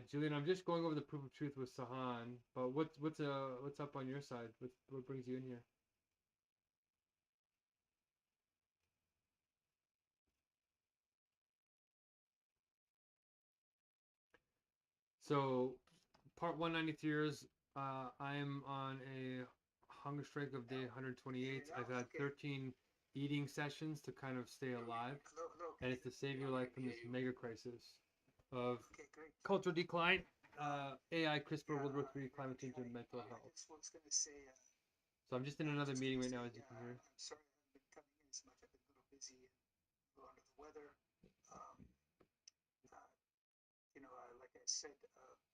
Julian, I'm just going over the proof of truth with Sahan, but what's up on your side? What brings you in here? So, part 193 is I'm on a hunger strike of day 128. I've had 13 eating sessions to kind of stay alive, and it's to save your life from this mega crisis of cultural decline, AI, CRISPR, World War III, climate change, and mental health. So I'm just in another meeting right now, as you can hear.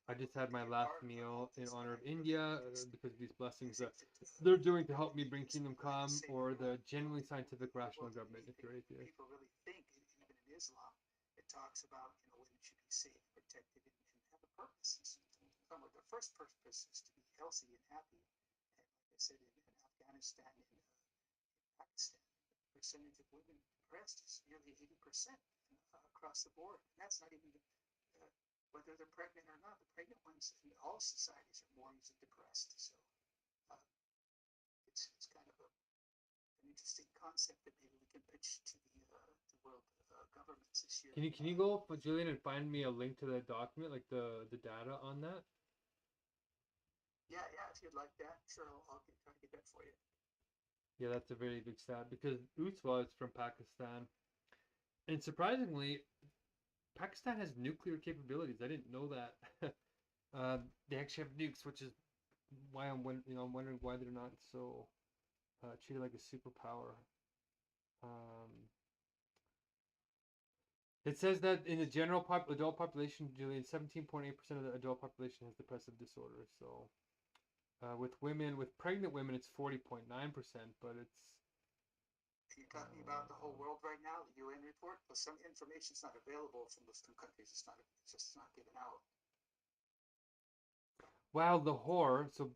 I just had my last meal in honor of India because of these blessings that they're doing to help me bring kingdom come, or the genuinely scientific rational government, if you're atheist. Can you go up, Julian, and find me a link to the document, like the data on that? Yeah, that's a very big stat because Utswa is from Pakistan, and surprisingly, Pakistan has nuclear capabilities. I didn't know that. They actually have nukes, which is why I'm wondering why they're not so treated like a superpower. Um, it says that in the general adult population, Julian, 17.8% of the adult population has depressive disorder. So, with pregnant women, it's 40.9%, but it's wow, Lahore. So,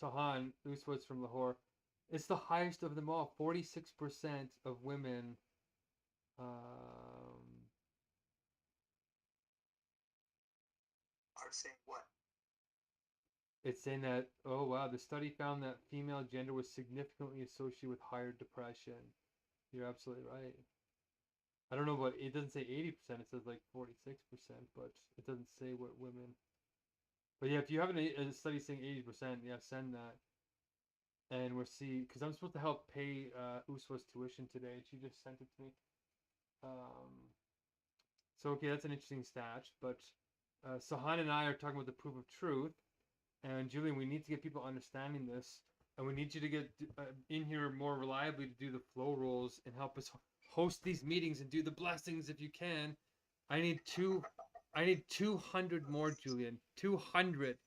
Sahan Uswa's from Lahore. It's the highest of them all. 46% of women. Um, it's saying that, oh wow, the study found that female gender was significantly associated with higher depression. You're absolutely right. I don't know what it doesn't say 80%. It says like 46%, but it doesn't say what women. But yeah, if you have a study saying 80%, yeah, send that, and we'll see. Because I'm supposed to help pay Uswa's tuition today, and she just sent it to me. Um, so okay, that's an interesting stat. But Sahan and I are talking about the proof of truth, and Julian, we need to get people understanding this, and we need you to get in here more reliably to do the flow rolls and help us host these meetings and do the blessings if you can. I need two. I need 200 more, Julian. 200,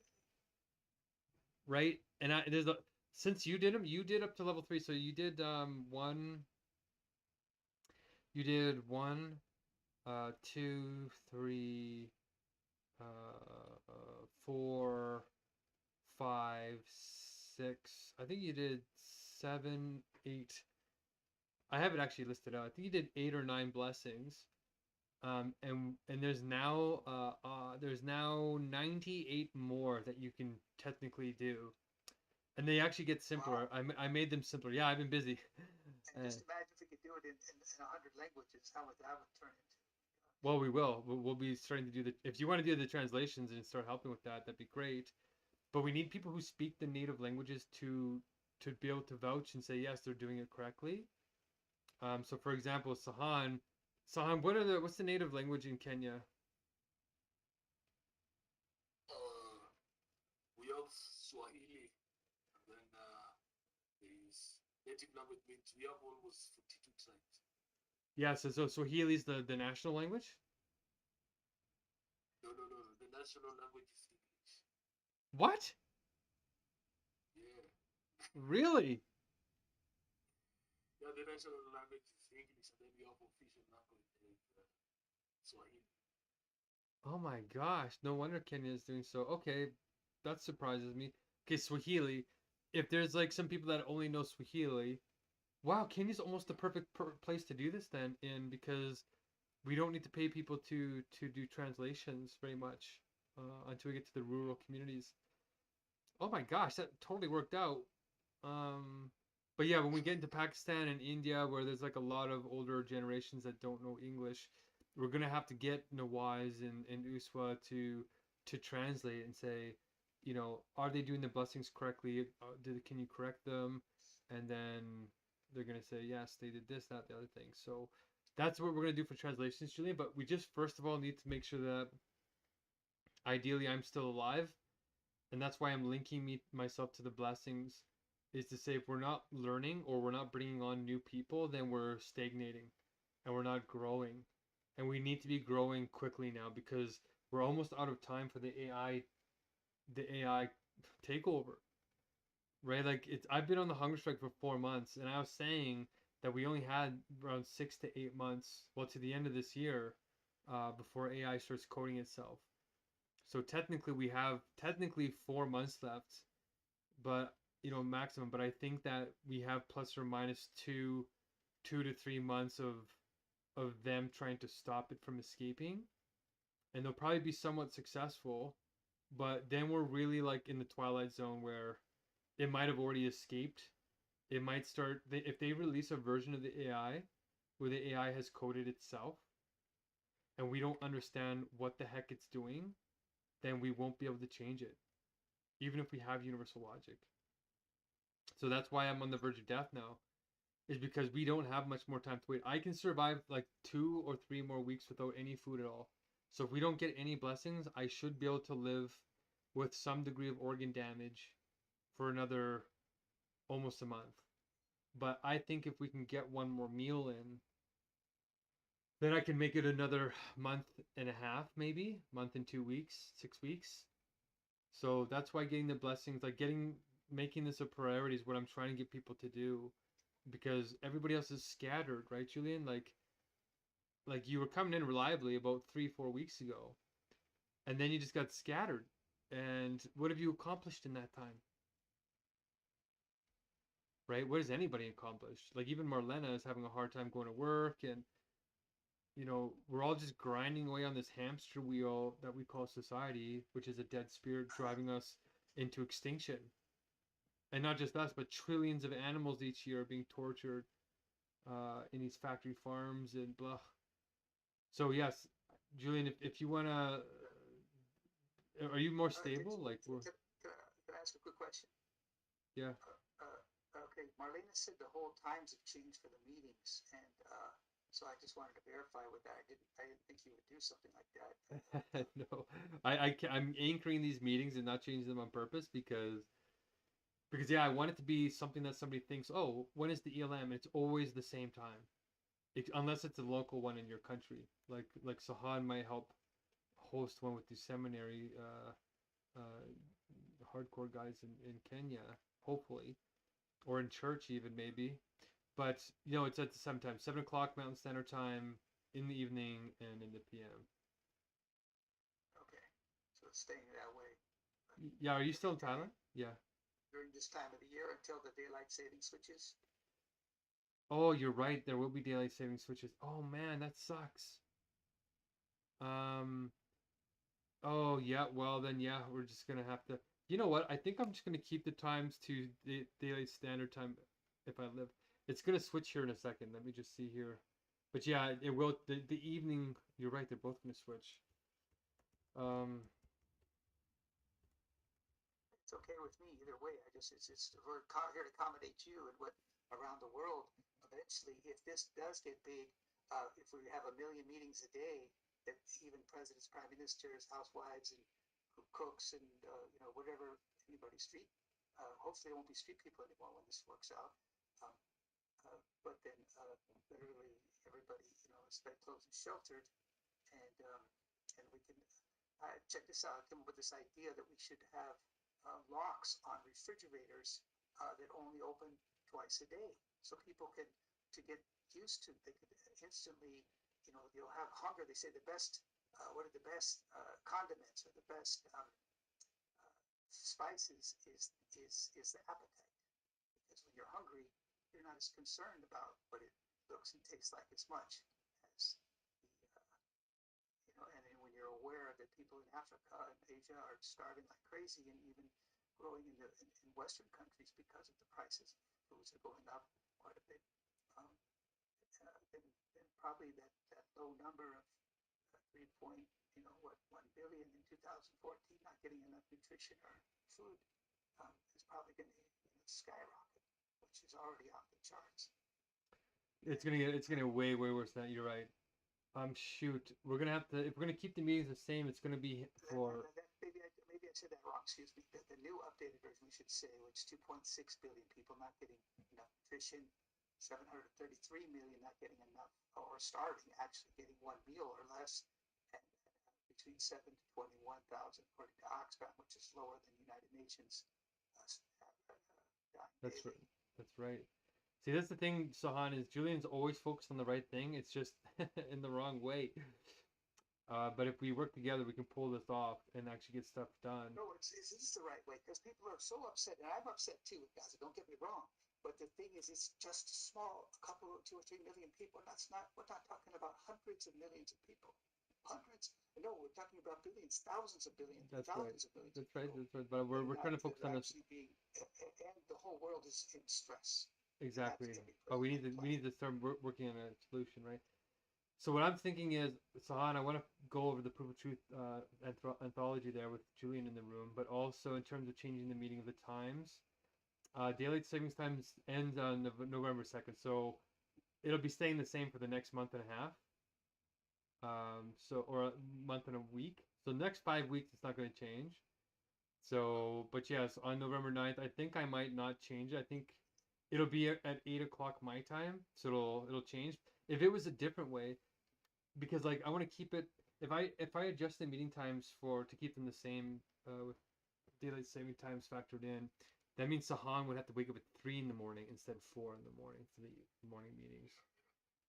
right? And since you did them, you did up to level 3. So you did one. You did one, 2, 3, 4, 5, 6. I think you did 7, 8. I have it actually listed out. I think you did 8 or 9 blessings. And there's now 98 more that you can technically do, and they actually get simpler. Wow. I made them simpler. Yeah, I've been busy. And just imagine if we could do it in 100 languages, how would that turn into? Well, we will. We'll be starting to do the. If you want to do the translations and start helping with that, that'd be great. But we need people who speak the native languages to be able to vouch and say yes, they're doing it correctly. So for example, Sahan, what's the native language in Kenya? We have Swahili, and then there is native language means we have almost 42 tribes. Yeah, so Swahili is the national language? No. The national language is English. What? Yeah. Really? Yeah, the national language is English, and then we have official language Swahili. Oh my gosh, no wonder Kenya is doing so. Okay, that surprises me. Okay, Swahili. If there's like some people that only know Swahili, wow, Kenya's almost the perfect place to do this then, in because we don't need to pay people to do translations very much. until we get to the rural communities. Oh my gosh, that totally worked out. Um, but yeah, when we get into Pakistan and India, where there's like a lot of older generations that don't know English, we're gonna have to get Nawaz and Uswa to translate and say, are they doing the blessings correctly? Can you correct them? And then they're gonna say, yes, they did this, that, the other thing. So that's what we're gonna do for translations, Julian. But we just first of all need to make sure that ideally I'm still alive, and that's why I'm linking myself to the blessings, is to say if we're not learning or we're not bringing on new people, then we're stagnating and we're not growing, and we need to be growing quickly now because we're almost out of time for the AI takeover, right? Like I've been on the hunger strike for 4 months, and I was saying that we only had around 6 to 8 months, well, to the end of this year, before AI starts coding itself. So technically, we have 4 months left, but maximum. But I think that we have plus or minus 2 to 3 months of them trying to stop it from escaping, and they'll probably be somewhat successful. But then we're really like in the twilight zone where it might have already escaped. It might start if they release a version of the AI where the AI has coded itself, and we don't understand what the heck it's doing, then we won't be able to change it, even if we have universal logic. So that's why I'm on the verge of death now, is because we don't have much more time to wait. I can survive like 2 or 3 more weeks without any food at all. So if we don't get any blessings, I should be able to live with some degree of organ damage for another almost a month. But I think if we can get one more meal in, then I can make it another month and a half, maybe month and 2 weeks, 6 weeks. So that's why getting the blessings, like making this a priority, is what I'm trying to get people to do, because everybody else is scattered, right, Julian? Like you were coming in reliably about 3-4 weeks ago, and then you just got scattered. And what have you accomplished in that time? Right? What has anybody accomplished? Like even Marlena is having a hard time going to work, and we're all just grinding away on this hamster wheel that we call society, which is a dead spirit driving us into extinction. And not just us, but trillions of animals each year are being tortured in these factory farms and blah. So yes, Julian, if you wanna, are you more stable? Like we're Can I ask a quick question? yeah. Okay, Marlena said the whole times have changed for the meetings, and so I just wanted to verify with that. I didn't think you would do something like that. No, I'm anchoring these meetings and not changing them on purpose because yeah, I want it to be something that somebody thinks, oh, when is the ELM? It's always the same time, unless it's a local one in your country. Like Sahan might help host one with the seminary hardcore guys in Kenya, hopefully, or in church even maybe. But it's at the same time, 7 o'clock Mountain Standard Time in the evening and in the PM. Okay, so it's staying that way. Yeah, are you still in Thailand? Yeah. During this time of the year until the daylight saving switches. Oh, you're right. There will be daylight saving switches. Oh man, that sucks. Um. Oh yeah. Well then, yeah, we're just gonna have to. You know what? I think I'm just gonna keep the times to the daylight standard time if I live. It's gonna switch here in a second. Let me just see here. But yeah, it will. The evening. You're right. They're both gonna switch. Um. It's okay with me either way. We're here to accommodate you and what around the world. Eventually, if this does get big, if we have a million meetings a day, that even presidents, prime ministers, housewives, and cooks, and whatever anybody street. Hopefully, it won't be street people anymore when this works out. Um, but then, literally, everybody is fed, clothed, and sheltered, and we can check this out. I come up with this idea that we should have locks on refrigerators that only open twice a day, so people can to get used to. They could instantly, you'll have hunger. They say the best, what are the best condiments or the best spices is the appetite, because when you're hungry, you're not as concerned about what it looks and tastes like as much as the and then when you're aware that that people in Africa and Asia are starving like crazy, and even growing in Western countries because of the prices of foods are going up quite a bit. Um, then probably that low number of 1 billion in 2014 not getting enough nutrition or food is probably going to skyrocket, which is already off the charts. It's gonna get way worse than that. You're right. Shoot, we're gonna have to, if we're gonna keep the meetings the same, it's gonna be for. Maybe I said that wrong. Excuse me. The new updated version, we should say, which 2.6 billion people not getting enough nutrition, 733 million not getting enough or starving, actually getting one meal or less, and between 7 to 21,000 according to Oxfam, which is lower than United Nations. That's right. That's right. See, that's the thing, Sahan, is Julian's always focused on the right thing. It's just in the wrong way. But if we work together, we can pull this off and actually get stuff done. No, it's the right way, because people are so upset, and I'm upset too with Gaza. Don't get me wrong, but the thing is, it's just small, a couple of 2 or 3 million people. That's not. We're not talking about hundreds of millions of people. Hundreds. No, we're talking about billions, thousands of billions, That's thousands right. of billions. That's right. That's right. But we're trying to focus on this. And the whole world is in stress. Exactly. But we need to start working on a solution, right? So what I'm thinking is, Sahan, I want to go over the proof of truth anthology there with Julian in the room, but also in terms of changing the meaning of the times. Daylight savings times ends on November 2nd, so it'll be staying the same for the next month and a half. Or a month and a week. So the next 5 weeks, it's not going to change. So, but yes, on November 9th, I think I might not change it. I think it'll be at 8 o'clock my time, so it'll change. If it was a different way, because like I want to keep it. If I adjust the meeting times to keep them the same with daylight saving times factored in, that means Sahan would have to wake up at 3 in the morning instead of 4 in the morning for the morning meetings.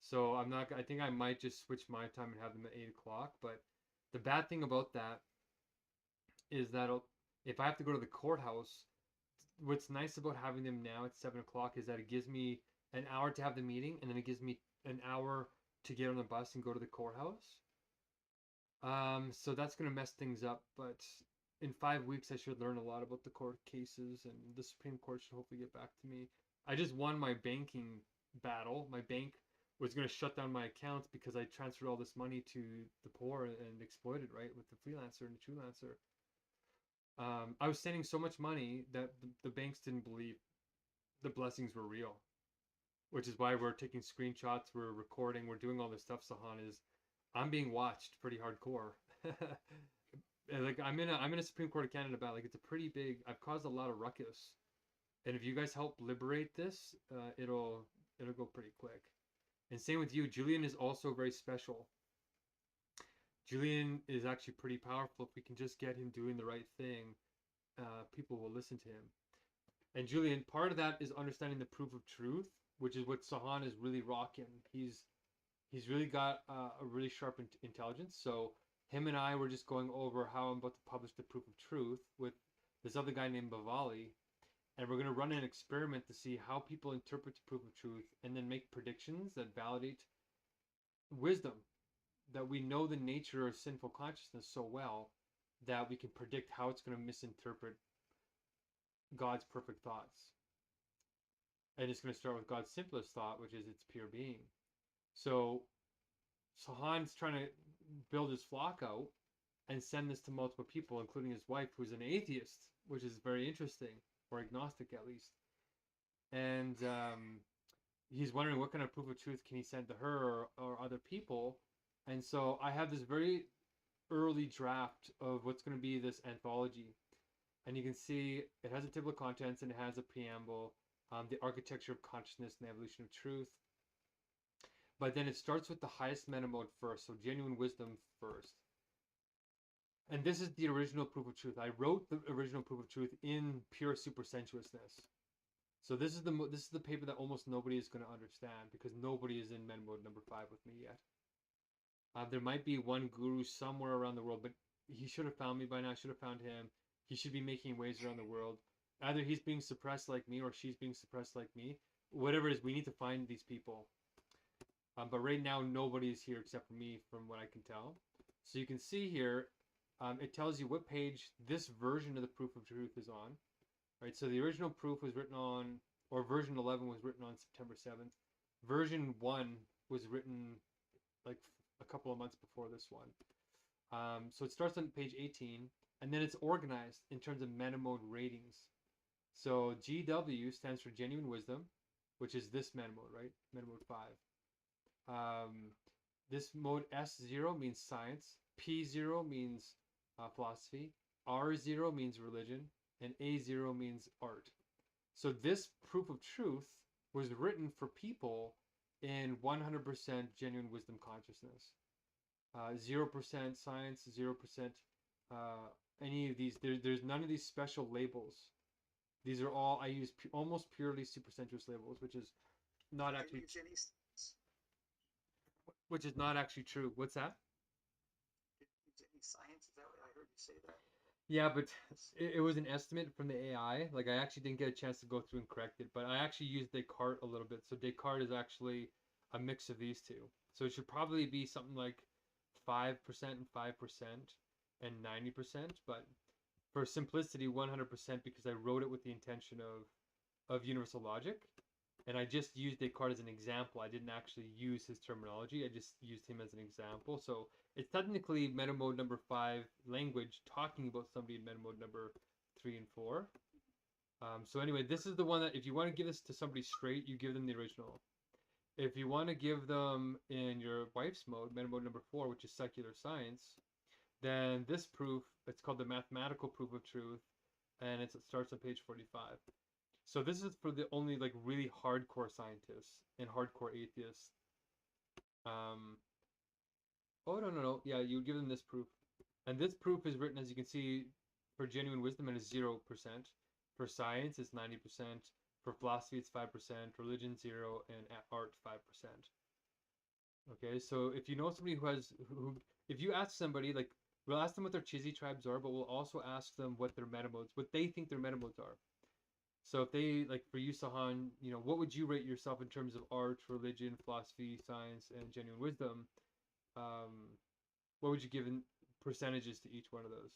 So I'm not. I think I might just switch my time and have them at 8 o'clock. But the bad thing about that is that if I have to go to the courthouse, what's nice about having them now at 7 o'clock is that it gives me an hour to have the meeting, and then it gives me an hour to get on the bus and go to the courthouse. So that's gonna mess things up. But in 5 weeks, I should learn a lot about the court cases, and the Supreme Court should hopefully get back to me. I just won my banking battle. My bank was going to shut down my accounts because I transferred all this money to the poor and exploited, right, with the freelancer and the Truelancer. I was sending so much money that the banks didn't believe the blessings were real, which is why we're taking screenshots, we're recording, we're doing all this stuff. Sahan, is I'm being watched pretty hardcore. And like I'm in a Supreme Court of Canada battle. Like it's a pretty big. I've caused a lot of ruckus, and if you guys help liberate this, it'll go pretty quick. And same with you. Julian is also very special. Julian is actually pretty powerful. If we can just get him doing the right thing, people will listen to him. And Julian, part of that is understanding the proof of truth, which is what Sahan is really rocking. He's really got a really sharp intelligence. So him and I were just going over how I'm about to publish the proof of truth with this other guy named Bavali. And we're going to run an experiment to see how people interpret the proof of truth and then make predictions that validate wisdom, that we know the nature of sinful consciousness so well that we can predict how it's going to misinterpret God's perfect thoughts. And it's going to start with God's simplest thought, which is its pure being. So Sahan's trying to build his flock out and send this to multiple people, including his wife, who's an atheist, which is very interesting. Or agnostic at least, and he's wondering what kind of proof of truth can he send to her or other people. And so I have this very early draft of what's going to be this anthology, and you can see it has a table of contents and it has a preamble, the architecture of consciousness and the evolution of truth. But then it starts with the highest meta mode first, so genuine wisdom first. And this is the original proof of truth. I wrote the original proof of truth in pure supersensuousness. So this is the paper that almost nobody is going to understand because nobody is in meta mode number 5 with me yet. There might be one guru somewhere around the world, but he should have found me by now. I should have found him. He should be making waves around the world. Either he's being suppressed like me or she's being suppressed like me. Whatever it is, we need to find these people. But right now, nobody is here except for me from what I can tell. So you can see here, it tells you what page this version of the proof of truth is on, right? So the original proof was written on, or version 11 was written on September 7th. Version 1 was written like a couple of months before this one. So it starts on page 18, and then it's organized in terms of meta mode ratings. So GW stands for genuine wisdom, which is this meta mode, right? Meta mode 5. This mode S0 means science, P0 means philosophy, R0 means religion, and A0 means art. So this proof of truth was written for people in 100% genuine wisdom consciousness. 0% science, 0% any of these. There's none of these special labels. These are all, I use almost purely supersensuous labels, which is not actually true. What's that? Any science? Is that what I heard you say that? Yeah, but it was an estimate from the AI. Like I actually didn't get a chance to go through and correct it, but I actually used Descartes a little bit. So Descartes is actually a mix of these two. So it should probably be something like 5% and 5% and 90%, but for simplicity, 100% because I wrote it with the intention of universal logic. And I just used Descartes as an example. I didn't actually use his terminology. I just used him as an example. So it's technically meta mode number 5 language talking about somebody in meta mode number 3 and 4. So anyway, this is the one that if you want to give this to somebody straight, you give them the original. If you want to give them in your wife's mode, meta mode number 4, which is secular science, then this proof, it's called the mathematical proof of truth, and it starts on page 45. So this is for the only like really hardcore scientists and hardcore atheists. Oh no. Yeah, you give them this proof. And this proof is written, as you can see, for genuine wisdom, it is 0%. For science, it's 90%. For philosophy, it's 5%. Religion, 0%. And art, 5%. Okay, so if you know somebody if you ask somebody, like, we'll ask them what their Chizzy tribes are, but we'll also ask them what their meta modes, what they think their meta modes are. So if they, like for you, Sahan, you know, what would you rate yourself in terms of art, religion, philosophy, science, and genuine wisdom? What would you give in percentages to each one of those?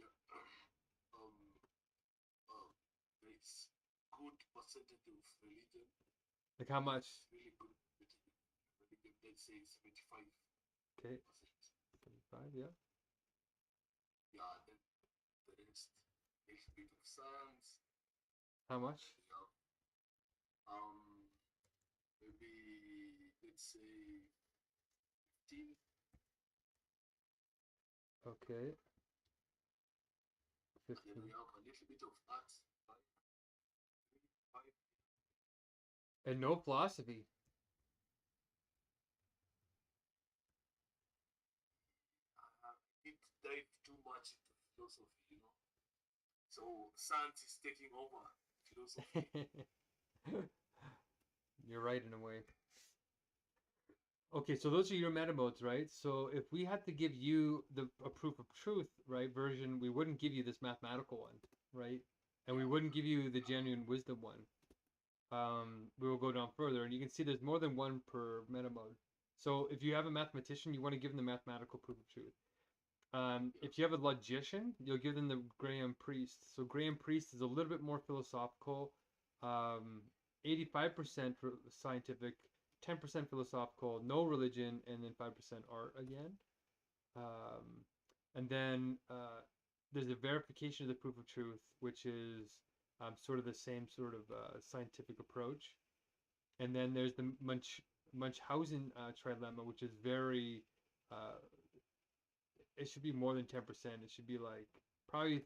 Yeah. It's good percentage of religion. Like how much? Really good religion. Let's say 75%. Okay. 75, yeah. Yeah, then the rest, a little bit of science. How much? Yeah. Maybe let's say 15. Okay. And then 15. we have a little bit of art. 5. And no philosophy. It dive too much into philosophy, you know. So science is taking over philosophy. You're right in a way. Okay, so those are your meta modes, right? So if we had to give you a proof of truth, right, version, we wouldn't give you this mathematical one, right? And we wouldn't give you the genuine wisdom one. We will go down further, and you can see there's more than one per meta mode. So if you have a mathematician, you want to give them the mathematical proof of truth. If you have a logician, you'll give them the Graham Priest. So Graham Priest is a little bit more philosophical, 85% scientific, 10% philosophical, no religion, and then 5% art again. And then there's a verification of the proof of truth, which is sort of the same sort of scientific approach. And then there's the Munchausen trilemma, which is very, it should be more than 10%. It should be like probably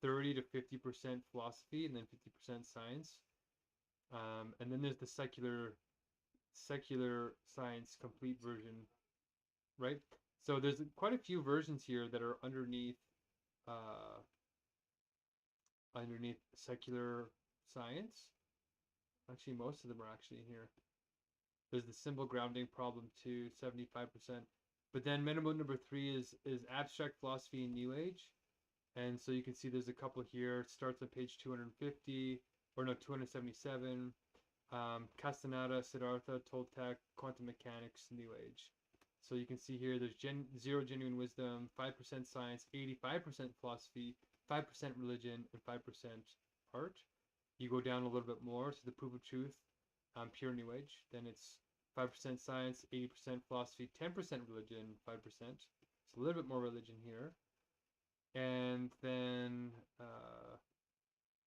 30 to 50% philosophy and then 50% science. And then there's the secular science complete version, right? So there's quite a few versions here that are underneath secular science. Actually, most of them are actually here. There's the symbol grounding problem too, 75%. But then meta mode number 3 is abstract philosophy and New Age. And so you can see there's a couple here. It starts on page 250, or no, 277. Castaneda, Siddhartha, Toltec, quantum mechanics, New Age. So you can see here there's zero genuine wisdom, 5% science, 85% philosophy, 5% religion, and 5% art. You go down a little bit more to the proof of truth, pure New Age. Then it's 5% science, 80% philosophy, 10% religion, 5%. It's a little bit more religion here. And then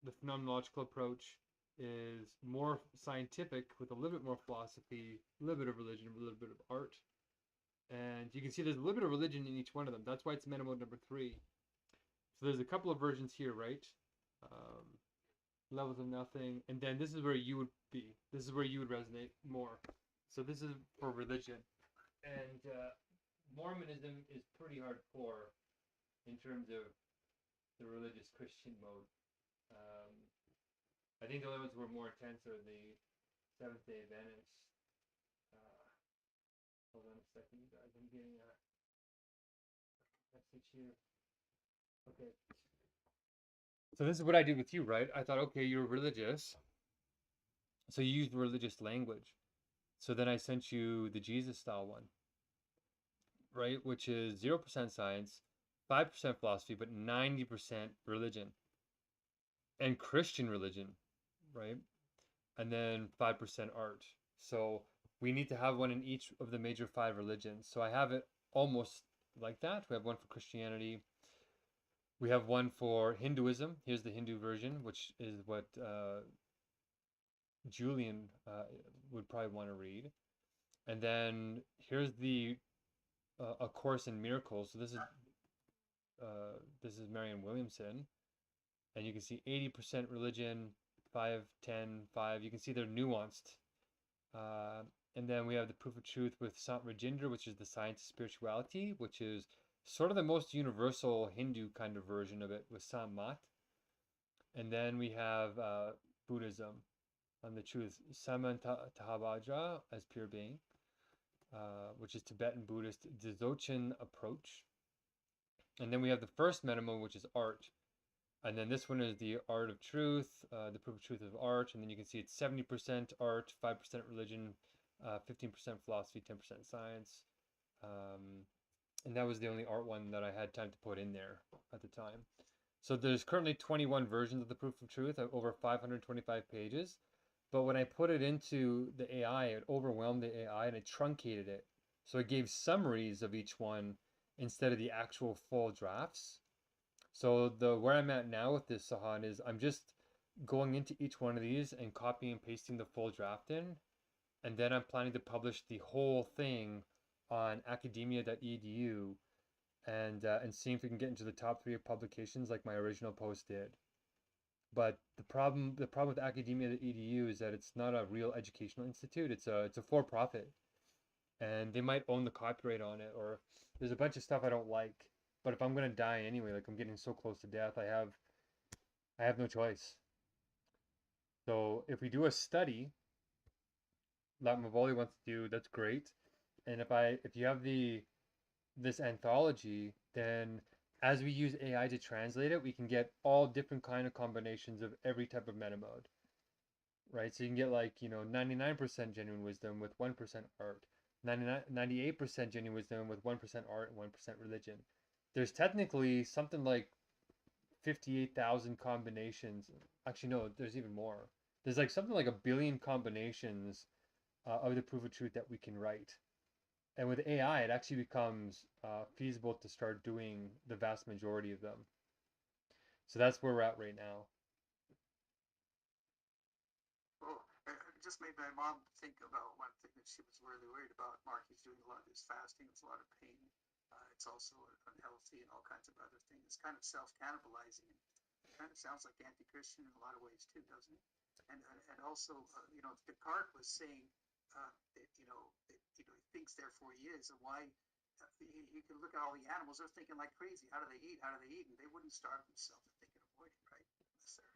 the phenomenological approach is more scientific with a little bit more philosophy, a little bit of religion, a little bit of art. And you can see there's a little bit of religion in each one of them. That's why it's meta mode number 3. So there's a couple of versions here, right? Levels of nothing. And then this is where you would be. This is where you would resonate more. So this is for religion. And Mormonism is pretty hardcore in terms of the religious Christian mode. I think the only ones who are more intense are the Seventh-day Adventists. Hold on a second, you guys. I'm getting a message here. Okay. So this is what I did with you, right? I thought, okay, you're religious. So you used religious language. So then I sent you the Jesus style one, right? Which is 0% science, 5% philosophy, but 90% religion. And Christian religion, right? And then 5% art. So we need to have one in each of the major 5 religions. So I have it almost like that. We have one for Christianity. We have one for Hinduism. Here's the Hindu version, which is what Julian would probably want to read. And then here's the A Course in Miracles. So this is Marianne Williamson. And you can see 80% religion, 5, 10, 5. You can see they're nuanced. And then we have the Proof of Truth with Sant Rajinder, which is the Science of Spirituality, which is sort of the most universal Hindu kind of version of it with Sant Mat. And then we have Buddhism on the truth, Samantabhadra as pure being, which is Tibetan Buddhist Dzogchen approach. And then we have the first meta-mode, which is art. And then this one is the art of truth, the proof of truth of art. And then you can see it's 70% art, 5% religion, 15% philosophy, 10% science. And that was the only art one that I had time to put in there at the time. So there's currently 21 versions of the proof of truth, over 525 pages. But when I put it into the AI, it overwhelmed the AI and it truncated it. So it gave summaries of each one instead of the actual full drafts. So where I'm at now with this, Sahan, is I'm just going into each one of these and copying and pasting the full draft in. And then I'm planning to publish the whole thing on academia.edu and seeing if we can get into the top 3 of publications like my original post did. But the problem with academia.edu is that it's not a real educational institute. It's a for-profit. And they might own the copyright on it, or there's a bunch of stuff I don't like. But if I'm gonna die anyway, like I'm getting so close to death, I have no choice. So if we do a study, like Mavoli wants to do, that's great. And if you have this anthology, then as we use AI to translate it, we can get all different kind of combinations of every type of meta mode. Right? So you can get 99% genuine wisdom with 1% art, 98% genuine wisdom with 1% art and 1% religion. There's technically something like 58,000 combinations. Actually, no, there's even more. There's something like 1 billion combinations of the proof of truth that we can write. And with AI, it actually becomes feasible to start doing the vast majority of them. So that's where we're at right now. Well, it just made my mom think about one thing that she was really worried about. Mark, he's doing a lot of this fasting. It's a lot of pain. It's also unhealthy and all kinds of other things. It's kind of self-cannibalizing. It kind of sounds like anti-Christian in a lot of ways too, doesn't it? And also, Descartes was saying that he thinks therefore he is, and why you can look at all the animals. They're thinking like crazy. How do they eat? How do they eat? And they wouldn't starve themselves if they can avoid it, right? Unless they're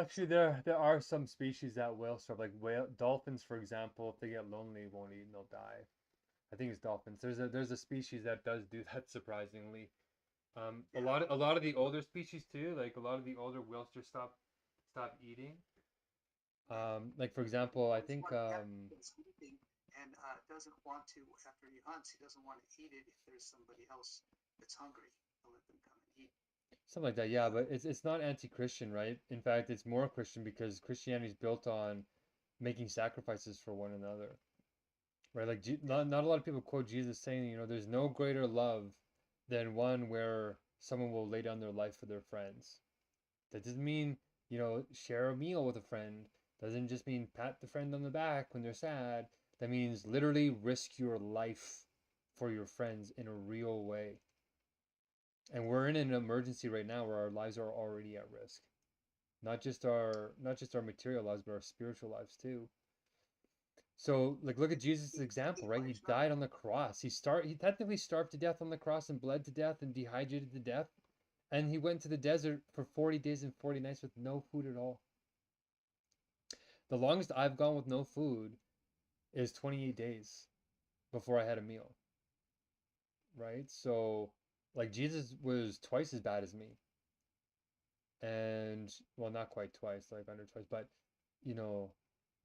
Actually, there are some species that will starve, like dolphins, for example. If they get lonely, won't eat and they'll die. I think it's dolphins. There's a species that does do that, surprisingly. A lot of the older species too, like a lot of the older will just stop eating. Like for example, I think sleeping, and doesn't want to, after he hunts, he doesn't want to eat it if there's somebody else that's hungry to let them come and eat. Something like that, yeah, but it's not anti-Christian, right? In fact, it's more Christian because Christianity is built on making sacrifices for one another, right? Like Yeah, not a lot of people quote Jesus saying, there's no greater love than one where someone will lay down their life for their friends. That doesn't mean, share a meal with a friend. Doesn't just mean pat the friend on the back when they're sad. That means literally risk your life for your friends in a real way. And we're in an emergency right now where our lives are already at risk. Not just our material lives, but our spiritual lives too. So, like, look at Jesus' example, right? He lives, not died on the cross. He technically starved to death on the cross and bled to death and dehydrated to death, and he went to the desert for 40 days and 40 nights with no food at all. The longest I've gone with no food is 28 days before I had a meal, right? So, like, Jesus was twice as bad as me. And, well, not quite twice, like under twice, but, you know,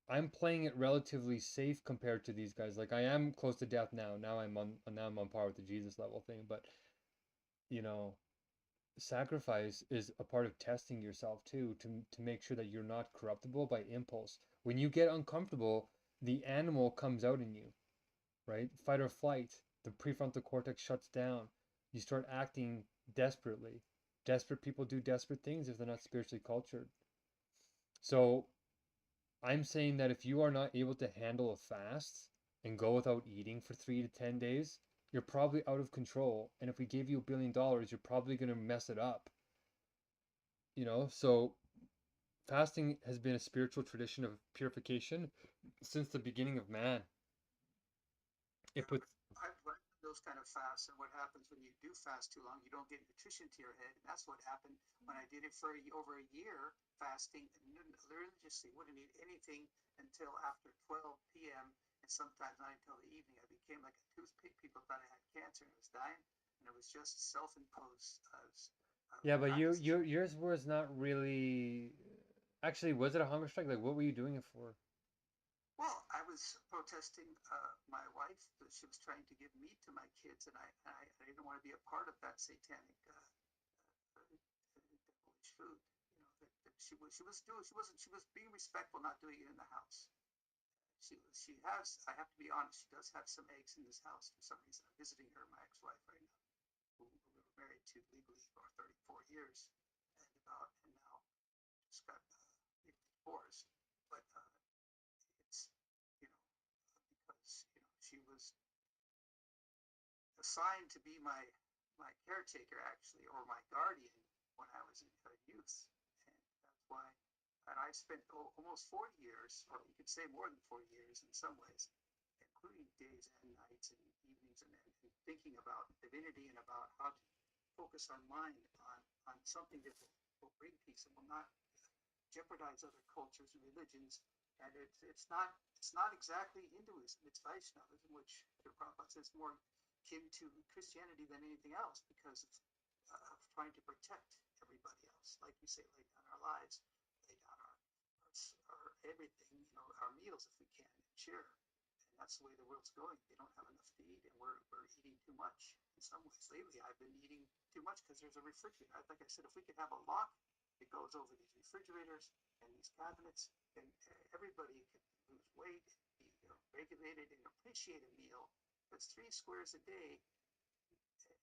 I'm playing it relatively safe compared to these guys. Like, I am close to death now. Now I'm on par with the Jesus level thing, but, you know, sacrifice is a part of testing yourself too, to make sure that you're not corruptible by impulse. When you get uncomfortable, the animal comes out in you, right? Fight or flight. The prefrontal cortex shuts down. You start acting desperately. Desperate people do desperate things if they're not spiritually cultured. So I'm saying that if you are not able to handle a fast and go without eating for 3 to 10 days, you're probably out of control. And if we gave you $1 billion, you're probably going to mess it up. So fasting has been a spiritual tradition of purification since the beginning of man. It yeah. puts, I've learned those kind of fasts, and what happens when you do fast too long, you don't get nutrition to your head. And that's what happened when I did it for over a year, fasting and religiously, wouldn't eat anything until after 12 p.m. and sometimes not until the evening. I became like a toothpick. People thought I had cancer and I was dying, and it was just self-imposed yeah, but practices. yours was not really. Actually, was it a hunger strike? Like, what were you doing it for? Well, I was protesting my wife. She was trying to give meat to my kids, and I didn't want to be a part of that satanic devilish food. That she was being respectful, not doing it in the house. She has. I have to be honest. She does have some eggs in this house for some reason. I'm visiting her, my ex-wife, right now, who we were married to legally for 34 years, and now just got divorced. But it's because she was assigned to be my caretaker, actually, or my guardian when I was in youth, and that's why. And I spent almost 40 years, or you could say more than 40 years in some ways, including days and nights and evenings, and thinking about divinity and about how to focus our mind on something that will bring peace and will not jeopardize other cultures and religions. And it's not exactly Hinduism; it's Vaishnavism, which the Prabhupada says more akin to Christianity than anything else, because of trying to protect everybody else. Like you say, lay down our lives, lay down our everything, our meals if we can, and share. And that's the way the world's going. They don't have enough to eat, and we're eating too much. In some ways, lately I've been eating too much because there's a refrigerator. Like I said, if we could have a lock that goes over these refrigerators and these cabinets, then everybody could lose weight, be regulated, and appreciate a meal that's 3 squares a day,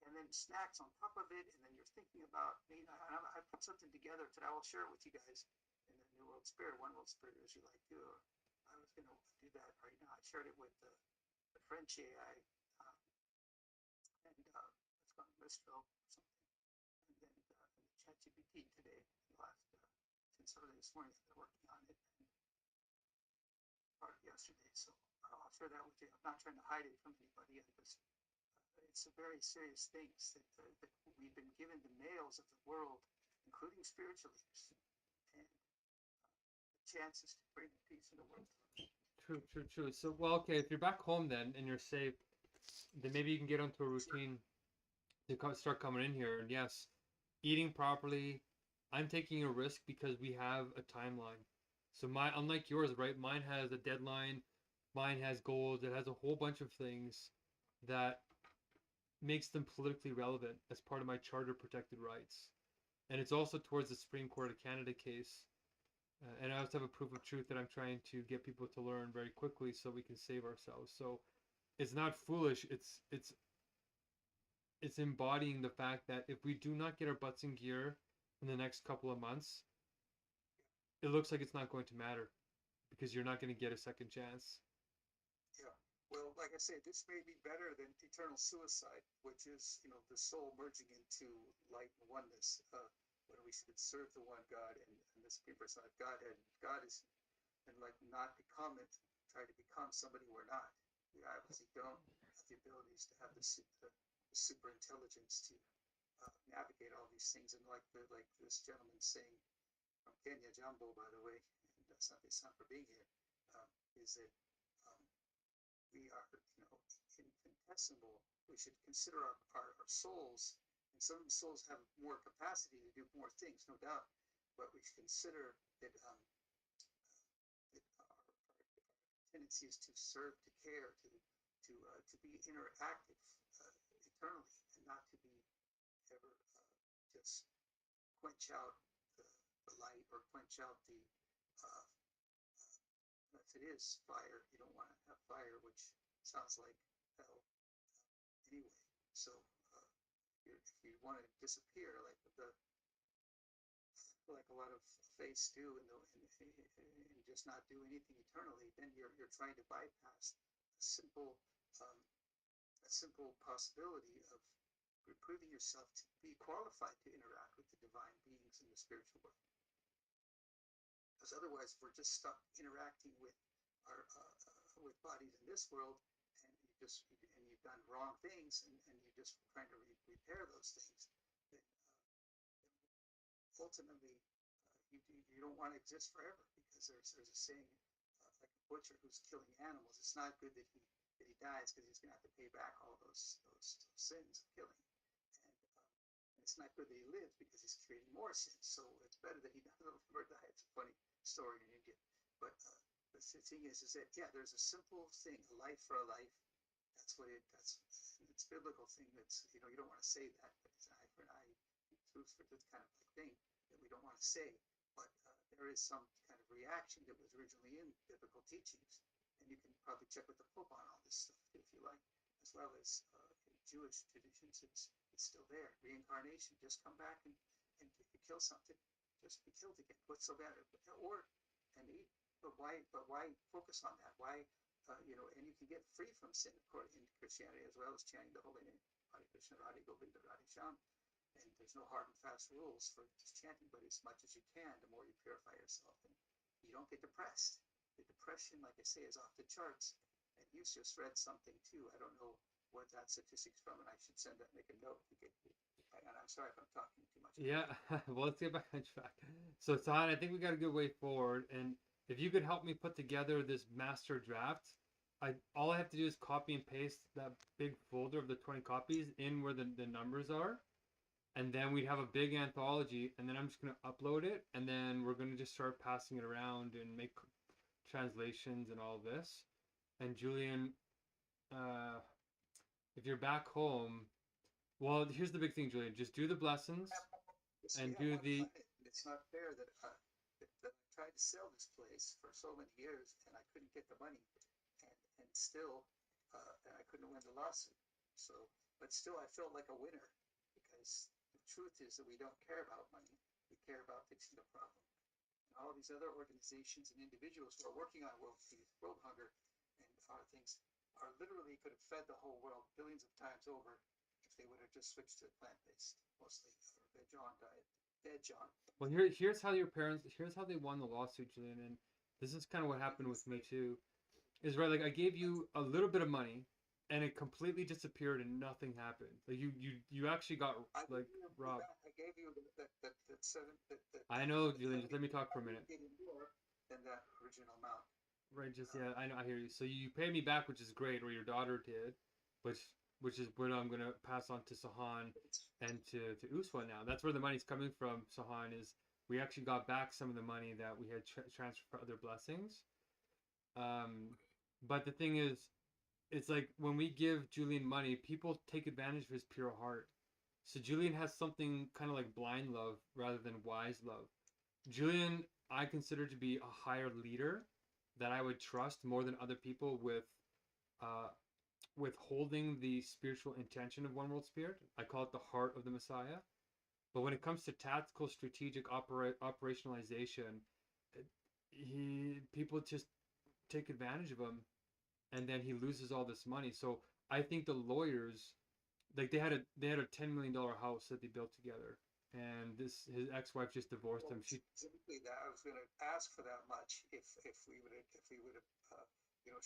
and then snacks on top of it, and then you're thinking about. I put something together today. I will share it with you guys in the New World Spirit, One World Spirit, as you like to. I was going to do that right now. I shared it with the French AI, and it's called Mistral or something, and then the ChatGPT today, since early this morning, they're working on it, and part of yesterday. So I'll share that with you. I'm not trying to hide it from anybody. It's a very serious things that we've been given the mails of the world, including spiritual leaders, and the chances to bring peace in the world. True, true, true. So, well, okay, if you're back home then and you're safe, then maybe you can get onto a routine to start coming in here. And yes, eating properly. I'm taking a risk because we have a timeline. So unlike yours, right? Mine has a deadline Mine has gold. It has a whole bunch of things that makes them politically relevant as part of my charter protected rights. And it's also towards the Supreme Court of Canada case. And I also have a proof of truth that I'm trying to get people to learn very quickly so we can save ourselves. So it's not foolish. It's embodying the fact that if we do not get our butts in gear in the next couple of months, it looks like it's not going to matter because you're not going to get a second chance. Yeah. Well, like I say, this may be better than eternal suicide, which is, the soul merging into light and oneness, when we should serve the one God and the supreme person of Godhead. God is, and like not become it, try to become somebody we're not. We obviously don't have the abilities to have the super intelligence to navigate all these things. And like this gentleman saying from Kenya, Jambo, by the way, and Asante San for being here, is that um, we are, infinitesimal. We should consider our souls, and some of the souls have more capacity to do more things, no doubt. But we should consider that, that our tendency is to serve, to care, to be interactive eternally, and not to be ever just quench out the light or quench out the if it is fire, you don't want to have fire, which sounds like hell anyway. So if you want to disappear, like a lot of faiths do, and just not do anything eternally, then you're trying to bypass a simple possibility of proving yourself to be qualified to interact with the divine beings in the spiritual world. Because otherwise, if we're just stuck interacting with our with bodies in this world, and you've done wrong things, and you're just trying to repair those things, then ultimately you don't want to exist forever, because there's a saying, like a butcher who's killing animals. It's not good that he dies, because he's going to have to pay back all those sins of killing, and it's not good that he lives because he's creating more sins. So it's better that he doesn't live or die. It's a funny story in India, but the thing is that, yeah, there's a simple thing, a life for a life. That's it's biblical thing. That's, you don't want to say that, but it's an eye for an eye, tooth for tooth kind of thing that we don't want to say. But there is some kind of reaction that was originally in biblical teachings, and you can probably check with the Pope on all this stuff if you like, as well as in Jewish traditions. It's still there. Reincarnation. Just come back, and if you kill something, just be killed again. What's so bad? Or and eat. But why focus on that? Why, and you can get free from sin in Christianity, as well as chanting the holy name, Hare Krishna, Radhe Govinda, Radhe Shyam. And there's no hard and fast rules for just chanting, but as much as you can, the more you purify yourself, and you don't get depressed. The depression, like I say, is off the charts. And you just read something too. I don't know what that statistic's from, and I should make a note to get you. And I'm sorry if I'm talking too much. Yeah, well, let's get back on track. So, Sahan, I think we got a good way forward, and if you could help me put together this master draft, all I have to do is copy and paste that big folder of the 20 copies in where the numbers are, and then we'd have a big anthology, and then I'm just going to upload it, and then we're going to just start passing it around and make translations and all this. And Julian, if you're back home, well, here's the big thing, Julian. Just do the blessings and do the... It's not fair that I tried to sell this place for so many years, and I couldn't get the money, and still, and I couldn't win the lawsuit. So, but still, I felt like a winner, because the truth is that we don't care about money. We care about fixing the problem. And all these other organizations and individuals who are working on world peace, world hunger, and other things are literally could have fed the whole world billions of times over if they would have just switched to plant-based, mostly, or veg-on diet. Veg-on. Well, here's how they won the lawsuit, Julian, and this is kind of what happened with me too. Is right, like I gave you a little bit of money, and it completely disappeared, and nothing happened. Like you actually got like robbed. I gave you that seven. I know, Julian. Just let me talk for a minute. More than that original amount. Right, just yeah, I know, I hear you. So you pay me back, which is great, or your daughter did, which is what I'm gonna pass on to Sahan and to Uswa now. That's where the money's coming from. Sahan, is we actually got back some of the money that we had transferred for other blessings. But the thing is, it's like when we give Julian money, people take advantage of his pure heart. So Julian has something kind of like blind love rather than wise love. Julian, I consider to be a higher leader that I would trust more than other people uh, with holding the spiritual intention of One World Spirit. I call it the heart of the Messiah. But when it comes to tactical, strategic operationalization, people just take advantage of him, and then he loses all this money. So I think the lawyers, like they had a $10 million house that they built together, and his ex-wife just divorced Well, him. She specifically that I was going to ask for that much if we would have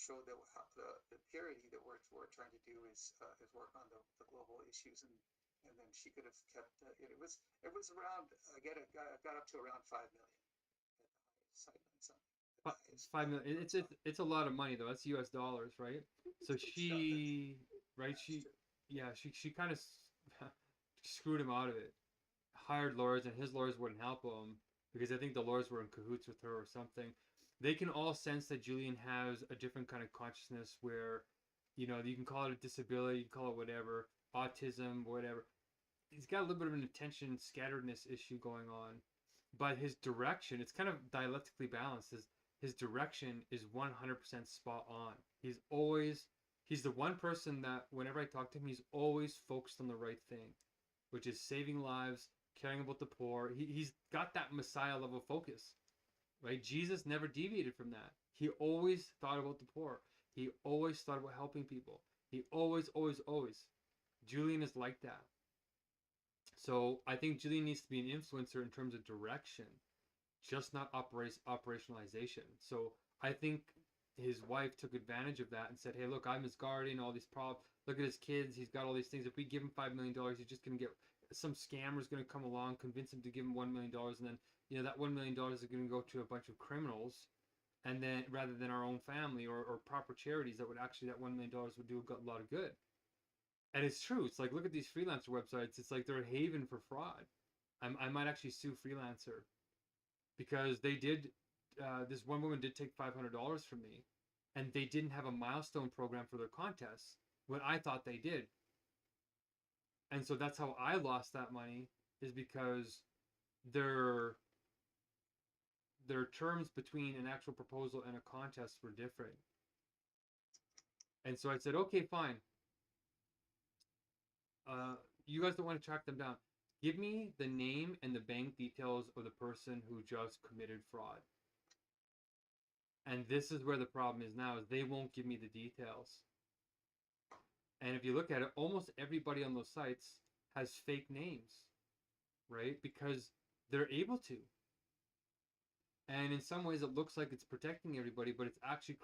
showed that the purity that we're trying to do is work on the global issues, and then she could have kept it was around got up to around 5 million at the highest sideline something at the highest 5 million. so It's a lot of money though. That's U.S. dollars, right? So it's good stuff. right, That's true. yeah, she kind of screwed him out of it. Hired lawyers, and his lawyers wouldn't help him because I think the lawyers were in cahoots with her or something. They can all sense that Julian has a different kind of consciousness where, you can call it a disability, you can call it whatever, autism, whatever. He's got a little bit of an attention scatteredness issue going on, but his direction, it's kind of dialectically balanced. His direction is 100% spot on. He's the one person that whenever I talk to him, he's always focused on the right thing, which is saving lives, caring about the poor. He's got that Messiah level focus, right? Jesus never deviated from that. He always thought about the poor. He always thought about helping people. He always, always, always. Julian is like that. So I think Julian needs to be an influencer in terms of direction, just not operationalization. So I think his wife took advantage of that and said, "Hey, look, I'm his guardian. All these problems. Look at his kids. He's got all these things. If we give him $5 million, he's just gonna get some scammer's gonna come along, convince him to give him $1 million, and then that $1 million is gonna go to a bunch of criminals, and then rather than our own family or proper charities that would actually that $1 million would do a lot of good." And it's true. It's like look at these freelancer websites. It's like they're a haven for fraud. I might actually sue freelancer because they did. This one woman did take $500 from me, and they didn't have a milestone program for their contests when I thought they did. And so that's how I lost that money is because their their terms between an actual proposal and a contest were different. And so I said, okay, fine. You guys don't want to track them down. Give me the name and the bank details of the person who just committed fraud. And this is where the problem is now is they won't give me the details. And if you look at it, almost everybody on those sites has fake names, right? Because they're able to. And in some ways, it looks like it's protecting everybody, but it's actually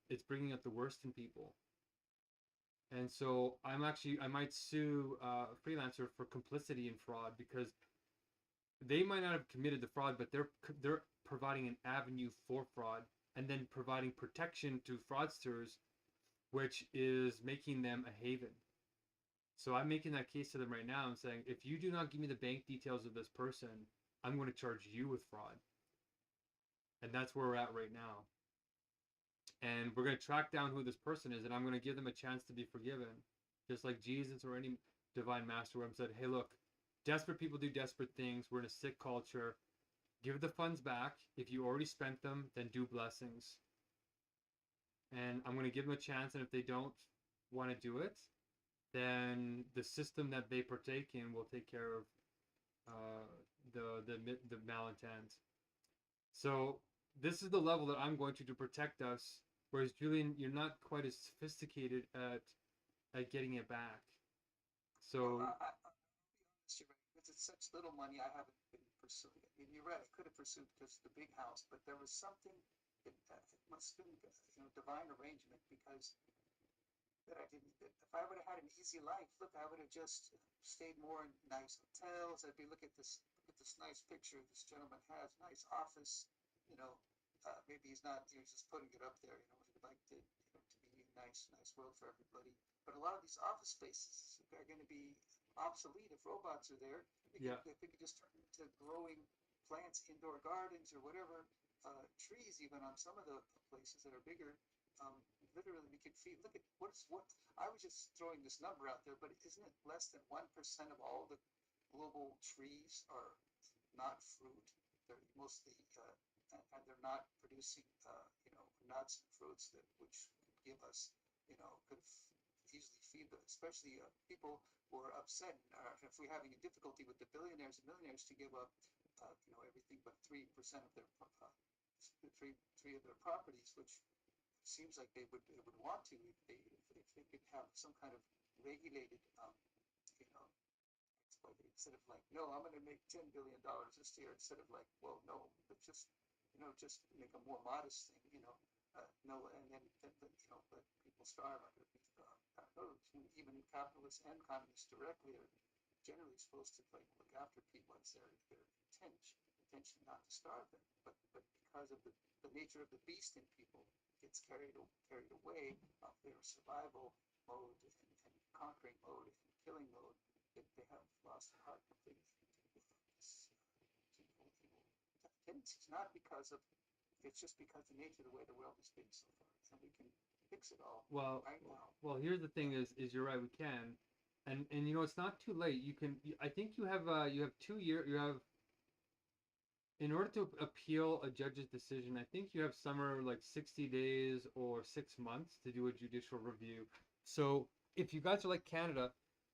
it's bringing out the worst in people. And so I might sue a freelancer for complicity in fraud because they might not have committed the fraud, but they're providing an avenue for fraud and then providing protection to fraudsters, which is making them a haven. So I'm making that case to them right now and saying, if you do not give me the bank details of this person, I'm going to charge you with fraud. And that's where we're at right now. And we're going to track down who this person is, and I'm going to give them a chance to be forgiven. Just like Jesus or any divine master where I'm said, hey, look, desperate people do desperate things. We're in a sick culture. Give the funds back. If you already spent them, then do blessings. And I'm going to give them a chance, and if they don't want to do it, then the system that they partake in will take care of the malintent. So this is the level that I'm going to protect us. Whereas Julian, you're not quite as sophisticated at getting it back. So Well, I'll be honest, you're right. Because it's such little money, I haven't been pursuing it. And you're right, I could have pursued just the big house, but there was something that it must have been divine arrangement because that I didn't. That if I would have had an easy life, look, I would have just stayed more in nice hotels. I'd be look at this nice picture this gentleman has, nice office. You know, maybe he's not. He's just putting it up there. He'd like to be a nice world for everybody. But a lot of these office spaces are going to be obsolete if robots are there. yeah, If they could just turn into growing plants, indoor gardens, or whatever, trees even on some of the places that are bigger, literally we could feed. Look at what I was just throwing this number out there, but isn't it less than 1% of all the global trees are not fruit? They're mostly and they're not producing nuts and fruits that which could give us could easily feed them, especially people who are upset. If we're having a difficulty with the billionaires and millionaires to give up everything but 3% of their three of their properties, which seems like they would want to if they could have some kind of regulated instead of like, no, I'm going to make $10 billion this year, instead of like, well, no, let's just make a more modest thing, no, and then let people starve underneath. Even capitalists and communists directly are generally supposed to like look after people. It's their intention not to starve them, but because of the nature of the beast in people gets carried away of their survival mode and conquering mode and killing mode, they have lost their heart completely. Tendencies, not because of, it's just because the nature of the way the world has been so far, and we can fix it all right now. Well, here's the thing: is you're right, we can, and it's not too late. You can. I think you have 2 years. You have, in order to appeal a judge's decision, I think you have somewhere like 60 days or 6 months to do a judicial review. So if you guys are like Canada,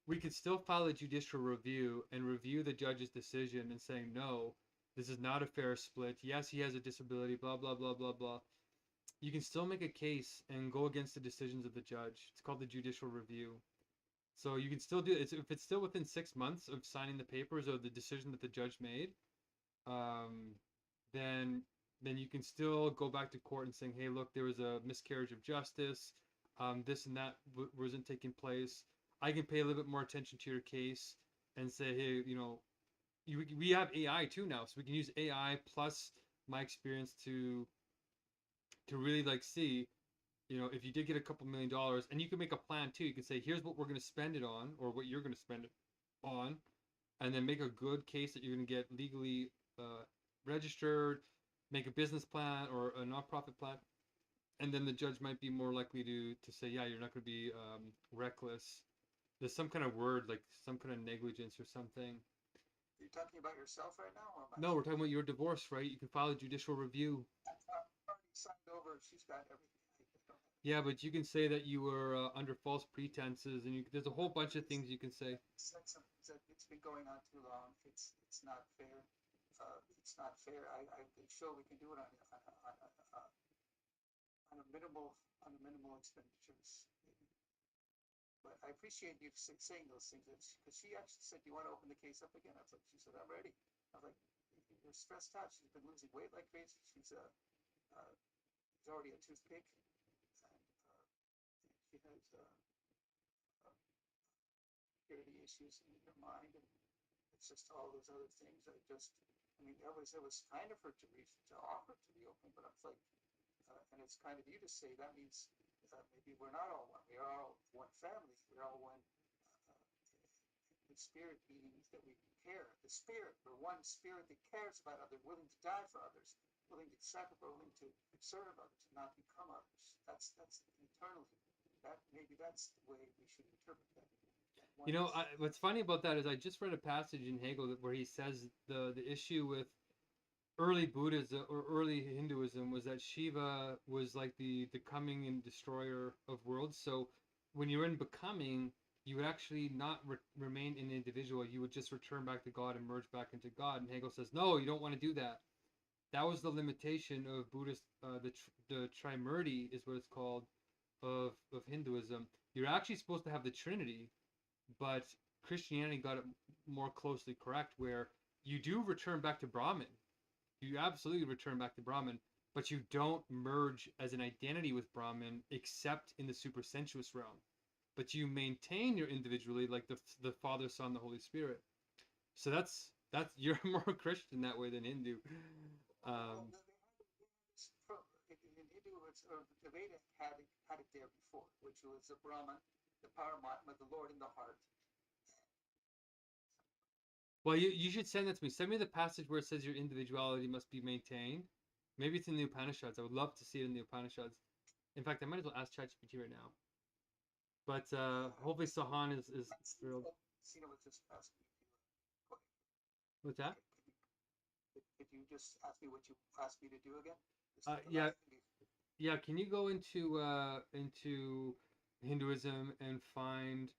we could still file a judicial review and review the judge's decision and saying, no, this is not a fair split. Yes, he has a disability, blah, blah, blah, blah, blah. You can still make a case and go against the decisions of the judge. It's called the judicial review. So you can still do it. If it's still within 6 months of signing the papers or the decision that the judge made, then you can still go back to court and saying, hey, look, there was a miscarriage of justice. This and that wasn't taking place. I can pay a little bit more attention to your case and say, hey, we have AI too now, so we can use AI plus my experience to really like see, if you did get a couple $1 million, and you can make a plan too. You can say, here's what we're going to spend it on, or what you're going to spend it on, and then make a good case that you're going to get legally registered, make a business plan or a nonprofit plan, and then the judge might be more likely to say, yeah, you're not going to be reckless. There's some kind of word, like some kind of negligence or something. You're talking about yourself right now? Or no, we're talking about your divorce, right? You can file a judicial review. I've already signed over. She's got everything. Yeah, but you can say that you were under false pretenses, and there's a whole bunch of things you can say. It's been going on too long. It's not fair. It's not fair. I'm sure we can do it on a minimal expenditures. But I appreciate you saying those things, because she actually said, "Do you want to open the case up again?" She said, "I'm ready." I was like, "You're stressed out. She's been losing weight like crazy. She's already a toothpick, and she has security issues in her mind, and it's just all those other things. It was kind of her to offer to reopen, but I was like, and it's kind of you to say that means." Maybe we're not all one. We are all one family. We're all one in spirit, meaning that we care. The spirit, we're one spirit that cares about others, willing to die for others, willing to sacrifice, willing to serve others, and not become others. That's eternally. Maybe that's the way we should interpret that. What's funny about that is I just read a passage in Hegel where he says the issue with early Buddhism or early Hinduism was that Shiva was like the coming and destroyer of worlds. So when you're in becoming, you would actually not remain an individual. You would just return back to God and merge back into God. And Hegel says, no, you don't want to do that. That was the limitation of Buddhist, the Trimurti is what it's called, of Hinduism. You're actually supposed to have the Trinity, but Christianity got it more closely correct, where you do return back to Brahman. You absolutely return back to Brahman, but you don't merge as an identity with Brahman except in the supersensuous realm. But you maintain your individuality like the Father, Son, the Holy Spirit. So that's you're more Christian that way than Hindu. In Hindu, the Veda had it there before, which was the Brahman, the Paramatma, the Lord in the heart. Well, you should send that to me. Send me the passage where it says your individuality must be maintained. Maybe it's in the Upanishads. I would love to see it in the Upanishads. In fact, I might as well ask ChatGPT right now. But hopefully Sahan is thrilled. Cena was just asking me. Go ahead. What's that? Could you just ask me what you asked me to do again? Yeah, yeah. Can you go into Hinduism and find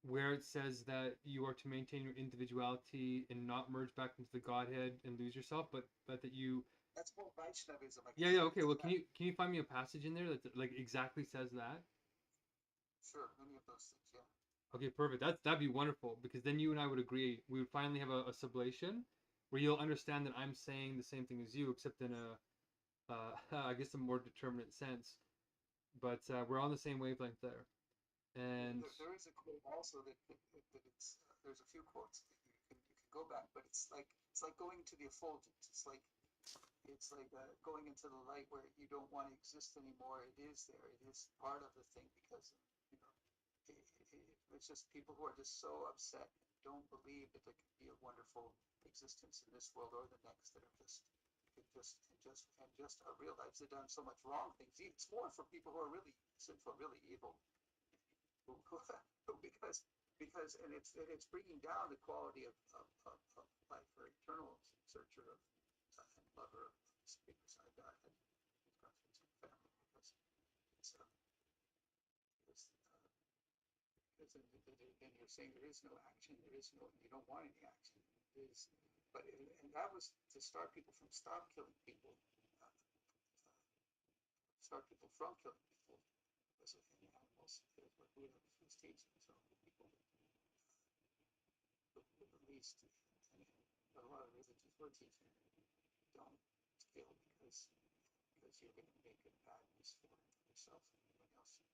where it says that you are to maintain your individuality and not merge back into the Godhead and lose yourself, but that you. That's more Vaishnavism. Yeah. Okay. Well, can you find me a passage in there that like exactly says that? Sure, many of those things. Yeah. Okay, perfect. That'd be wonderful because then you and I would agree. We would finally have a sublation where you'll understand that I'm saying the same thing as you, except in a I guess a more determinate sense. But we're on the same wavelength there. And there is a quote also that it's there's a few quotes that you can go back, but it's like going to the effulgence. It's like going into the light where you don't want to exist anymore. It is there. It is part of the thing because it's just people who are just so upset, don't believe that there could be a wonderful existence in this world or the next that are just realize they've done so much wrong things. It's more for people who are really sinful, really evil, because it's bringing down the quality of life for eternal searcher of and lover of speaker side God and conscience and family because it's and you're saying there is no action, you don't want any action. It is, and that was to start people from killing people, start people from killing people because of any animals. Is what Buddha was teaching. So people, at least, and a lot of religions were teaching, don't kill because you're going to make it bad for yourself and everyone else.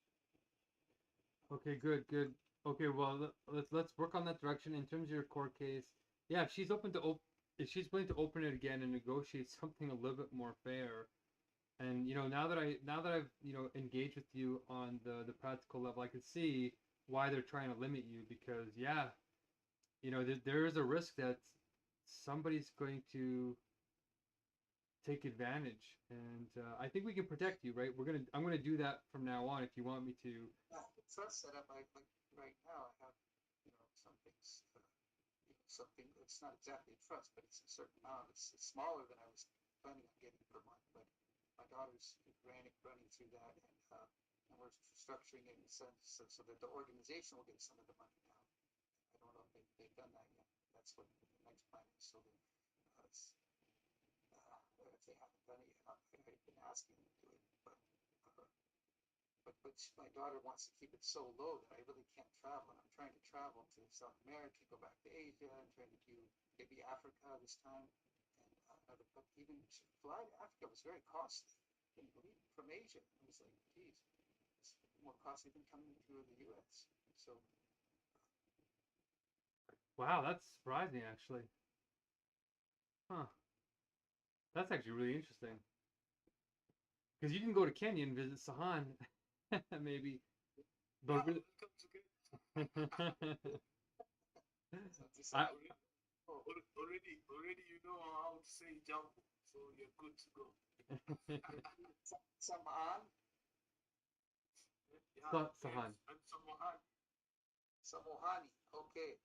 okay, good. Okay, well let's work on that direction in terms of your court case. Yeah, if she's if she's willing to open it again and negotiate something a little bit more fair, and now that I've engaged with you on the practical level, I can see why they're trying to limit you because yeah, there is a risk that somebody's going to take advantage, and I think we can protect you, right? I'm gonna do that from now on if you want me to. The trust set up, like right now, I have some things, something. It's not exactly a trust, but it's a certain amount. It's smaller than I was planning on getting per month, but my daughter's running through that, and we're structuring it in a sense so that the organization will get some of the money now. I don't know if they've done that yet. That's what the next plan is. So that if they haven't done it yet, I've been asking them to do it, but my daughter wants to keep it so low that I really can't travel. And I'm trying to travel to South America, go back to Asia, and trying to do maybe Africa this time. And but even fly to Africa was very costly. From Asia, it was like, geez, it's more costly than coming to the U.S. So. Wow, that's surprising, actually. Huh. That's actually really interesting. Because you can go to Kenya and visit Sahan, maybe. But really... already you know how to say jump, so you're good to go. Sahan? Yeah, Sahan. I'm Samohani. Samohani, okay.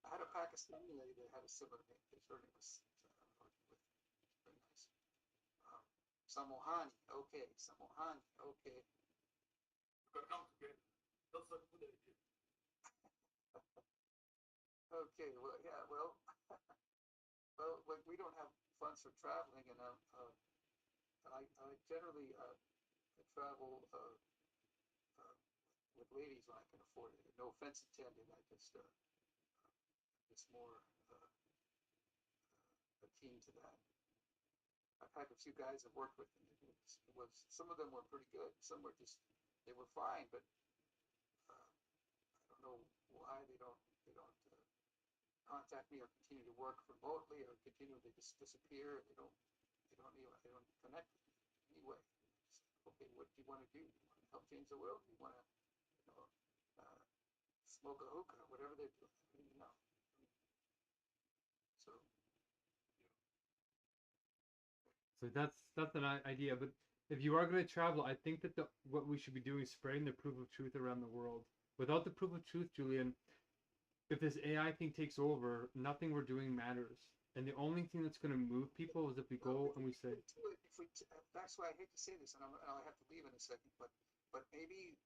I had a Pakistani lady that had a similar name. Her name was very nice. Samohani, okay. Samohani, okay. You can come together. That's a good idea. Okay, well, yeah, well, we don't have funds for traveling, and I generally travel with ladies when I can afford it. No offense intended. I just more keen to that. I've had a few guys that worked with them. It was some of them were pretty good. Some were they were fine, but I don't know why they don't contact me or continue to work remotely or continue to just disappear. They don't connect with me anyway. Okay, what do you want to do? You want to help change the world? You want to smoke a hookah or whatever they're doing? I don't even know. So that's an idea, but if you are going to travel, I think that what we should be doing is spreading the proof of truth around the world. Without the proof of truth, Julian, if this AI thing takes over, nothing we're doing matters. And the only thing that's going to move people is if we go and we say, that's why I hate to say this, and I'll have to leave in a second, but maybe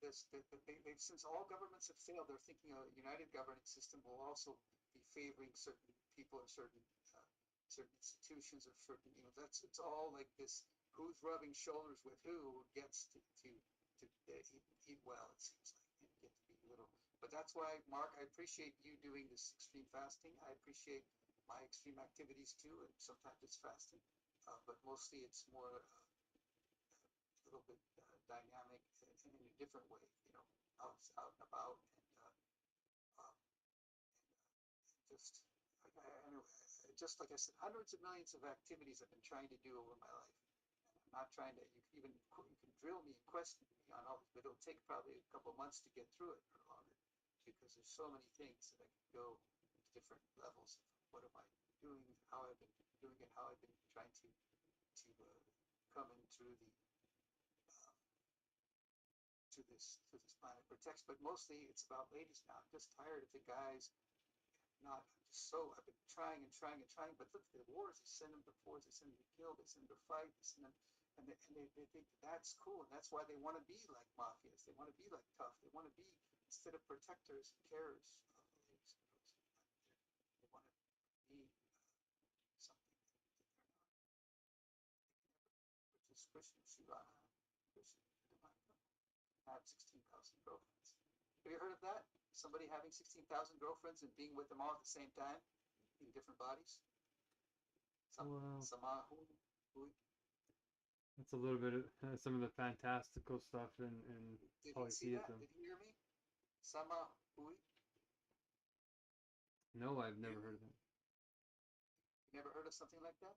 since all governments have failed, they're thinking a united governance system will also be favoring certain people and certain institutions or certain, it's all like this, who's rubbing shoulders with who gets to eat well, it seems like, and get to be little. But that's why, Mark, I appreciate you doing this extreme fasting. I appreciate my extreme activities too, and sometimes it's fasting, but mostly it's more a little bit dynamic in a different way, out and about, and just anyway, just like I said, hundreds of millions of activities I've been trying to do over my life. And I'm not trying to. You can drill me and question me on all this, but it'll take probably a couple of months to get through it or longer, because there's so many things that I can go to different levels of what am I doing, how I've been doing it, how I've been trying to come in through the to this planet protects. But mostly it's about ladies now. I'm just tired of the guys. I've been trying and trying and trying, but look at the wars. They send them to wars, they send them to kill, they send them to fight, they send them, and they think that's cool, and that's why they want to be like mafias. They want to be like tough. They want to be, instead of protectors, carers of the ladies. They want to be something that they're not. Which is Christian Shivana, Christian Divine. Have 16,000 girlfriends. Have you heard of that? Somebody having 16,000 girlfriends and being with them all at the same time in different bodies? wow, Samahu. that's a little bit of some of the fantastical stuff in Did you see that? polytheism. Did you hear me? Samahui. No, I've never heard of that. You never heard of something like that?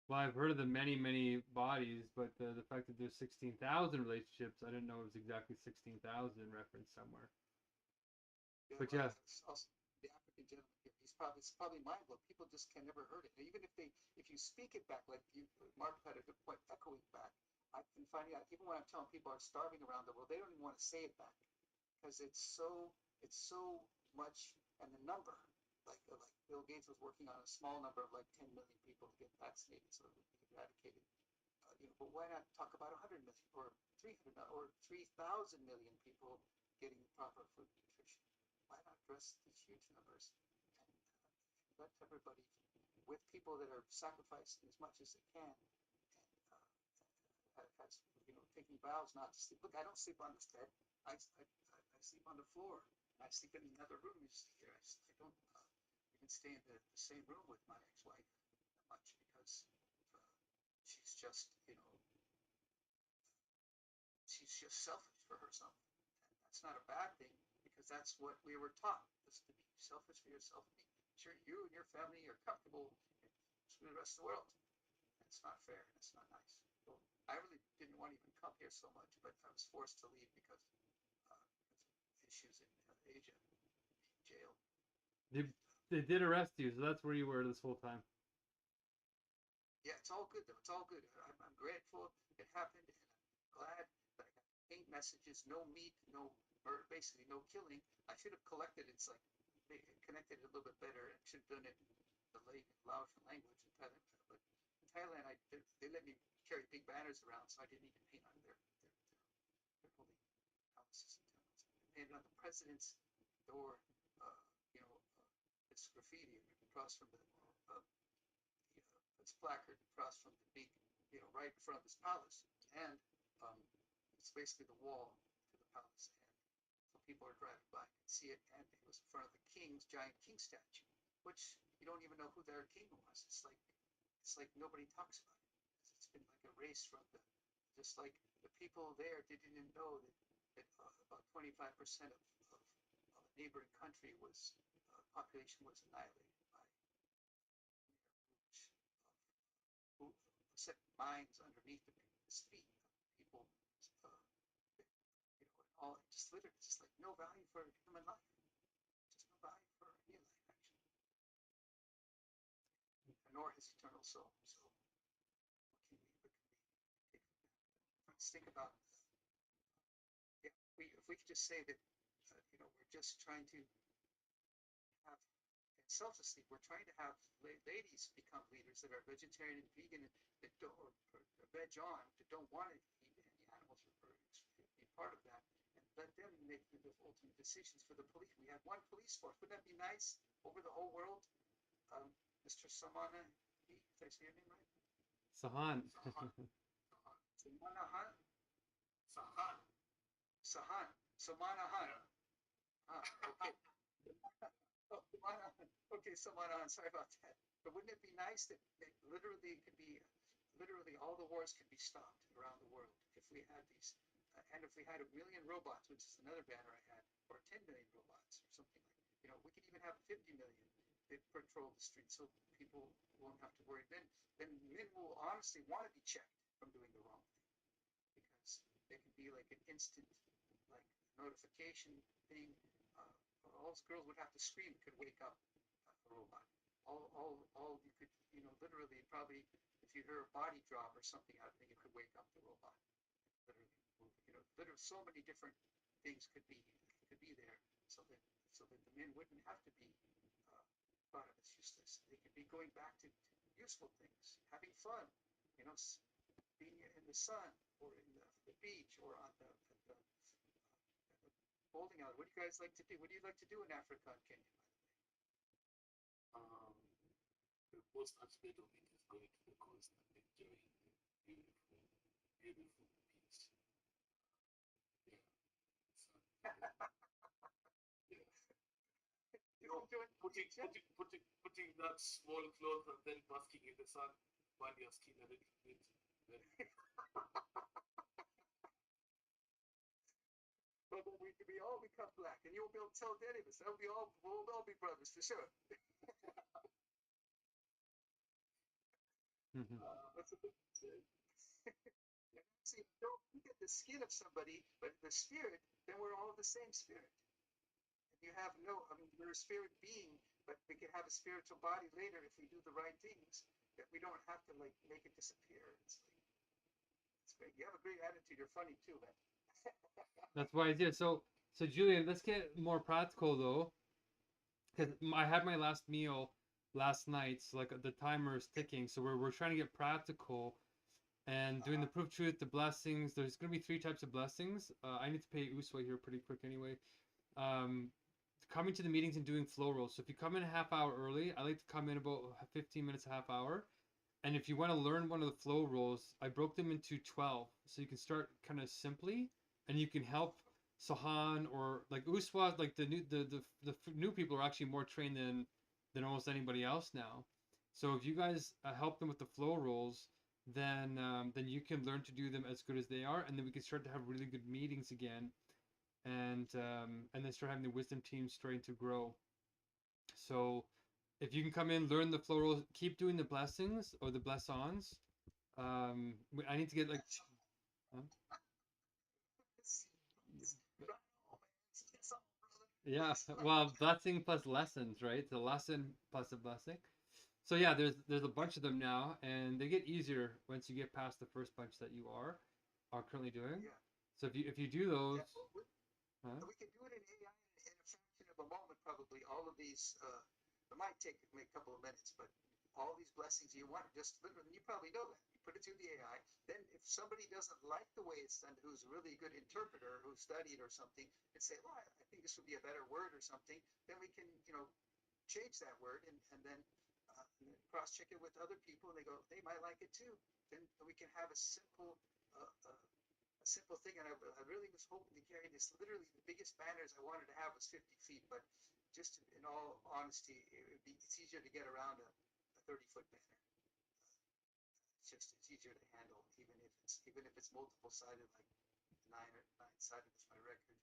Well, I've heard of the many, many bodies, but the fact that there's 16,000 relationships, I didn't know it was exactly 16,000 referenced somewhere. Yeah, But right. yeah, Also, the African gentleman here, it's probably mind blowing. People just can never heard it. Now, even if you speak it back, like Mark had a good point, echoing back, I can find out, even when I'm telling people are starving around the world, they don't even want to say it back, because it's so much, and the number, like Bill Gates was working on a small number of like 10 million people to get vaccinated so it would be eradicated. But why not talk about 100 million or 300 or 3,000 million people getting proper food and nutrition? Why not address these huge numbers and let everybody, with people that are sacrificing as much as they can, and as taking vows not to sleep. Look, I don't sleep on this bed. I sleep on the floor. And I sleep in another room. You see here, I don't even stay in the same room with my ex-wife that much, because she's just she's just selfish for herself. And that's not a bad thing, because that's what we were taught, is to be selfish for yourself, make sure you and your family are comfortable for the rest of the world. It's not fair. It's not nice. So I really didn't want to even come here so much, but I was forced to leave because of issues in Asia, in jail. they did arrest you, so that's where you were this whole time. Yeah, it's all good though. It's all good. I'm grateful it happened, and I'm glad that I got paint messages. No meat, no murder, basically no killing. I should have collected. It's like connected it a little bit better, and should have done it in the Laotian language in Thailand. But in Thailand, they let me carry big banners around, so I didn't need to paint on their holy houses and temples. I painted on the president's door. It's graffiti across from the it's placard across from the big, right in front of his palace, and it's basically the wall to the palace, and so people are driving by and see it, and it was in front of the king's giant king statue, which you don't even know who their king was. It's like nobody talks about it. It's been like erased from just like the people there didn't even know that about 25% of a neighboring country was population was annihilated by who set mines underneath the feet of people, all just literally, just like no value for human life, just no value for any life actually, nor his eternal soul. So what can we take from that? let's think about, if we could just say that, we're just trying to have, and selflessly, we're trying to have ladies become leaders that are vegetarian and vegan, and that don't, or veg on, that don't want to eat any animals, or be part of that, and let them make the ultimate decisions for the police. We have one police force. Wouldn't that be nice over the whole world? Mr. Samana, did I say your name right? Sahan. Samanahan? Sahan. Sahan. Samanahan. Okay. Oh, Samanahan. Okay, Samanahan. Sorry about that. But wouldn't it be nice that literally it could be, literally all the wars could be stopped around the world if we had these, and if we had 1 million robots, which is another banner I had, or 10 million robots, or something like, we could even have 50 million that patrol the streets, so people won't have to worry. Then men will honestly want to be checked from doing the wrong thing, because there can be like an instant, like, notification thing. All girls would have to scream could wake up a robot. All you could, literally, probably, if you hear a body drop or something out of it, you could wake up the robot. Literally, literally, so many different things could be there, so that the men wouldn't have to be thought of as useless. They could be going back to useful things, having fun, being in the sun, or in the beach, or on the bowling alley. What do you guys like to do? What do you like to do in Africa and Kenya? The most aspect of it is going to the coast and enjoying the beautiful, beautiful beach. Yeah. Putting that small cloth and then basking in the sun, burn your skin a little bit. Then But we all become black, and you'll be able to tell any of us. We'll all be brothers for sure. That's a big thing. See, don't look at the skin of somebody, but the spirit, then we're all the same spirit. And you have we're a spirit being, but we can have a spiritual body later if we do the right things, that we don't have to, like, make it disappear. It's great. You have a great attitude. You're funny too, man. That's why I did. So Julian, let's get more practical though, because I had my last meal last night. So like the timer is ticking. So we're trying to get practical and doing the proof truth, the blessings. There's gonna be 3 types of blessings. I need to pay Uswa here pretty quick anyway. Coming to the meetings and doing flow rolls. So if you come in a half hour early, I like to come in about 15 minutes, a half hour. And if you want to learn one of the flow rolls, I broke them into 12. So you can start kind of simply, and you can help Sahan or like Uswa, like the new people are actually more trained than almost anybody else now. So if you guys help them with the flow rolls, then you can learn to do them as good as they are, and then we can start to have really good meetings again, and then start having the wisdom team starting to grow. So if you can come in, learn the flow rolls, keep doing the blessings or the bless-ons. I need to get like. Huh? Yeah, well, blessing plus lessons, right? It's a lesson plus a blessing. So yeah, there's a bunch of them now, and they get easier once you get past the first bunch that you are currently doing. Yeah. So if you do those, we can do it in AI in a fraction of a moment, probably. All of these, it might take a couple of minutes, but all these blessings you want, just literally, you probably know that. You put it through the AI. Then if somebody doesn't like the way it's done, who's a really good interpreter, who studied or something, and say, well, I think this would be a better word or something, then we can, change that word, and then cross-check it with other people, and they go, they might like it too. Then we can have a simple thing. And I really was hoping to carry this. Literally, the biggest banners I wanted to have was 50 feet, but just in all honesty, it's easier to get around a 30-foot banner. It's easier to handle, even if it's multiple sided, like nine sided is my record.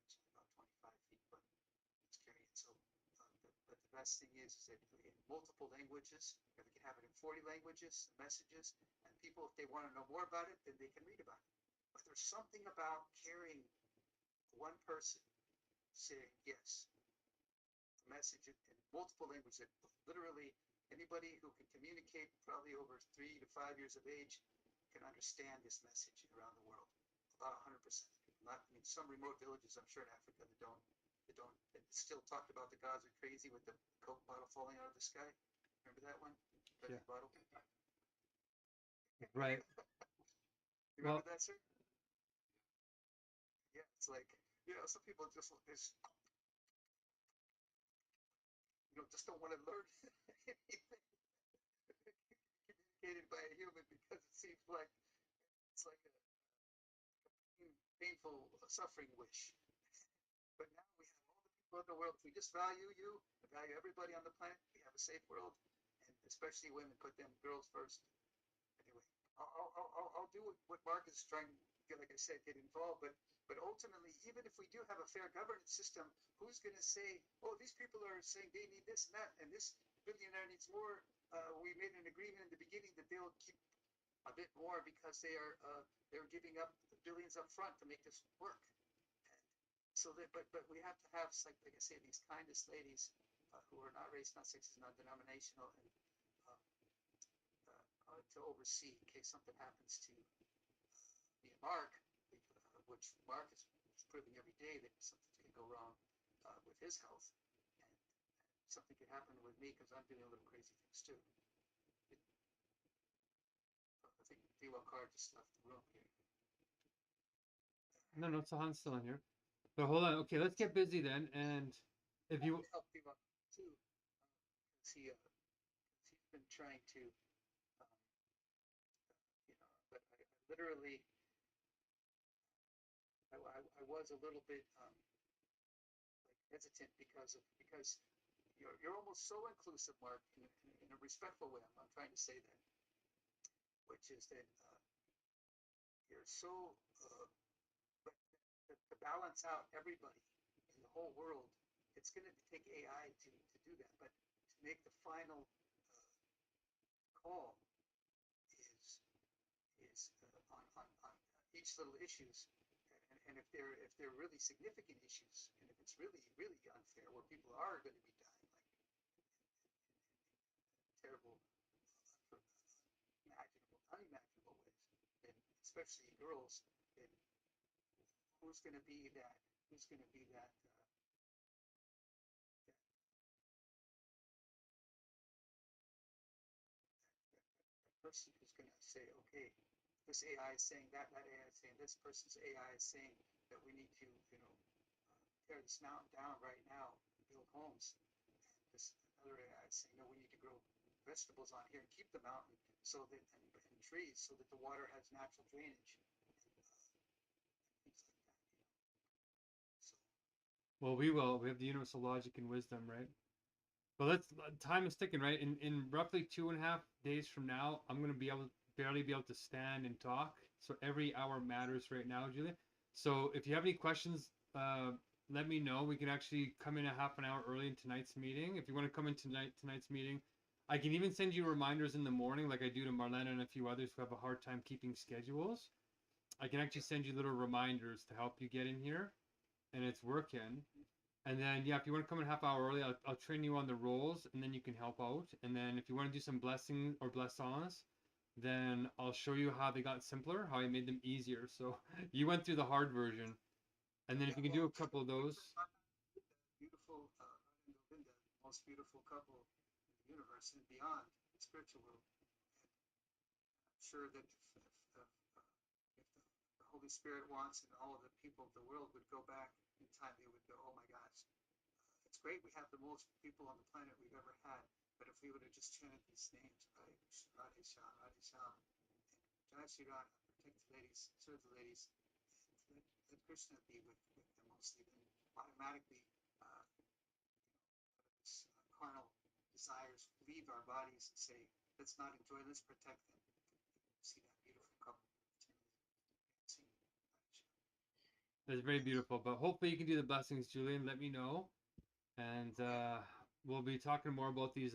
It's about 25 feet, but it's carrying. So, but the best thing is that in multiple languages, we can have it in 40 languages, messages, and people, if they want to know more about it, then they can read about it. But there's something about carrying one person saying yes, a message in multiple languages that literally anybody who can communicate, probably over 3 to 5 years of age, can understand this message around the world. About 100% of people. Not, I mean, some remote villages, I'm sure in Africa that still talked about the gods are crazy with the Coke bottle falling out of the sky. Remember that one? Yeah. Bottle. Right. You remember Well, that, sir? Yeah, it's like, some people just just don't want to learn anything communicated by a human because it seems like it's like a painful suffering wish. But now we have all the people in the world. If we just value you, value everybody on the planet, we have a safe world, and especially women, put them girls first. Anyway, I'll do what Mark is trying to get, like I said, get involved. But ultimately, even if we do have a fair governance system, who's going to say, oh, these people are saying they need this and that, and this billionaire needs more? We made an agreement in the beginning that they'll keep a bit more because they're giving up billions up front to make this work. And so that, but we have to have, like I say, these kindest ladies who are not race, not sexist, not denominational, and to oversee in case something happens to me and Mark, which Mark is proving every day that something can go wrong with his health, and something could happen with me because I'm doing a little crazy things too. I think D.L. Carr just left the room here. no, Sahan's still in here. But hold on. Okay, let's get busy then. And if you help D.L. too, he's been trying to, but I literally, I was a little bit like hesitant because you're almost so inclusive, Mark, in a respectful way. I'm trying to say that, which is that you're so, but to balance out everybody in the whole world, it's going to take AI to do that. But to make the final call is on each little issues. And if they're really significant issues, and if it's really unfair, where people are going to be dying like in terrible, unimaginable ways, and especially girls, then who's going to be that? Who's going to be that? That person who's going to say, okay, this AI is saying that AI is saying this person's AI is saying that we need to, tear this mountain down right now, build homes. This other AI is saying, no, we need to grow vegetables on here and keep the mountain so that and trees so that the water has natural drainage. And things like that. So well, we will. We have the universal logic and wisdom, right? But let's. Time is ticking, right? In roughly 2.5 days from now, I'm gonna barely be able to stand and talk. So every hour matters right now, Julia. So if you have any questions, let me know. We can actually come in a half an hour early in tonight's meeting. If you want to come in tonight's meeting, I can even send you reminders in the morning, like I do to Marlena and a few others who have a hard time keeping schedules. I can actually send you little reminders to help you get in here, and it's working. And then, yeah, if you want to come in a half hour early, I'll train you on the roles, and then you can help out. And then if you want to do some blessing or blessings, then I'll show you how they got simpler, how I made them easier. So you went through the hard version. And then if you can do a couple of those. beautiful, Linda, the most beautiful couple in the universe and beyond, the spiritual world. And I'm sure that if the Holy Spirit wants and all of the people of the world would go back in time, they would go, oh my gosh, it's great we have the most people on the planet we've ever had, but if we would have just chanted these names, right? Radhe Sham, Radhe Sham, and Jai Shri Radha, protect the ladies, serve the ladies, and let Krishna be with them mostly, then automatically this, carnal desires leave our bodies and say, let's not enjoy, let's protect them. See that beautiful couple dancing. That's very beautiful. But hopefully you can do the blessings, Julian. Let me know. And we'll be talking more about these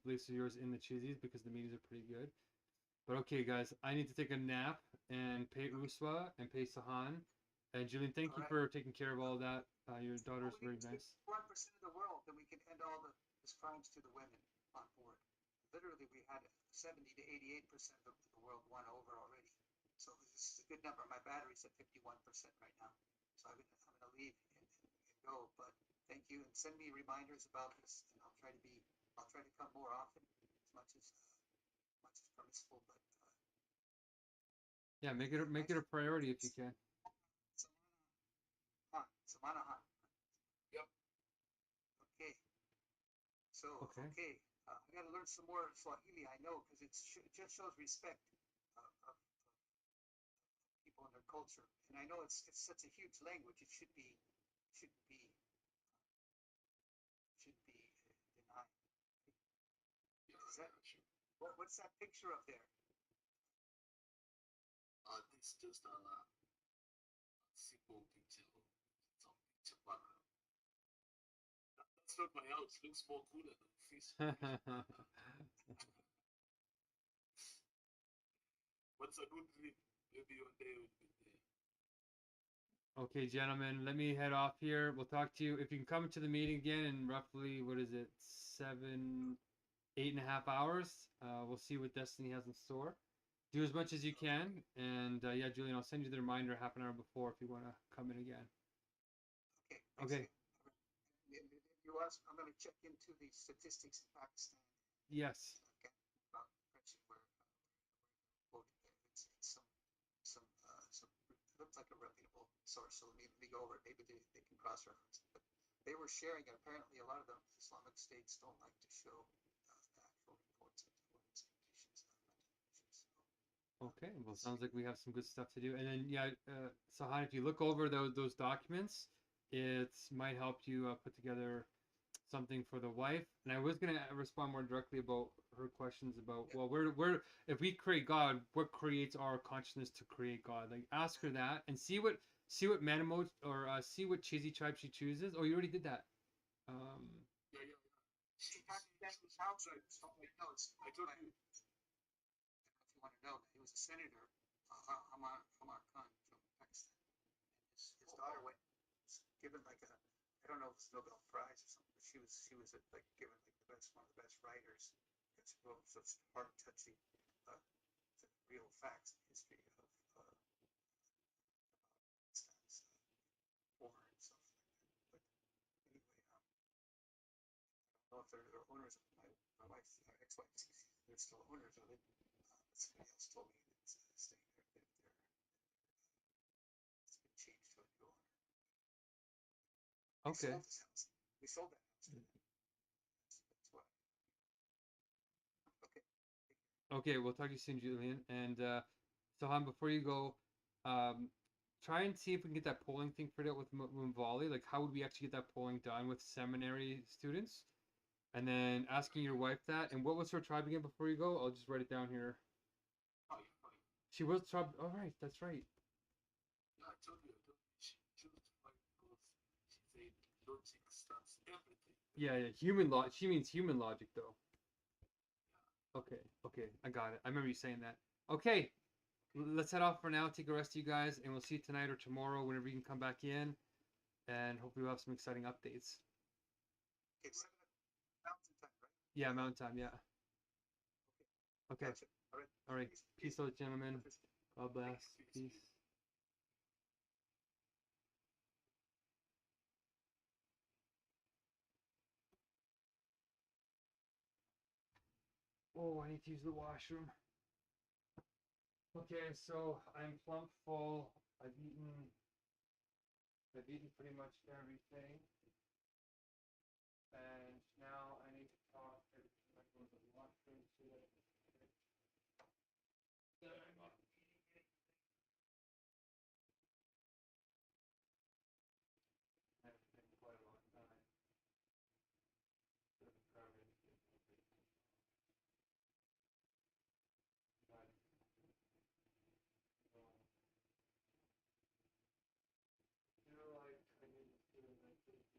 beliefs of yours in the chizzies because the meetings are pretty good. But okay, guys, I need to take a nap and pay Uswa and pay Sahan. And Julian, thank you for taking care of all of that. Your daughter's very nice. 1% of the world, then we can end all the crimes to the women on board. literally we had 70 to 88% of the world won over already. So this is a good number. My battery's at 51% right now. So I'm gonna leave and go. But thank you, and send me reminders about this, and I'll try to come more often, as much as permissible. But Yeah, make it a priority if you can. Samana Han. Yep. Okay. So Okay. I got to learn some more Swahili. I know because it just shows respect of people and their culture. And I know it's such a huge language. It shouldn't be denied. Yeah, Is that sure. what's that picture up there? This just a simple picture of some picture background. That's not my house. Looks more cooler than this. What's a good dream? Maybe one day we'll be there. Okay, gentlemen, let me head off here. We'll talk to you. If you can come to the meeting again in roughly, what is it, 8.5 hours, we'll see what Destiny has in store. Do as much as you can. And yeah, Julian, I'll send you the reminder half an hour before if you want to come in again. Okay. Okay. You ask, I'm going to check into the statistics in Pakistan. Yes. Okay. About depression, where it's some it looks like a reputable source. So let me go over it. Maybe they can cross-reference it. But they were sharing, and apparently a lot of the Islamic states don't like to show the actual reports of what institutions have mental issues. Okay, well, sounds like we have some good stuff to do. And then, yeah, Sahan, if you look over those documents, it might help you put together something for the wife. And I was gonna respond more directly about her questions about, well, where if we create God, what creates our consciousness to create God? Like, ask her that and see what Manamo or see what cheesy tribe she chooses. Oh, you already did that. Yeah. That's outside. I told you. If you want to know, he was a senator, Amar Khan from Pakistan. His daughter was given like I don't know if it's a Nobel Prize or something, but she was like given like one of the best writers because she wrote such heart touching, real facts in history of Pakistan's war and stuff like that. But anyway, I don't know if they're owners of my wife's ex-wife. They're still owners of it. Somebody else told me that it's staying there. It's been changed to a new owner. Okay. Sold this house. We sold that house to them. That's why. Okay. Okay, we'll talk to you soon, Julian. And Sahan, before you go, try and see if we can get that polling thing figured out with Mumvali. Like, how would we actually get that polling done with seminary students? And then asking your wife that. And what was her tribe again before you go? I'll just write it down here. Fine. She was tribe. All right, that's right. Yeah, I told you. She chose fine because she said logic starts everything. Yeah. Human logic. She means human logic, though. Okay, I got it. I remember you saying that. Okay, let's head off for now. Take a rest, you guys, and we'll see you tonight or tomorrow whenever you can come back in. And hopefully we'll have some exciting updates. It's mountain time, right? Yeah, Mountain Time, yeah. Okay. Gotcha. All right. Peace out, gentlemen. God bless. Peace. Oh, I need to use the washroom. Okay, so I'm plump full. I've eaten pretty much everything. And now I need to talk to the washroom so that I'm not eating it. That's been quite a long time. But feel like I need to do like this.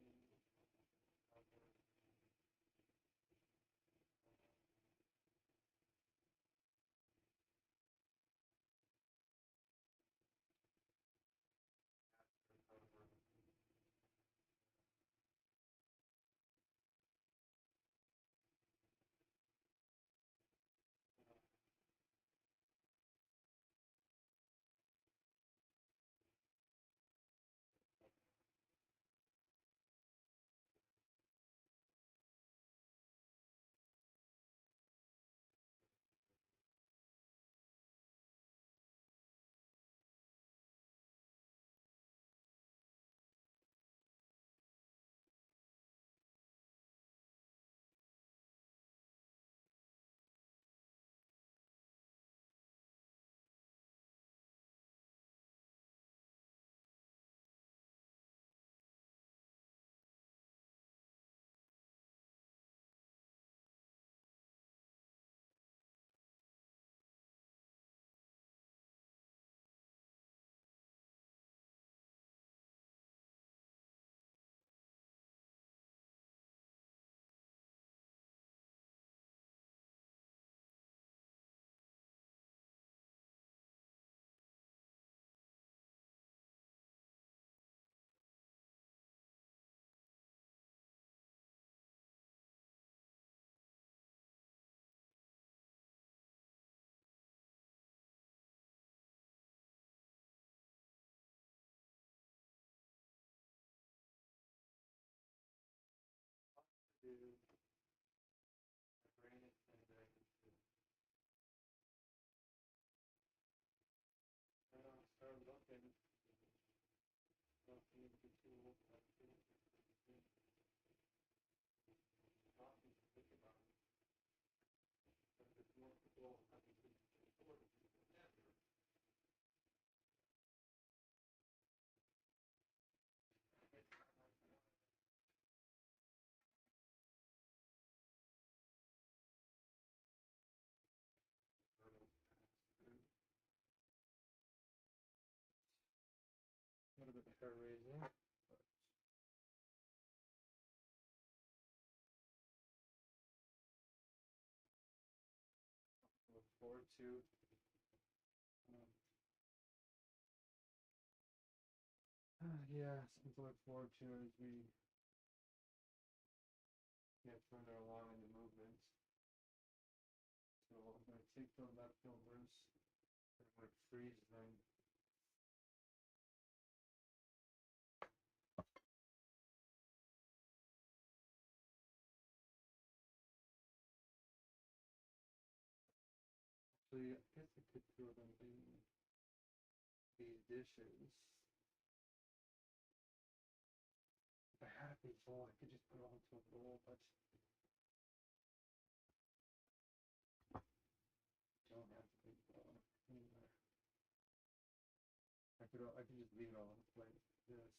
A little bit of hair raising. Look forward to. Yeah, something to look forward to as we get further along in the movement. So I'm going to take the leftovers and I'm going to freeze them. Actually, I guess I could throw them in these dishes. If I had a big bowl, I could just put it all into a bowl, but I don't have a big bowl anywhere. I could just leave it all on the plate like this.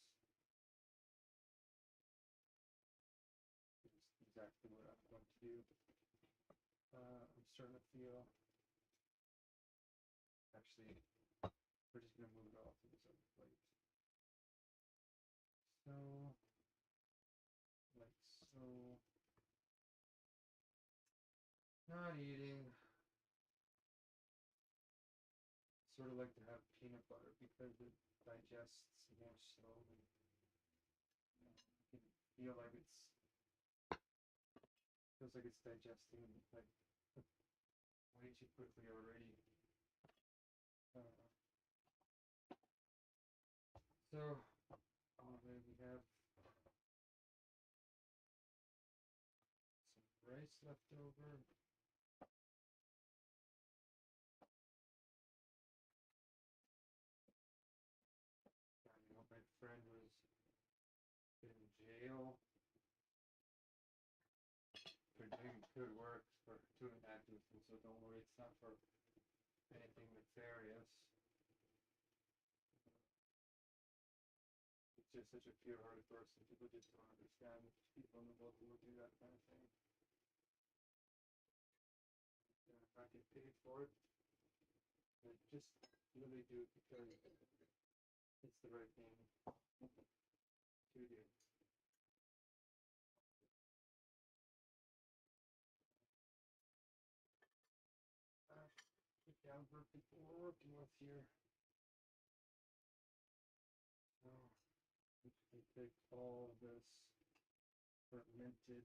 It's exactly what I'm going to do. I'm starting to feel. Actually, we're just gonna move it all to this other plate. So, like so. Not eating. Sort of like to have peanut butter because it digests more slowly. I can feel like feels like it's digesting like way too quickly already. So, then we have some rice left over. My friend was in jail for doing good work, for doing activism, so don't worry, it's not for anything nefarious. It's just such a pure-hearted person. People just don't understand people in the world who would do that kind of thing. Not get paid for it. They just really do it because it's the right thing to do. Get down for people we're working with here. So, we take all this fermented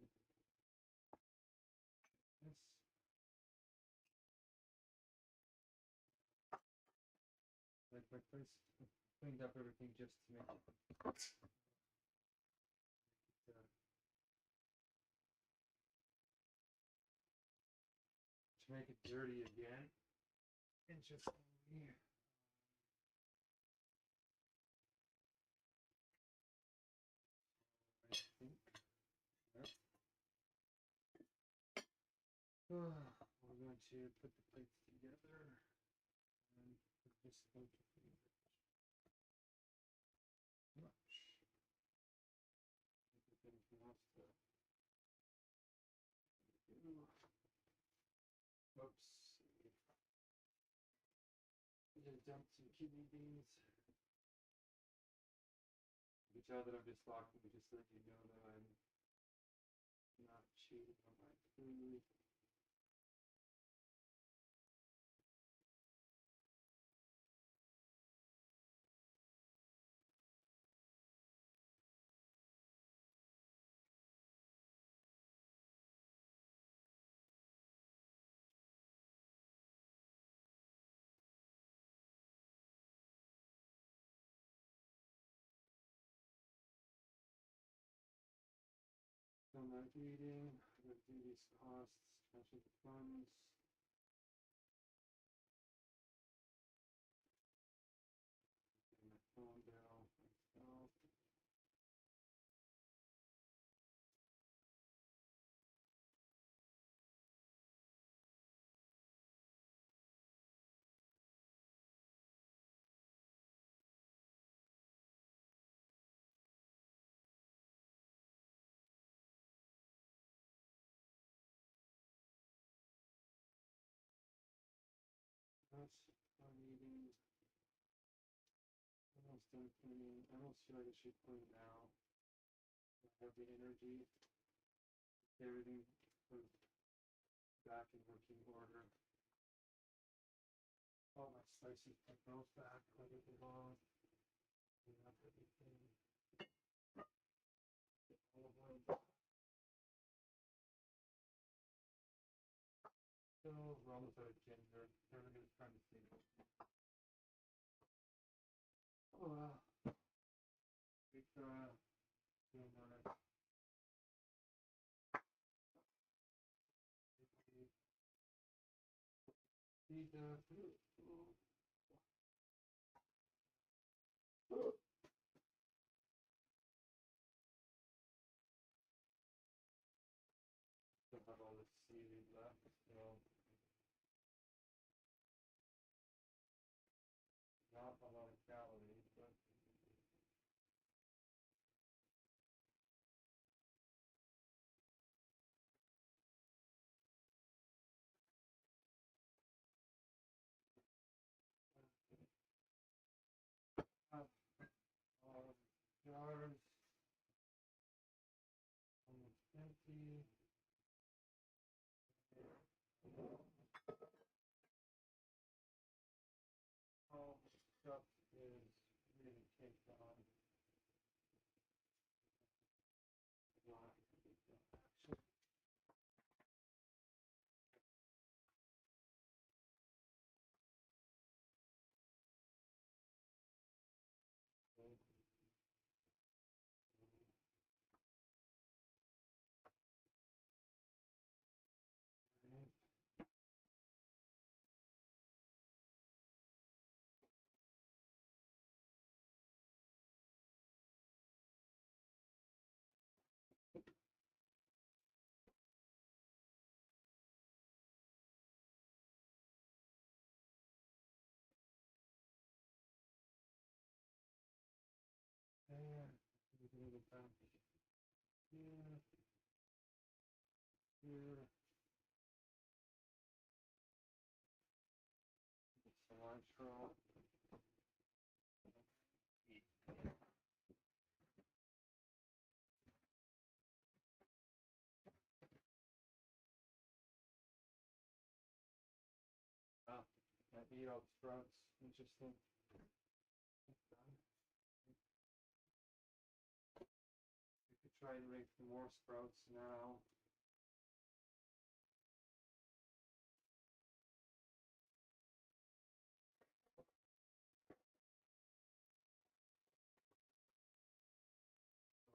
this. Like my place cleaned up everything just to make it, dirty again. Interestingly. I think. Yep. We're going to put the plates together and put this out to much. If there's anything else to do. Oops. I'm gonna dump some kidney beans. You can tell that I'm just talking just so that you know that I'm not chewing on my food. So I'm not eating. I'm going to do these costs, transfer the funds. Pay my phone bill myself. I'm cleaning. I almost feel like I should clean now. I have the energy. Everything sort of back in working order. All my spices put those back like it belongs. Clean up everything. All of them. So we're almost out of ginger. Everything's trying to see. Oh wow. It's doing my these still have all this seaweed left, so not a lot of calories, but jars almost empty. All the stuff is really caked on. Action. And we can go back here, here. Cilantro. Ah, I ate all the sprouts. Interesting. That's done. We could try and make more sprouts now.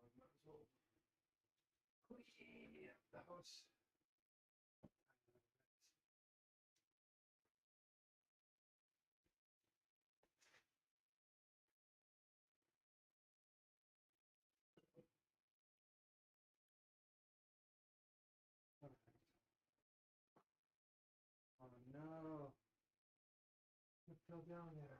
So I might as well clean up the house. Oh no. What fell down there?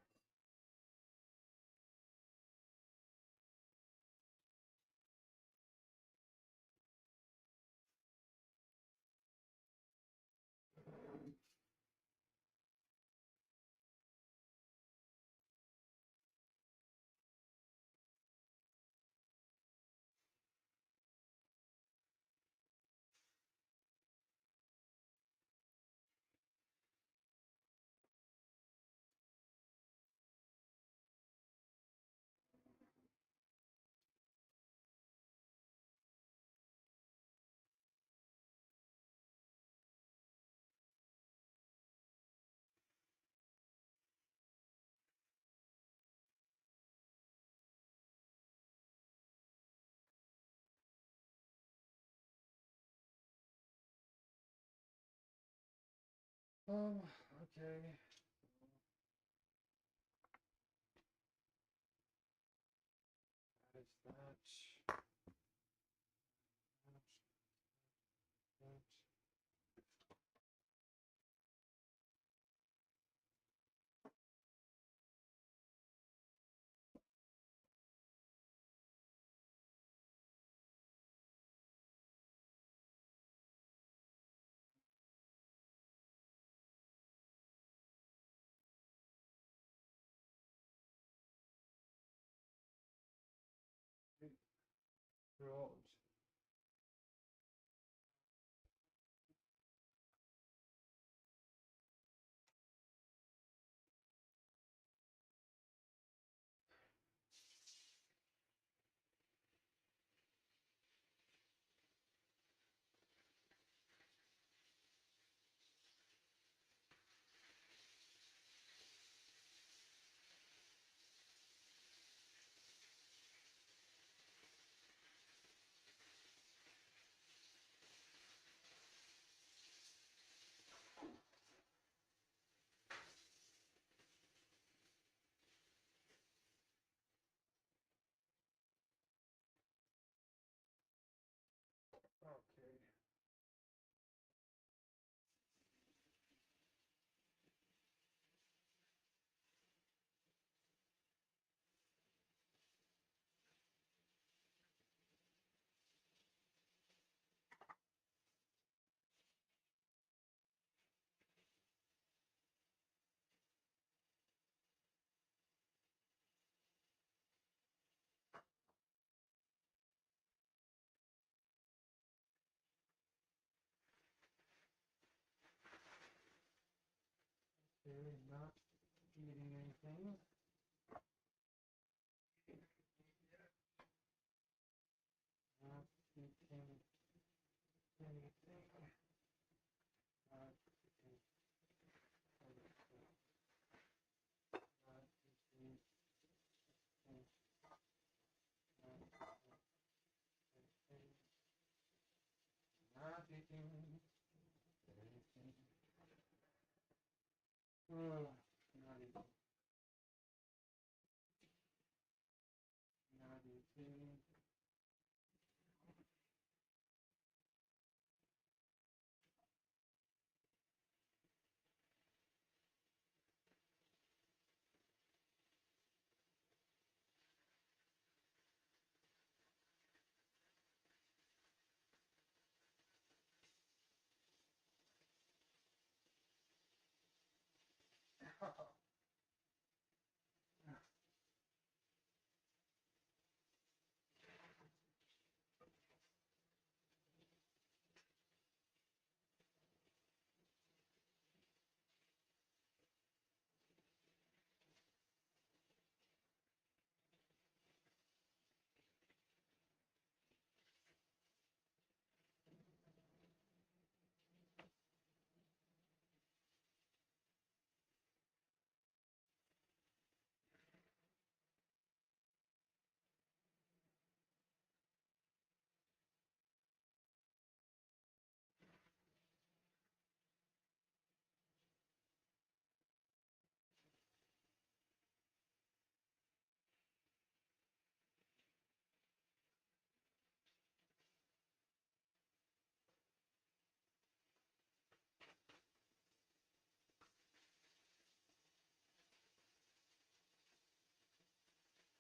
Okay. That is that. That. Okay, not eating anything. Not eating anything. Not eating anything. Not eating anything. Not eating anything. Oh, not eating. Not eating.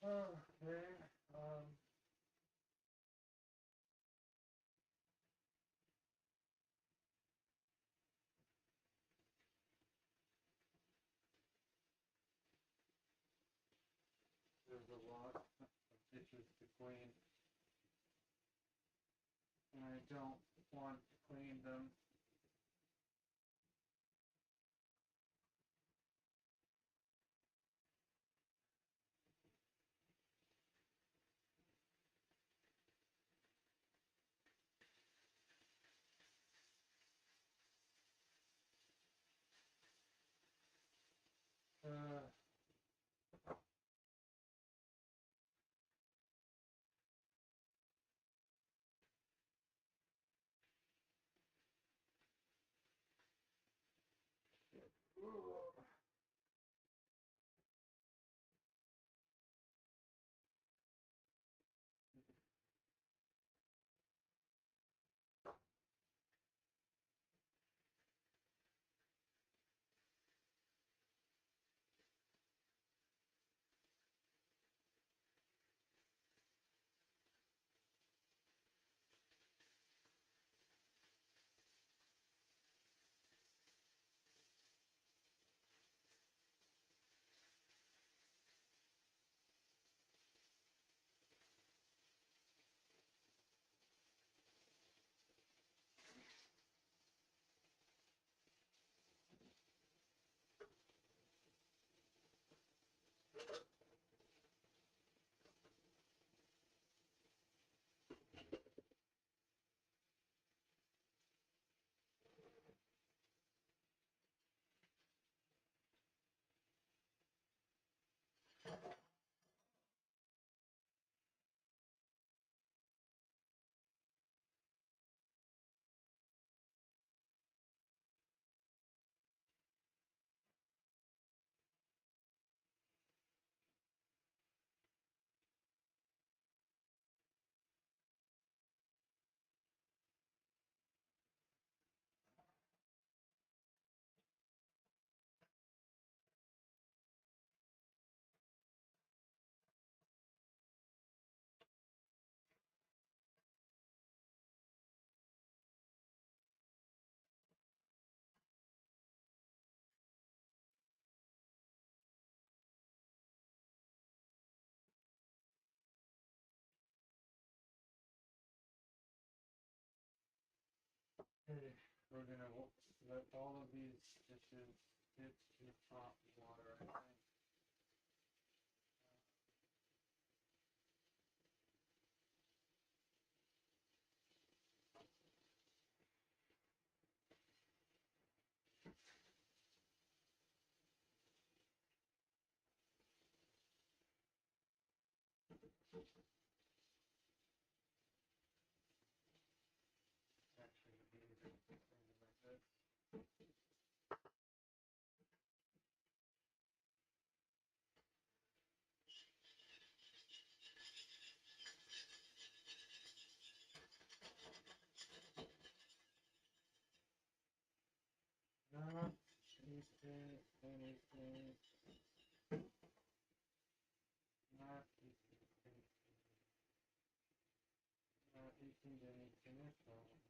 Okay. There's a lot of dishes to clean, and I don't want to clean them. Uh, Okay, we're gonna let all of these dishes It's in hot water, I think. Actually, it'd be easier to put something like this. Not eating anything. Not eating anything. Not eating anything at all.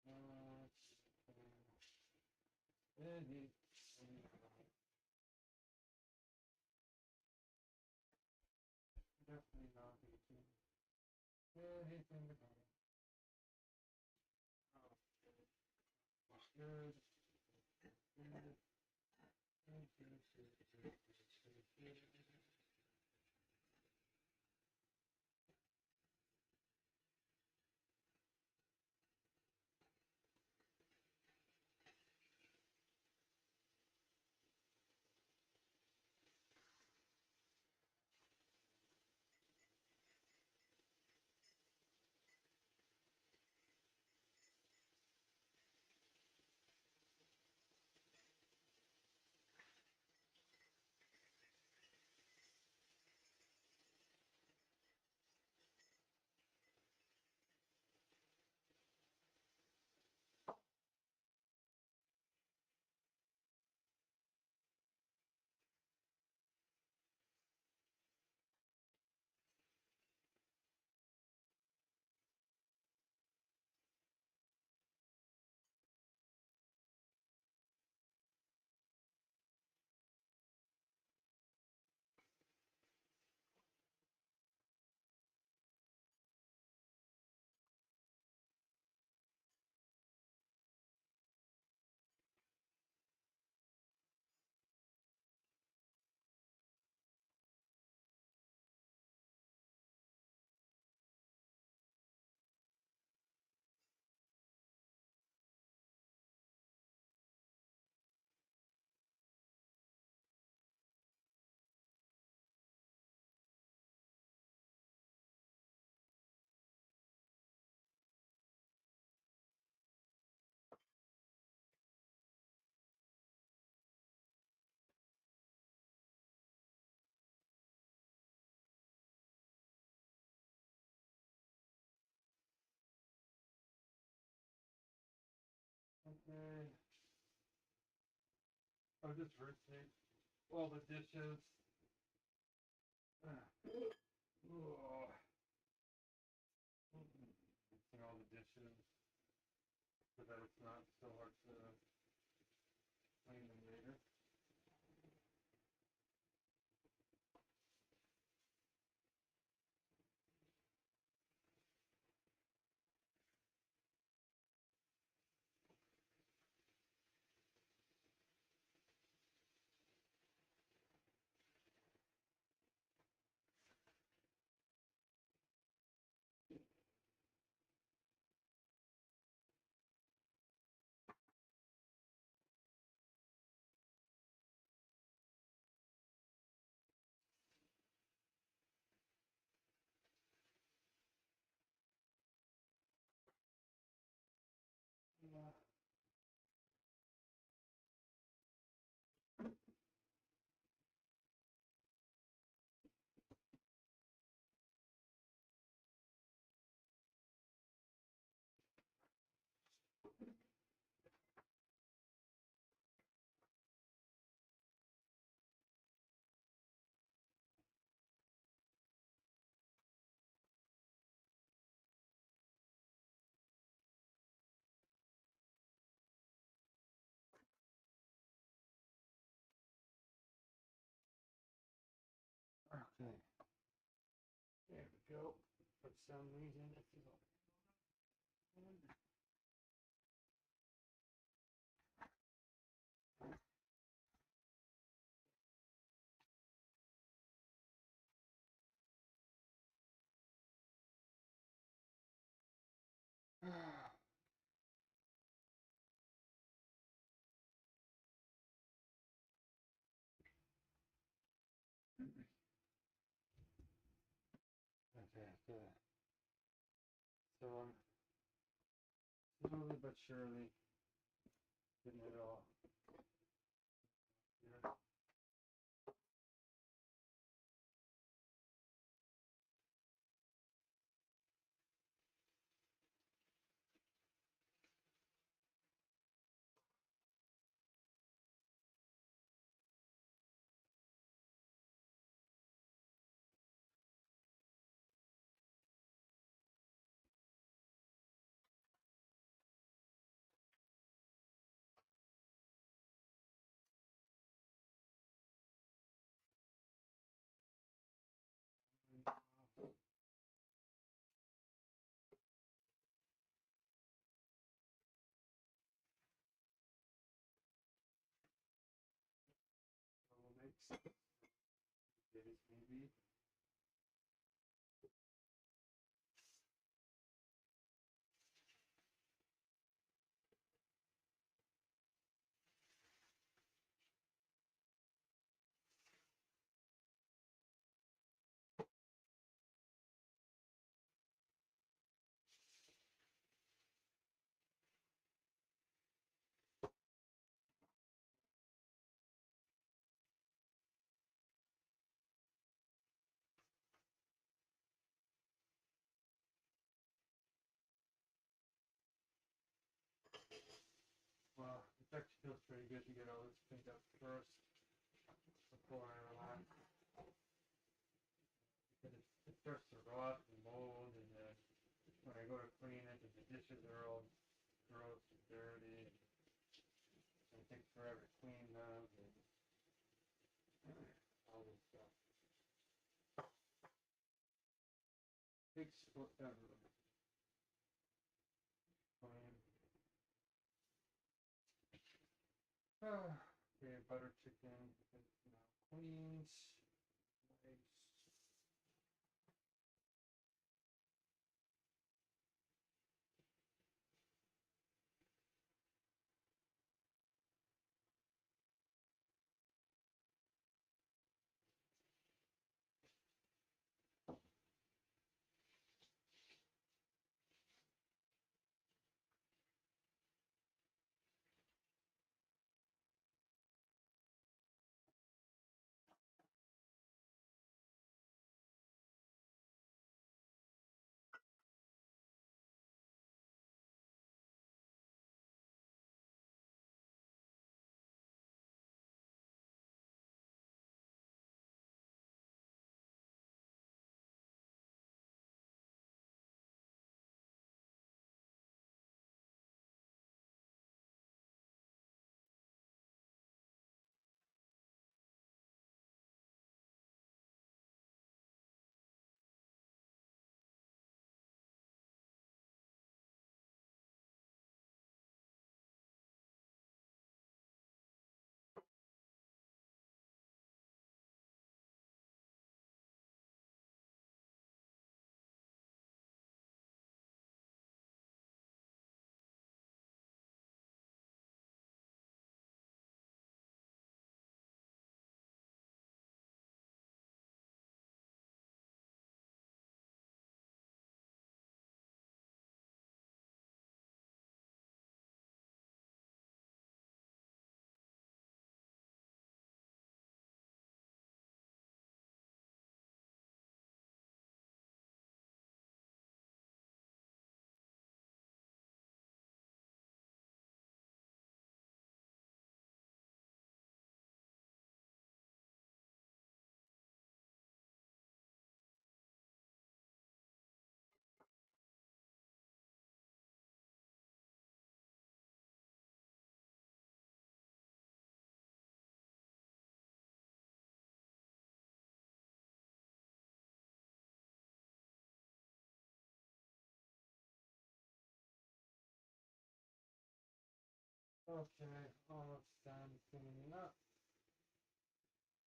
Not eating anything. Not eating anything. Definitely not eating anything at all. Okay. Good. Good. Good. Good. Good. Good. Good. Good. Okay. I'll just rotate all the dishes. Oh. Mixing all the dishes so that it's not so hard to clean them later. go. For some reason, this is all. Okay, good. So I'm slowly but surely getting it all. Here. Next days maybe. Well, it actually feels pretty good to get all this cleaned up first before I relax. Because it starts to rot and mold, and then when I go to clean it, the dishes are all gross and dirty, and it takes forever to clean them, and all this stuff. Takes forever. Clean. Okay, butter chicken is now cleaned. Nice. Okay, almost done cleaning up,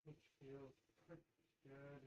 which feels pretty good.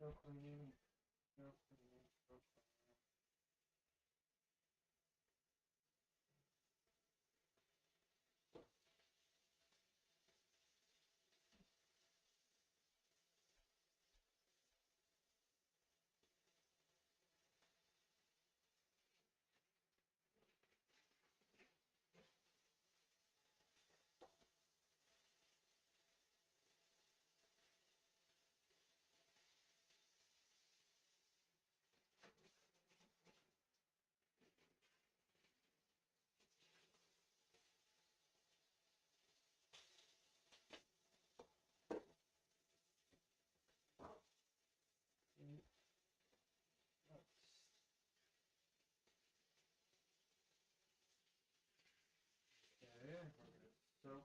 Still cleaning, still cleaning, still cleaning. Mm, Okay, we're gonna soak.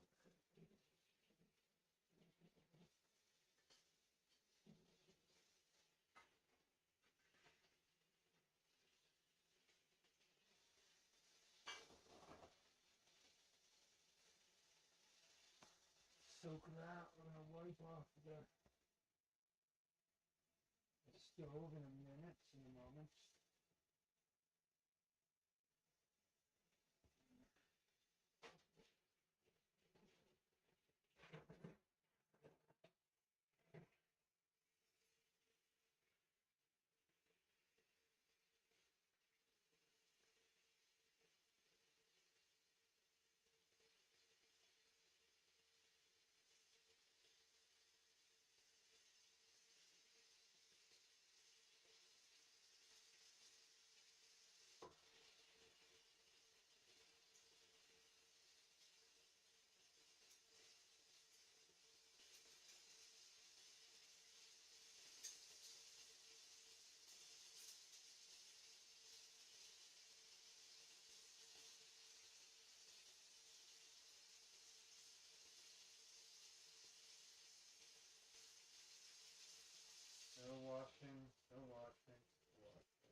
Soak that. We're gonna wipe off the stove in a minute, in a moment. Still washing, still washing, still washing.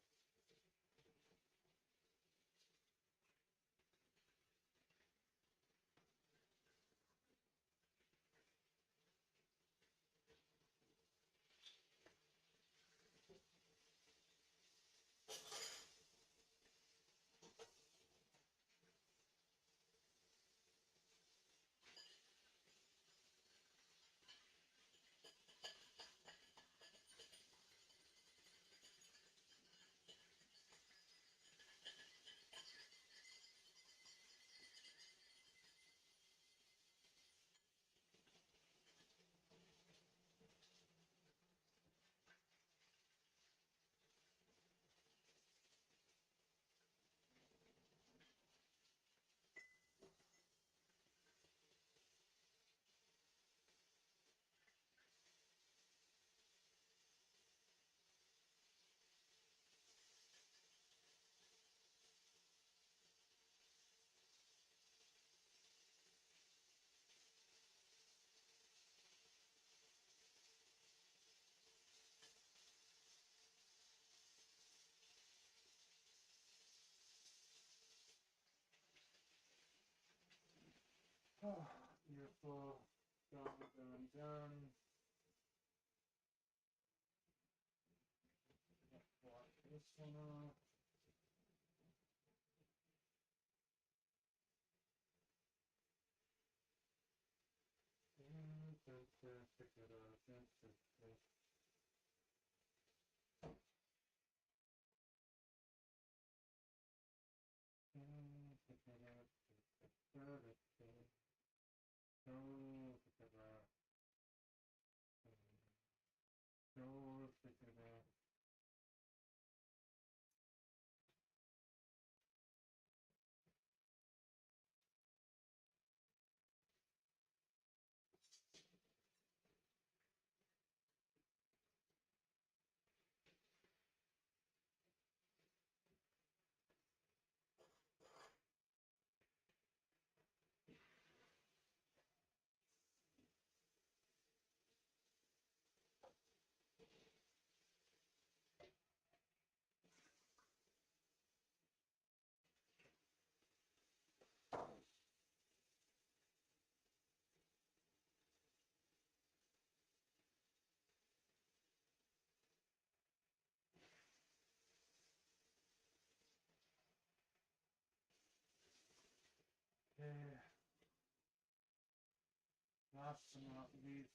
Oh, beautiful. Done, done, done. Let's wash this one off. Pick it up. Pick it up. thicker there. Okay. Last but not least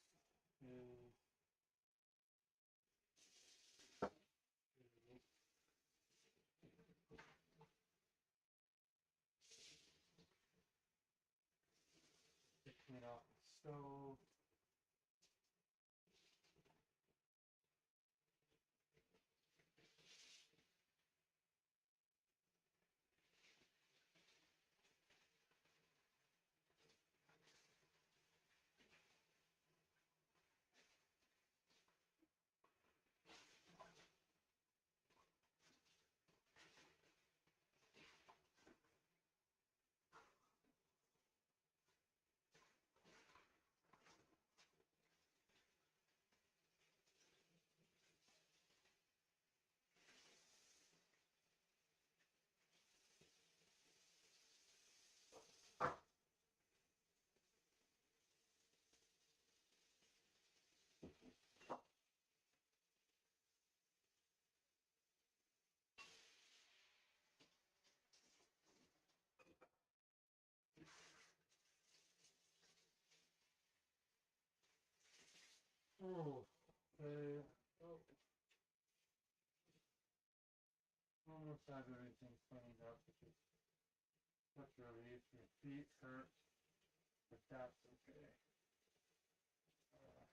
is taking it off the stove. Oh, okay. Oh, almost have everything cleaned up, which is such a relief. Your feet hurt, but that's okay. Uh,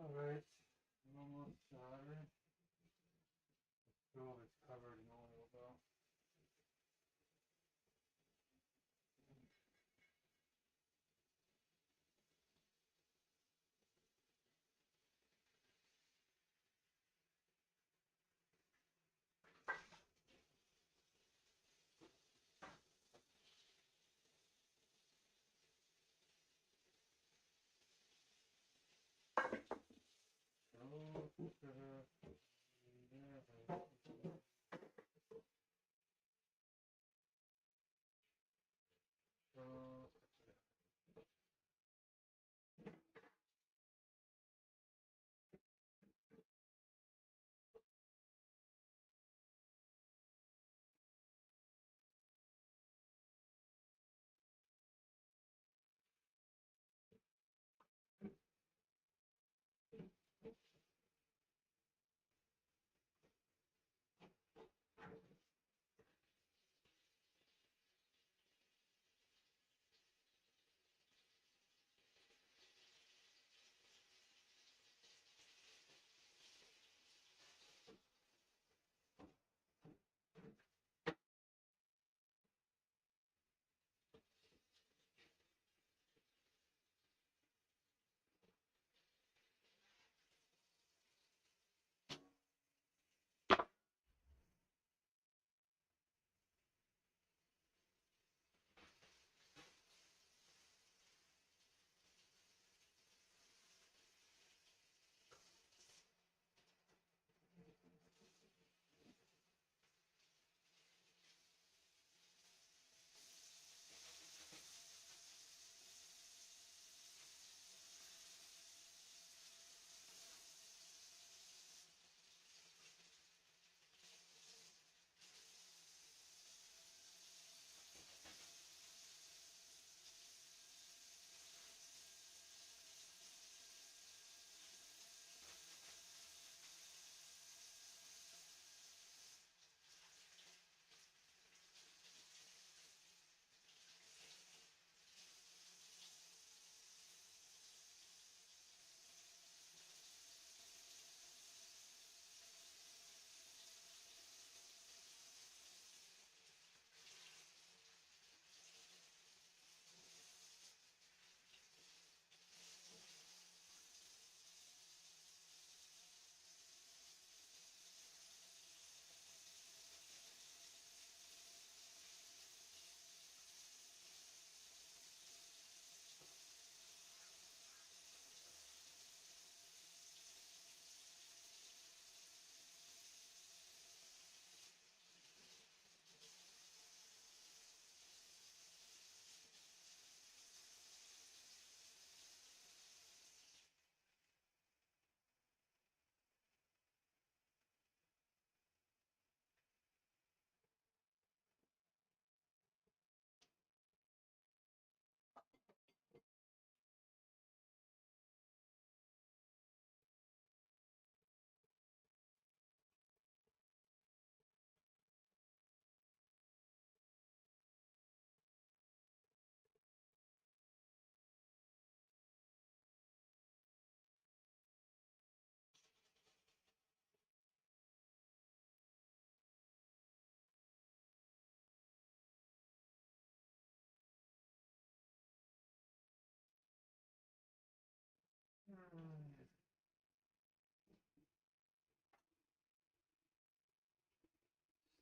Alright, I'm almost done. Oh, it's covered in oil though.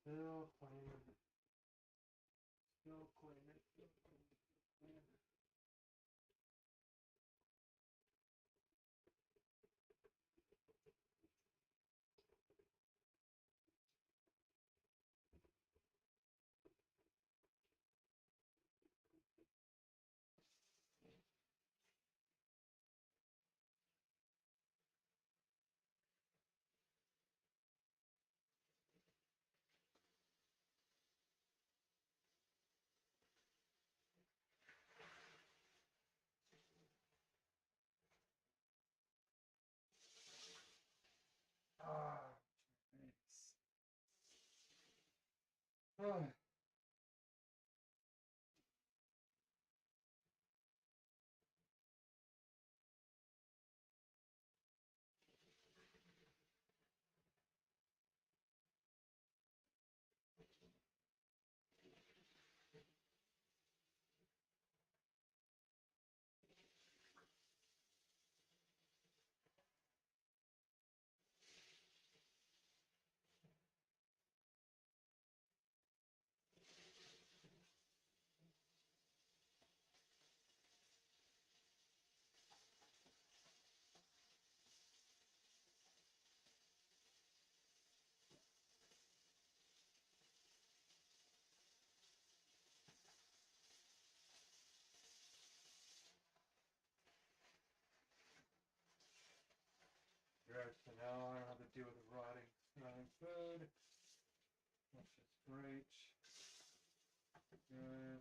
Still clean. Still clean. Still clean. Clean. Ah, thanks. Ah. So now I don't have to deal with rotting food, which is great. Good.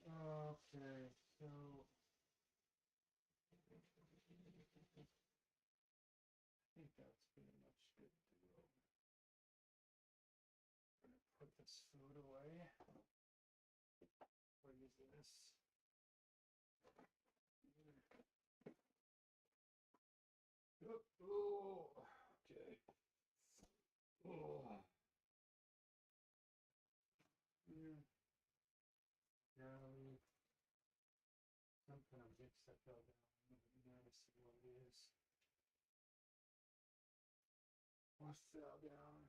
Okay, so I think that's pretty much good to go. I'm gonna put this food away. What is this? Oh, okay. Oh. Down. Some kind of mix that fell down. I'm gonna see what it is. What fell down?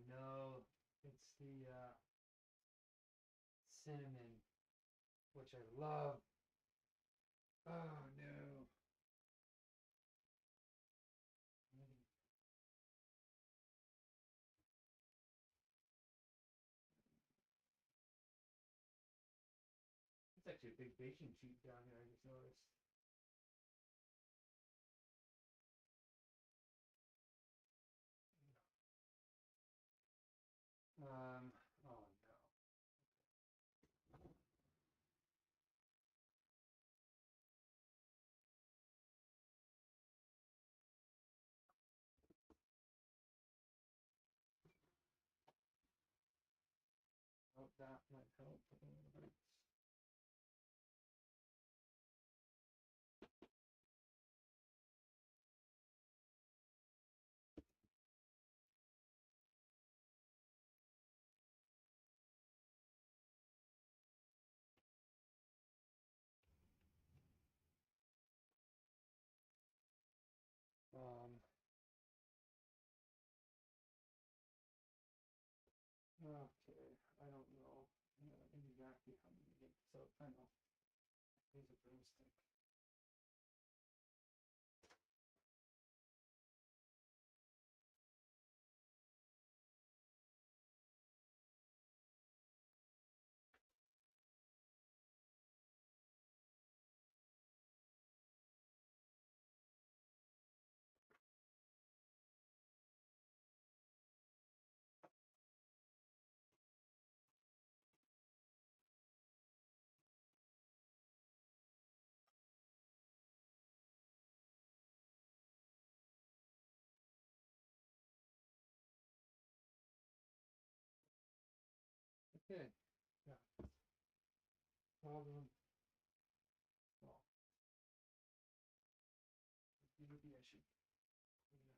No, it's the cinnamon, which I love. Oh no. It's actually a big baking sheet down here, I just noticed. Oh no. Oh, that might help a little bit. Okay, I don't know exactly how I'm gonna get this out. I know. Here's a broomstick. Okay. Yeah. Problem. Well, maybe I should clean up.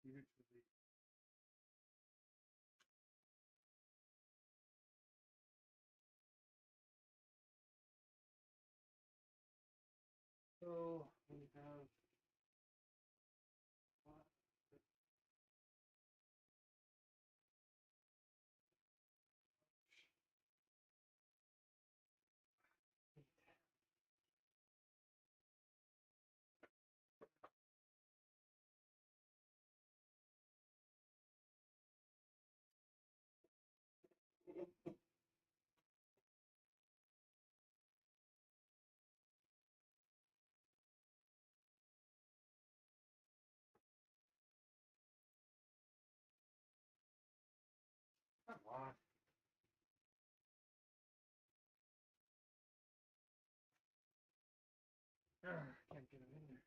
huge relief. So we have come on. Can't get him in there.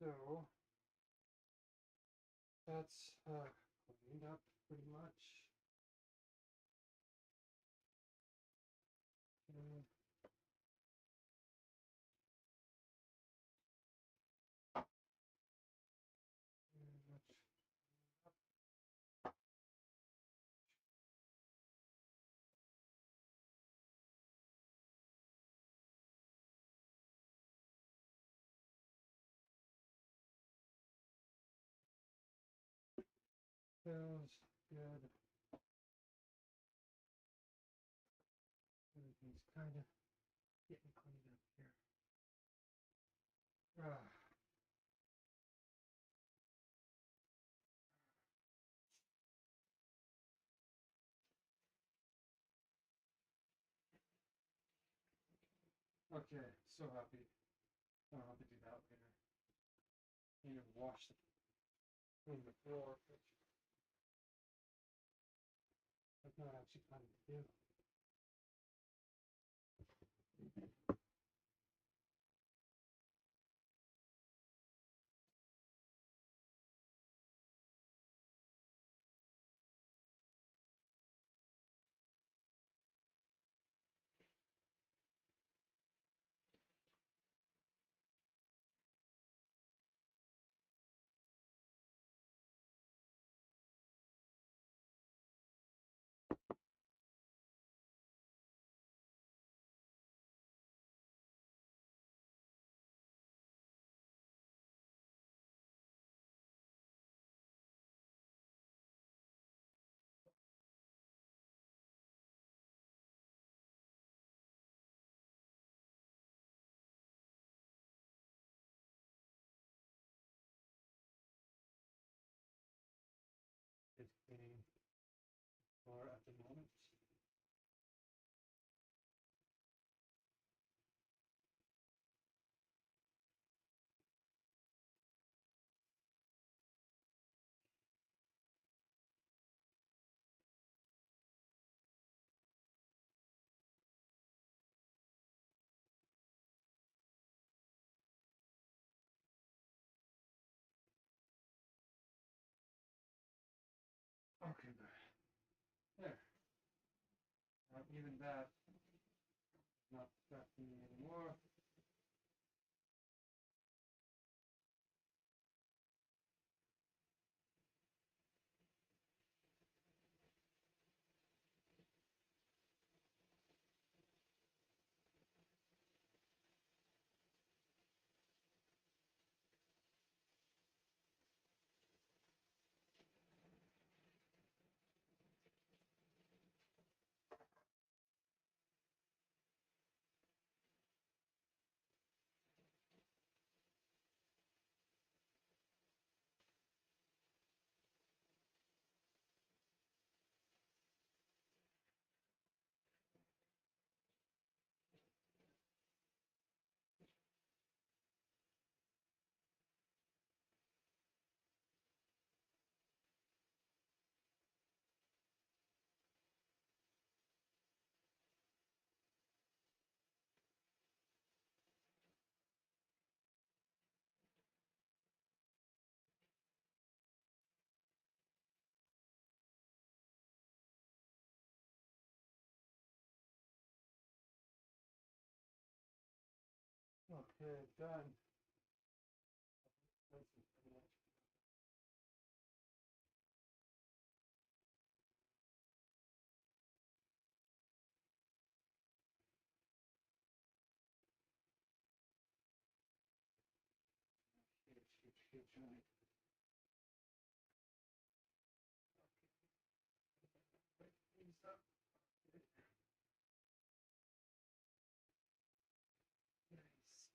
So That's cleaned up pretty much. Okay. Very much cleaned up. Feels good. Everything's kind of getting cleaned up here. Ah. Okay, so happy. I don't have to do that later. I need to wash the clean the floor, which that's not actually planning to do. It's cleaning the floor at the moment. Okay, there. Now even that is not distracting me anymore. Okay, done. Nice and finished. Huge night. Okay. Things up. Nice.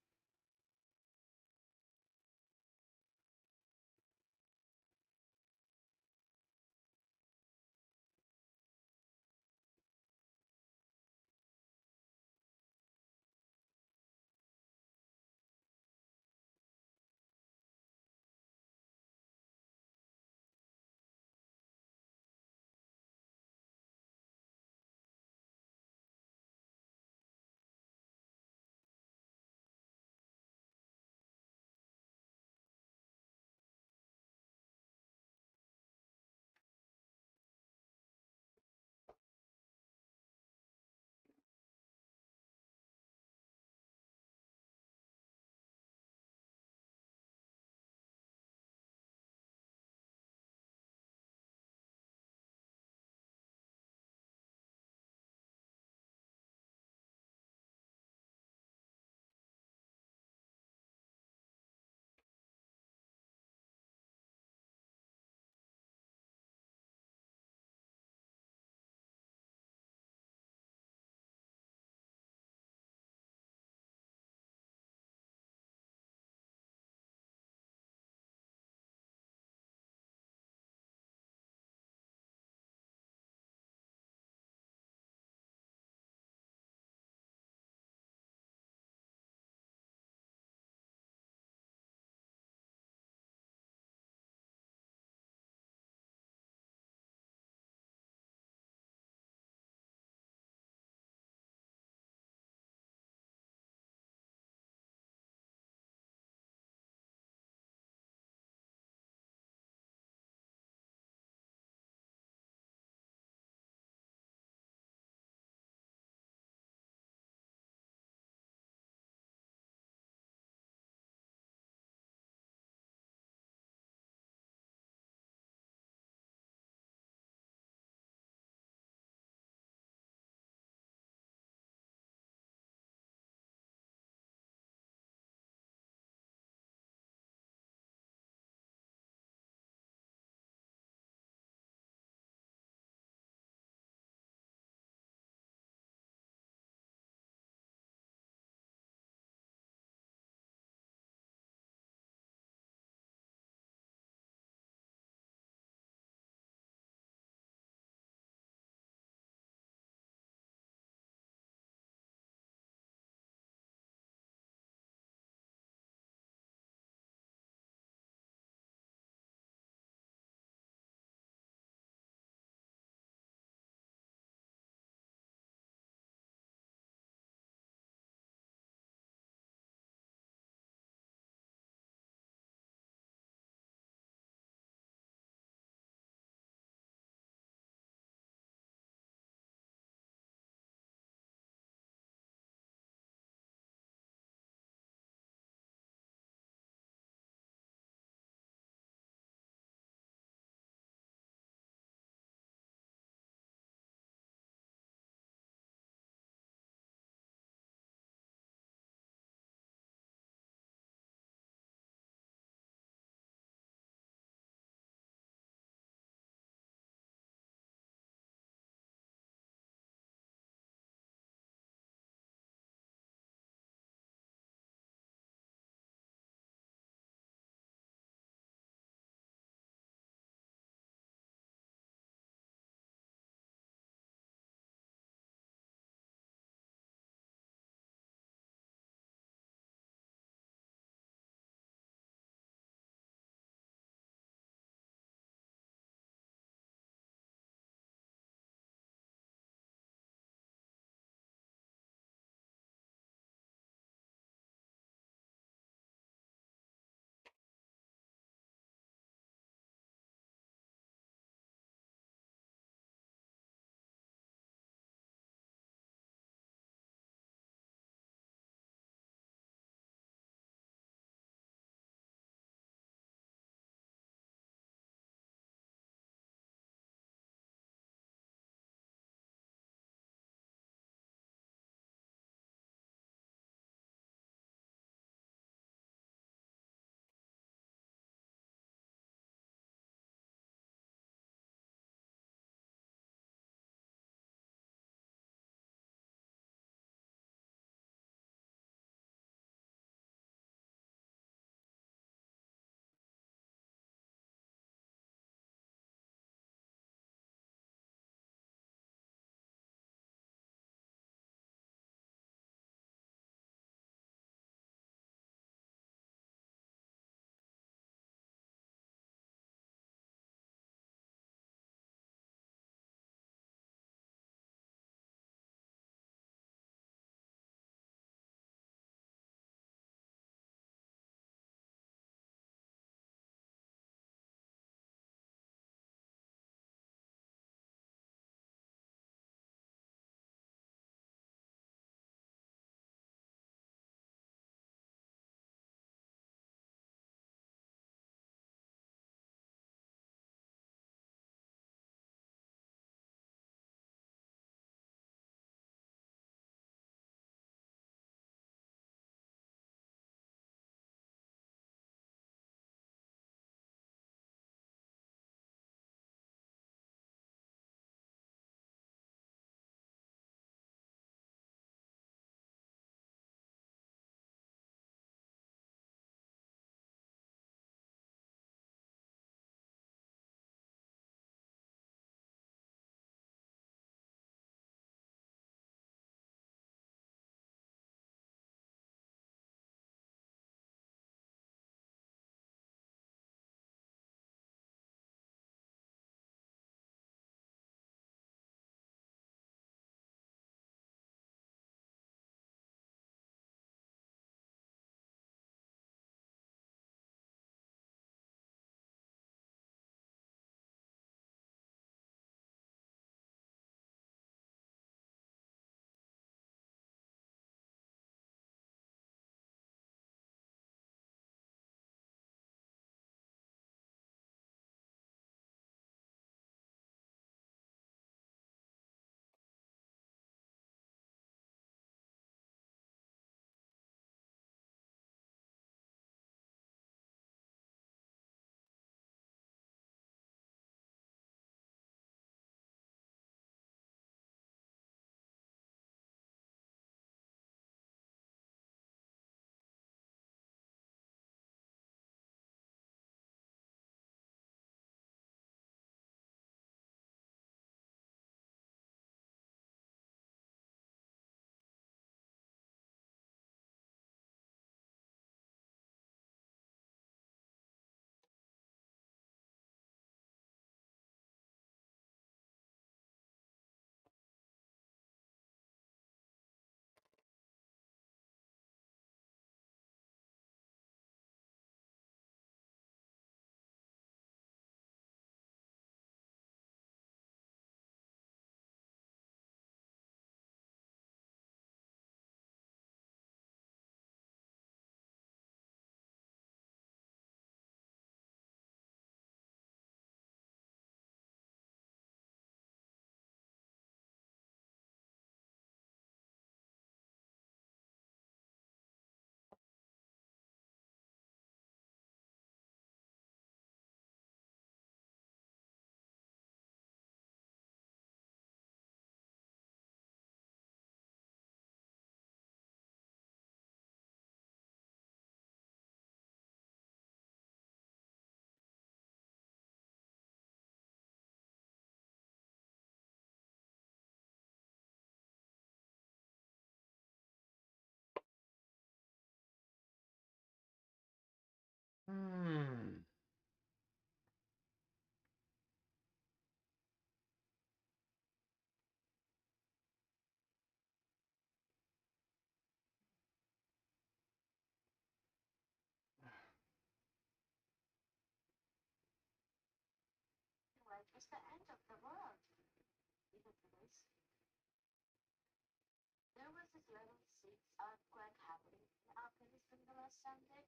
the last Sunday,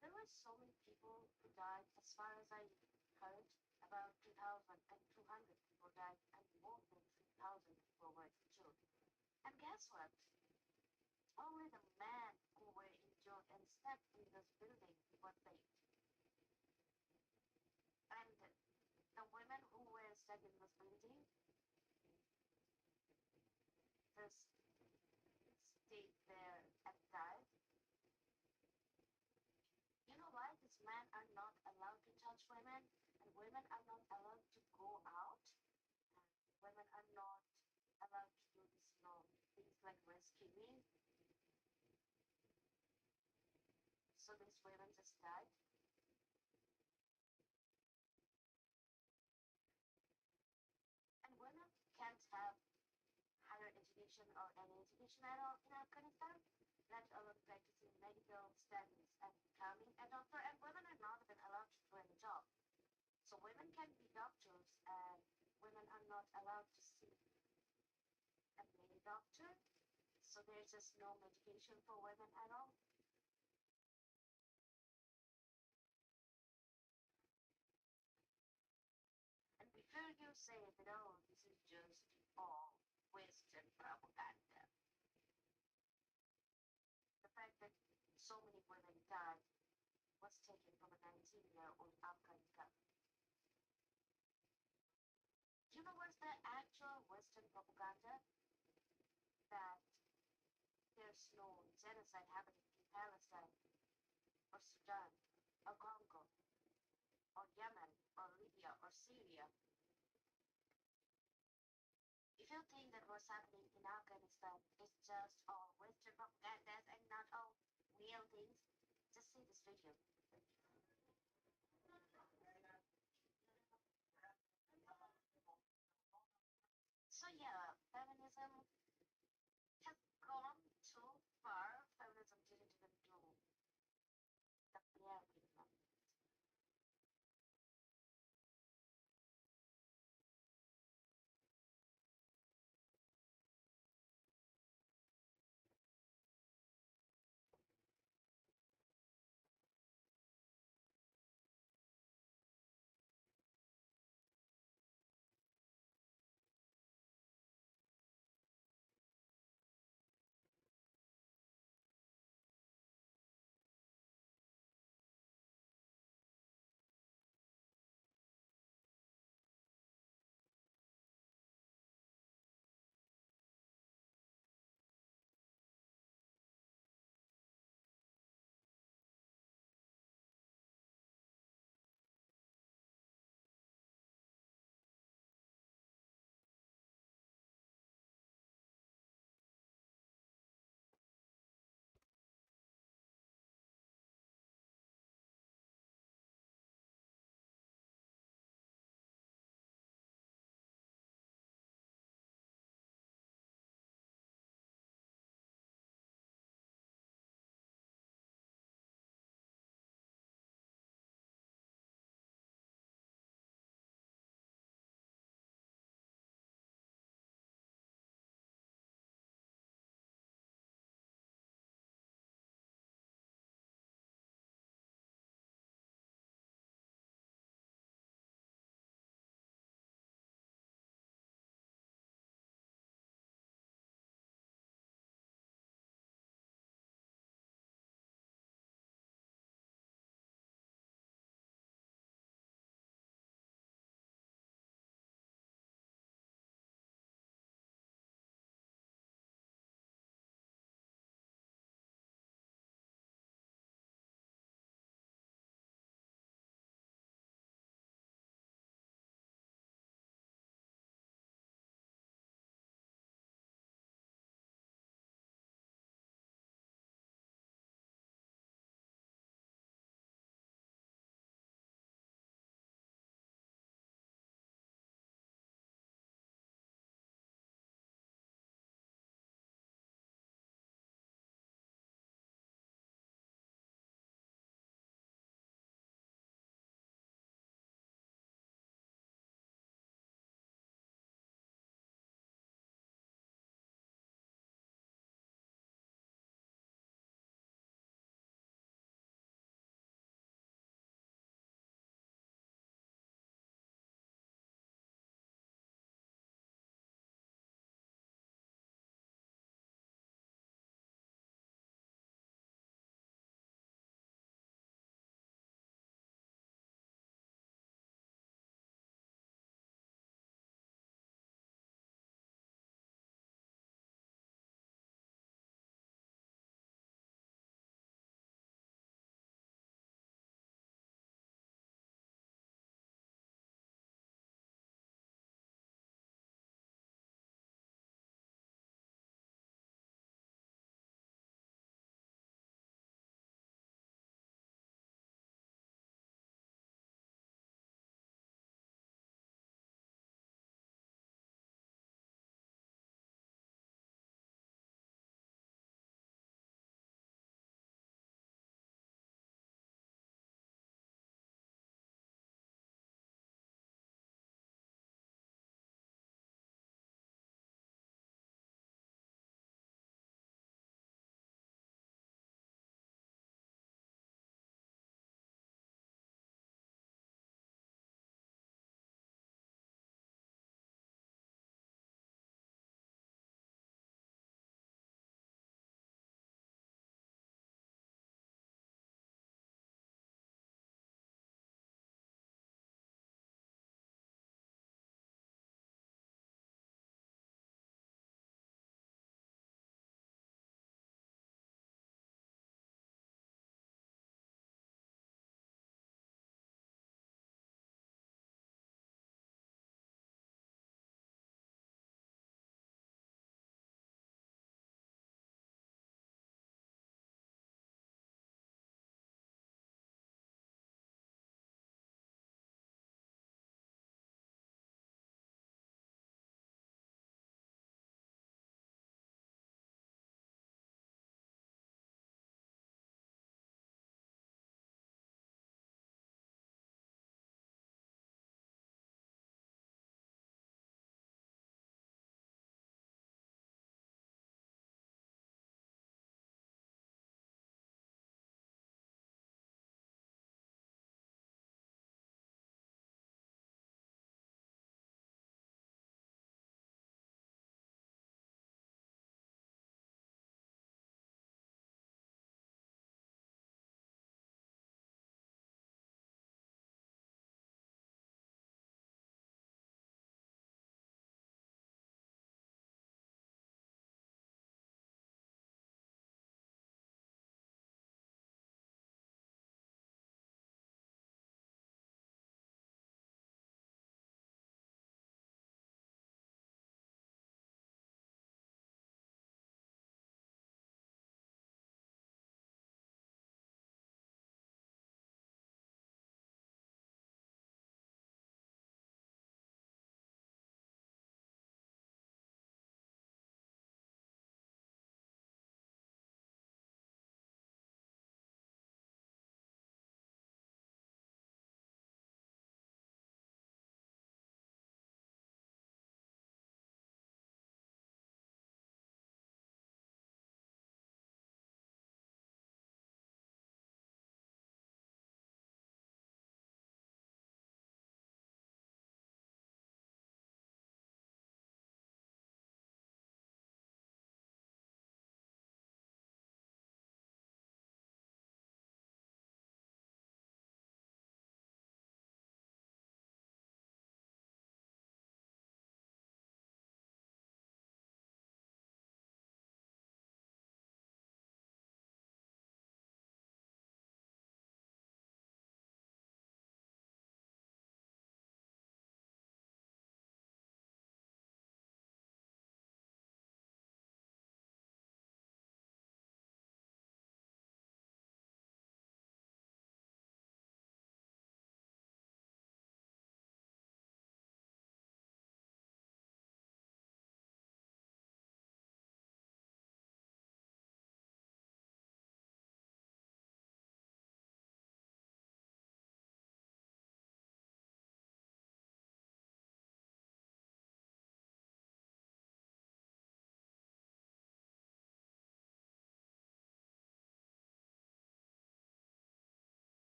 there were so many people who died. As far as I heard, about 2,200 people died, and more than 3,000 people were injured. And guess what? Only the men who were injured and stuck in this building were saved. And the women who were stuck in this building just stayed there and died. You know why? Because men are not allowed to touch women, and women are not allowed to go out, and women are not allowed to do these, things like rescuing. So these women just died. And women can't have higher education or any education at all in Afghanistan, let alone practicing medical studies and becoming a doctor. And women are not even allowed to do any job. So women can be doctors, and women are not allowed to see a male doctor. So there's just no medication for women at all. And before you say that, oh, this is just all Western propaganda, the fact that so many women died was taken from a 19-year-old Afghan girl. Do you know what's the actual Western propaganda? That there's no genocide happening in Palestine, or Sudan, or Congo, or Yemen, or Libya, or Syria. If you think that what's happening in Afghanistan is just all Western propagandas and not all real things, just see this video. So yeah, feminism has gone too far. Feminism didn't even do the bare minimum.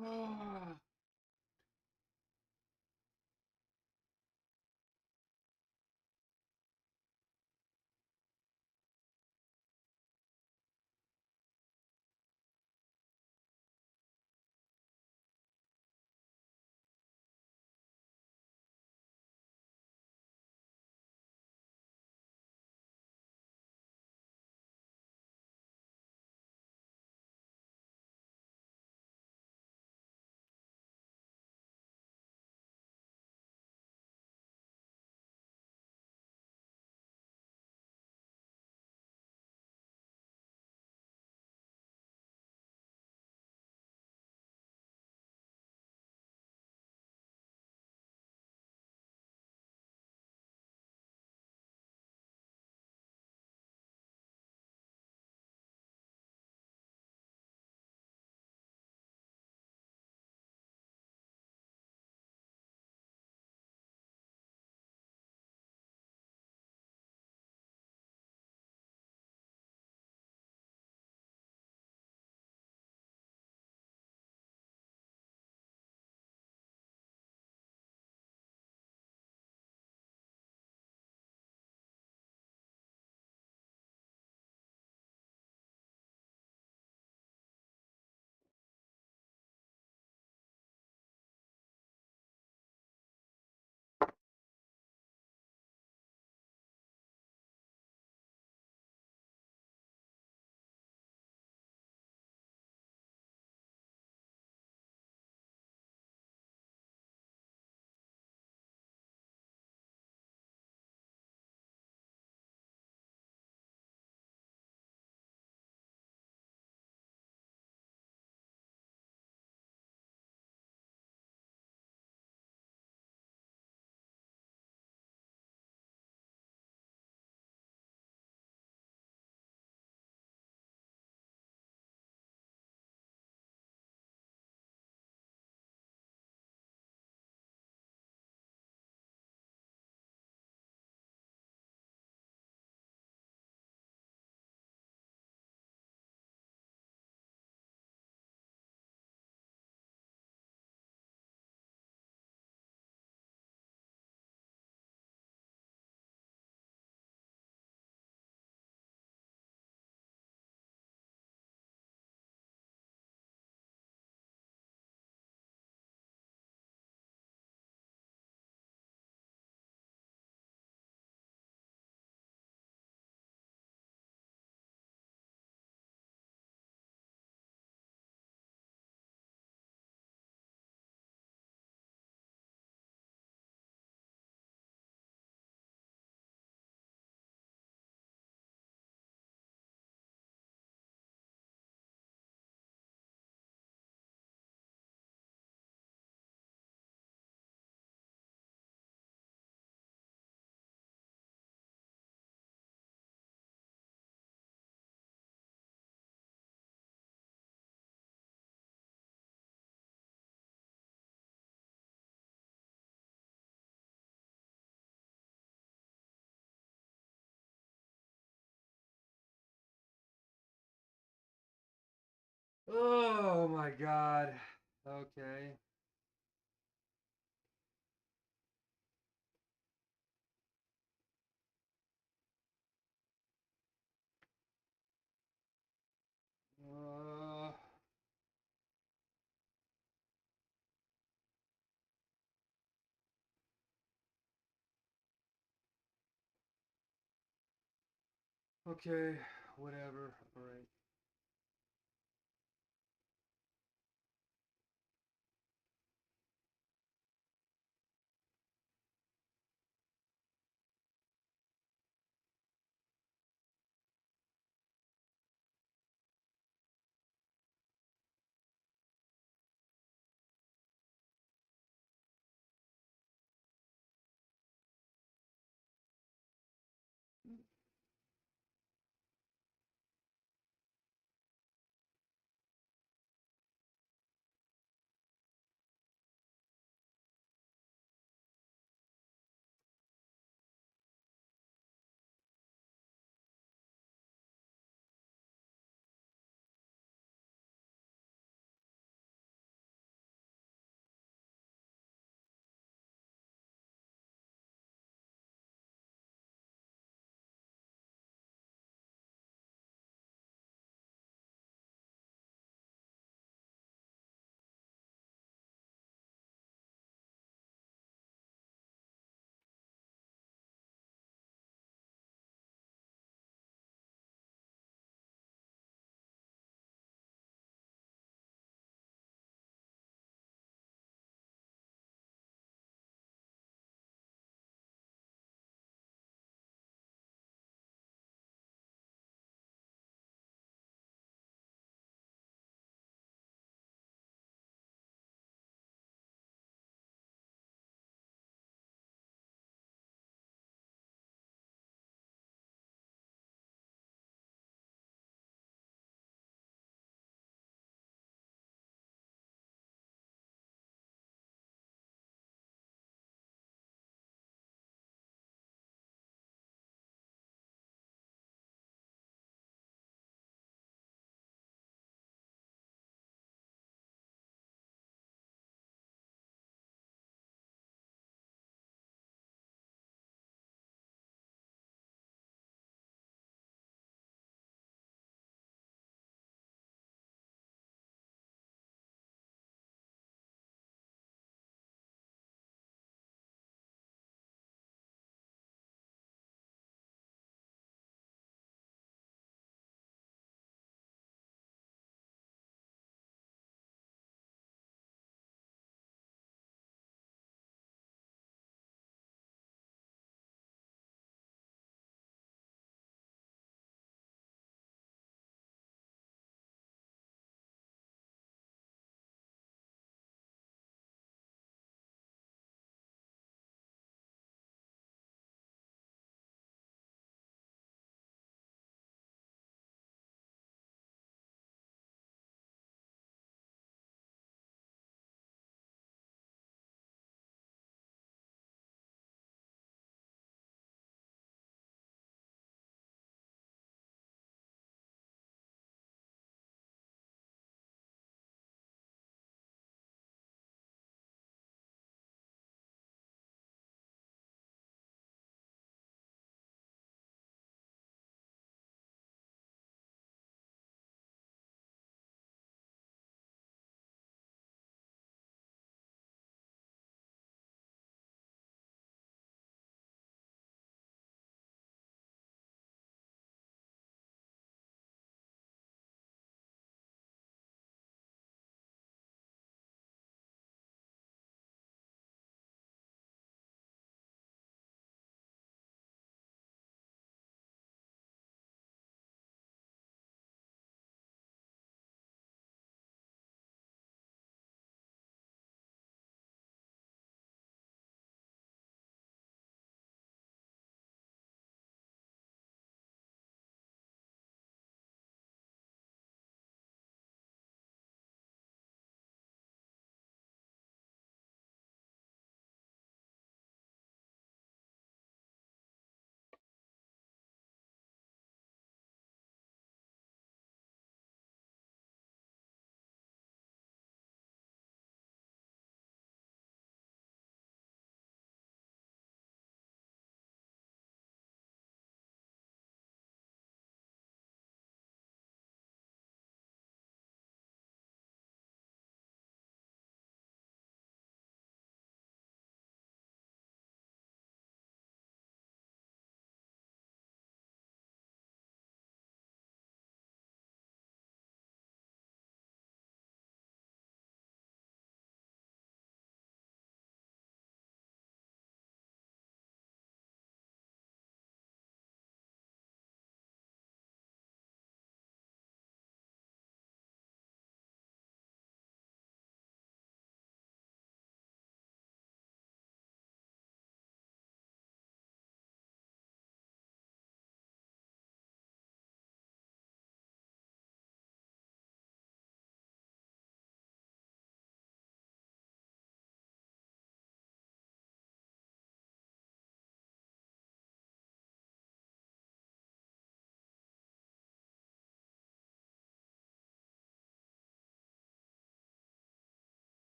Oh my god. Okay. Uh, okay, whatever. Alright.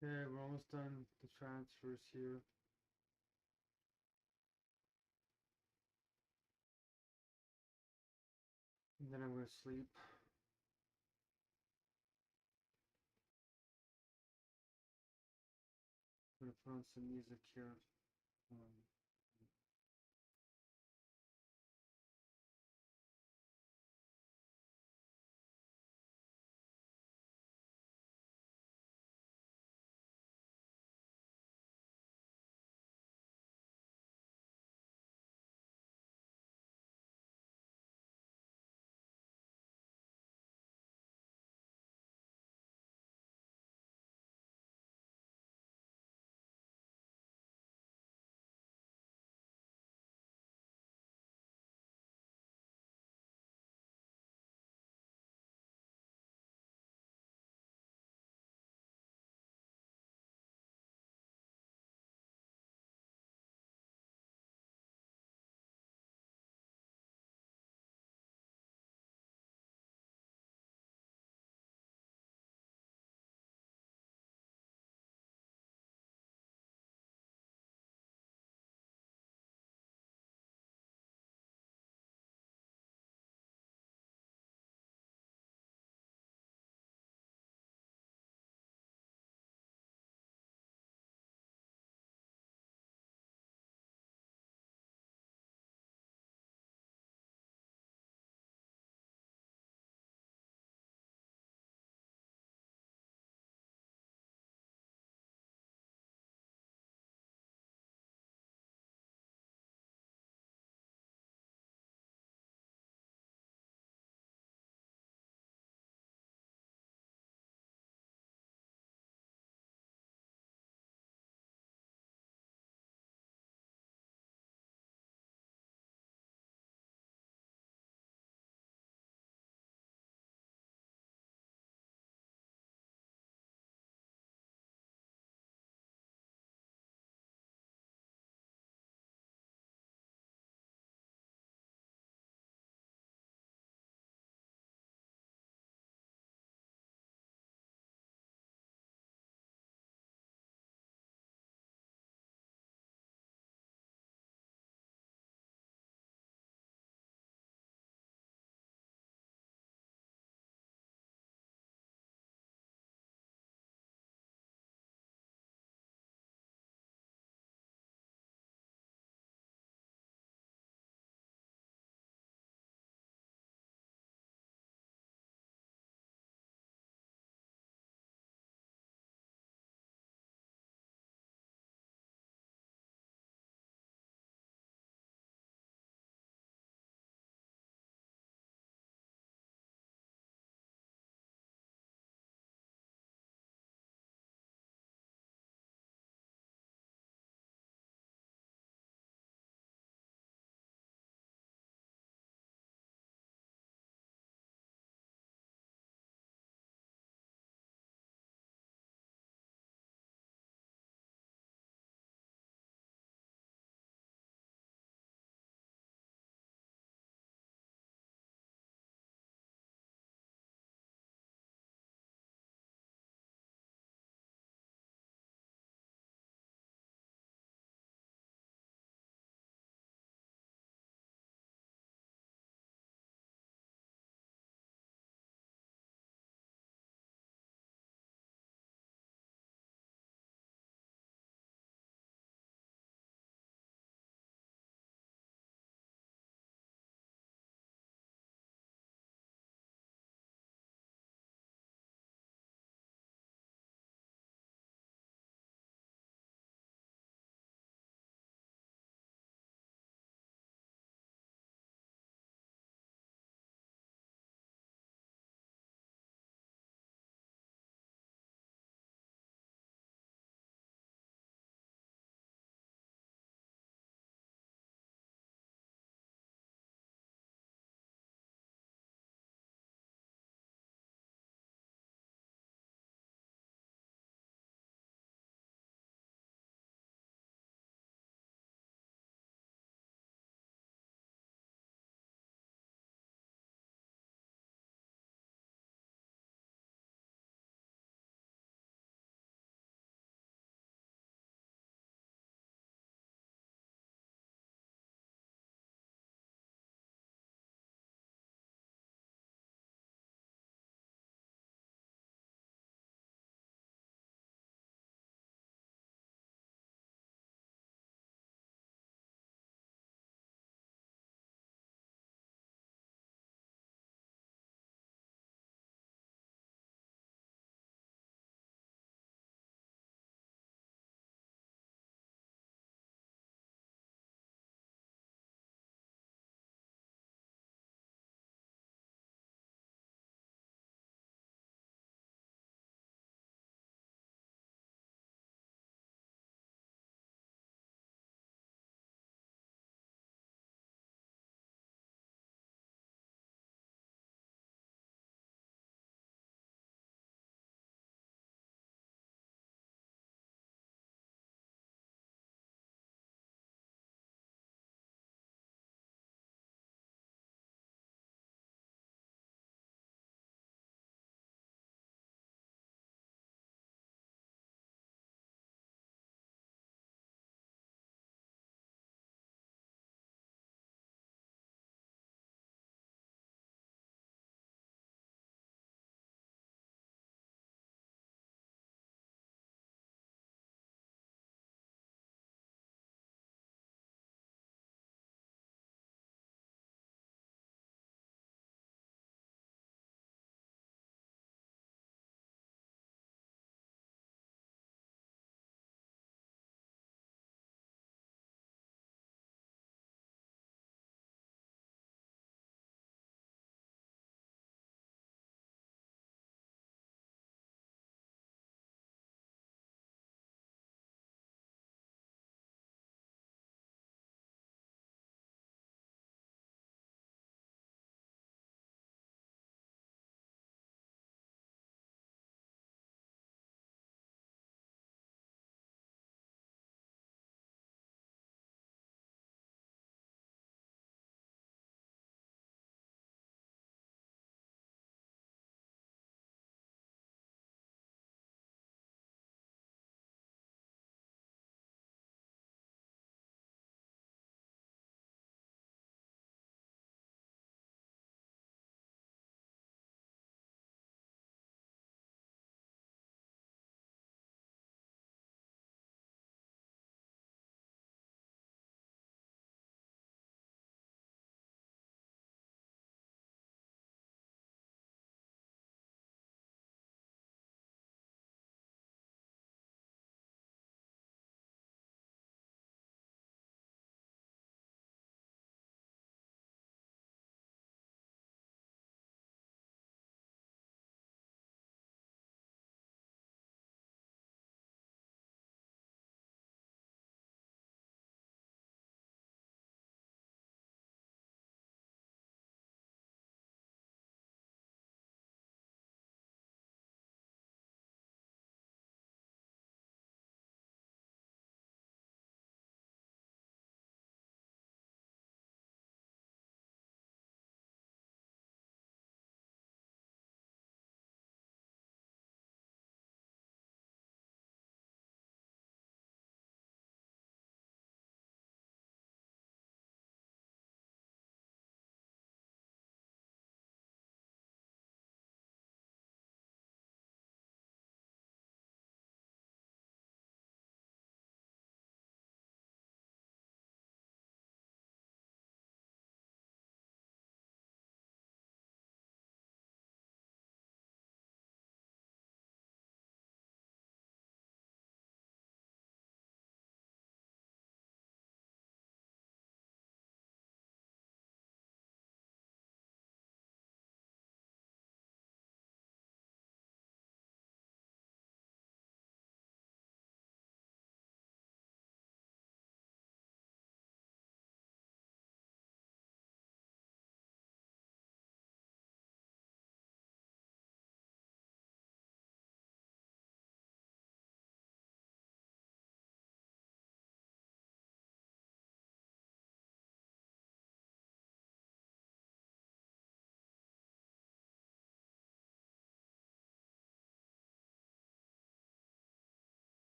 Okay, we're almost done the transfers here. And then I'm gonna sleep. I'm gonna put on some music here. Um,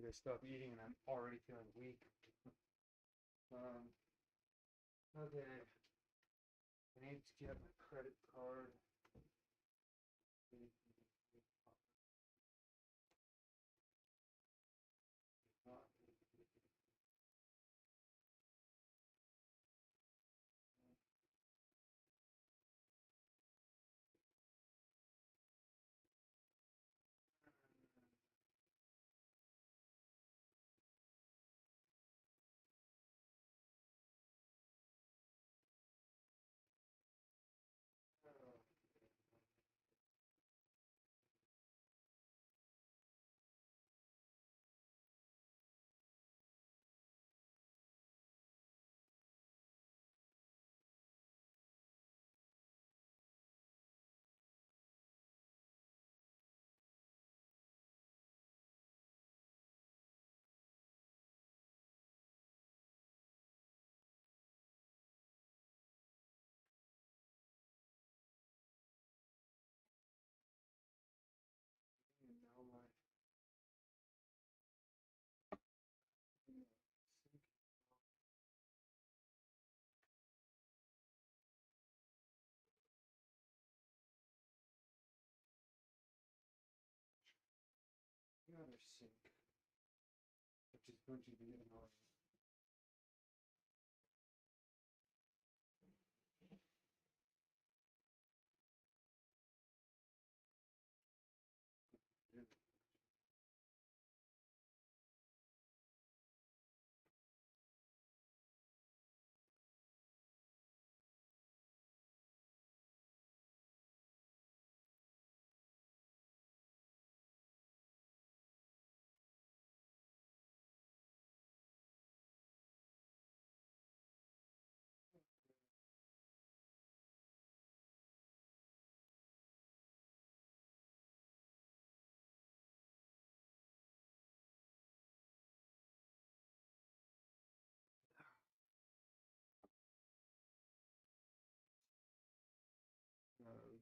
to stop eating, and I'm already feeling weak. Okay. I need to get my credit card. Now my other sink, which is going to be annoying. Of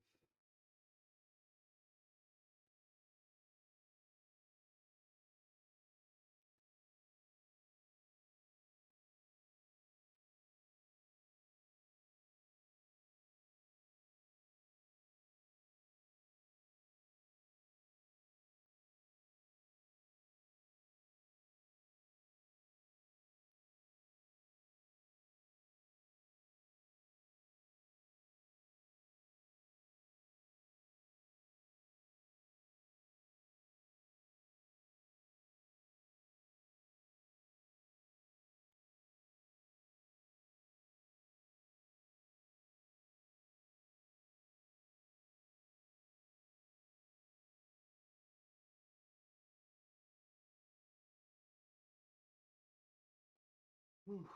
whew.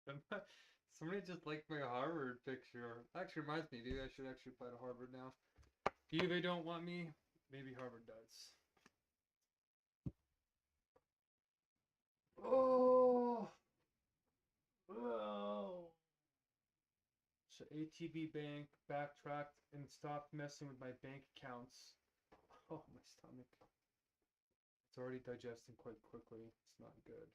Somebody just liked my Harvard picture. Actually reminds me, maybe I should actually apply to Harvard now. If they don't want me, maybe Harvard does. Oh, oh. So ATB Bank backtracked and stopped messing with my bank accounts. Oh, my stomach. It's already digesting quite quickly. It's not good.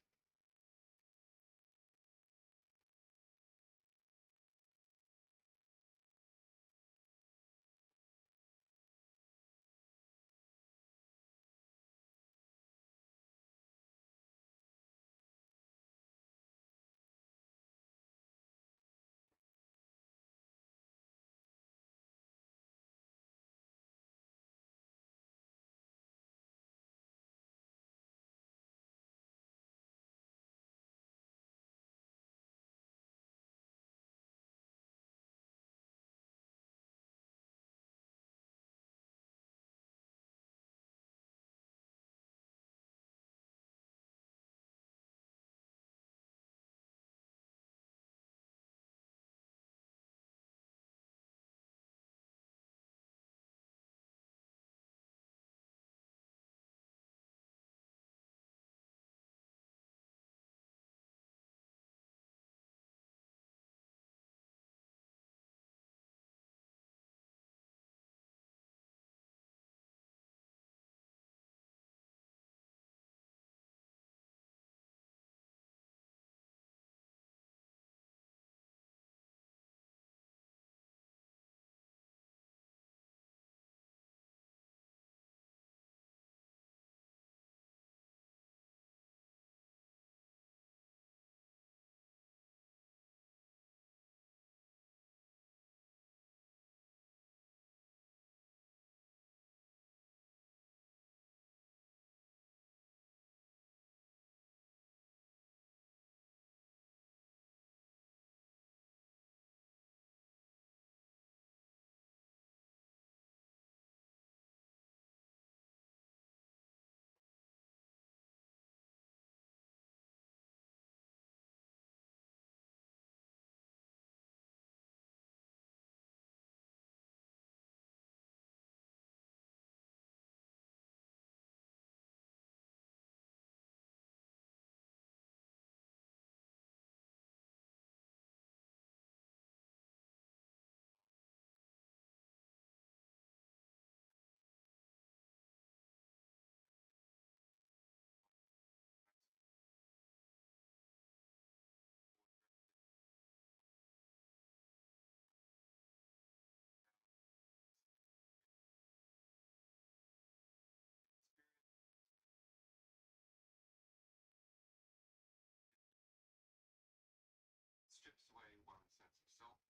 Strips away one's sense of self,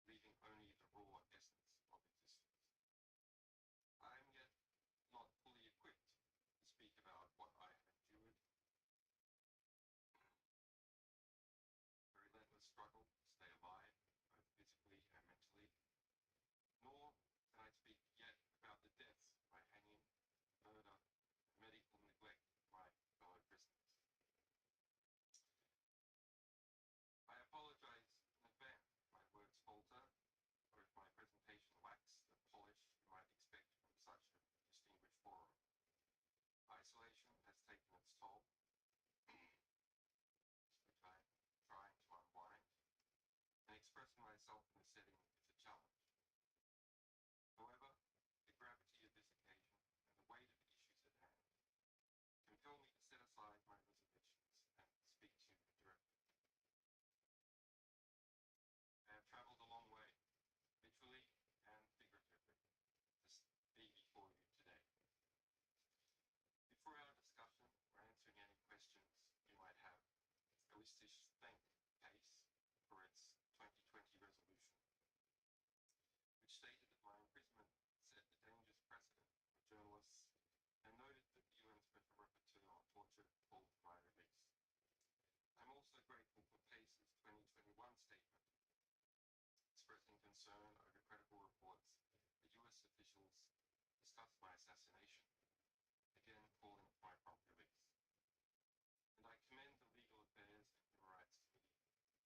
leaving only the raw essence of existence. I am yet not fully equipped to speak about what I have endured, the relentless struggle to stay alive, both physically and mentally, nor can I speak yet about the deaths by hanging, murder, and medical neglect of my fellow prisoners. I apologize in advance if my words falter, or if my presentation lacks the polish you might expect from such a distinguished forum. Isolation has taken its toll, which I am trying to unwind, and expressing myself in a setting is a challenge. However, the gravity of this occasion and the weight of the issues at hand compel me to set aside my reservations and speak to you directly. I have travelled a long way, literally and figuratively, to be before you today. Before our discussion or answering any questions you might have, I wish to thank PACE for its 2020 resolution, which stated that my imprisonment set a dangerous precedent for journalists and noted that the UN's special rapporteur on torture called for my release. I'm also grateful for PACE's 2021 statement, expressing concern over credible reports that US officials discussed my assassination, again calling for my prompt release. And I commend the Legal Affairs and Human Rights Committee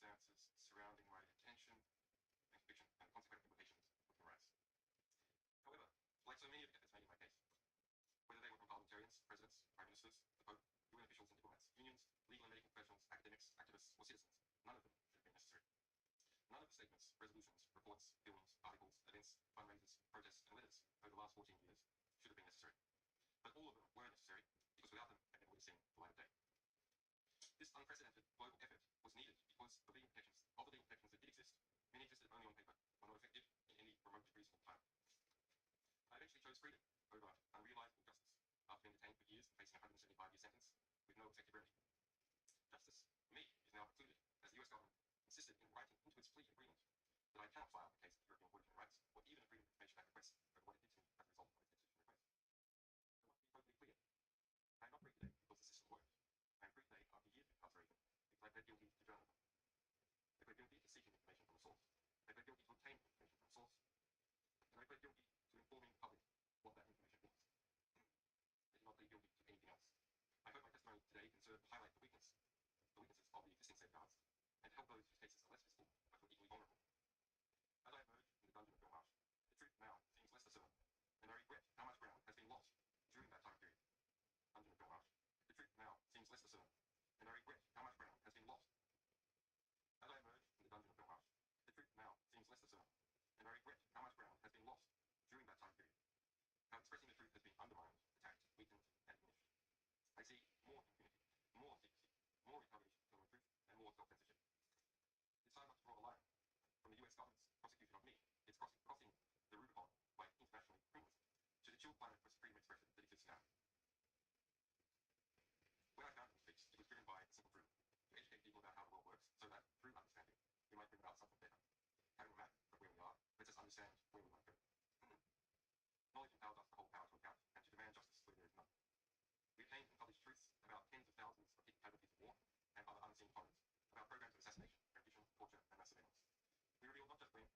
circumstances surrounding my detention and conviction and the consequent implications of human rights. However, like so many of the efforts made in my case, whether they were from parliamentarians, presidents, prime ministers, the Pope, UN officials and diplomats, unions, legal and medical professionals, academics, activists, or citizens, none of them should have been necessary. None of the statements, resolutions, reports, films, articles, events, fundraisers, protests, and letters over the last 14 years should have been necessary. But all of them were necessary because without them, they never would have seen the light of day. This unprecedented global effort was needed because the legal protections that did exist, many existed only on paper, were not effective in any remote reasonable time. I eventually chose freedom over unrealized injustice after being detained for years and facing a 175-year sentence with no effective remedy. Justice, for me, is now precluded as the US government insisted in writing into its plea agreement that I cannot file a case at the European Court of Human Rights or even a Freedom of Information Act request over what it did to me as a result of its decision request. I want to be totally clear. I am not free today because the system worked. I am free today after years of incarceration because I pled guilty to journalism. I pled guilty to seeking information from a source. I pled guilty to obtaining information from a source. And I pled guilty to informing the public what that information was. I did not plead guilty to anything else. I hope my testimony today can serve to highlight the weaknesses of the existing safeguards and to help those whose cases are less visible but who are equally vulnerable. As I emerge from the dungeon of Belmarsh, the truth now seems less discernible, and I regret how much ground has been lost during that time period. Dungeon of Belmarsh, the truth now seems less discernible, and I regret how much ground has been lost. As I emerge from the dungeon of Belmarsh, the truth now seems less discernible, and I regret how much ground has been lost during that time period. How expressing the truth has been undermined, attacked, weakened, and diminished. I see more impunity, more secrecy, more retaliation for telling the truth, and more self-censorship. It's time to draw a line from the US government's prosecution of me. It's crossing the Rubicon by international criminalism to the chill climate for freedom of expression that exists now. When I founded this piece, it was driven by a simple truth: to educate people about how the world works so that through understanding, we might bring about something better. Having a map of where we are lets us understand where we might go. Knowledge empowers us to hold power to account and to demand justice where there is none. We obtained and published truths about tens of thousands of hidden casualties of war and other unseen horrors, about programs of assassination, rendition, torture, and mass surveillance. We revealed not just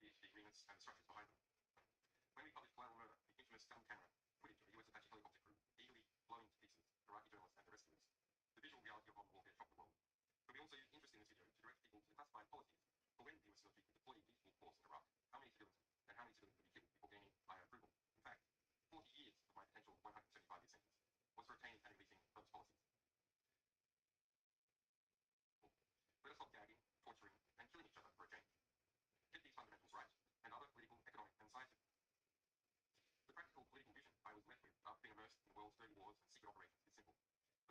when the agreements and the structures behind them. When we published Collateral Murder, the infamous film camera footage of the US Apache helicopter crew eagerly blowing to pieces Iraqi journalists and their rescuers, the visual reality of modern warfare shocked the world. But we also used interest in this video to direct people to the classified policies for when the US military could deploy a lethal force in Iraq, how many civilians would be killed before gaining higher approval. In fact, 40 years of my potential 175-year sentence was for obtaining and releasing those policies. Let us stop gagging, torturing, and killing each other for a change. Get these fundamentals right, and other political, economic, and scientific. The practical political vision I was left with after being immersed in the world's dirty wars and secret operations is simple.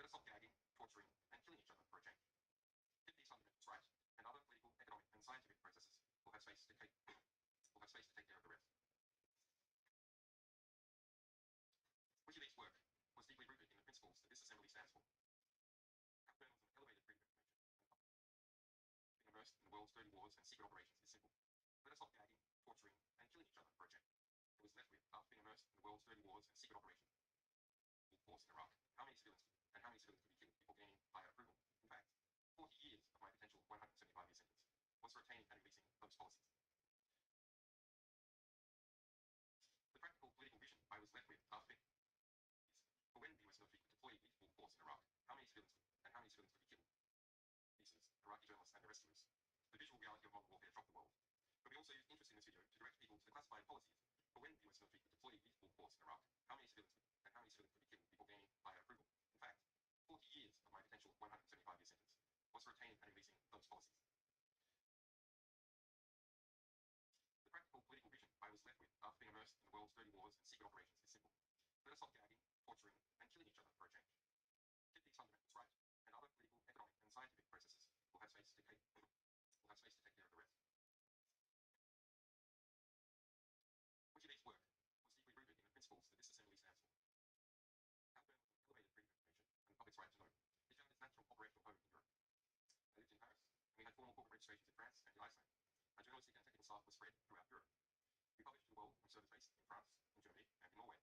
Let us stop gagging, torturing, and killing each other for a change. If these fundamentals right, and other political, economic, and scientific processes will have space to take care of the rest. Which of these work was deeply rooted in the principles that this assembly stands for? Our journalism elevated freedom of information and being immersed in the world's dirty wars and secret operations is simple. Let us stop gagging, torturing, and killing each other for a change. It was left with, after being immersed in the world's dirty wars and secret operations, wars in Iraq. How many civilians could be killed before gaining higher approval? In fact, 40 years of my potential 175-year sentence was for obtaining and releasing those policies. The practical political vision I was left with after is, for when the US military could deploy with full force in Iraq, how many civilians could be killed? Pieces, Iraqi journalists and their rescuers. The visual reality of modern warfare shocked the world. But we also used interest in this video to direct people to the classified policies for when the US military could deploy with full force in Iraq, how many civilians could be killed before gaining higher approval? In fact, 40 years of my potential 175-year sentence was for obtaining and releasing those policies. The practical political vision I was left with after being immersed in the world's dirty wars and secret operations is simple. Let us stop gagging, torturing, and killing each other for a change. Get these fundamentals right, and other political, economic, and scientific processes will have space to take care of the rest. Which of these work was deeply rooted in the principles that this assembly stands for? Our journalism elevated freedom of information and the public's right to know. It found its natural operational home in Europe. I lived in Paris, and we had formal corporate registrations in France and in Iceland. Our journalistic and technical staff was spread throughout Europe. We published to the world from servers based in France, in Germany, and in Norway.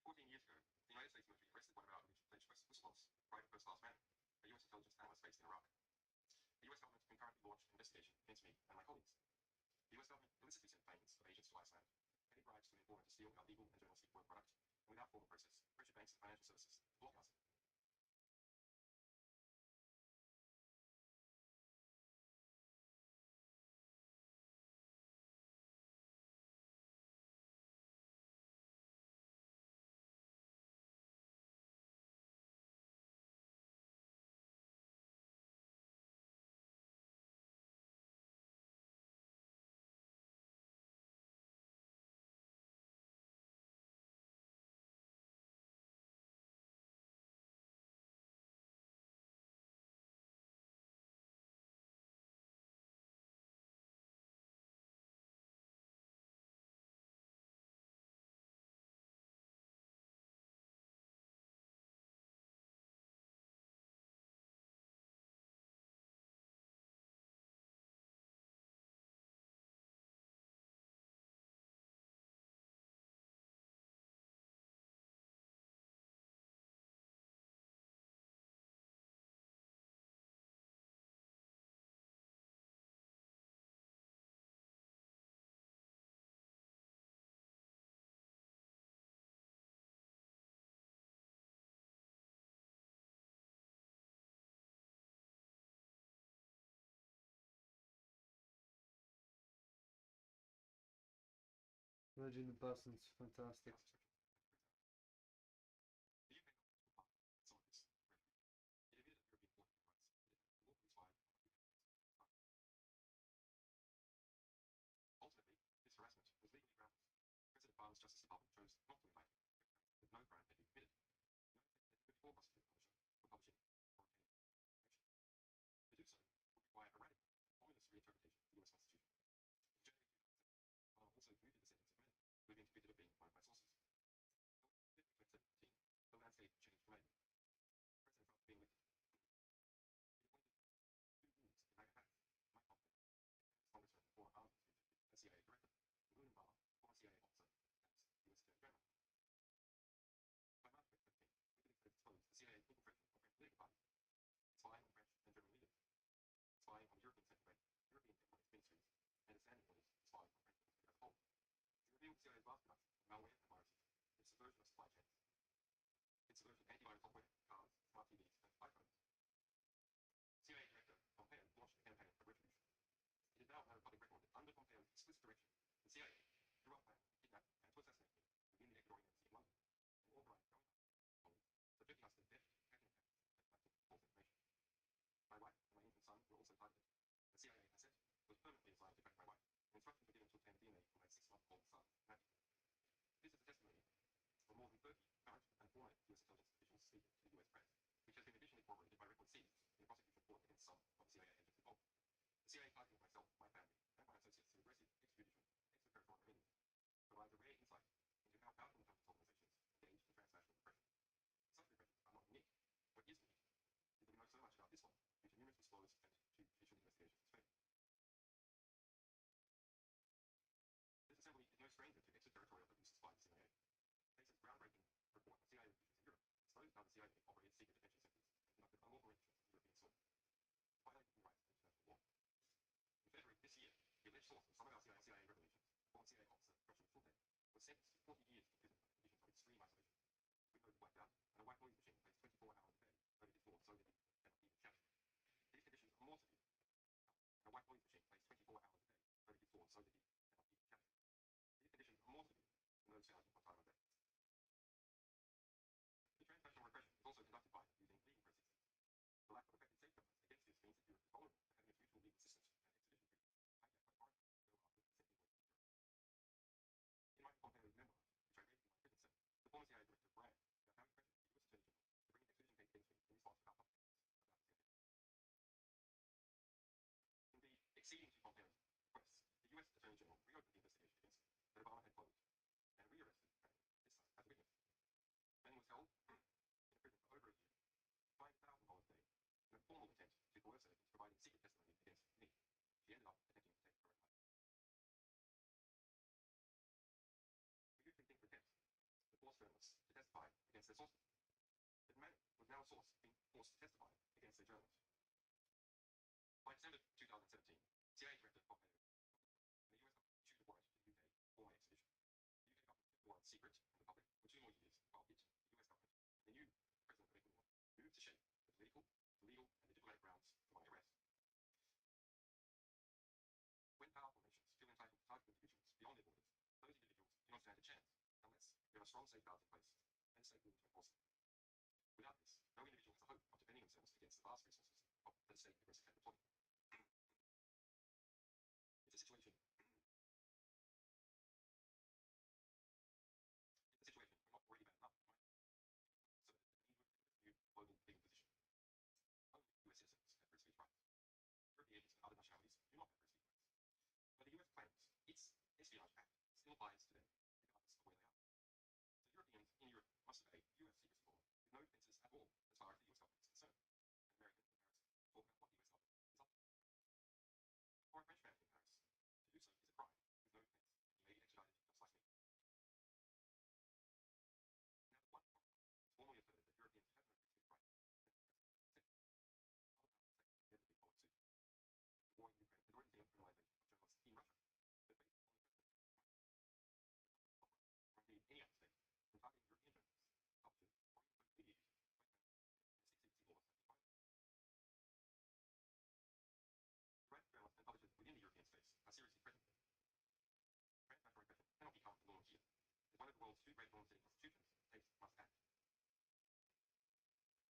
14 years ago, the United States military arrested one of our alleged whistleblowers, Private First Class Manning, a US intelligence analyst based in Iraq. The US government concurrently launched an investigation against me and my colleagues. The US government illicitly sent payments of agents to Iceland, paid bribes to an informant to steal our legal and journalistic work product, and without formal process, pressured banks and financial services to block us. Legend of Boston's fantastic. The UK government some of this rhetoric. It admitted that European court rights lawfully spied on Ultimately, this harassment was legally groundless. President Biden's Justice Department chose not to indict me, that no crime had been committed. No offence had been prosecuted for publishing or obtaining information. To do so would require a radical and ominous reinterpretation of the US Constitution. In January 2007, Barr also mooted the sentence of Manning, who had been convicted of being one of my sources. However, in 2017, the landscape changed dramatically. President Trump being elected. He appointed two wolves in MAGA hats, Mike Pompeo, Congressman and former army secretary as CIA director, and William Barr, former CIA officer as US Attorney General. By March 2017, we could expose the CIA infiltration of French political parties, spying on French and German leaders, spying on the European Central Bank, European economic ministries, and its standing orders to spy on French industry as a whole. To reveal the CIA's vast production of malware and viruses, its subversion of supply chains, its subversion of antivirus software, cars, smart TVs, and iPhones. CIA Director Pompeo launched a campaign of retribution. It is now a public record that under Pompeo's explicit direction, the CIA drew up plans to kidnap and to assassinate me within the Ecuadorian embassy in London, and authorized going up, subjecting us to death, hacking attacks, and collecting false information. My wife and my infant son were also targeted. The CIA asset was permanently assigned to track my wife, and instructions were given to obtain DNA from my 6-month-old son, Matthew. This is a testimony of more than 30 current CIA operated secret detention centers and conducted unlawful registrations of European soil, violating human rights and international law. In February this year, the alleged source of some of our CIA revelations, a former CIA officer, was sentenced to 40 years in prison under conditions of extreme isolation, with no blacked out and a white noise machine placed 24 hours a day over his door so that he cannot even capture. These conditions are more severe, and a white noise machine placed 24 hours a day over his door so that he cannot even capture. These conditions are more severe than those found in Guantanamo Bay. The transnational repression is also conducted by using legal processes. The lack of effective safeguards against this means that Europe is vulnerable to having its mutual legal assistance and extradition treaties hijacked by foreign countries well after the sentencing voyage to Europe. In Mike Pompeo's memoirs, which I read in my prison cell, the former CIA director bragged about how he pressured the US Attorney General to bring an extradition case against me in response to our public statements about his campaign. Indeed, acceding to Pompeo's requests, the US Attorney General reopened the investigation against me that Obama had closed and rearrested Manning as a witness. Manning was held in a prison for over a year, fined $1,000 a day, in a formal attempt to coerce her into providing secret testimony against me. She ended up attempting to take her own life. We usually think of attempts to force journalists to testify against their sources, but Manning was now a source being forced to testify against their journalists. By December 2017, CIA Director Pompeo and the US government issued a warrant to the UK for my extradition. The UK government kept the warrant secret from the public for 2 more years while it, the US government, and the new President of Ecuador, moved to shape the political, legal, and the diplomatic grounds for my arrest. When powerful nations feel entitled to target individuals beyond their borders, those individuals do not stand a chance unless there are strong safeguards in place and a safe law to enforce them. Without this, no individual has a hope of defending themselves against the vast resources that the state aggressor can deploy. It's a situation we're not already bad enough, right? So that the need to accept a new global legal position. Only US citizens have free speech rights. Europeans and other nationalities do not have free speech rights. But the US claims its Espionage Act still applies to them, regardless of where they are. So Europeans in Europe must obey US secrecy law with no defenses at all as far as the US government is concerned. And Americans in Paris talk about what the US government is up to. For a Frenchman in Paris, to do so is a crime with no defense, and he may be extradited just like me. Now that one foreign country has formally asserted that Europeans have no free speech rights, and Paris accepts it, other powerful states will inevitably follow suit. The war in Ukraine has already seen a criminalization of journalists in Russia, but based on the precedent set in China, the government of Russia, or indeed any other state, from targeting European journalists, publishers, or even social media users based on domestic secrecy laws have been violated. The rights of journalists and publishers within the European states are seriously threatened. Transnational repression cannot become the norm here. As one of the world's 2 great norm-setting institutions, states must act.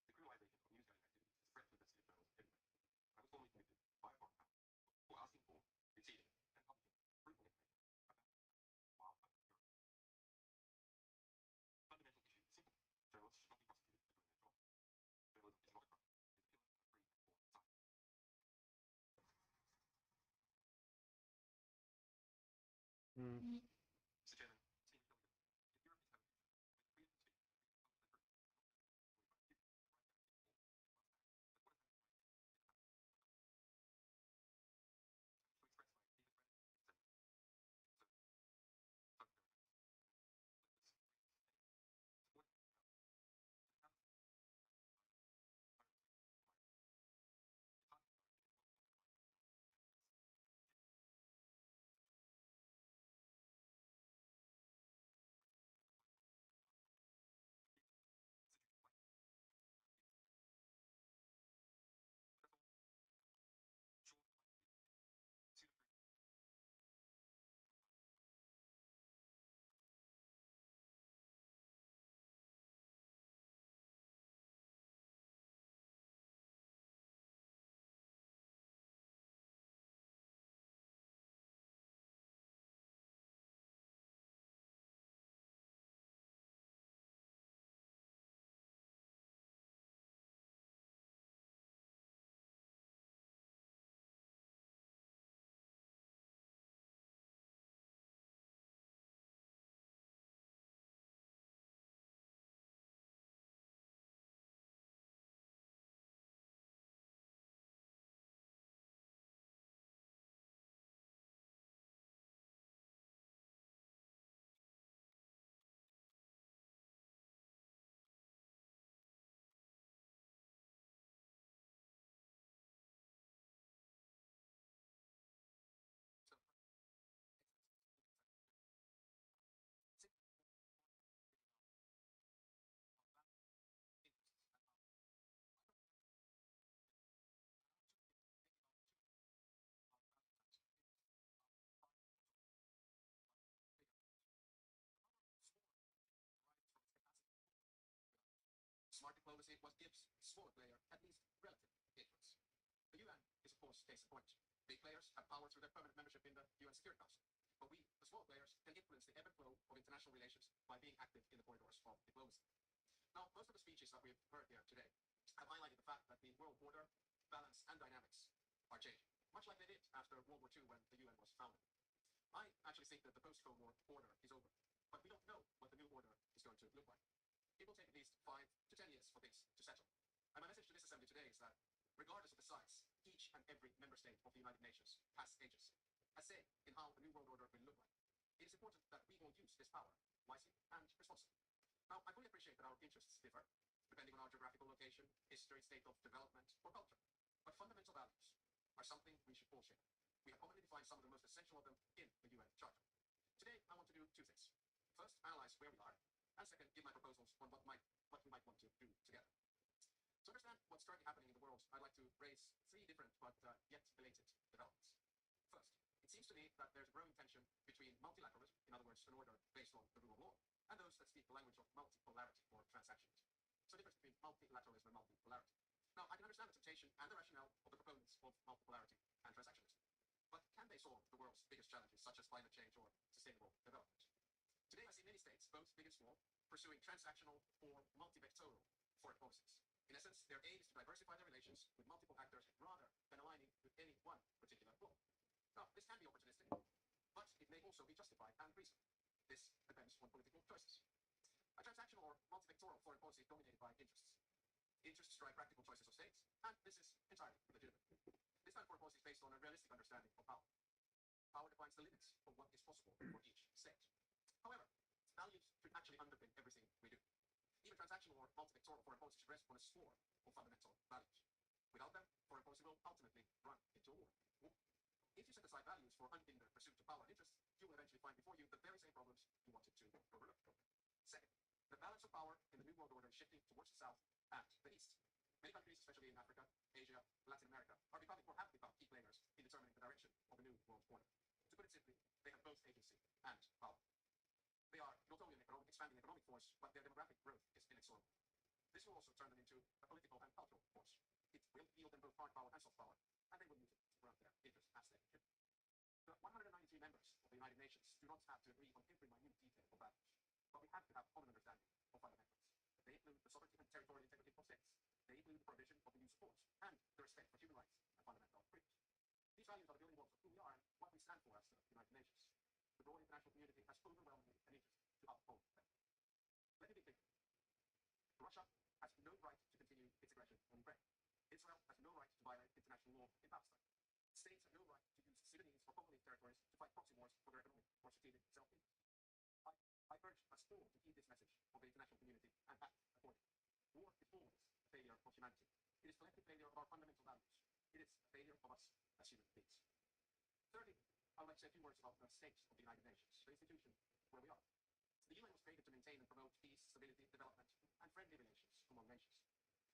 The criminalization of news gathering activities is a threat to the diversity of journalism everywhere. I was formally convicted by a foreign power for asking for, receiving, and publishing fruitful information about while I'm in Europe. The fundamental issue is simple. Journalists should not be prosecuted for doing their job. Journalism is not a crime. It is a pillar of a free and informed society. Mr. Chairman, esteemed Kelly, if Europe is to have a future where freedom of speech and freedom of what gives smaller player at least relative influence. The UN is of course case in point. Big players have power through their permanent membership in the UN Security Council, but we, the smaller players, can influence the ebb and flow of international relations by being active in the corridors of diplomacy. Now, most of the speeches that we've heard here today have highlighted the fact that the world order, balance, and dynamics are changing, much like they did after World War II when the UN was founded. I actually think that the post-Cold War order is over, but we don't know what the new order is going to look like. It will take at least 5 to 10 years for things to settle. And my message to this assembly today is that, regardless of the size, each and every member state of the United Nations has agency, a say in how the new world order will look like. It is important that we all use this power wisely and responsibly. Now, I fully appreciate that our interests differ, depending on our geographical location, history, state of development, or culture. But fundamental values are something we should all share. We have commonly defined some of the most essential of them in the UN Charter. Today, I want to do 2 things. First, analyze where we are, and second, give my proposals on what we might want to do together. To understand what's currently happening in the world, I'd like to raise 3 different but yet related developments. First, it seems to me that there's a growing tension between multilateralism, in other words, an order based on the rule of law, and those that speak the language of multipolarity or transactionalism. So the difference between multilateralism and multipolarity. Now, I can understand the temptation and the rationale of the proponents of multipolarity and transactionalism, but can they solve the world's biggest challenges, such as climate change or sustainable development? Today, I see many states, both big and small, pursuing transactional or multivectoral foreign policies. In essence, their aim is to diversify their relations with multiple actors rather than aligning with any one particular goal. Now, this can be opportunistic, but it may also be justified and reasonable. This depends on political choices. A transactional or multivectoral foreign policy is dominated by interests. Interests drive practical choices of states, and this is entirely legitimate. This kind of foreign policy is based on a realistic understanding of power. Power defines the limits of what is possible for each state. However, values should actually underpin everything we do. Even transactional or multivectoral foreign policy should rest on a score of fundamental values. Without them, foreign policy will ultimately run into a war. If you set aside values for unhindered pursuit of power and interest, you will eventually find before you the very same problems you wanted to overlook. Second, the balance of power in the New World Order is shifting towards the South and the East. Many countries, especially in Africa, Asia, Latin America, are becoming or have become key players in determining the direction of the New World Order. To put it simply, they have both agency and power. They are not only an expanding economic force, but their demographic growth is inexorable. This will also turn them into a political and cultural force. It will yield them both hard power and soft power, and they will use it to run their interests as they should. The 193 members of the United Nations do not have to agree on every minute detail of values, but we have to have common understanding of fundamentals. They include the sovereignty and territorial integrity of states. They include the provision of the use of force and the respect for human rights and fundamental freedoms. These values are the building blocks of who we are and what we stand for as the United Nations. The broad international community has overwhelmingly an interest to uphold them. Let me be clear. Russia has no right to continue its aggression on Ukraine. Israel has no right to violate international law in Palestine. States have no right to use Sudanese or Congolese territories to fight proxy wars for their economic or strategic self-interest. I urge us all to heed this message of the international community and act accordingly. War is always a failure of humanity. It is collective failure of our fundamental values. It is a failure of us as human beings. Thirdly, I would like to say a few words about the state of the United Nations, the institution where we are. The UN was created to maintain and promote peace, stability, development, and friendly relations among nations.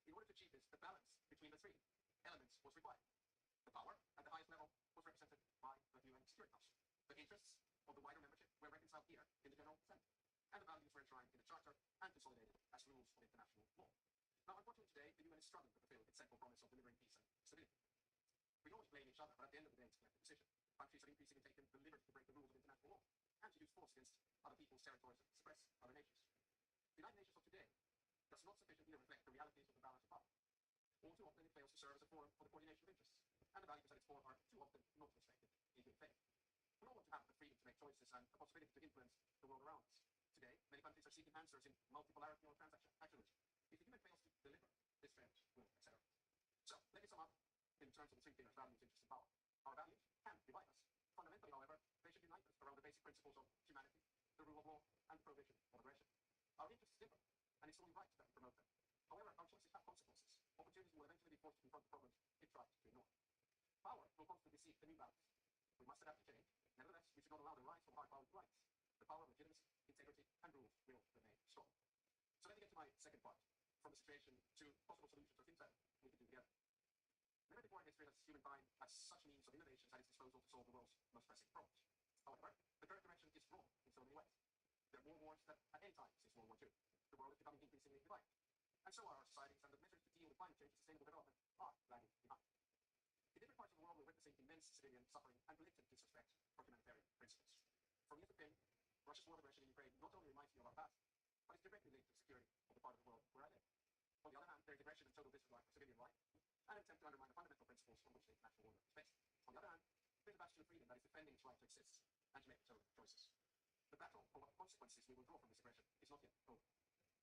In order to achieve this, the balance between the 3 elements was required. The power at the highest level was represented by the UN Security Council. The interests of the wider membership were reconciled here in the General Assembly, and the values were enshrined in the Charter and consolidated as rules of international law. Now, unfortunately today, the UN is struggling to fulfill its central promise of delivering peace and stability. We always blame each other, but at the end of the day, it's a collective decision. Countries have increasingly taken the liberty to break the rules of international law and to use force against other people's territories and suppress other nations. The United Nations of today does not sufficiently reflect the realities of the balance of power. All too often, it fails to serve as a forum for the coordination of interests, and the values at its core are too often not respected in good faith. We all want to have the freedom to make choices and the possibility to influence the world around us. Today, many countries are seeking answers in multipolarity or transactionalism. If the UN fails to deliver, this trend will accelerate. So, let me sum up in terms of the 3 pillars: values, interests, and power. Our values can divide us. Fundamentally, however, they should unite us around the basic principles of humanity, the rule of law, and the prohibition of aggression. Our interests differ, and it's only right that we promote them. However, our choices have consequences. Opportunities will eventually be forced to confront the problems if tried to ignore. Power will constantly seek a new balance. We must adapt to change. Nevertheless, we should not allow the rise of hard power to rise. The power of legitimacy, integrity, and rules will remain strong. So let me get to my second part. From the situation to possible solutions or things that we can do together. Never before in history has humankind had such means of innovations at its disposal to solve the world's most pressing problems. However, the current direction is wrong in so many ways. There are more wars than at any time since World War II. The world is becoming increasingly divided. And so are our societies, and the measures to deal with climate change and sustainable development are lagging behind. In different parts of the world, we're witnessing immense civilian suffering and blatant disrespect for humanitarian principles. For me as a Finn, Russia's war of aggression in Ukraine not only reminds me of our past, but it's directly linked to the security of the part of the world where I live. On the other hand, there's aggression and total disregard for civilian life, and an attempt to undermine the fundamental principles on which the international order is based. On the other hand, there's a bastion of freedom that is defending its right to exist and to make its own choices. The battle for what consequences we will draw from this aggression is not yet over.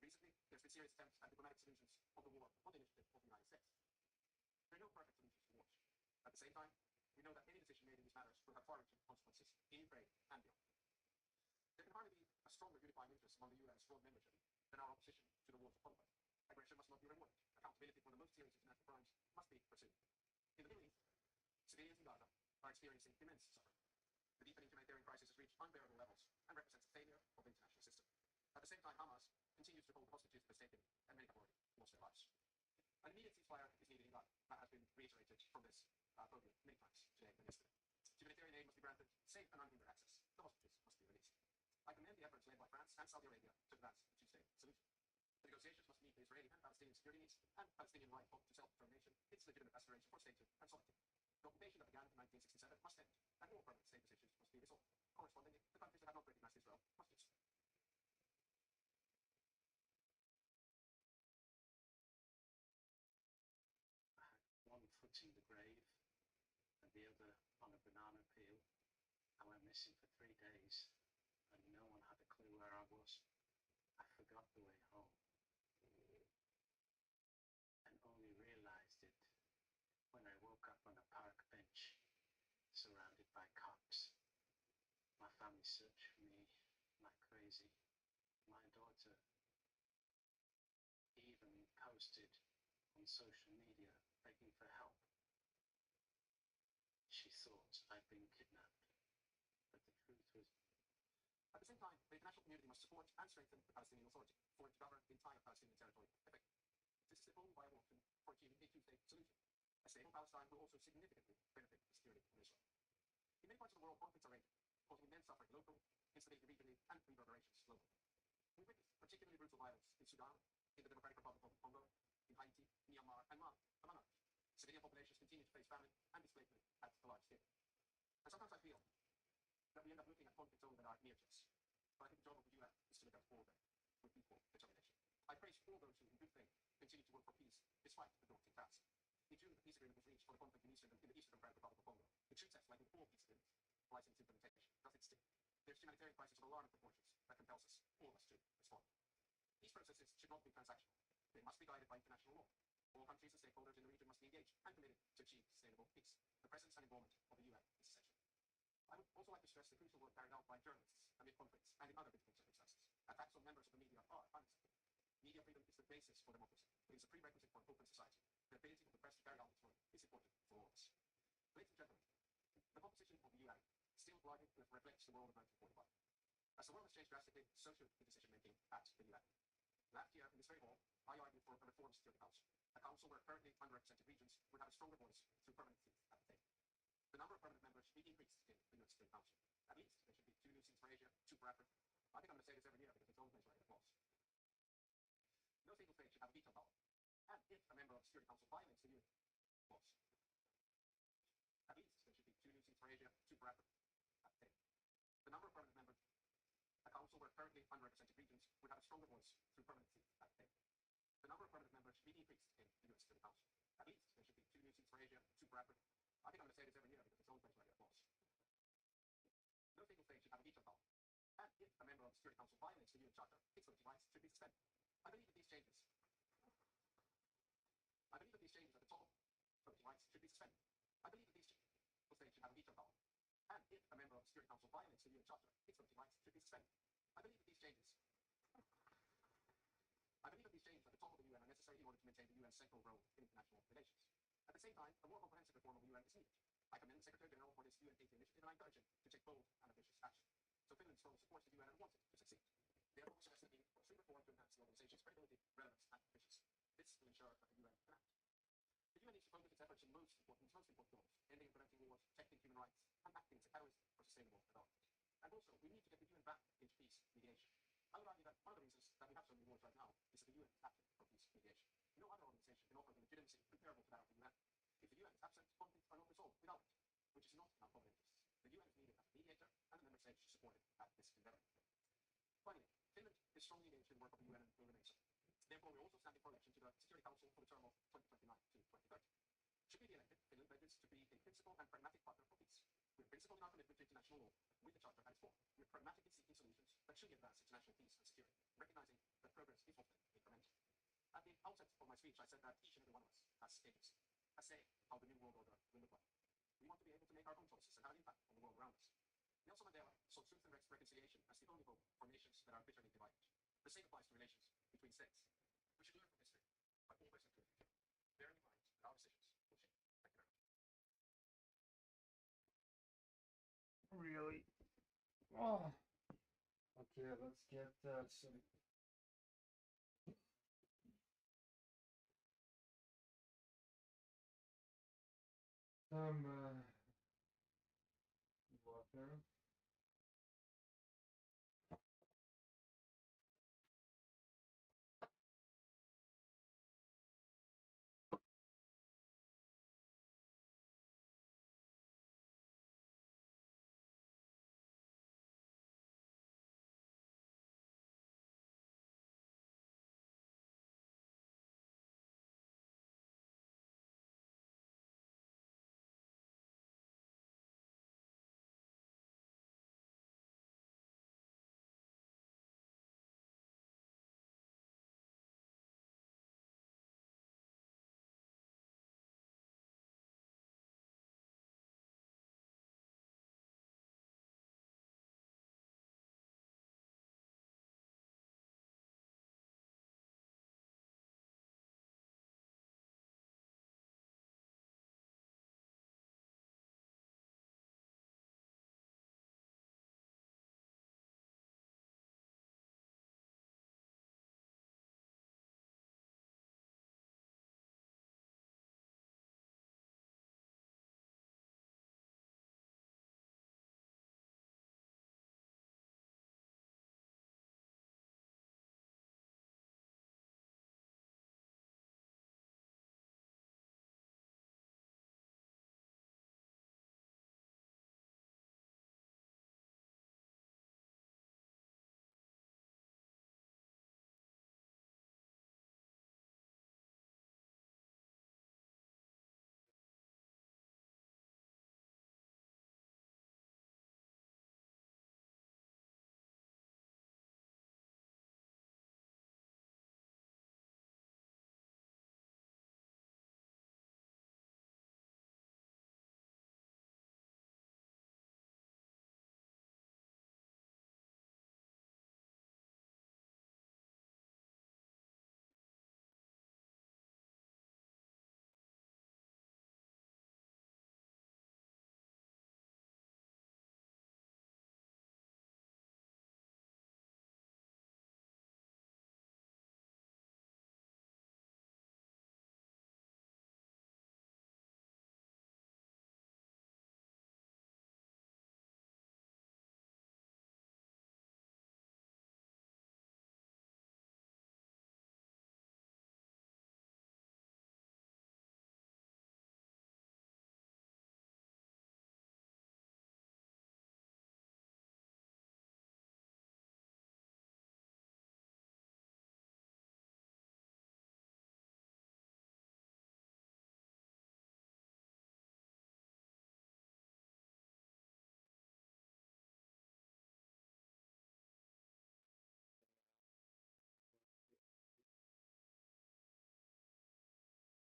Recently, there's been serious attempts at diplomatic solutions of the war on the initiative of the United States. There are no perfect solutions to wars. At the same time, we know that any decision made in these matters will have far-reaching consequences in Ukraine and beyond. There can hardly be a stronger unifying interest among the UN's broad membership than our opposition to the wars of conduct. Aggression must not be rewarded. Accountability for the most serious international crimes must be pursued. In the Middle East, civilians in Gaza are experiencing immense suffering. The deepening humanitarian crisis has reached unbearable levels and represents a failure of the international system. At the same time, Hamas continues to hold hostages mistaken, and many have already lost their lives. An immediate ceasefire is needed in Gaza. That has been reiterated from this podium many times today and yesterday. Humanitarian aid must be granted safe and unhindered access. The hostages must be released. I commend the efforts led by France and Saudi Arabia to advance the two-state solution. The negotiations must meet the Israeli and Palestinian security needs and Palestinian right to self-determination, its legitimate aspiration for statehood and sovereignty. The occupation that began in 1967 must end, and all permanent state positions must be resolved. Correspondingly, the countries that have not recognized Israel must do so. One foot in the grave and the other on a banana peel. I went missing for 3 days and no one had a clue where I was. I forgot the way home and only realized it when I woke up on a park bench surrounded by cops. My family searched for me like crazy. My daughter even posted on social media begging for help. She thought I'd been kidnapped, but the truth was... At the same time, the international community must support and strengthen the Palestinian Authority for it to govern the entire Palestinian territory effectively. This is the only viable option for achieving a two-state solution. A stable Palestine will also significantly benefit the security of Israel. In many parts of the world, conflicts are raging, causing immense suffering locally, instability regionally, and reverberations globally. We witness particularly brutal violence in Sudan, in the Democratic Republic of Congo, in Haiti, Myanmar, and Mali, among others. Civilian populations continue to face famine and displacement at a large scale. And sometimes I feel that we end up looking at conflicts only that are near to us. But I think the job of the UN is to look at all of them with equal determination. I praise all those who, in good faith, continue to work for peace despite the daunting task. In June, the peace agreement was reached for the conflict in the Eastern Democratic Republic of Congo. The true test, like in all peace agreements, lies in its implementation. Does it stick? There's a humanitarian crisis of alarming proportions that compels us, all of us, to respond. These processes should not be transactional. They must be guided by international law. All countries and stakeholders in the region must be engaged and committed to achieve sustainable peace. The presence and involvement of the UN is essential. I would also like to stress the crucial work carried out by journalists amid conflicts and in other difficult circumstances. Attacks on members of the media are unacceptable. Media freedom is the basis for democracy. It is a prerequisite for an open society. The ability of the press to carry out its work is important for all of us. Ladies and gentlemen, the composition of the UN still largely reflects the world of 1945. As the world has changed drastically, so should the decision-making at the UN. Last year, in this very hall, I argued for a reformed Security Council, a council where currently underrepresented regions would have a stronger voice through permanent seats at the table. The number of permanent members should be increased in the UN Security Council. At least there should be 2 new seats for Asia, 2 for Africa. I think I'm going to say this every year because it's the only place where I get applause. No single state should have veto power. And if a member of the Security Council violates the UN laws, at least there should be 2 new seats for Asia, 2 for Africa at the table. The number of permanent members, a council where currently underrepresented regions would have a stronger voice through permanent seats at the table. The number of permanent members should be increased in the UN Security Council. At least there should be 2 new seats for Asia, 2 for Africa. I think I'm going to say this every year because it's the only place where I get applause. No single state should have a veto power. And if a member of the Security Council violates the UN Charter, its voting rights should be suspended. I believe that these changes at the top of voting rights should be suspended. I believe that these states should have a veto power. And if a member of the Security Council violates the UN Charter, its voting rights should be suspended. I believe that these changes at the top of the UN are necessary in order to maintain the UN's central role in international relations. At the same time, a more comprehensive reform of the UN is needed. I commend the Secretary General for this UN 80 initiative and I encourage him to take bold and ambitious action. So Finland strongly supports the UN and wants it to succeed. They have also stressed the need for strict reform to enhance the organization's credibility, relevance, and efficiency. This will ensure that the UN can act. The UN needs to focus its efforts in most important goals, ending and preventing wars, protecting human rights, and acting as a catalyst for sustainable development. And also, we need to get the UN back into peace mediation. I would argue that one of the reasons that we have so many wars right now is that the UN is acting for peace mediation. other organization can offer the legitimacy comparable to that of the UN. If the UN is absent, conflicts are not resolved without it, which is not in our common interests. The UN is needed as a mediator, and the member states should support it at this endeavor. Finally, Finland is strongly engaged in the work of the UN and will remain so. Therefore, we are also standing for election to the Security Council for the term of 2029 to 2030. Should we be elected, Finland pledges to be a principled and pragmatic partner for peace. We're principled in our commitment to international law, with the Charter at its core. We're pragmatically seeking solutions that should advance international peace and security, recognizing that progress is often incremental. At the outset of my speech, I said that each and every one of us has agency, a say how the new world order will look like. We want to be able to make our own choices and have an impact on the world around us. Nelson Mandela saw truth and reconciliation as the only hope for nations that are bitterly divided. The same applies to relations between states. We should learn from history, but always look to the future, bearing in mind that our decisions will change. Thank you very much. Really? Oh. Okay, let's get some. Water.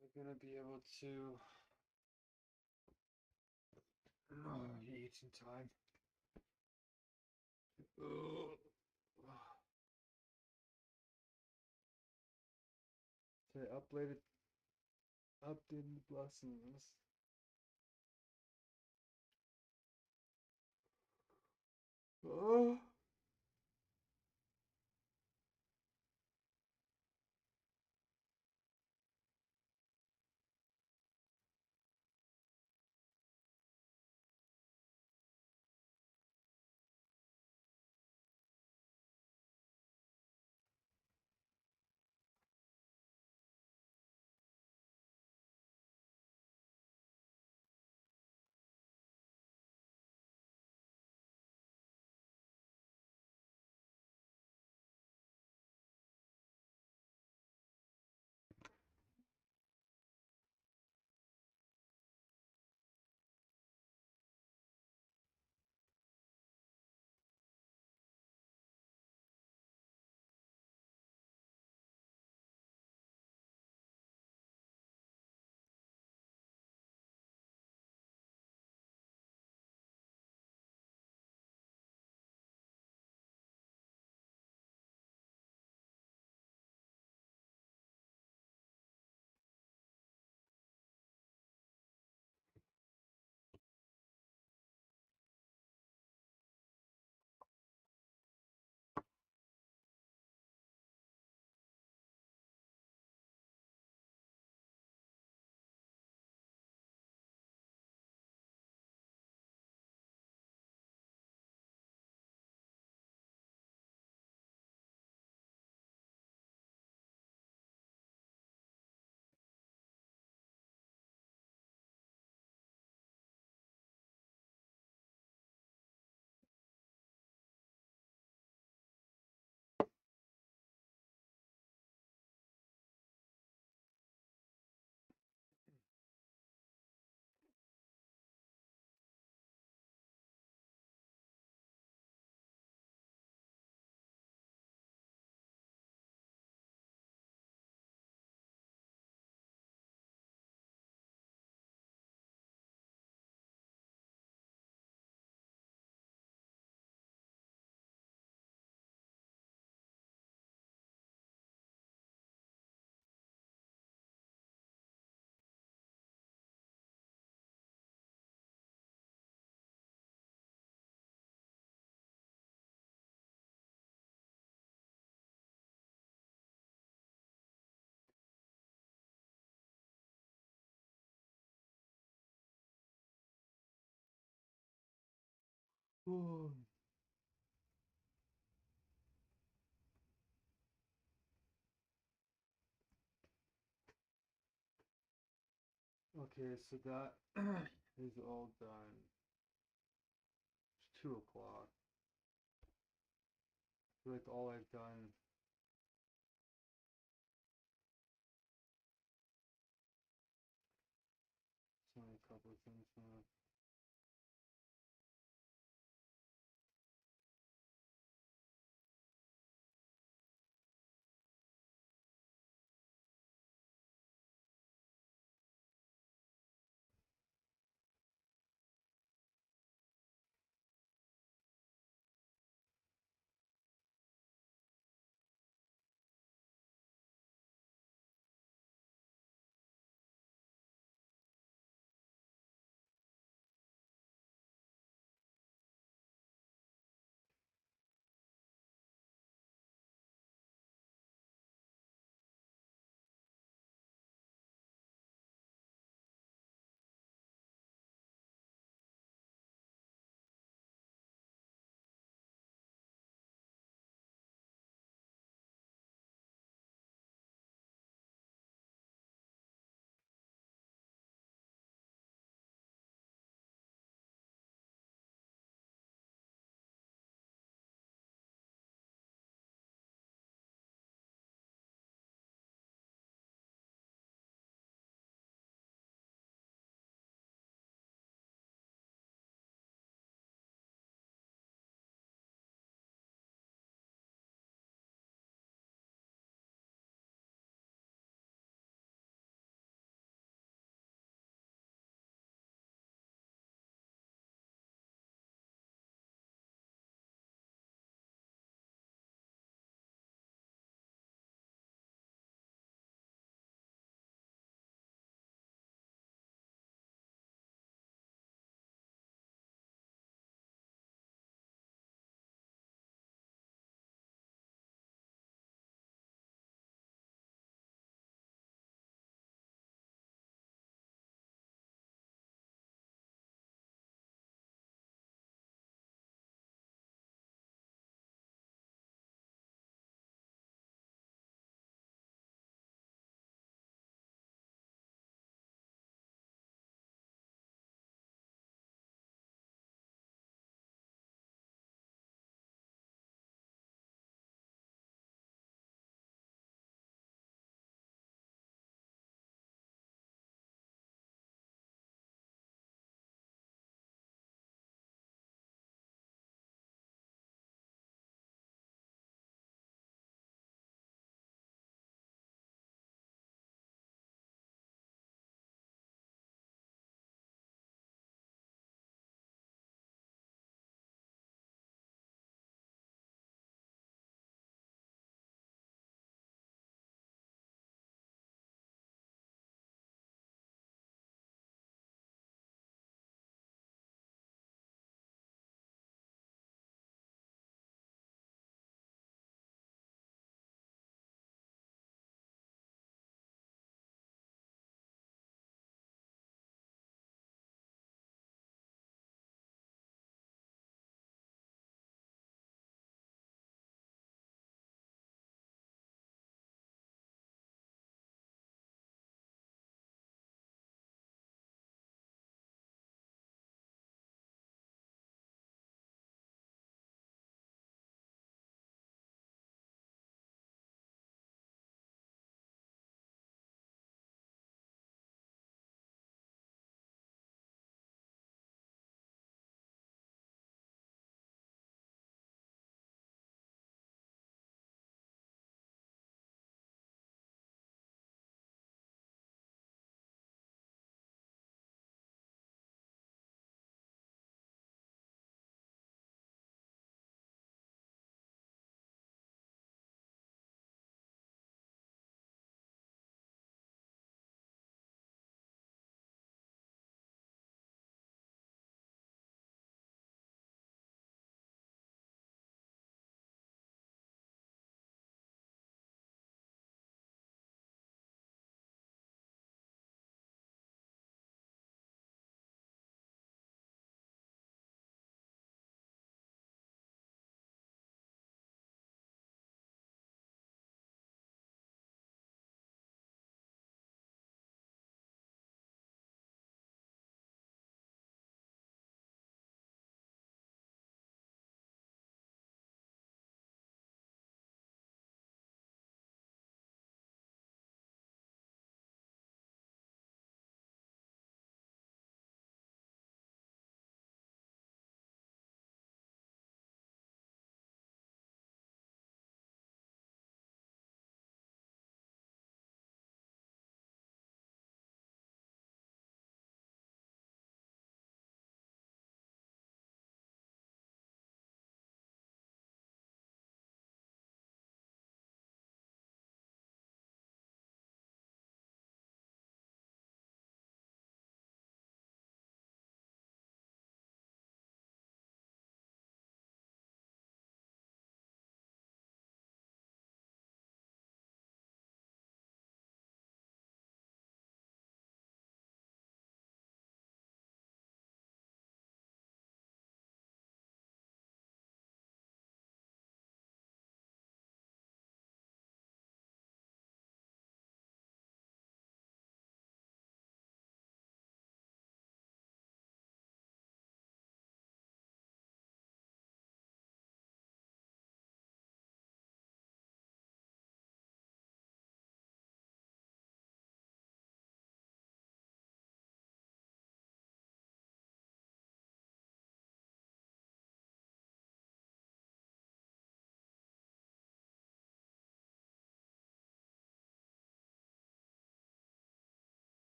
We're gonna be able to eat in time. Say updated blessings. Oh. Ooh. Okay, so that is all done. It's 2 o'clock. I feel like all I've done. It's only a couple of things now.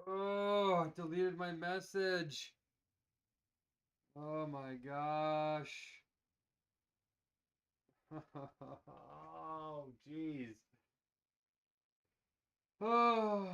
Oh, I deleted my message. Oh my gosh. Oh, jeez. Oh.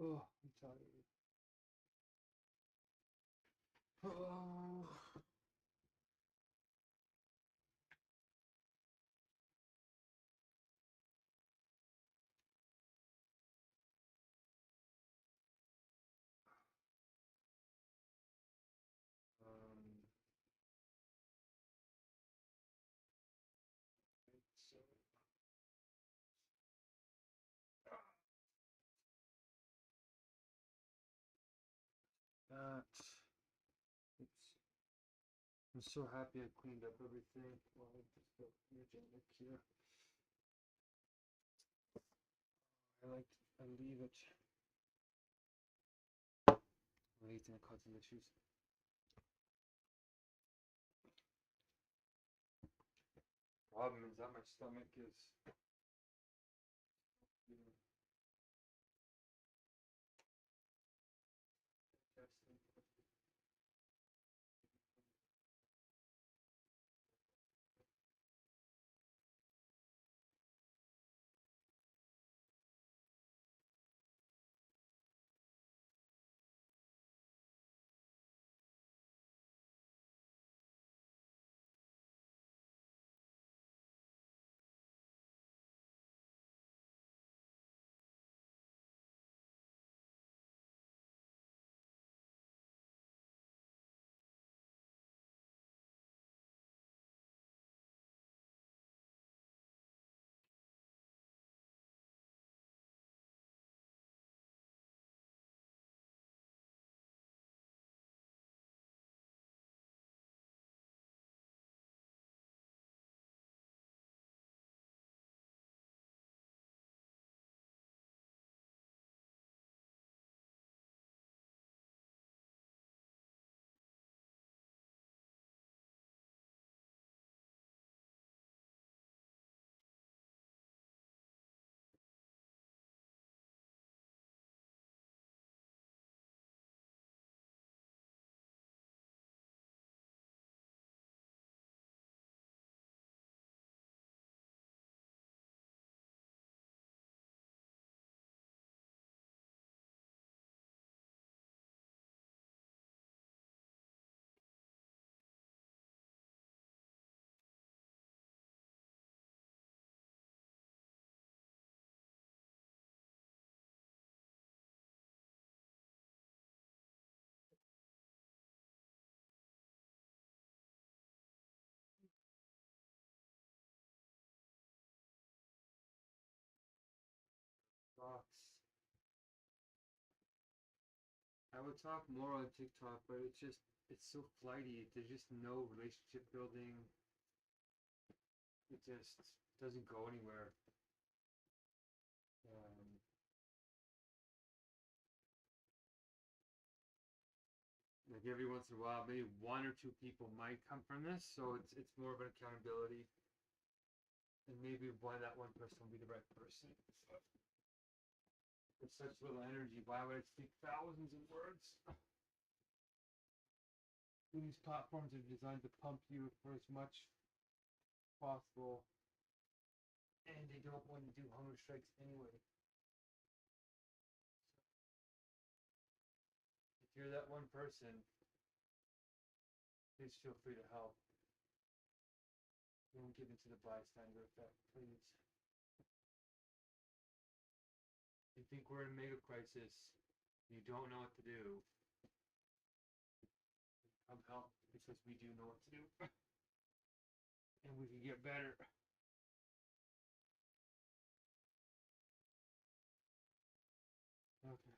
Oh, I'm tired. Oh. So that it's I'm so happy I cleaned up everything. Well, I just felt energetic here. I leave it. I'm eating a couple issues. Problem is that my stomach is. You know, digesting. Box. I would talk more on TikTok, but it's so flighty. There's just no relationship building. It just doesn't go anywhere. Um, like every once in a while, maybe one or two people might come from this, so it's more of an accountability, and maybe that one person will be the right person. With such little energy, why would I speak thousands of words? These platforms are designed to pump you for as much possible, and they don't want to do hunger strikes anyway. If you're that one person, please feel free to help. Don't give into the bystander effect, please. You think we're in Megacrisis, you don't know what to do. Come help, because we do know what to do. And we can get better. Okay.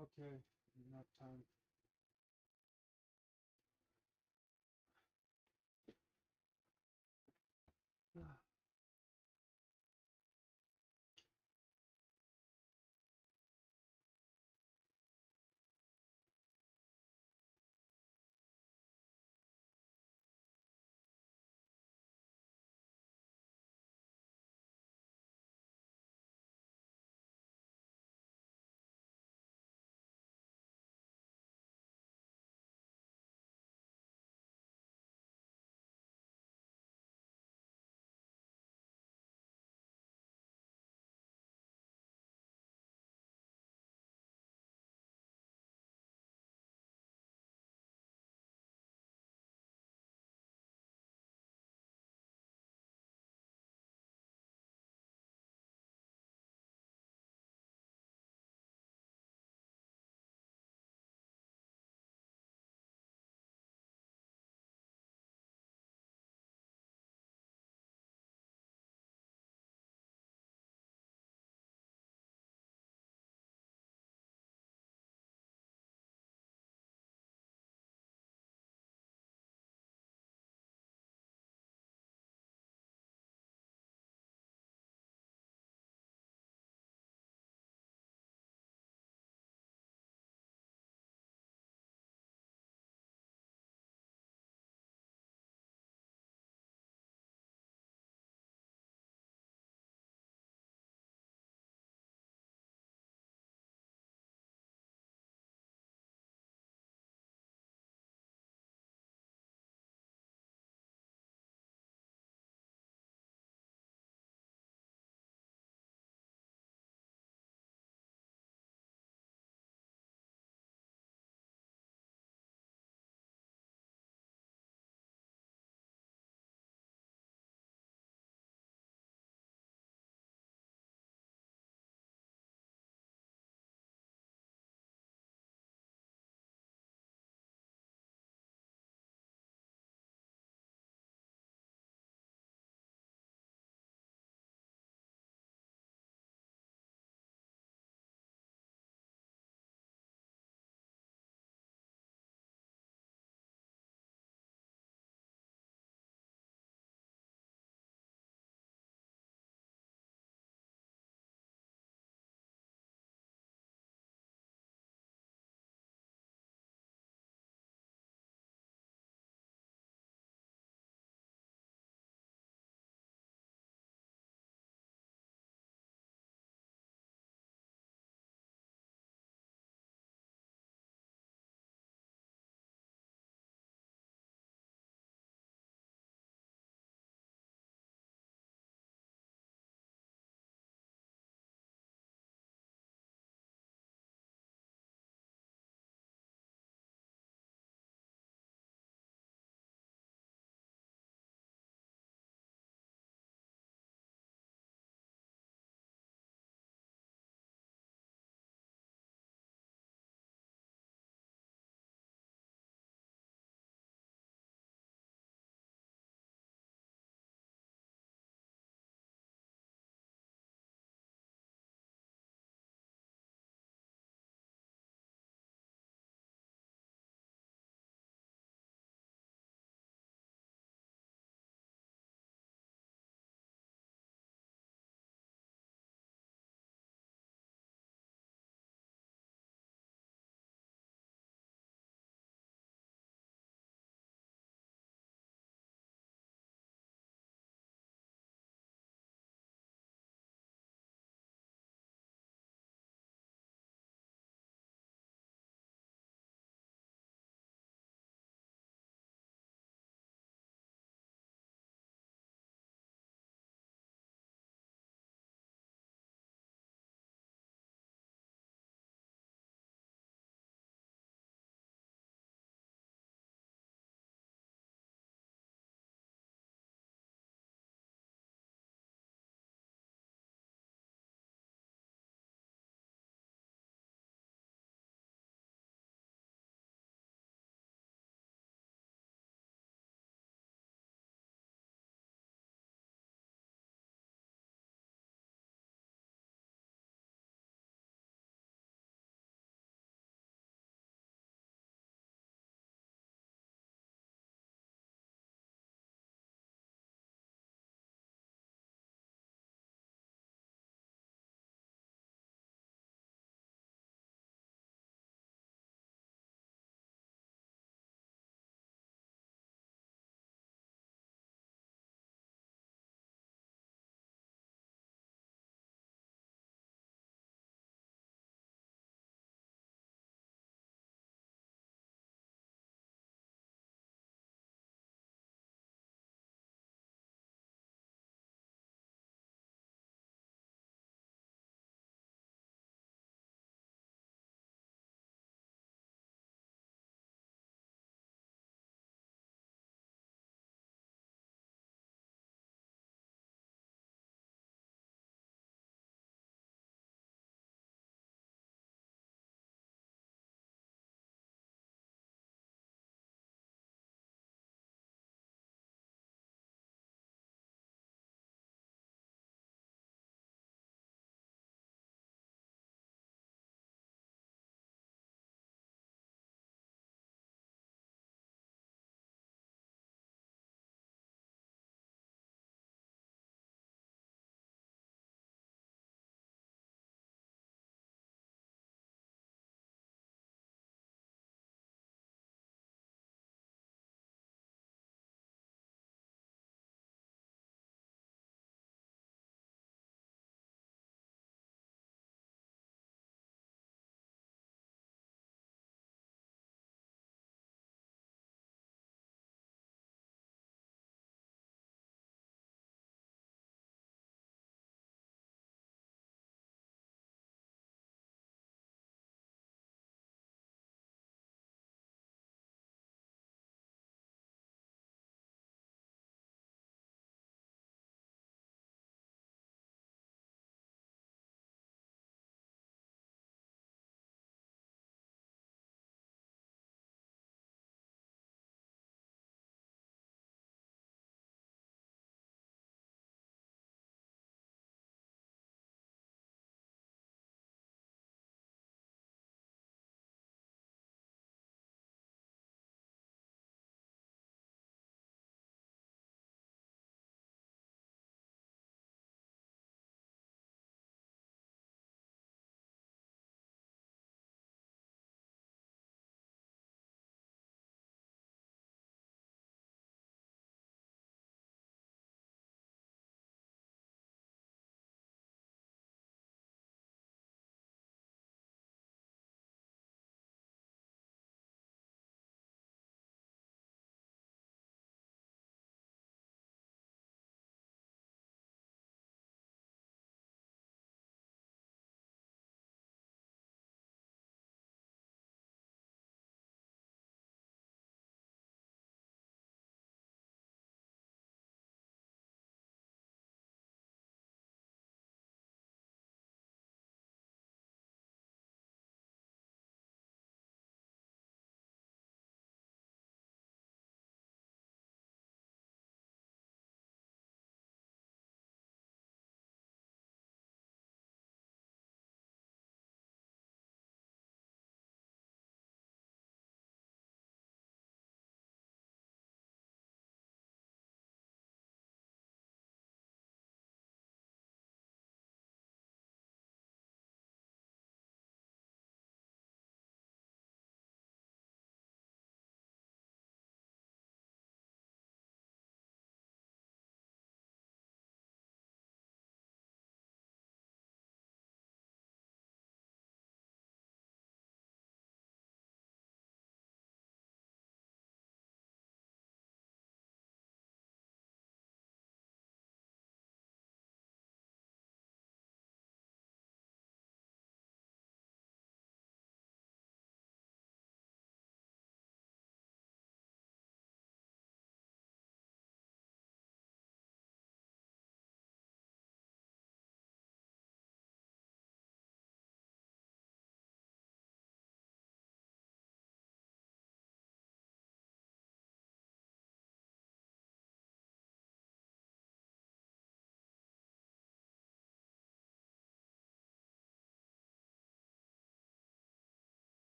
Okay, enough time.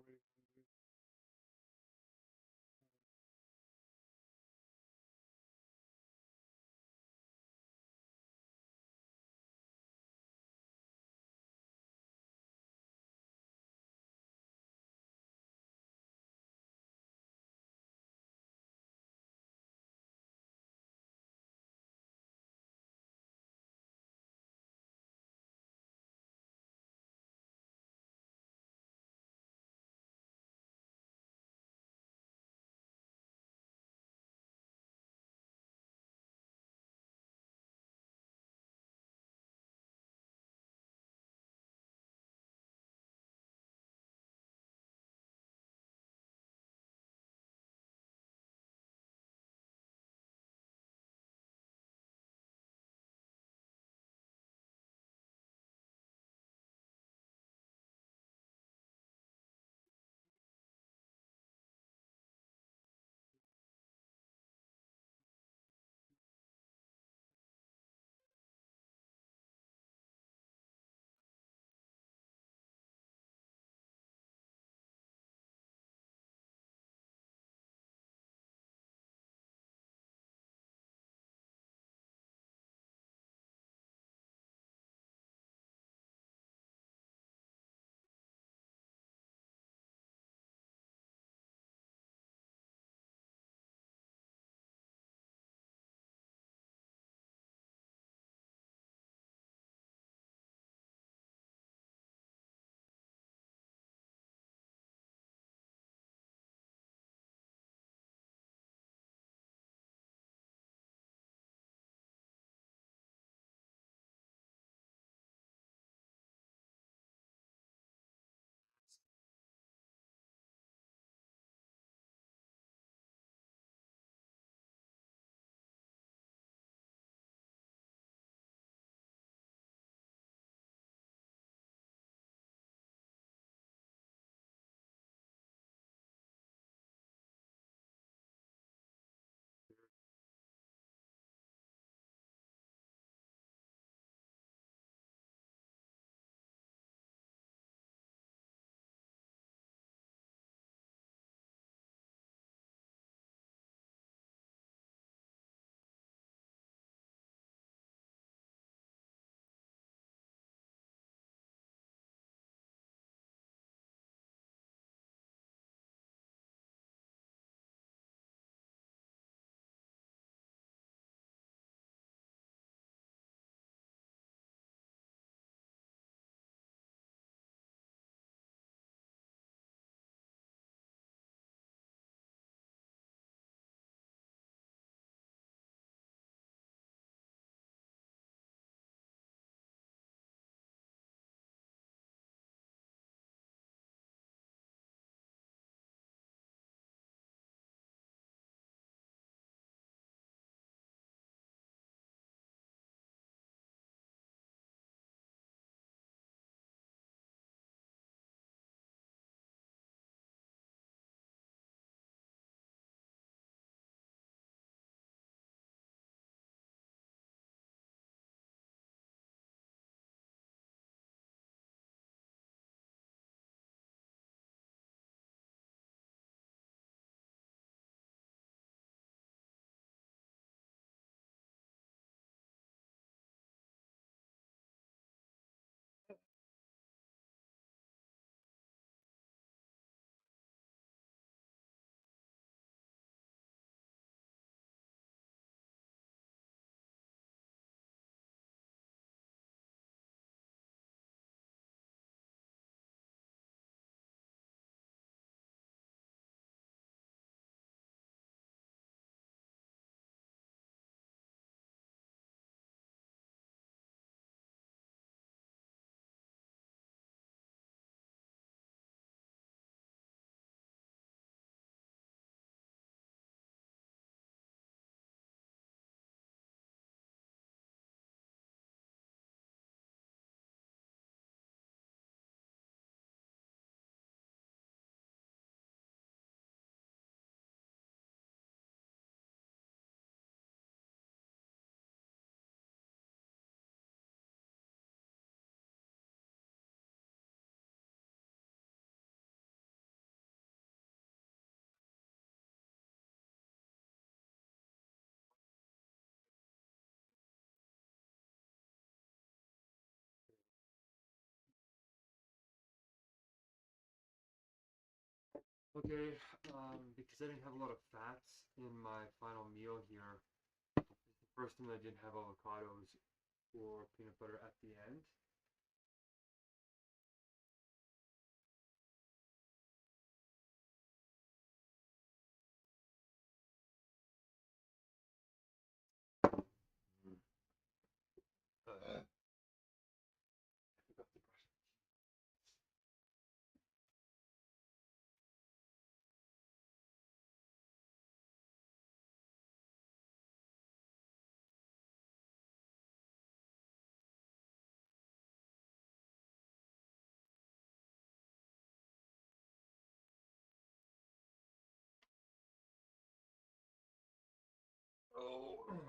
already hungry. Okay, because I didn't have a lot of fats in my final meal here. It's the first time I didn't have avocados or peanut butter at the end. I forgot to brush. Oh.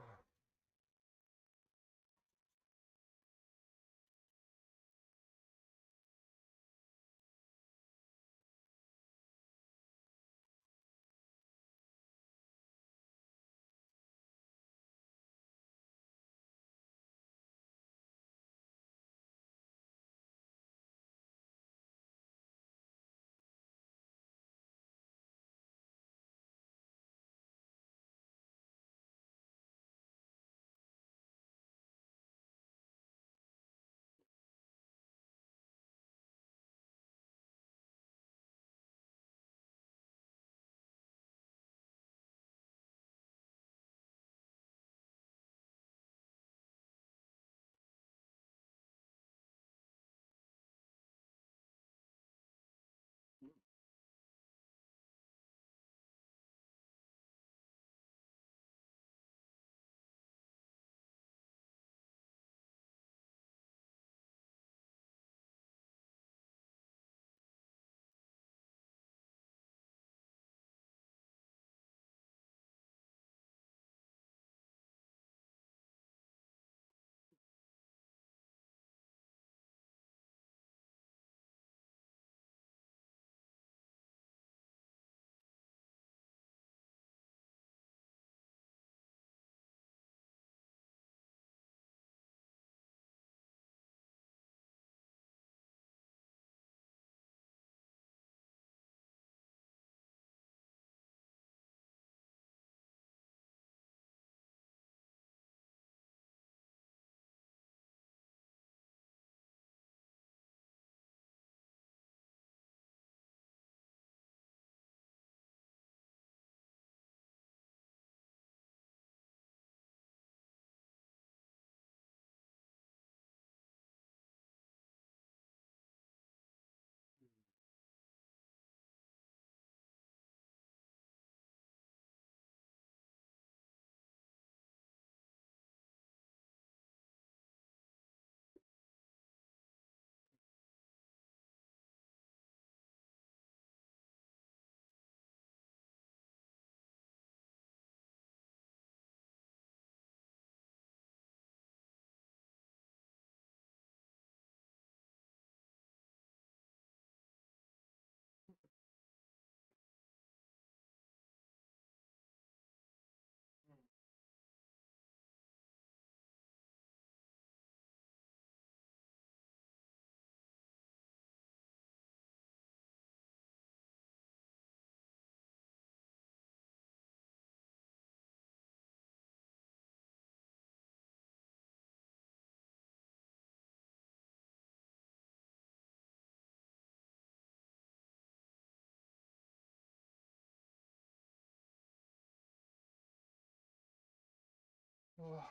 Oh.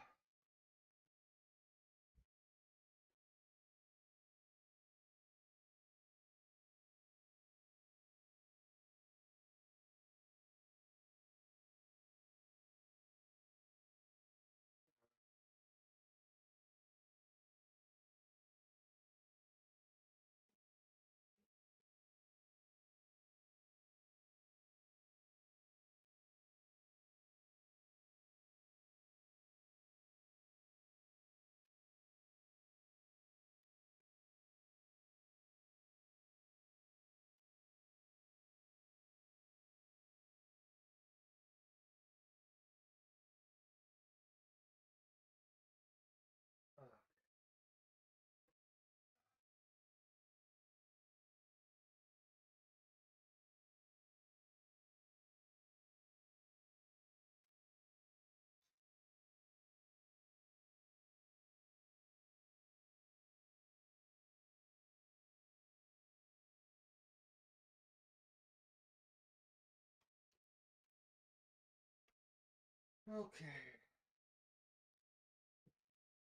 Okay.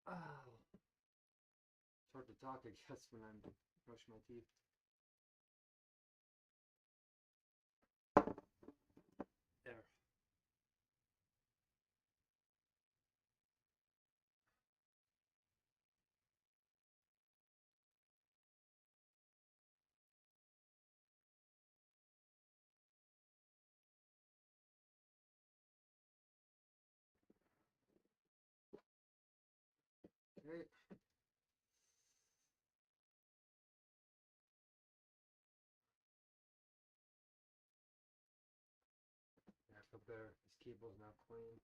Ah. It's hard to talk, I guess, when I'm brushing my teeth. There. Okay. Yeah, I feel better. This cable's not playing.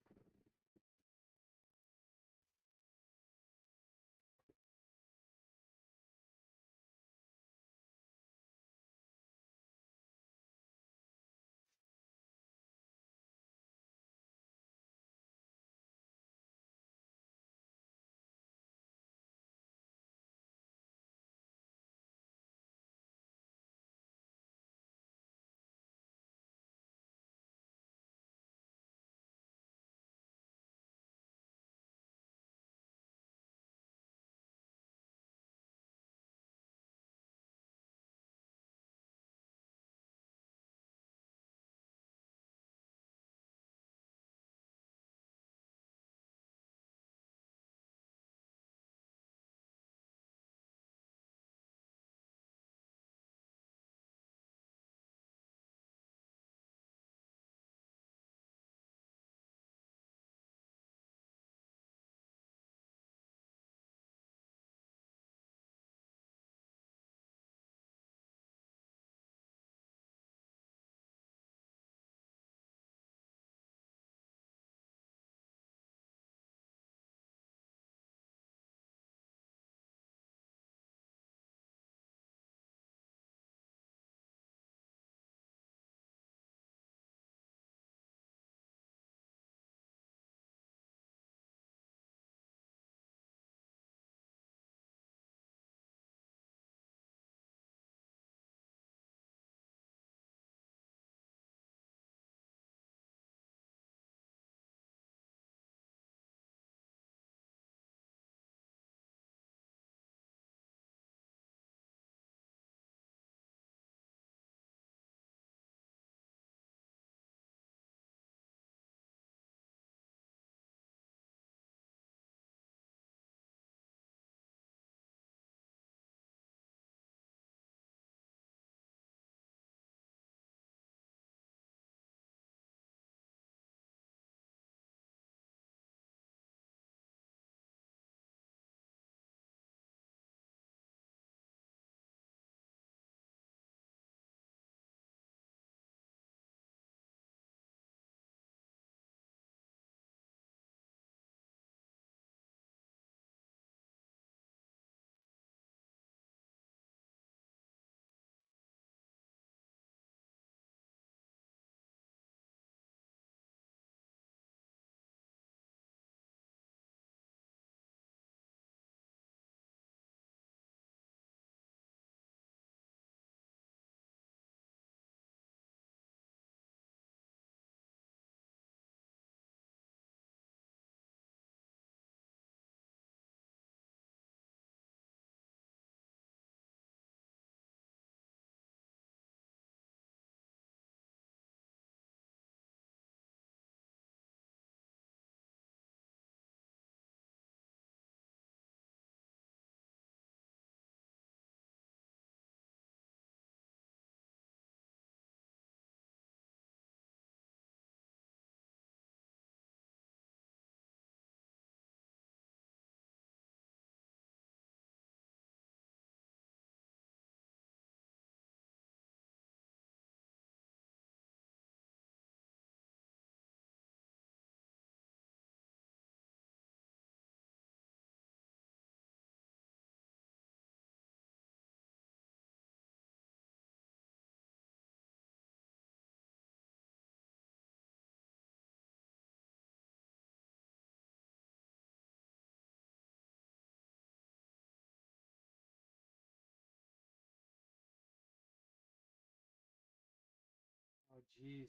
Oh, jeez.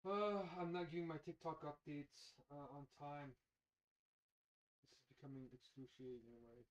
I'm not giving my TikTok updates on time. This is becoming excruciating in a way.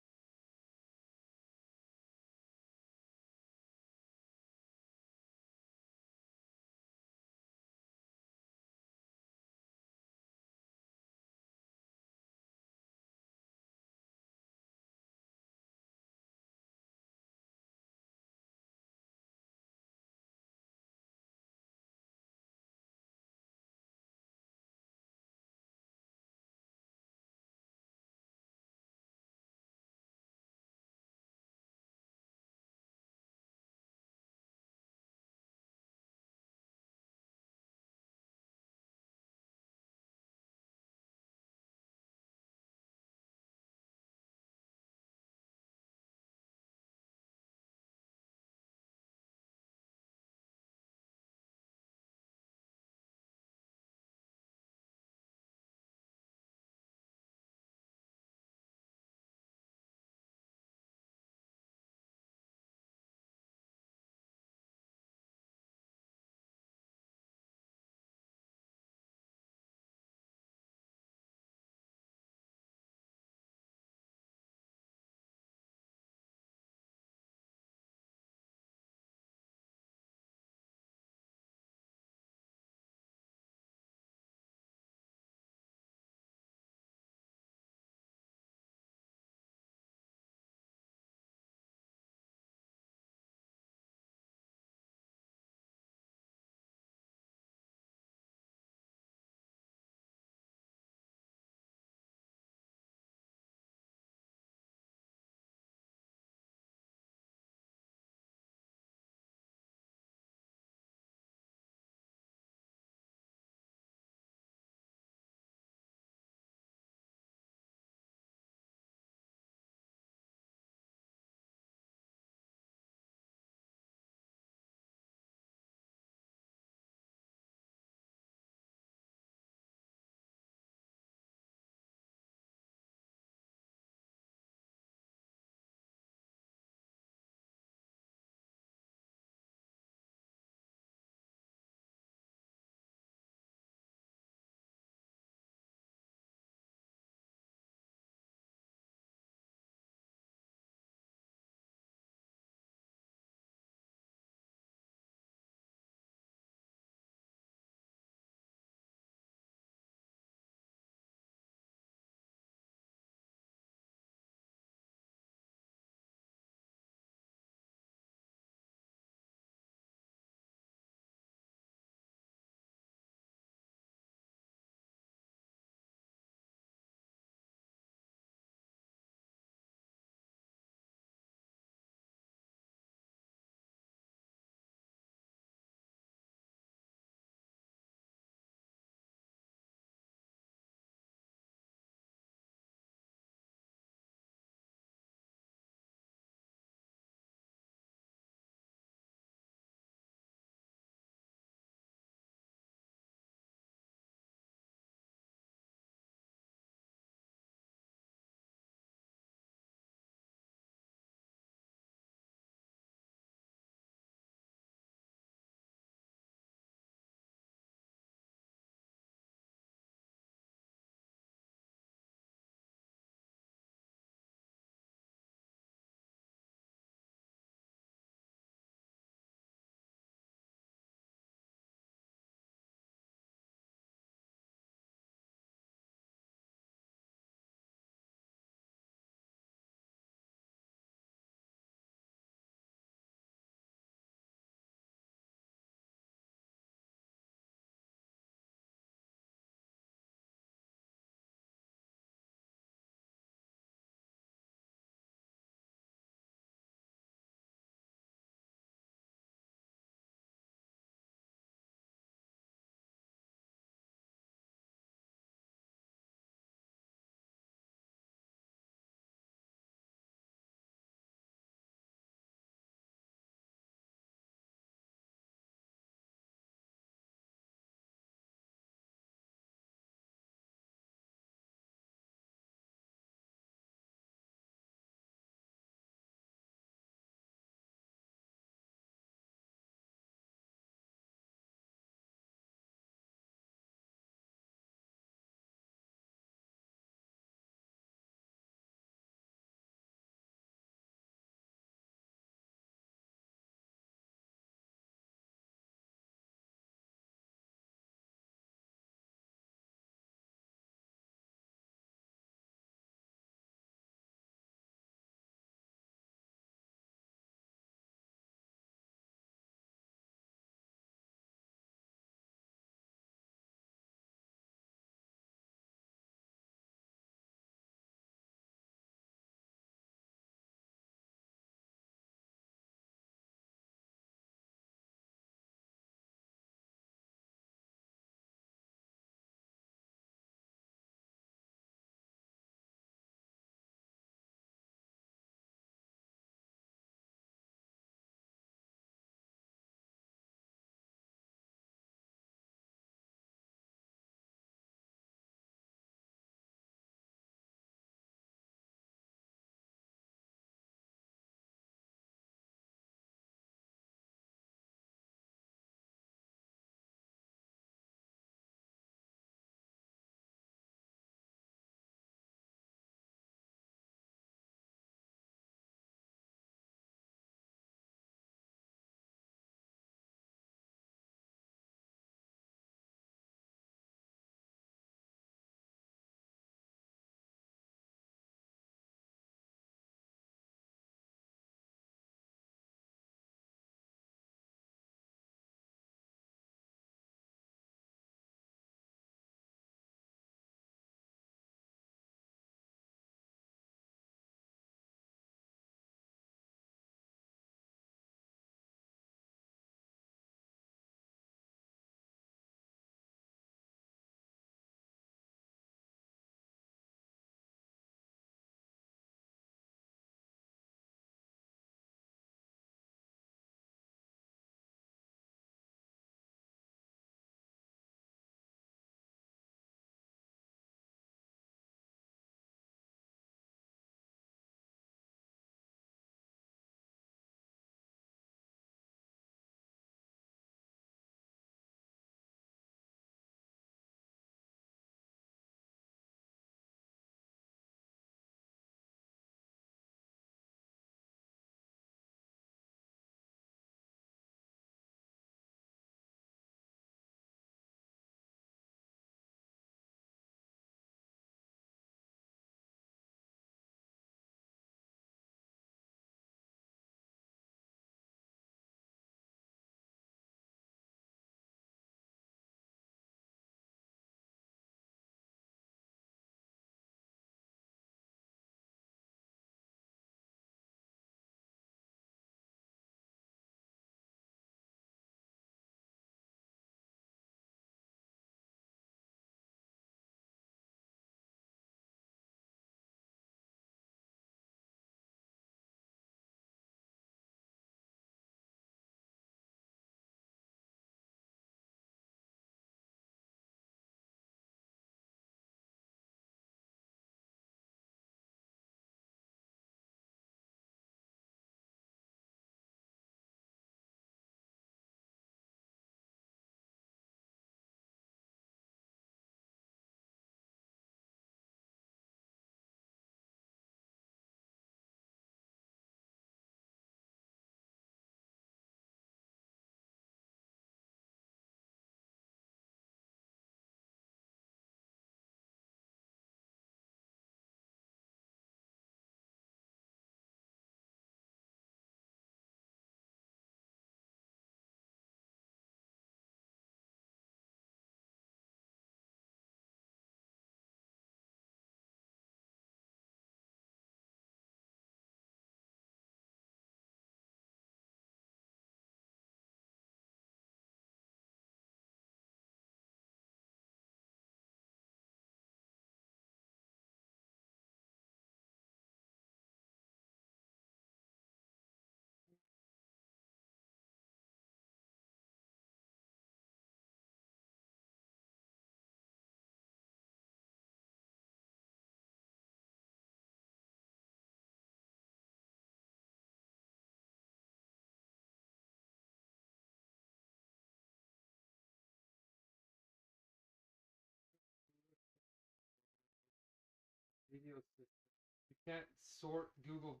video system. You can't sort Google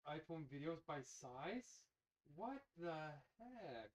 iPhone videos by size? What the heck?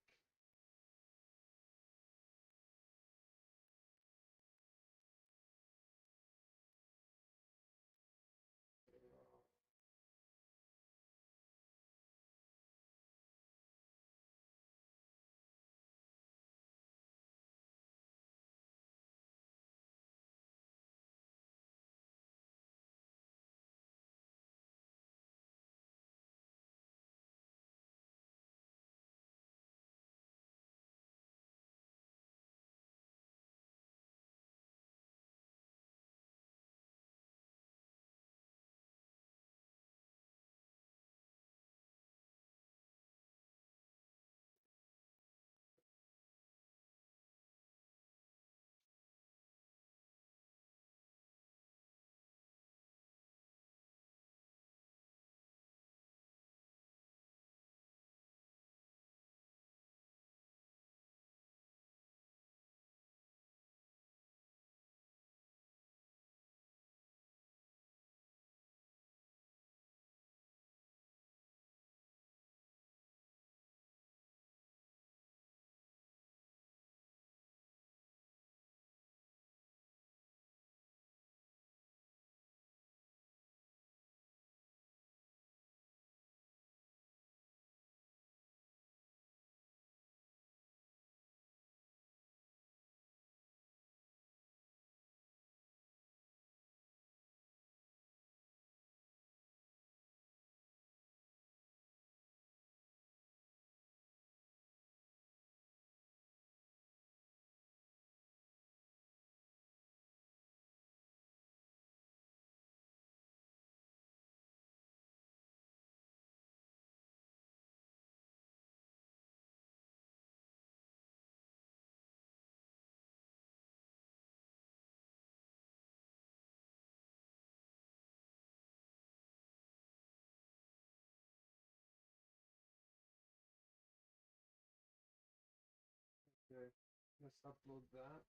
Okay, let's upload that.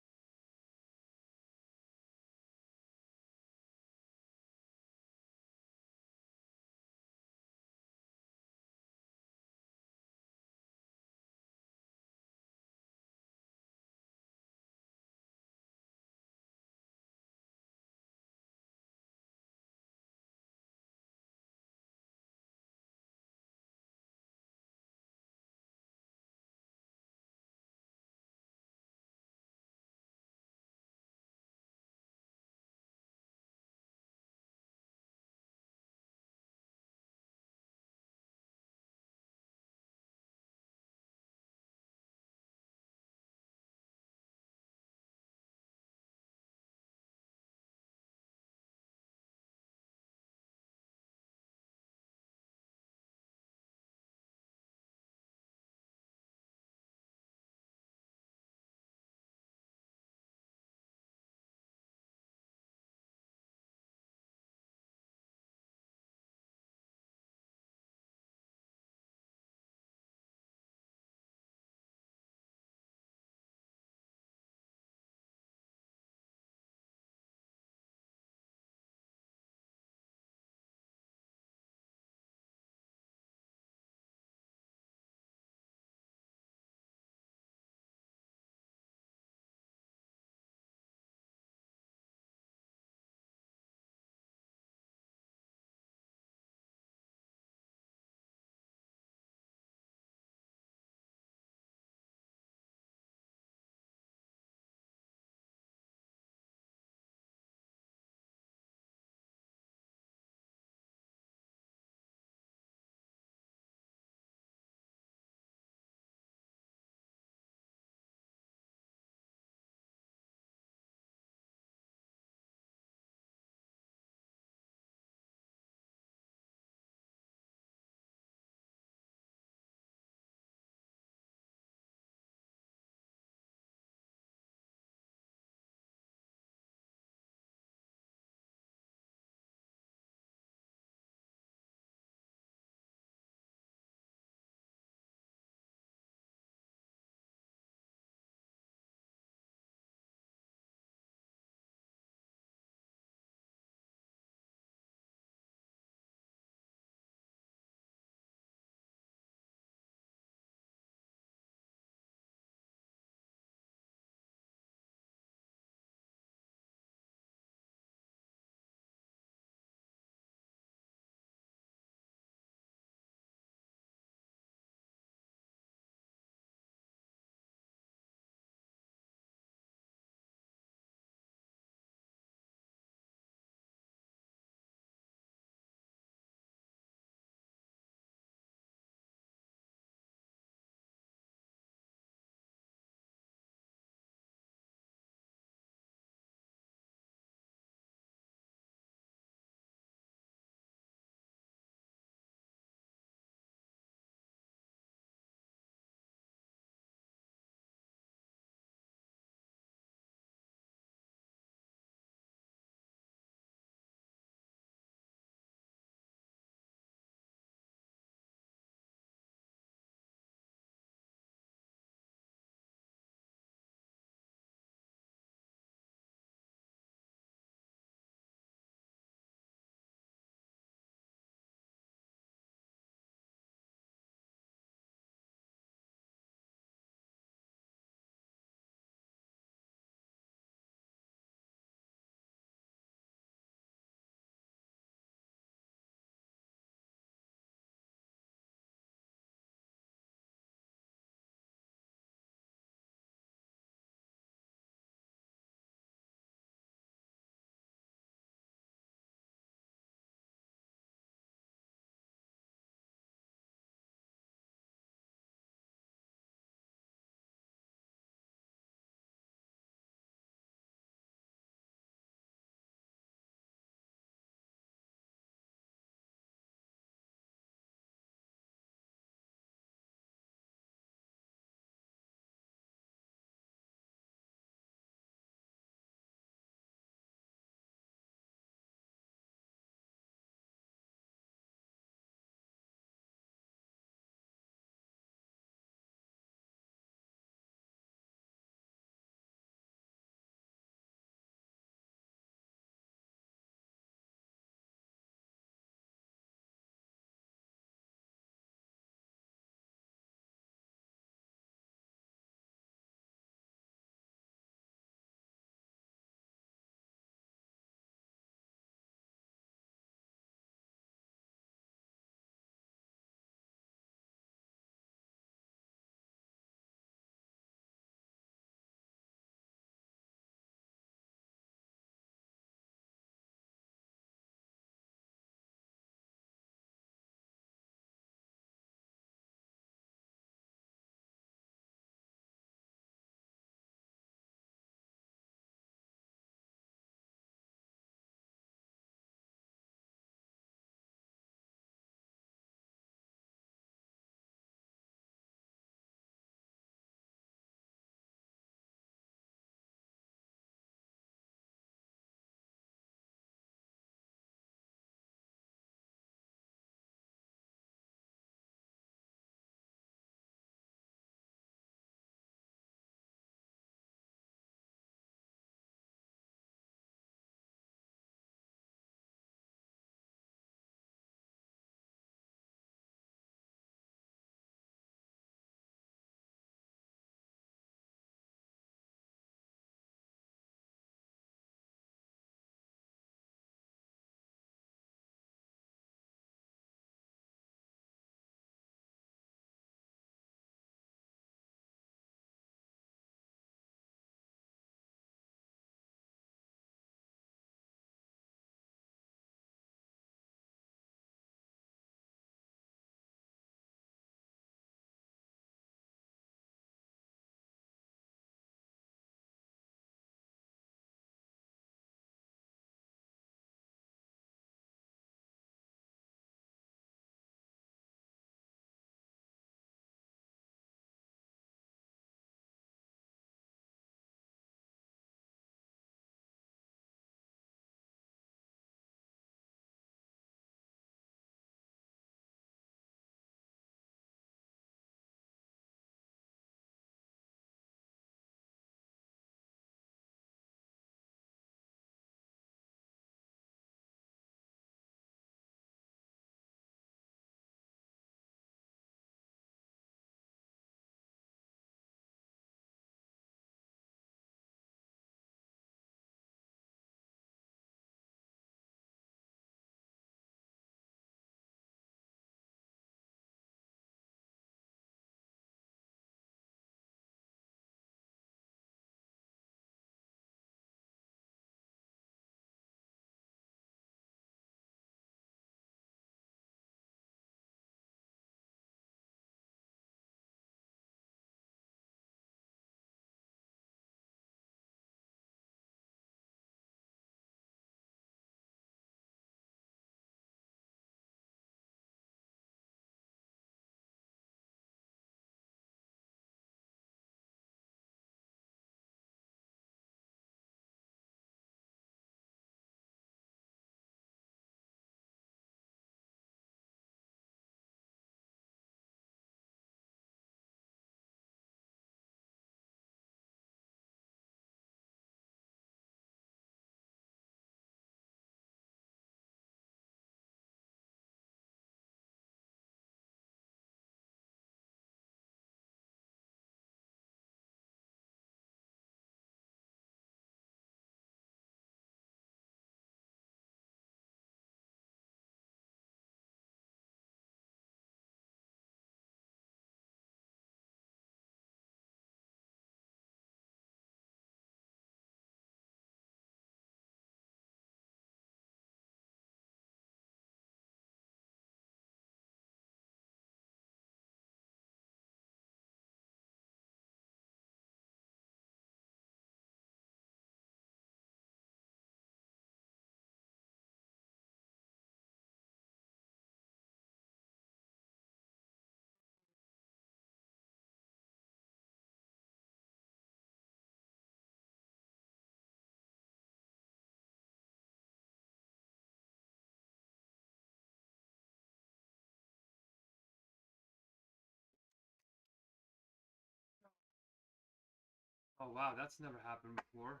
Oh wow, that's never happened before.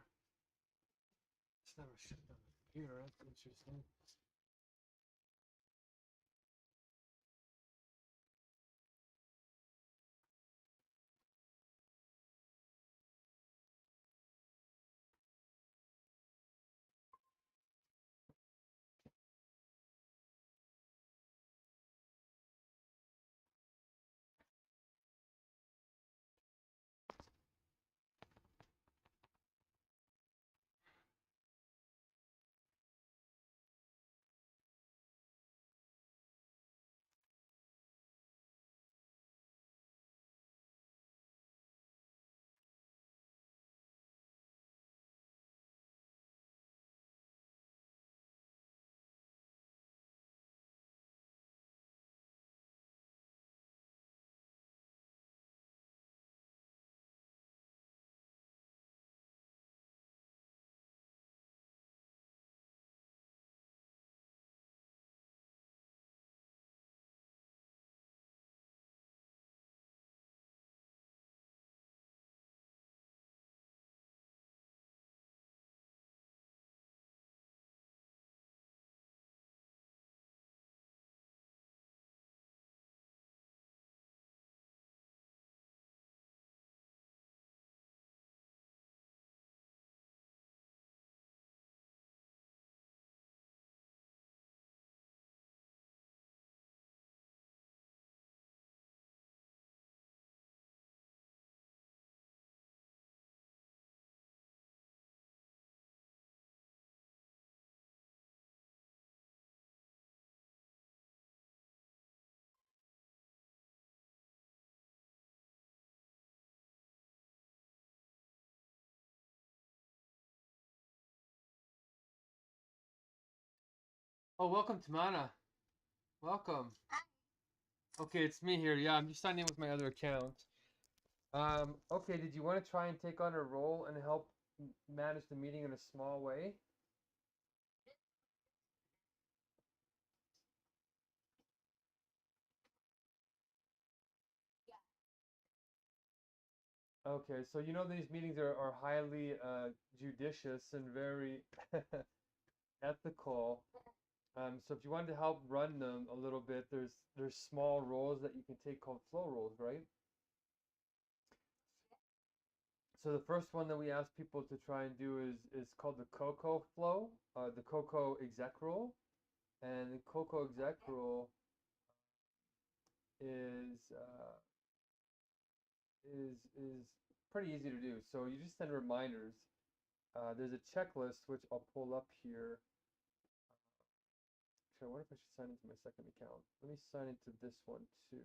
It's never shut down the computer. That's interesting. Oh, welcome to Mana. Welcome. Okay, it's me here. Yeah, I'm just signing in with my other account. Okay, did you want to try and take on a role and help manage the meeting in a small way? Okay, so you know these meetings are highly judicious and very ethical. So if you wanted to help run them a little bit, there's small roles that you can take called flow roles, right? So the first one that we ask people to try and do is called the Coco flow, the Coco exec role, and the Coco exec role is is pretty easy to do. So you just send reminders. There's a checklist which I'll pull up here. Actually, I wonder if I should sign into my second account. Let me sign into this one too.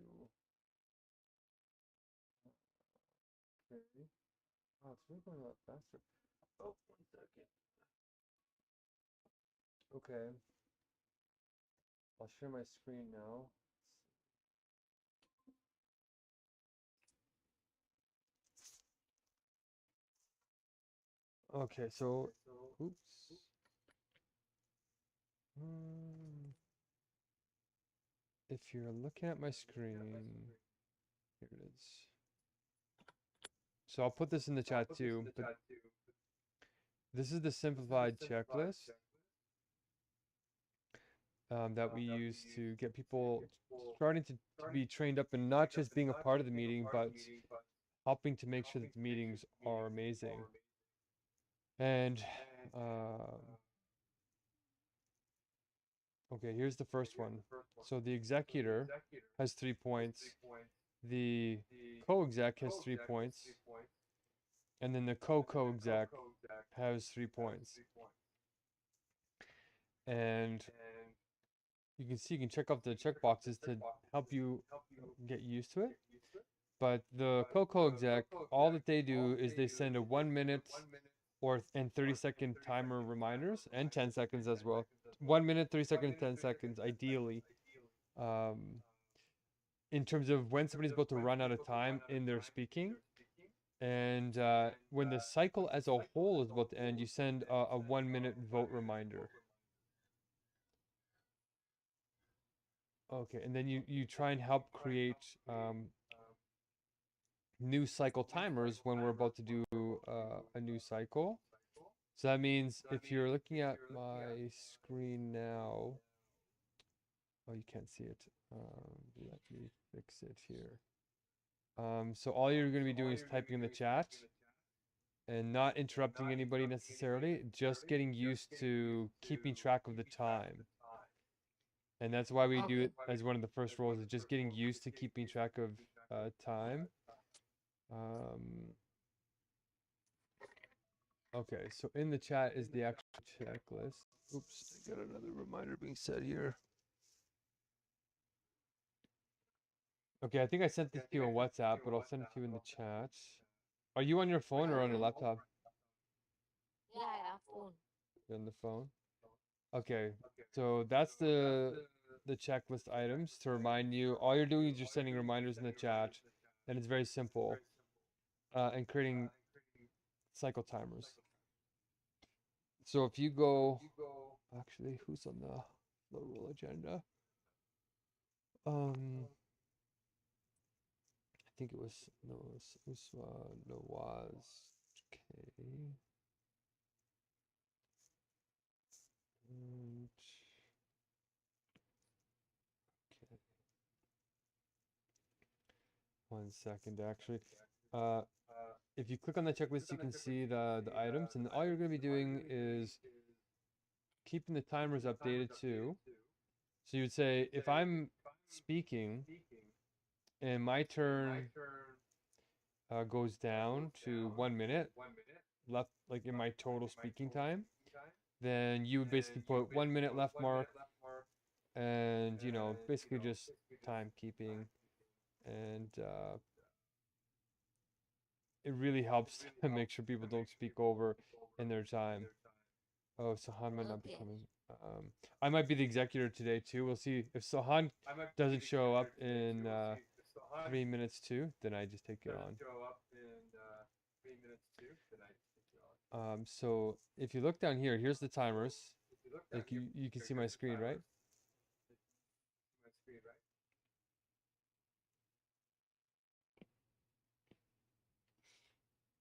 Okay. Wow, it's really going a lot faster. Oh, 1 second. Okay. I'll share my screen now. Okay, so, oops. If you're looking at my screen, here it is. So I'll put this in the chat too, but this is the simplified checklist that we use to get people starting to be trained up in not just being a part of the meeting, but helping to make sure that the meetings are amazing. And okay, here's the first one. So the executor has 3 points, the co-exec has 3 points, and then the co-co-exec has 3 points. And you can see, you can check off the check boxes to help you get used to it. But the co-co exec, all that they do is they send a 1 minute and 30-second timer reminders, and 10 seconds as well. 1 minute, 30 seconds, 10 seconds, ideally. In terms of when somebody's about to run out of time in their speaking. And when the cycle as a whole is about to end, you send a 1 minute vote reminder. Okay, and then you try and help create new cycle timers when we're about to do a new cycle. So that means if you're looking at my screen now, oh, you can't see it. Let me fix it here. So all you're going to be doing is typing in the chat and not interrupting anybody necessarily, just getting used to keeping track of the time. And that's why we do it as one of the first rules, is just getting used to keeping track of time. Okay, so in the chat is the actual checklist. Oops, I got another reminder being set here. Okay, I think I sent this to you on WhatsApp, but I'll send it to you in the chat. Are you on your phone or on your laptop? Yeah, phone. You're on the phone? Okay, so that's the checklist items to remind you. All you're doing is you're sending reminders in the chat, and it's very simple. And creating cycle timers. So if you go, actually, who's on the rule agenda? I think it was Nawaz. Okay. And okay. 1 second, actually. If you click on the checklist, you can see the items, and all you're going to be doing is keeping the timers updated too. So you'd say, if I'm speaking and my turn goes down to 1 minute left, like in my total speaking time, then you would basically put 1 minute left mark, and you know, basically just timekeeping, and it really helps to make sure people don't speak over in their time. Oh, Sahan might not be coming. I might be the executor today too. We'll see if Sahan doesn't show up in 3 minutes too. Then I just take it on. So if you look down here, here's the timers. Like you can see my screen, right?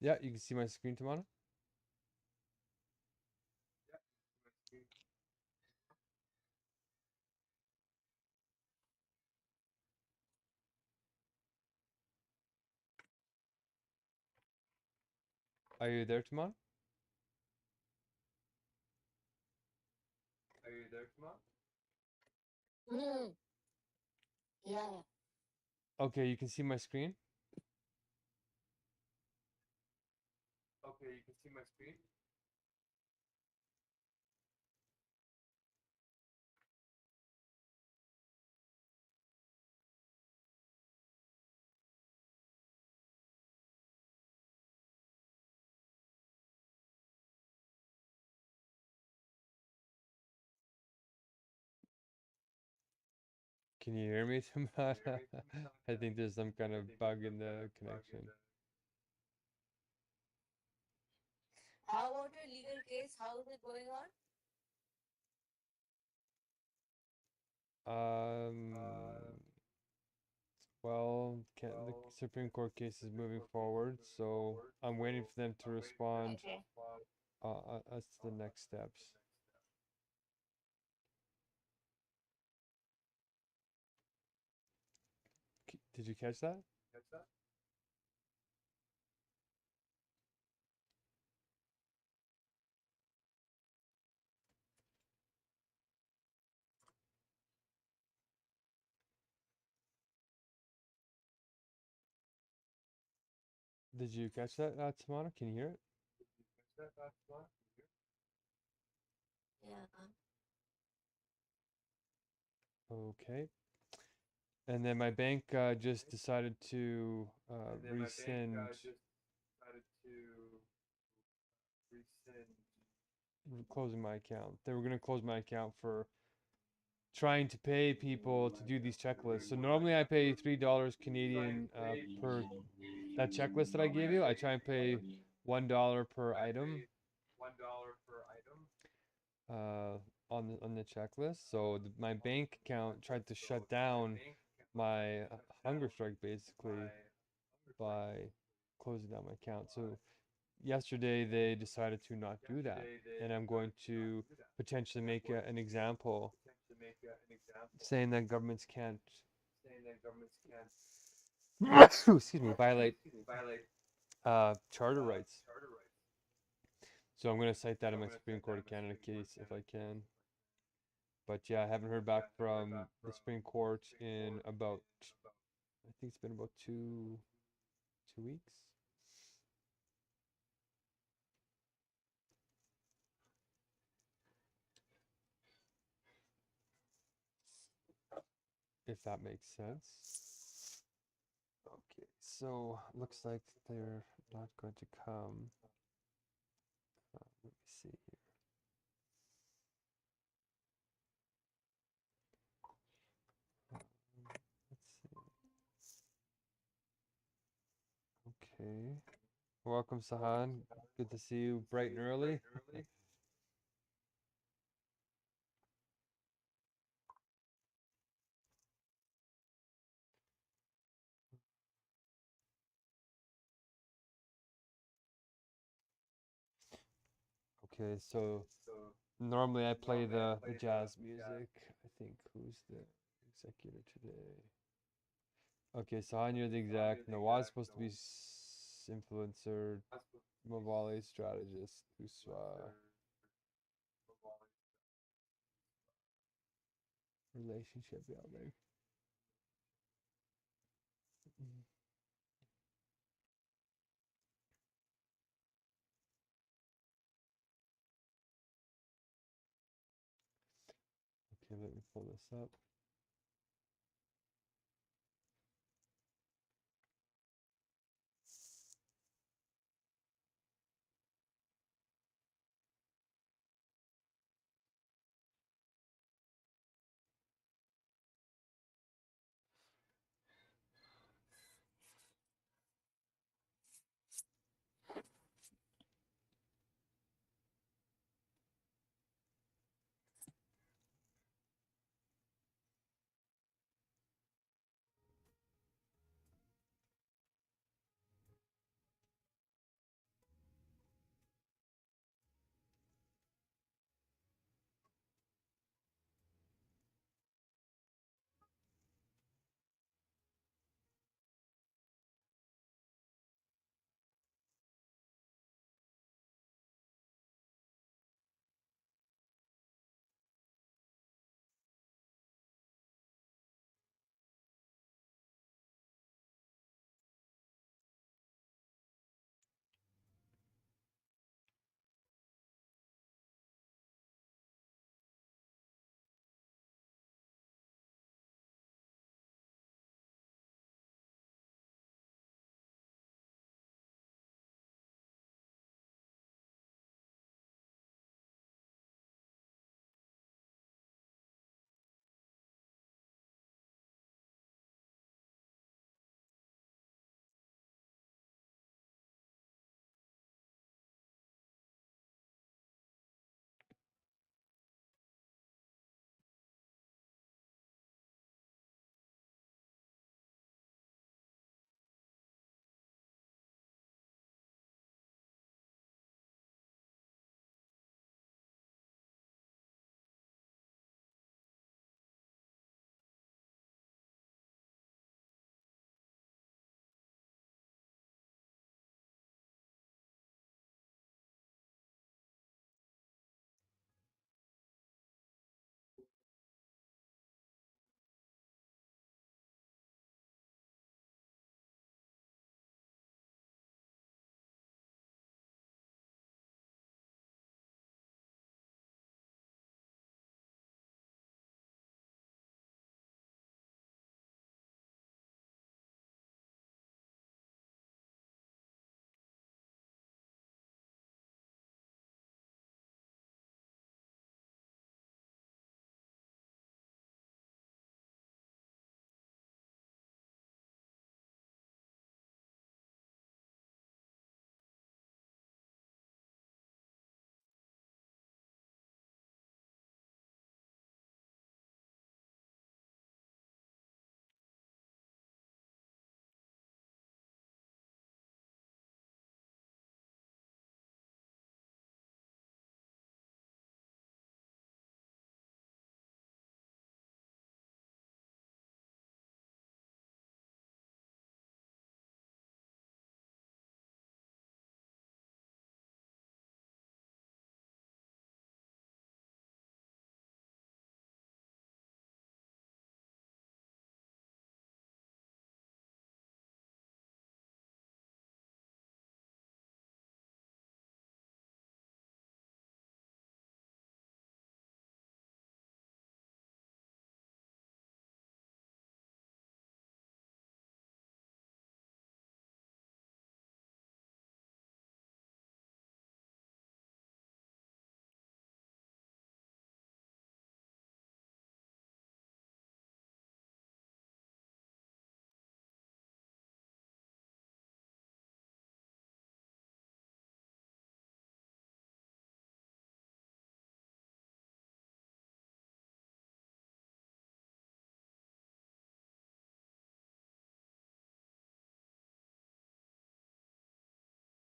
Yeah, you can see my screen, Tamana. Are you there, Tamana? Are you there, Tamana? Yeah. Okay, you can see my screen. Okay, you can see my screen. Can you hear me, Tamana? I think there's some kind of bug in the connection. How about your legal case? How is it going on? Well, the Supreme Court case is moving forward, so I'm waiting for them to respond as to the next steps. Did you catch that? Did you catch that, Tamara? Can you hear it? Yeah. Okay. And then my bank just decided to rescind closing my account. They were going to close my account for trying to pay people to do these checklists. So normally I pay $3 Canadian per that checklist that I gave you. I try and pay $1 per item on the checklist. So my bank account tried to shut down my Hungerstrike basically. by closing down my account. So yesterday they decided to not do that, and I'm going to potentially make an example saying that governments can't excuse me, violate charter rights. So I'm going to cite that in my Supreme Court of Canada case if I can. But yeah, I haven't heard back from the Supreme Court in about, I think it's been about two weeks. If that makes sense. Okay, so looks like they're not going to come. Let me see here. Let's see. Okay. Welcome, Sahan. Good to see you bright and early. Okay, so normally I play the jazz music. I think who's the executor today? Okay, Sahan, you're the exec. Nawaz supposed to be influencer. Mavali strategist. Uswa relationship building. Okay, let me pull this up.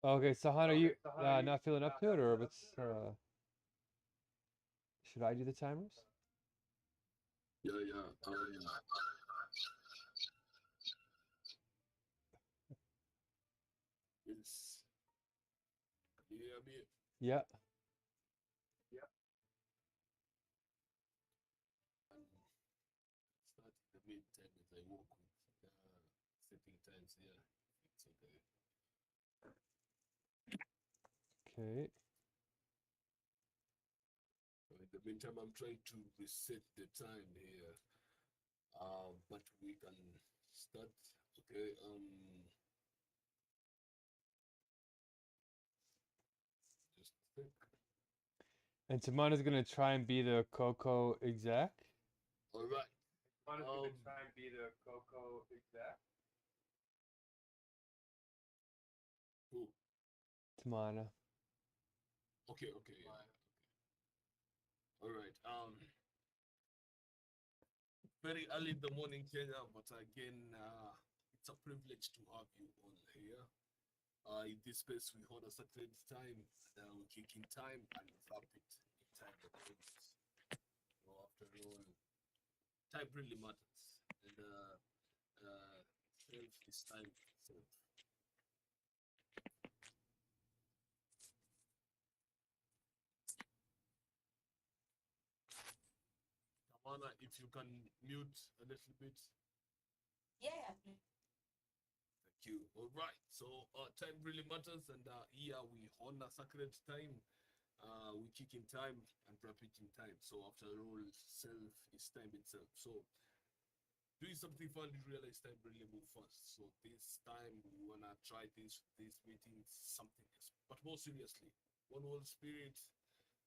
Okay, Sahan, are you not feeling up to it, or what's should I do the timers? Yeah, yeah. It's you hear me? Yeah. And start in the meantime as I work with setting times here. It's okay. Okay. So in the meantime, I'm trying to reset the time here. But we can start. Okay. Just think. And Tamana's gonna try and be the Coco exec. All right. Tamana's gonna try and be the Coco exec. Who? Tamana. Okay. Okay. Yeah. Okay. All right. Very early in the morning, Kenya, but again, it's a privilege to have you all here. In this space, we hold a sacred time, we kick in time, and wrap it in time that ends. So after all, time really matters, and self is time itself. Tamana, if you can mute a little bit. Yeah. Thank you. All right. So time really matters, and here we honor sacred time. We kick in time and wrap it in time. So after all, self is time itself. So doing something fun, you realize time really move fast. So this time we wanna try these meetings something else. But more seriously, one world spirit,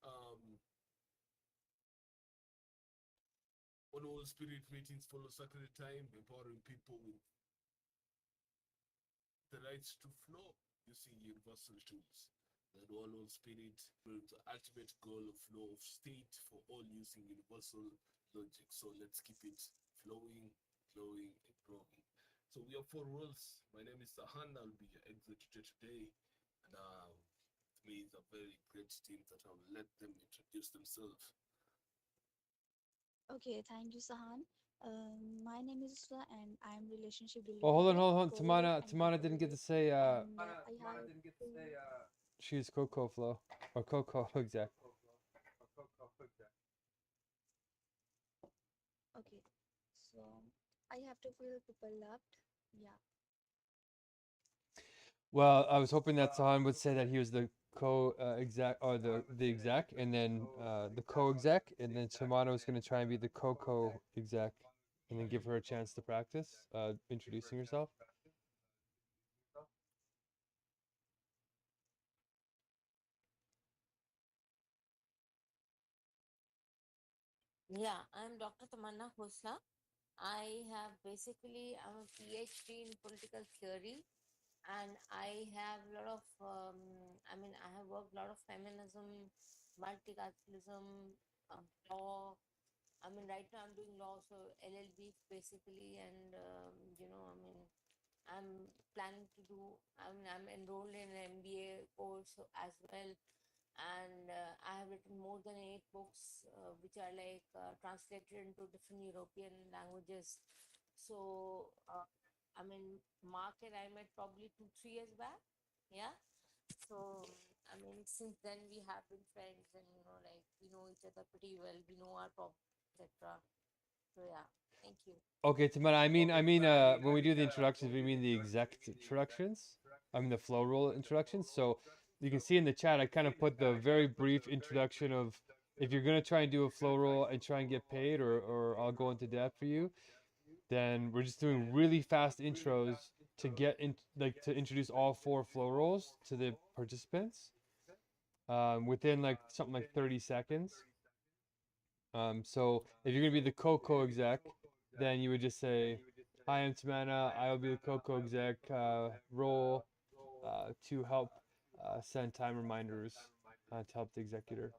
um, one world spirit meetings follow sacred time, empowering people with the rights to flow using universal tools. The one world spirit builds the ultimate goal of flow of state for all using universal logic. So let's keep it flowing, glowing, and growing. So we have four worlds. My name is Sahan. I'll be your executor today. And with me is a very great team that I'll let them introduce themselves. Okay, thank you, Sahan. My name is Isra and I'm relationship Oh, hold on, developer, hold on. coach, Tamana, and Tamana didn't get to mentor. say. And I have She's Coco Flow or Coco exec. okay. So I have to feel people loved. Yeah. Well, I was hoping that Sahan would say that he was the co-exec or the exec, and then the co-exec, and then Tamana was going to try and be the Coco exec, and then give her a chance to practice introducing herself. Yeah, I'm Dr. Tamanna Khosla. I'm a PhD in political theory, and I have a lot of, I have worked a lot of feminism, multiculturalism, law. Right now I'm doing law, so LLB basically, and I'm planning to do. I'm enrolled in an MBA course as well, and I have written more than 8 books, which are translated into different European languages. So, Mark and I met probably 2, 3 years back. Yeah. So, since then we have been friends, and we know each other pretty well. We know our problems, etc. So, yeah. Thank you. Okay, Tamara. When we do the introductions, we mean the exec introductions. I mean the flow rule introductions. So you can see in the chat, I kind of put the very brief introduction of if you're gonna try and do a flow roll and try and get paid, or I'll go into depth for you. Then we're just doing really fast intros to get in, to introduce all 4 flow rolls to the participants within something like 30 seconds. So if you're gonna be the Coco exec, then you would just say, "Hi, I'm Tamana. I will be the Coco exec role to help send time reminders to help the executor."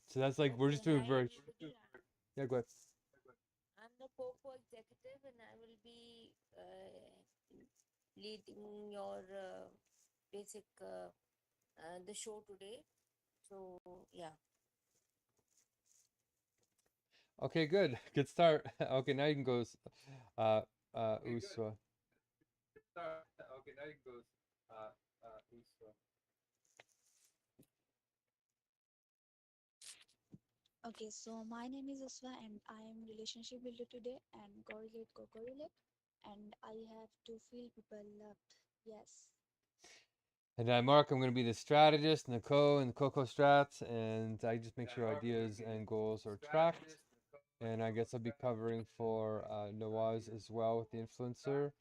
So that's we're Okay, just doing hi very. everybody. Yeah, go ahead. I'm the Coco executive, and I will be leading your basic the show today. So yeah. Okay, good. Good start. Okay, now you can go. Uswa. Okay, now you can go. Uswa. Okay, so my name is Uswa and I am relationship builder today and correlate co-correlate and I have to feel people loved. Yes. And I'm Mark. I'm going to be the strategist and the and the Coco strats, and I just make sure ideas and goals are tracked. And I guess I'll be covering for Nawaz as well with the influencer.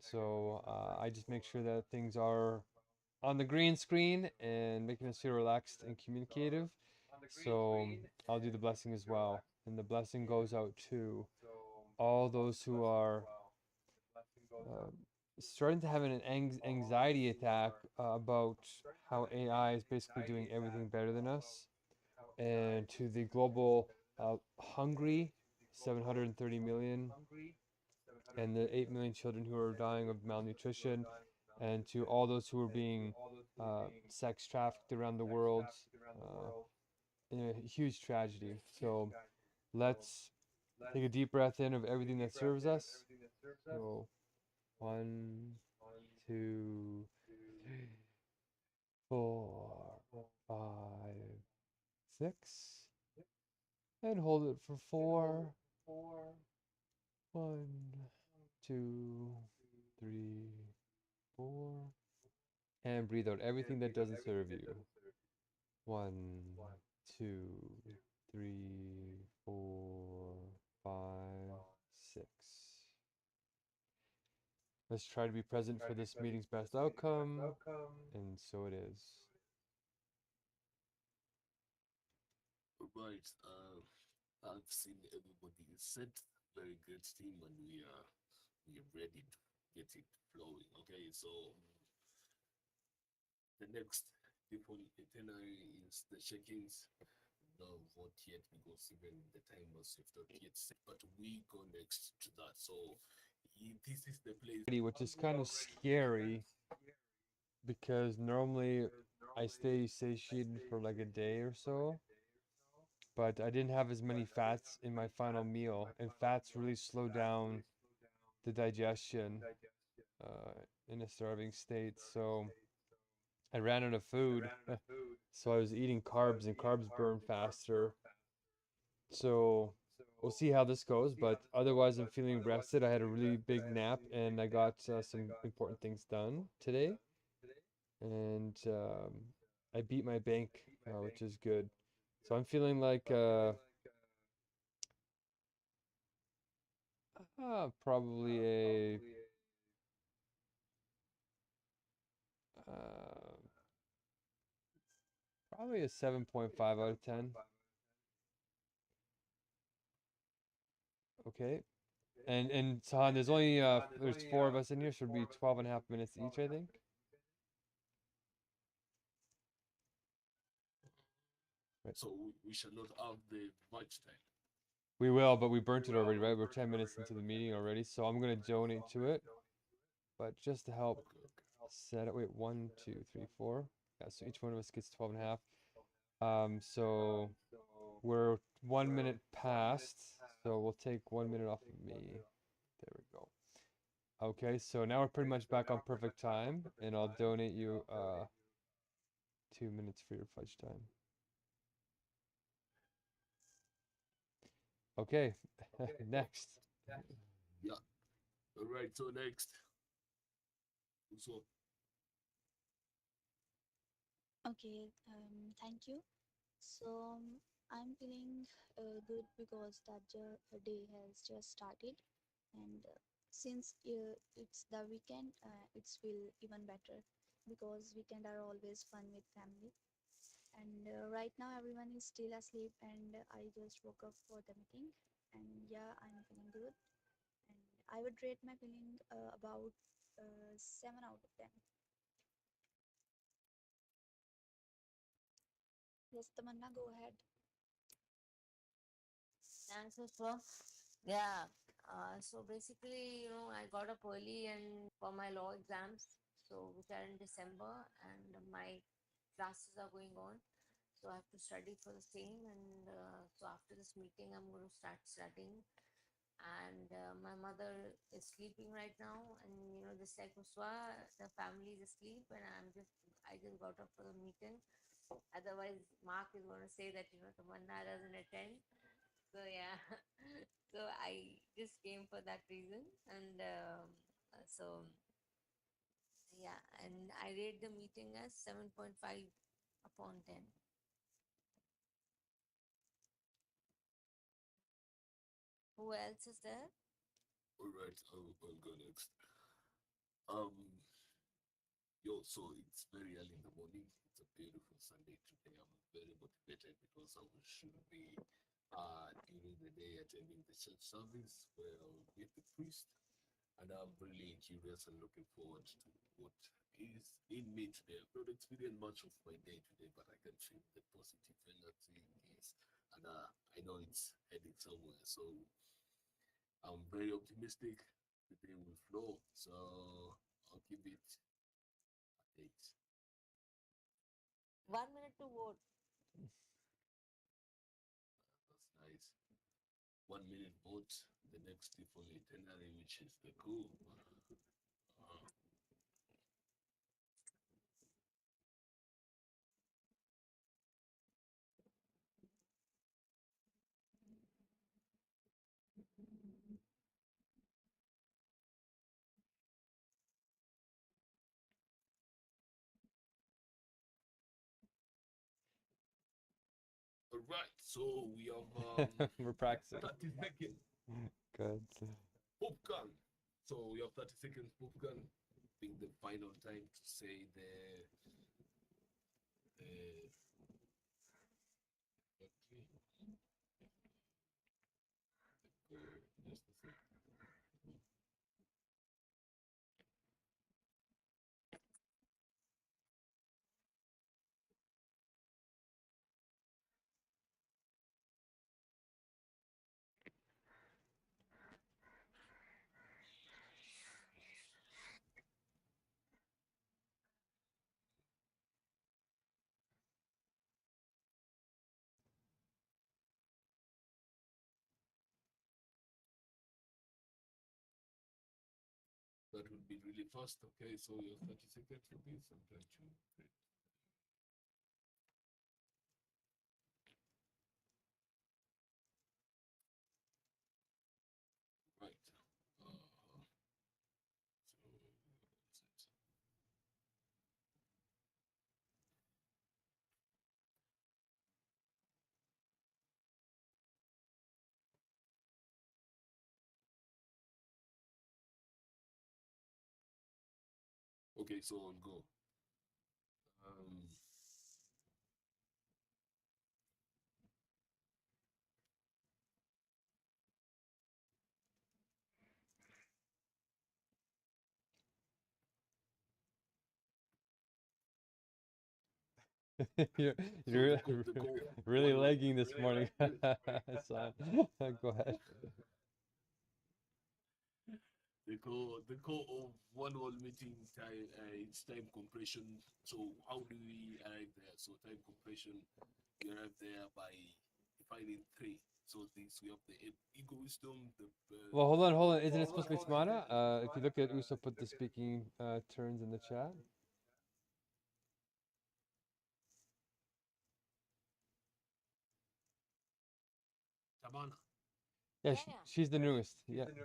So I just make sure that things are on the green screen and making us feel relaxed and communicative. So I'll do the blessing as well. And the blessing goes out to all those who are uh, starting to have an anxiety attack about how AI is basically doing everything better than us, and to the global hungry 730 million, and the 8 million children who are dying of malnutrition, and to all those who are being sex trafficked around the world, uh, in a huge tragedy. So let's take a deep breath in of everything that serves us. So 1, 2, 3, 4, 5, 6, and hold it for 4. 1, 2, 3, 4, and breathe out everything that doesn't serve you. 1, 2, 3, 4, 5, 6. Let's try to be present for this meeting's best outcome, and so it is. Right. I've seen everybody set very great team, and we are ready to get it flowing. Okay, so the next people itinerary is the check-ins. No vote yet because even the timers have not yet set, but we go next to that. So this is the place. Which is kind of scary because normally I stay satiated for like a day or so, but I didn't have as many fats in my final meal, and fats really slow down the digestion in a starving state. So I ran out of food, so I was eating carbs, and carbs burn faster. So we'll see how this goes, but otherwise I'm feeling rested. I had a really big nap, and I got some important things done today, and I beat my bank, which is good. So I'm feeling like probably uh, a 7.5 out of 10. Okay. And Sahan, there's only there's 4 of us in here, so it'd be 12 and a half minutes each, I think. Right. So we shall not have the much time. We will, but we burnt it already, right? We're 10 minutes into the meeting already, so I'm gonna donate to it. But just to help set it, wait, 1, 2, 3, 4. Yeah, so each one of us gets 12 and a half. So we're 1 minute past, so we'll take 1 minute off of me. There we go. Okay, so now we're pretty much back on perfect time, and I'll donate you 2 minutes for your fudge time. Okay, next. Yeah. All right. So next. So Okay, thank you. So I'm feeling good because day has just started, and since it's the weekend, it's feel even better because weekend are always fun with family. And right now everyone is still asleep, and I just woke up for the meeting, and yeah, I'm feeling good, and I would rate my feeling about 7 out of 10. Yes, Tamanna, go ahead. Thanks, Uswa. Yeah. So basically, I got up early and for my law exams. so which are in December, and my classes are going on. So I have to study for the same, and so after this meeting, I'm going to start studying. And my mother is sleeping right now, and just like Uswa, the family is asleep, and I just got up for the meeting. Otherwise, Mark is going to say that Tamanna doesn't attend. So yeah, so I just came for that reason, and so yeah, and I rate the meeting as 7.5 upon 10. Who else is there? All right, I'll go next. Um, Yo, so it's very early in the morning. It's a beautiful Sunday today. I'm very motivated because I should be during the day attending the church service where I'll meet the priest. And I'm really curious and looking forward to what is in me today. I've not experienced much of my day today, but I can feel the positive energy in this. And I know it's heading somewhere. So I'm very optimistic. The day will flow. So I'll give it 8. 1 minute to vote. That's nice. 1 minute vote. The next default itinerary, which is the cool. All right, so we have We're practicing. 30 seconds. Good. Poop gun. So we have 30 seconds, poop gun. Being the final time to say the okay. Just a second. That would be really fast. Okay, so you have 30 seconds for this. I'm trying to. Right. So that's it. Okay, so I'll go. you're So you're the goal, really one lagging this morning. So, go ahead. the goal of one whole meeting time, it's time compression. So how do we arrive there? So time compression, we arrive there by defining 3. So this we have the ego wisdom, the Well, hold on. Isn't it supposed to be Smana? If you look at Uso put the speaking turns in the chat. Tabana. Yeah, Yeah. she's the newest. Yeah. Okay.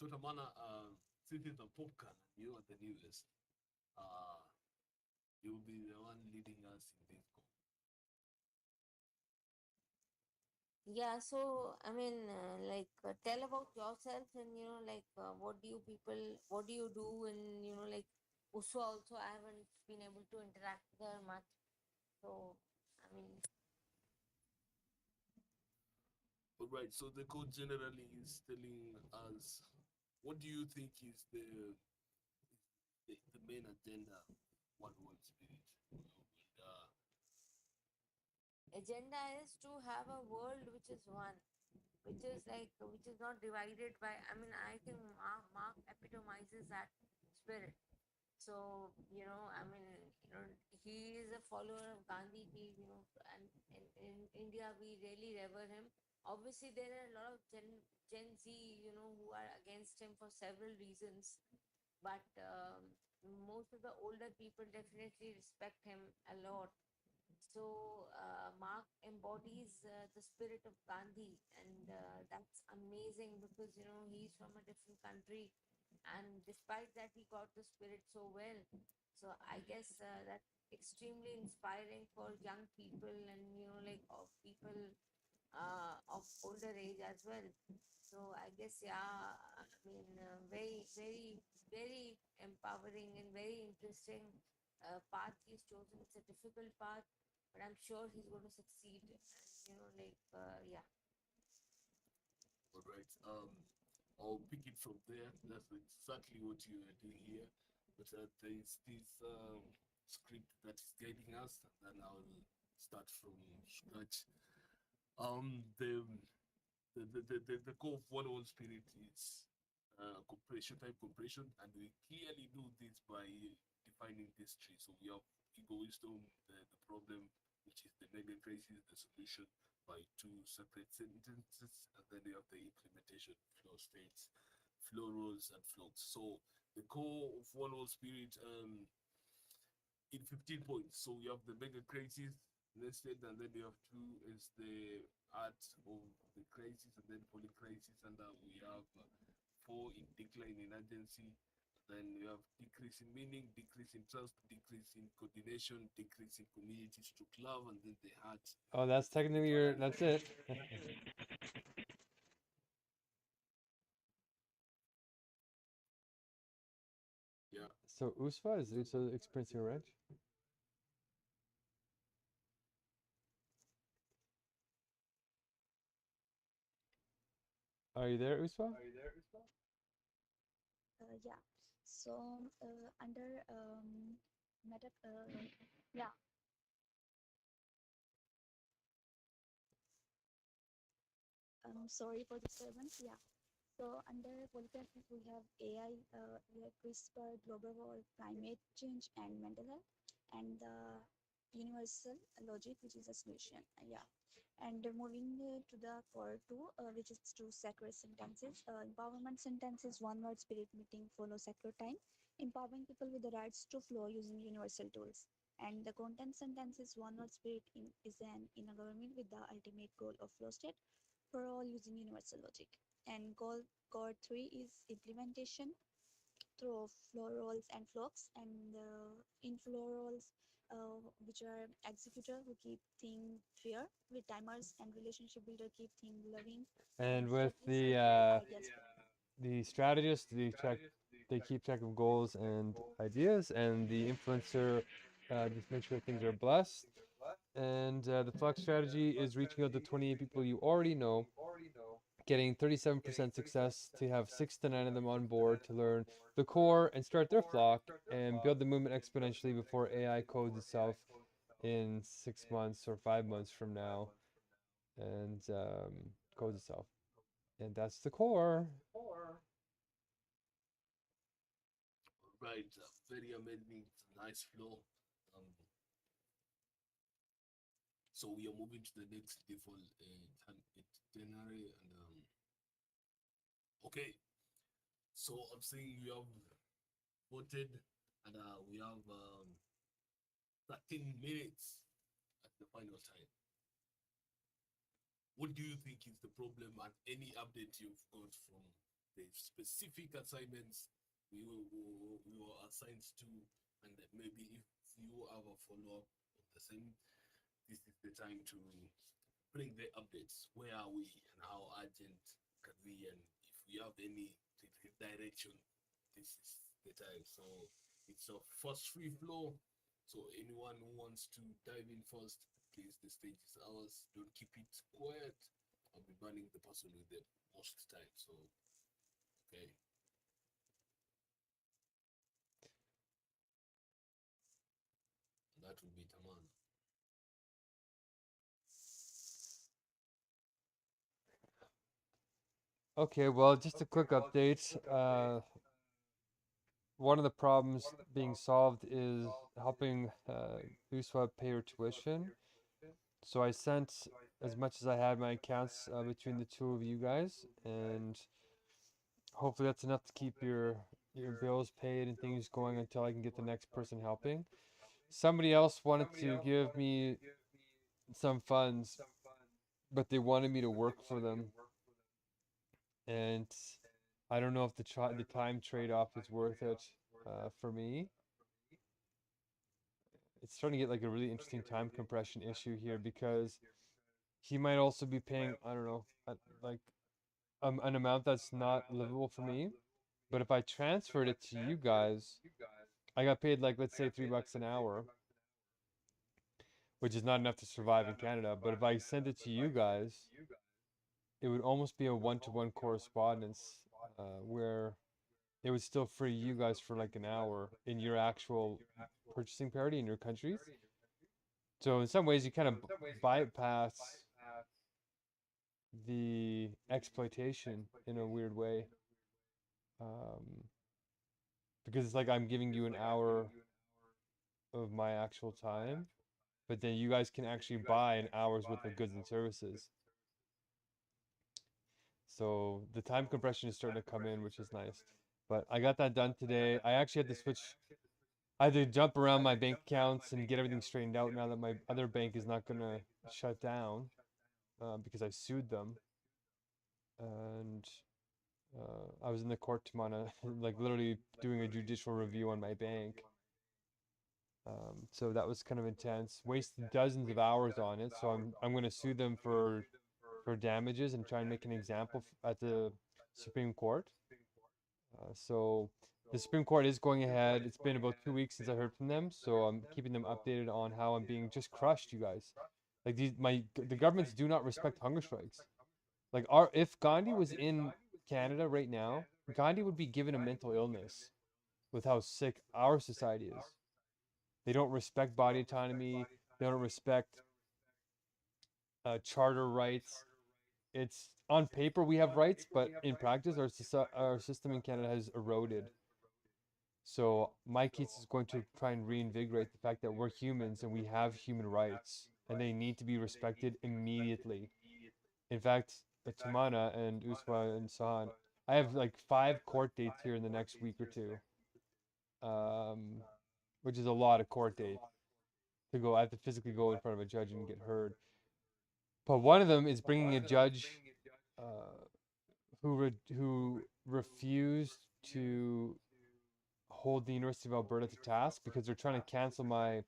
So Tabana, since it's a popcorn, you are the newest. Uh, you'll be the one leading us in this call. Yeah, so I mean, tell about yourself, and what do you do, and like Uswa also, I haven't been able to interact with her much. So, I mean, All right. So the code generally is telling us what do you think is the main agenda of One World Spirit? And, agenda is to have a world which is one. which is not divided by. I mean, I think Mark epitomizes that spirit. So, I mean, he is a follower of Gandhi. And in India, we really revere him. Obviously, there are a lot of Gen Z, who are against him for several reasons. But most of the older people definitely respect him a lot. So Mark embodies the spirit of Gandhi, and that's amazing because he's from a different country, and despite that he got the spirit so well. So I guess that's extremely inspiring for young people and of people of older age as well. So I guess, yeah, I mean, very, very, very empowering and very interesting path he's chosen. It's a difficult path, but I'm sure he's going to succeed. And, yeah. All right. I'll pick it from there. That's exactly what you are doing here. But there's this script that is guiding us, and then I'll start from scratch. The the core of one spirit is compression, type compression, and we clearly do this by defining this tree. So we have ego wisdom, the problem, which is the mega crisis, the solution by two separate sentences, and then you have the implementation, flow states, flow rules, and flux. So the core of one whole spirit in 15 points. So you have the mega crisis listed, and then you have two is the art of the crisis, and then polycrisis, and we have four in decline in urgency. Then you have decrease in meaning, decrease in trust, decrease in coordination, decrease in community stroke love, and then the heart. Oh, that's technically that's it. Yeah. So Usfa is also experiencing a wrench? Are you there, Usfa? Yeah. So under meta, yeah. Sorry for disturbance. Yeah. So under polygraphic, we have AI, we have CRISPR, global war, climate change, and mental health, and the universal logic, which is a solution. Yeah. And moving to the core two, which is two sacred sentences. Empowerment sentences, one word spirit meeting, follow sacred time. Empowering people with the rights to flow using universal tools. And the content sentences, one word spirit is an inner government with the ultimate goal of flow state for all using universal logic. And core three is implementation through flow roles and flocks, and in flow roles, which are executor who keep thing fair with timers, and relationship builder keep thing loving, and And with flock is keep the ideas. the strategist, they keep track of goals and ideas, and the influencer just make sure things are blessed. And the flex strategy is reaching out to 28 people you already know, getting 37% success to have 6 to 9 of them on board to learn the core and start their flock and build the movement exponentially before AI codes itself in 6 months or 5 months from now, and codes itself. And that's the core. Right. Very amazing. Nice flow. Um, so we are moving to the next default itinerary, and okay. So I'm saying we have voted, and we have 13 minutes at the final time. What do you think is the problem, and any update you've got from the specific assignments we were assigned to, and maybe if you have a follow-up of the same, this is the time to bring the updates. Where are we, and how urgent can we, and if we have any direction, this is the time. So it's a first free flow. So anyone who wants to dive in first, please, the stage is ours. Don't keep it quiet. I'll be banning the person with the most time. So, okay. That will be Taman. Okay, well, just a quick update. One of the problems being solved is helping Uswa pay her tuition. So I sent as much as I had my accounts between the two of you guys, and hopefully that's enough to keep your bills paid and things going until I can get the next person helping. Somebody else wanted to give me some funds, but they wanted me to work for them, and I don't know if the time trade-off is worth it for me. It's starting to get like a really interesting time compression issue here because he might also be paying, I don't know, like an amount that's not livable for me. But if I transferred it to you guys, I got paid like let's say $3 an hour, which is not enough to survive in Canada. But if I send it to you guys, it would almost be a one-to-one correspondence where it would still free you guys for like an hour in your actual purchasing parity in your countries. So in some ways, you kind of bypass the exploitation in a weird way, um, because it's like I'm giving you an hour of my actual time, but then you guys can actually buy an hour's worth of goods and services. So the time compression is starting to come in, which is nice. But I got that done today. I actually had to switch. I had to jump around my bank accounts and get everything straightened out now that my other bank is not gonna shut down because I sued them. And I was in the court tomorrow, like literally doing a judicial review on my bank. So that was kind of intense. Wasted dozens of hours on it. So I'm going to sue them for damages and try and make an example at the Supreme Court. So the Supreme Court is going ahead. It's been about 2 weeks since I heard from them, so I'm keeping them updated on how I'm being just crushed, you guys. Like the governments do not respect hunger strikes. Like if Gandhi was in Canada right now, Gandhi would be given a mental illness with how sick our society is. They don't respect body autonomy. They don't respect charter rights. It's on paper we have rights, but in practice our system in Canada has eroded. So my case is going to try and reinvigorate the fact that we're humans and we have human rights and they need to be respected immediately. In fact, Tamana and Usma and Sahan, I have like 5 court dates here in the next week or two, which is a lot of court dates to go. I have to physically go in front of a judge and get heard. But one of them is bringing a judge who refused to hold the University of Alberta to task because they're trying to cancel they're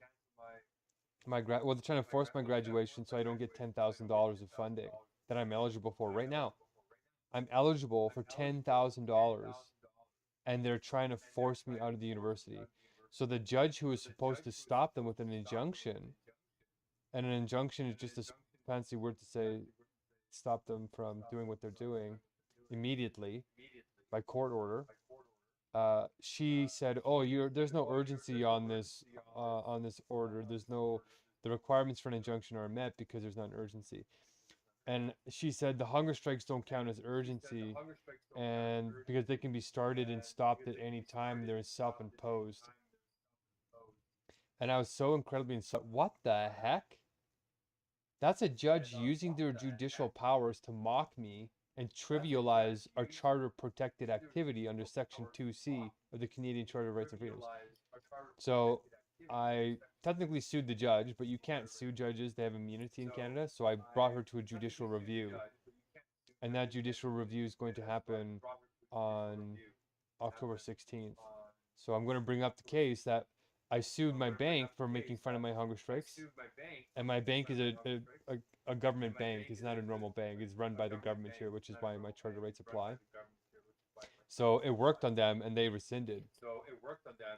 trying to force my graduation so I don't get $10,000 of funding that I'm eligible for right now. I'm eligible for $10,000 and they're trying to force me out of the university. So the judge who was supposed to stop them with an injunction, and an injunction is just a fancy word to say stop them from doing what they're doing immediately by court order. She said, "Oh, there's no urgency on this order. The requirements for an injunction are met because there's not an urgency." And she said the hunger strikes don't count as urgency, and because they can be started and stopped at any time, they're self-imposed. And I was so incredibly what the heck? That's a judge using their judicial powers to mock me and trivialize our charter protected activity under Section 2C of the Canadian Charter of Rights and Freedoms. So I technically sued the judge, but you can't sue judges, they have immunity in Canada. So I brought her to a judicial review. And that judicial review is going to happen on October 16th. So I'm going to bring up the case that I sued my bank for making fun of my hunger strikes. And my bank is a government bank. It's not a normal bank. It's run by the government here, which is why my charter rights apply. So it worked on them, and they rescinded.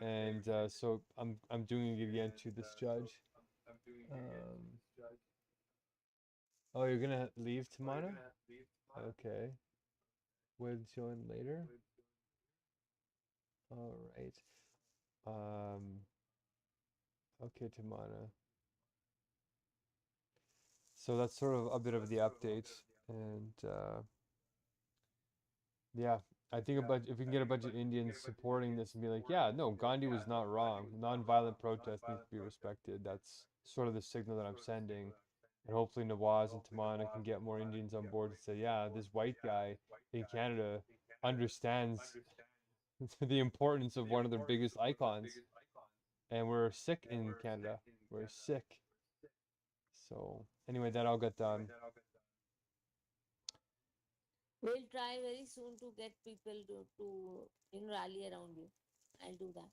And so I'm doing it again to this judge. Oh, you're gonna leave tomorrow? Okay. We'll join later. All right. Okay, Tamana. So that's sort of a bit of the update, and Yeah, I think if we can get a bunch of Indians supporting this and be like, yeah, no, Gandhi was not wrong. Nonviolent protest needs to be respected. That's sort of the signal that I'm sending. And hopefully Nawaz and Tamana can get more Indians on board to say, yeah, this white guy in Canada understands the importance of one of their biggest icons. And we're sick in Canada. We're sick. So anyway, that all got done. We'll try very soon to get people to rally around you. I'll do that.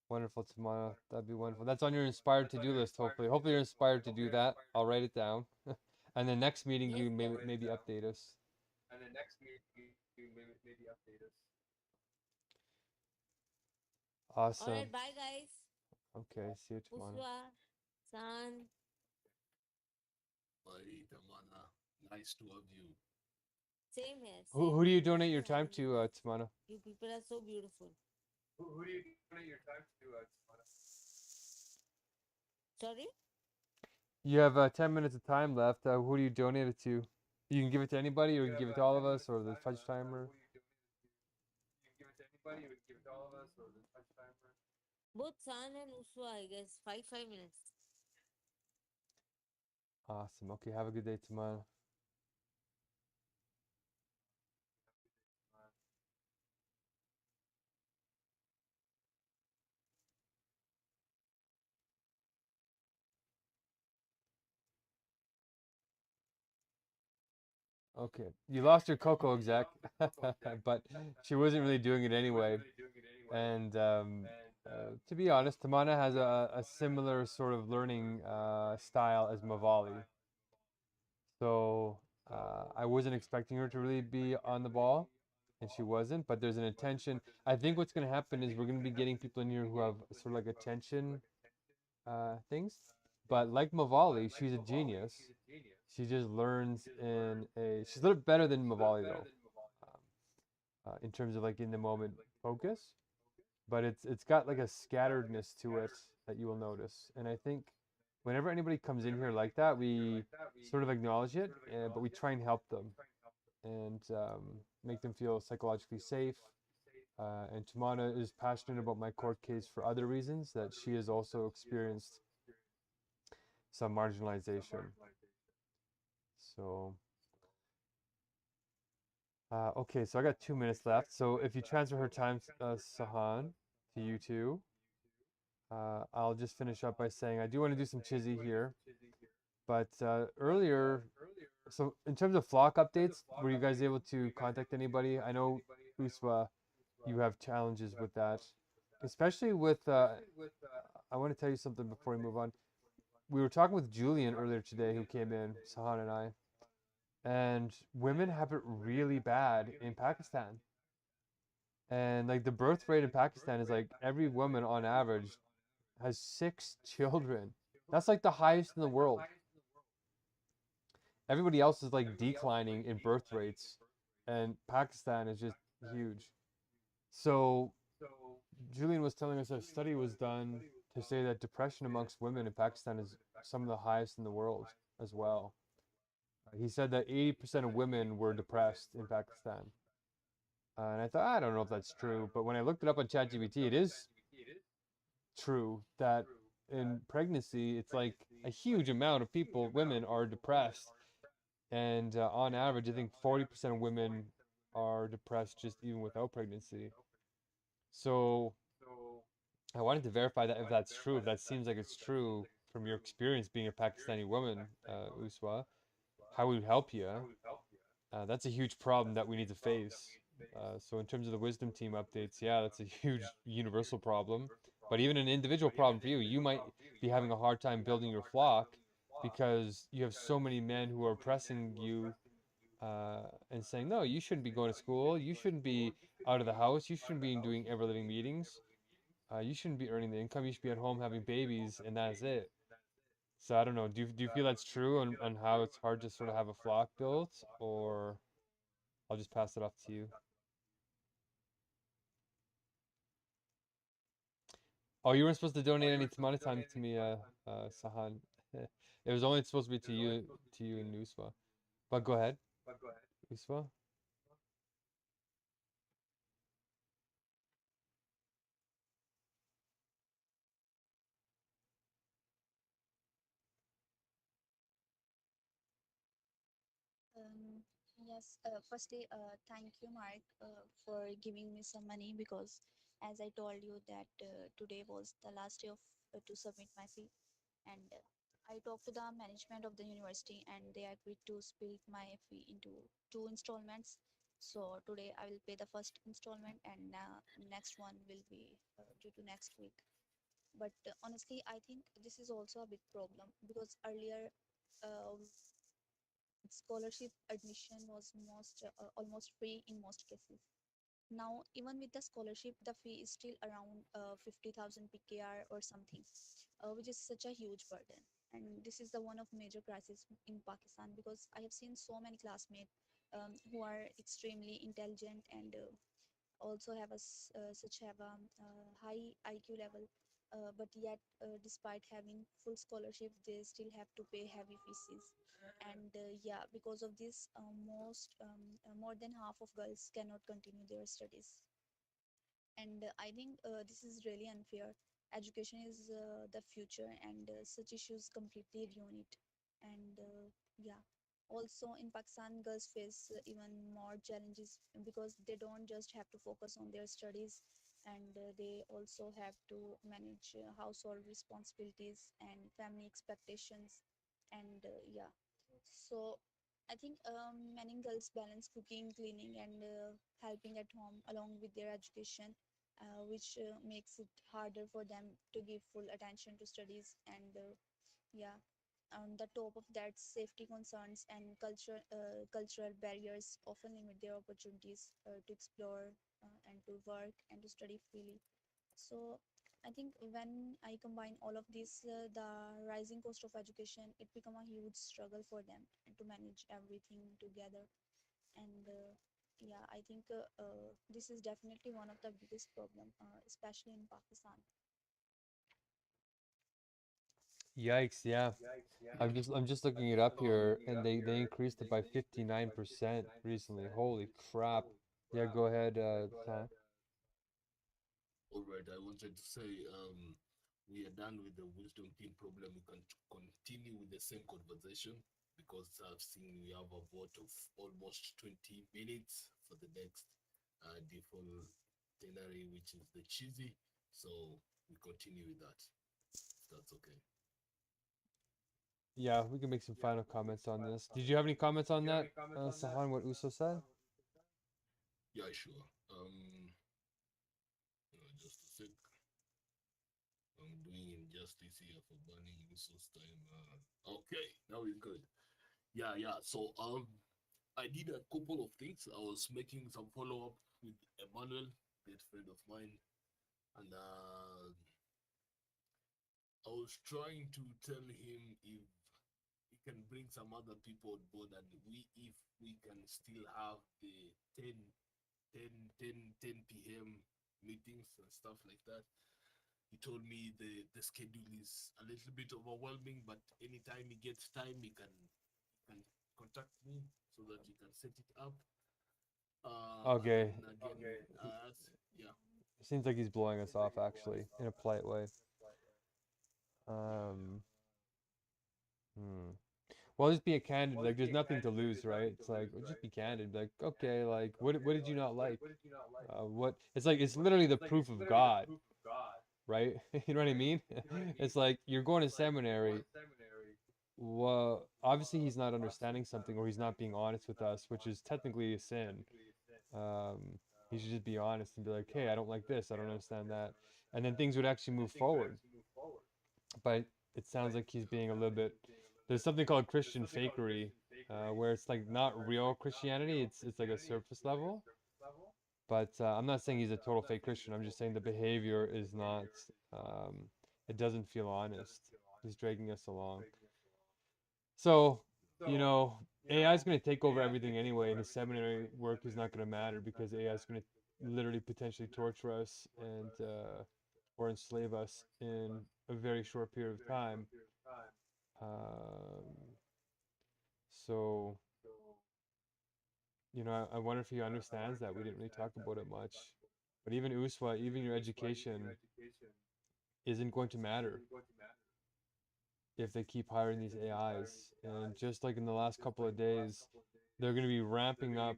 Wonderful, Tamara. That'd be wonderful. That's on your inspired to-do list, hopefully. Hopefully you're inspired to do that. I'll write it down. And the next meeting Yes, you yes. maybe update us. All Awesome. right, bye guys. Okay, see you tomorrow. Puswa, San. Bye, Tamana. Nice to have you. Same here. Who Same do you here. donate Nice your to time have you. to, Tamana? You people are so beautiful. Who do you donate your time to, Tamana? Sorry? You have 10 minutes of time left. Who do you donate it to? You can give it to anybody, or you can give it to all of us, or the fudge timer. Both San and Uswa, I guess. 5 minutes. Awesome. Okay, have a good day, Tamana. Okay, you lost your Coco exec, but she wasn't really doing it anyway. And to be honest, Tamana has a similar sort of learning style as Mavali. So I wasn't expecting her to really be on the ball, and she wasn't. But there's an attention. I think what's going to happen is we're going to be getting people in here who have sort of like attention things. But like Mavali, she's a genius. She just learns in a. She's a little better than Mavali though, in terms of like in the moment focus. But it's got like a scatteredness to it that you will notice. And I think whenever anybody comes in here like that, we sort of acknowledge it, but we try and help them and make them feel psychologically safe. And Tamana is passionate about my court case for other reasons, that she has also experienced some marginalization. So, okay, so I got 2 minutes left. So if you transfer her time, Sahan, to you two, I'll just finish up by saying I do want to do some chizzy here. But earlier, so in terms of flock updates, were you guys able to contact anybody? I know, Uswa, you have challenges with that, especially with. I want to tell you something before we move on. We were talking with Julian earlier today, who came in, Sahan and I, and women have it really bad in Pakistan. And like the birth rate in Pakistan is like every woman on average has 6 children. That's like the highest in the world. Everybody else is like declining in birth rates, and Pakistan is just huge. So Julian was telling us a study was done to say that depression amongst women in Pakistan is some of the highest in the world as well. He said that 80% of women were depressed in Pakistan. And I thought, I don't know if that's true, but when I looked it up on ChatGPT, it is true that in pregnancy, it's like a huge amount of people, women, are depressed. And on average, I think 40% of women are depressed just even without pregnancy. So I wanted to verify that if that's true, if that seems like it's true from your experience being a Pakistani woman, Uswa, how we would help you. That's a huge problem that we need to face. So in terms of the wisdom team updates, yeah, that's a huge universal problem. But even an individual problem for you, you might be having a hard time building your flock because you have so many men who are pressing you and saying, no, you shouldn't be going to school. You shouldn't be out of the house. You shouldn't be doing ever living meetings. You shouldn't be earning the income. You should be at home having babies, and that's it. So I don't know. Do you feel that's true on how it's hard to sort of have a flock built, or I'll just pass it off to you. Oh, you weren't supposed to donate any money time to me, Sahan. It was only supposed to be to you and Uswa. But go ahead, Uswa. Yes, firstly, thank you, Mark, for giving me some money because, as I told you, that today was the last day of to submit my fee, and I talked to the management of the university, and they agreed to split my fee into two installments. So today I will pay the first installment, and next one will be due to next week. But honestly, I think this is also a big problem because earlier, with scholarship admission was almost free in most cases. Now, even with the scholarship, the fee is still around 50,000 PKR or something, which is such a huge burden. And this is the one of major crisis in Pakistan because I have seen so many classmates who are extremely intelligent and also have such have a high IQ level, but yet despite having full scholarship, they still have to pay heavy fees. And yeah, because of this, more than half of girls cannot continue their studies. And I think this is really unfair. Education is the future, and such issues completely ruin it. And yeah, also in Pakistan, girls face even more challenges because they don't just have to focus on their studies, and they also have to manage household responsibilities and family expectations. And yeah, so I think many girls balance cooking, cleaning, and helping at home along with their education, which makes it harder for them to give full attention to studies. And yeah, on the top of that, safety concerns and cultural barriers often limit their opportunities to explore and to work and to study freely. So I think when I combine all of this, the rising cost of education, it become a huge struggle for them and to manage everything together. And yeah, I think this is definitely one of the biggest problem, especially in Pakistan. Yikes, yeah. I'm just looking it up here, and they increased it by 59% recently. Holy crap. Yeah, go ahead, Tom. All right, I wanted to say we are done with the wisdom team problem. We can continue with the same conversation because I've seen we have a vote of almost 20 minutes for the next default itinerary, which is the cheesy. So we continue with that, if that's okay. Yeah, we can make some final comments on this. Did you have any comments on that, Sahan, what Uso said? Yeah, sure. Just a sec. I'm doing injustice here for burning Uso's time. Okay, now we're good. Yeah. So I did a couple of things. I was making some follow up with Emmanuel, great friend of mine, and I was trying to tell him if he can bring some other people on board, and if we can still have the 10 p.m. meetings and stuff like that. He told me the schedule is a little bit overwhelming, but anytime he gets time, he can contact me so that he can set it up. And Okay. then again, yeah, Seems like he's blowing us off actually, in a polite way. Um, hmm. Well, just be a candid. Like, there's nothing to lose, right? It's like, well, just be candid. Like, okay, like, what did you not like? What? It's like it's literally the proof of God, right? You know what I mean? It's like you're going to seminary. Well, obviously he's not understanding something, or he's not being honest with us, which is technically a sin. He should just be honest and be like, hey, I don't like this. I don't understand that, and then things would actually move forward. But it sounds like he's being a little bit. There's something called Christian fakery, where it's like not real Christianity. It's like a surface level. But I'm not saying he's a total fake Christian. I'm just saying the behavior is not. Um, it doesn't feel honest. He's dragging us along. So, AI is going to take over everything anyway, and the seminary work is not going to matter because AI is going to literally potentially torture us and or enslave us in a very short period of time. Um, so, I wonder if he understands that. We didn't really talk about it much. But even USWA, even your education isn't going to matter if they keep hiring these AIs. And just like in the last couple of days, they're going to be ramping up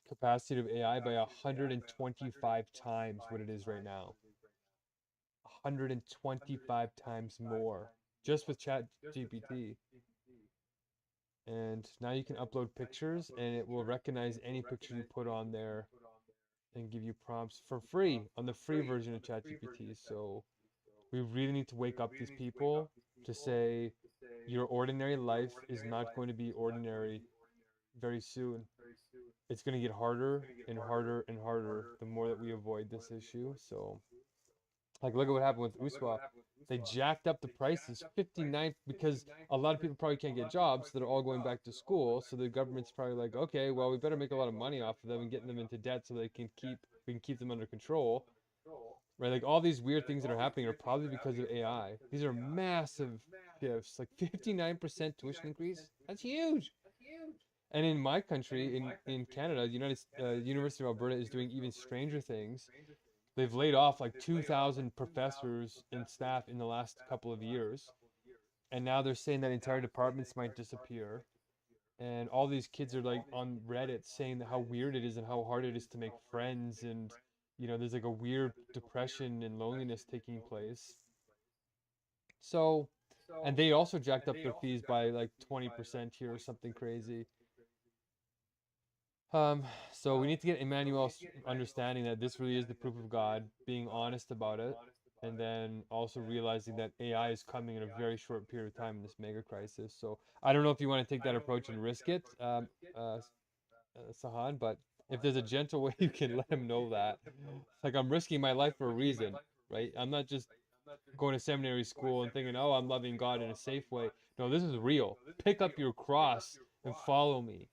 capacity of AI by 125 times what it is right now. 125 times more just with Chat GPT. And now you can upload pictures and it will recognize any picture you put on there and give you prompts for free on the free version of ChatGPT. So we really need to wake up these people to say your ordinary life is not going to be ordinary very soon. It's going to get harder and harder and harder the more that we avoid this issue. So, like, look at what happened with USWA. They jacked up the prices 59 because a lot of people probably can't get jobs, so they're all going back to school. So the government's probably like, okay, well, we better make a lot of money off of them and getting them into debt so we can keep them under control. Right? Like all these weird things that are happening are probably because of AI. These are massive shifts, like 59% tuition increase. That's huge. And in my country, in Canada, University of Alberta is doing even stranger things. They've laid off like 2,000 professors and staff in the last couple of years. And now they're saying that entire departments might disappear. And all these kids are like on Reddit saying that how weird it is and how hard it is to make friends. And, there's like a weird depression and loneliness taking place. So, and they also jacked up their fees by like 20% here or something crazy. So we need to get Emmanuel's understanding that this really is the proof of God, being honest about it, and then also realizing that AI is coming in a very short period of time in this mega crisis. So I don't know if you want to take that approach and risk it, Sahan, but if there's a gentle way you can let him know that. It's like I'm risking my life for a reason, right? I'm not just going to seminary school and thinking, oh, I'm loving God in a safe way. No, this is real. Pick up your cross and follow me.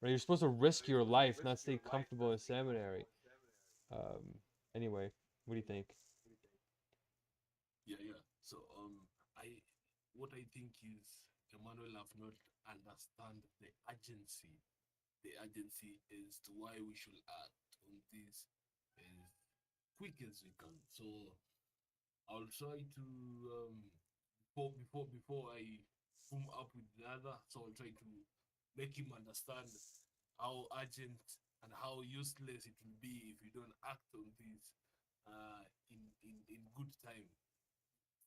Right? You're supposed to risk your life, not stay comfortable in seminary. Um, anyway, what do you think? Yeah. So I what I think is Emmanuel have not understand the urgency. The urgency is to why we should act on this as quick as we can. So I'll try to before I boom up with the other. So I'll try to make him understand how urgent and how useless it will be if we don't act on this in good time.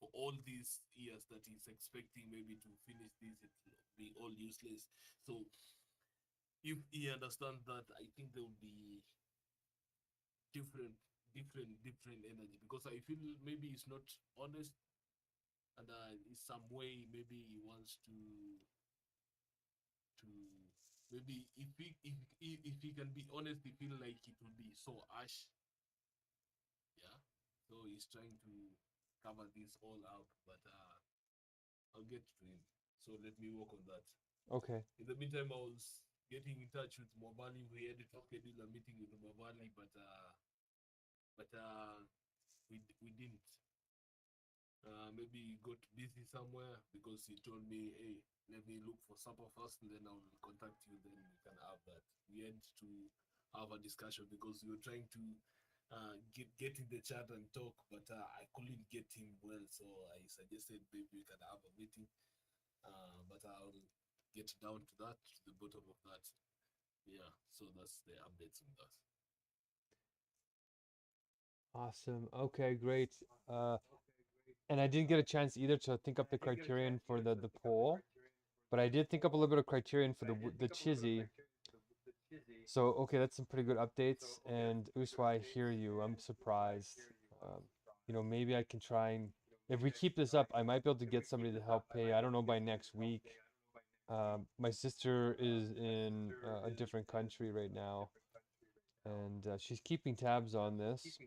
For all these years that he's expecting maybe to finish this, it will be all useless. So if he understands that, I think there will be different energy, because I feel maybe he's not honest, and in some way maybe he wants to maybe if he can be honest, he feel like it will be so harsh. Yeah, so he's trying to cover this all up, but I'll get to him. So let me work on that. Okay. In the meantime, I was getting in touch with Mobali. We had to schedule a meeting with Mobali, but we didn't. Maybe he got busy somewhere, because he told me, hey, let me look for supper first and then I'll contact you, then we can have that. We had to have a discussion because we were trying to get in the chat and talk, but I couldn't get him well, so I suggested maybe we can have a meeting. But I'll get down to that, to the bottom of that. Yeah, so that's the updates on that. Awesome. Okay, great. And I didn't get a chance either to think up the criterion for the poll, but I did think up a little bit of criterion for the Chizzy. So okay, that's some pretty good updates. And Uswa, I hear you. I'm surprised. Maybe I can try and if we keep this up, I might be able to get somebody to help pay. I don't know by next week. My sister is in a different country right now, and she's keeping tabs on this.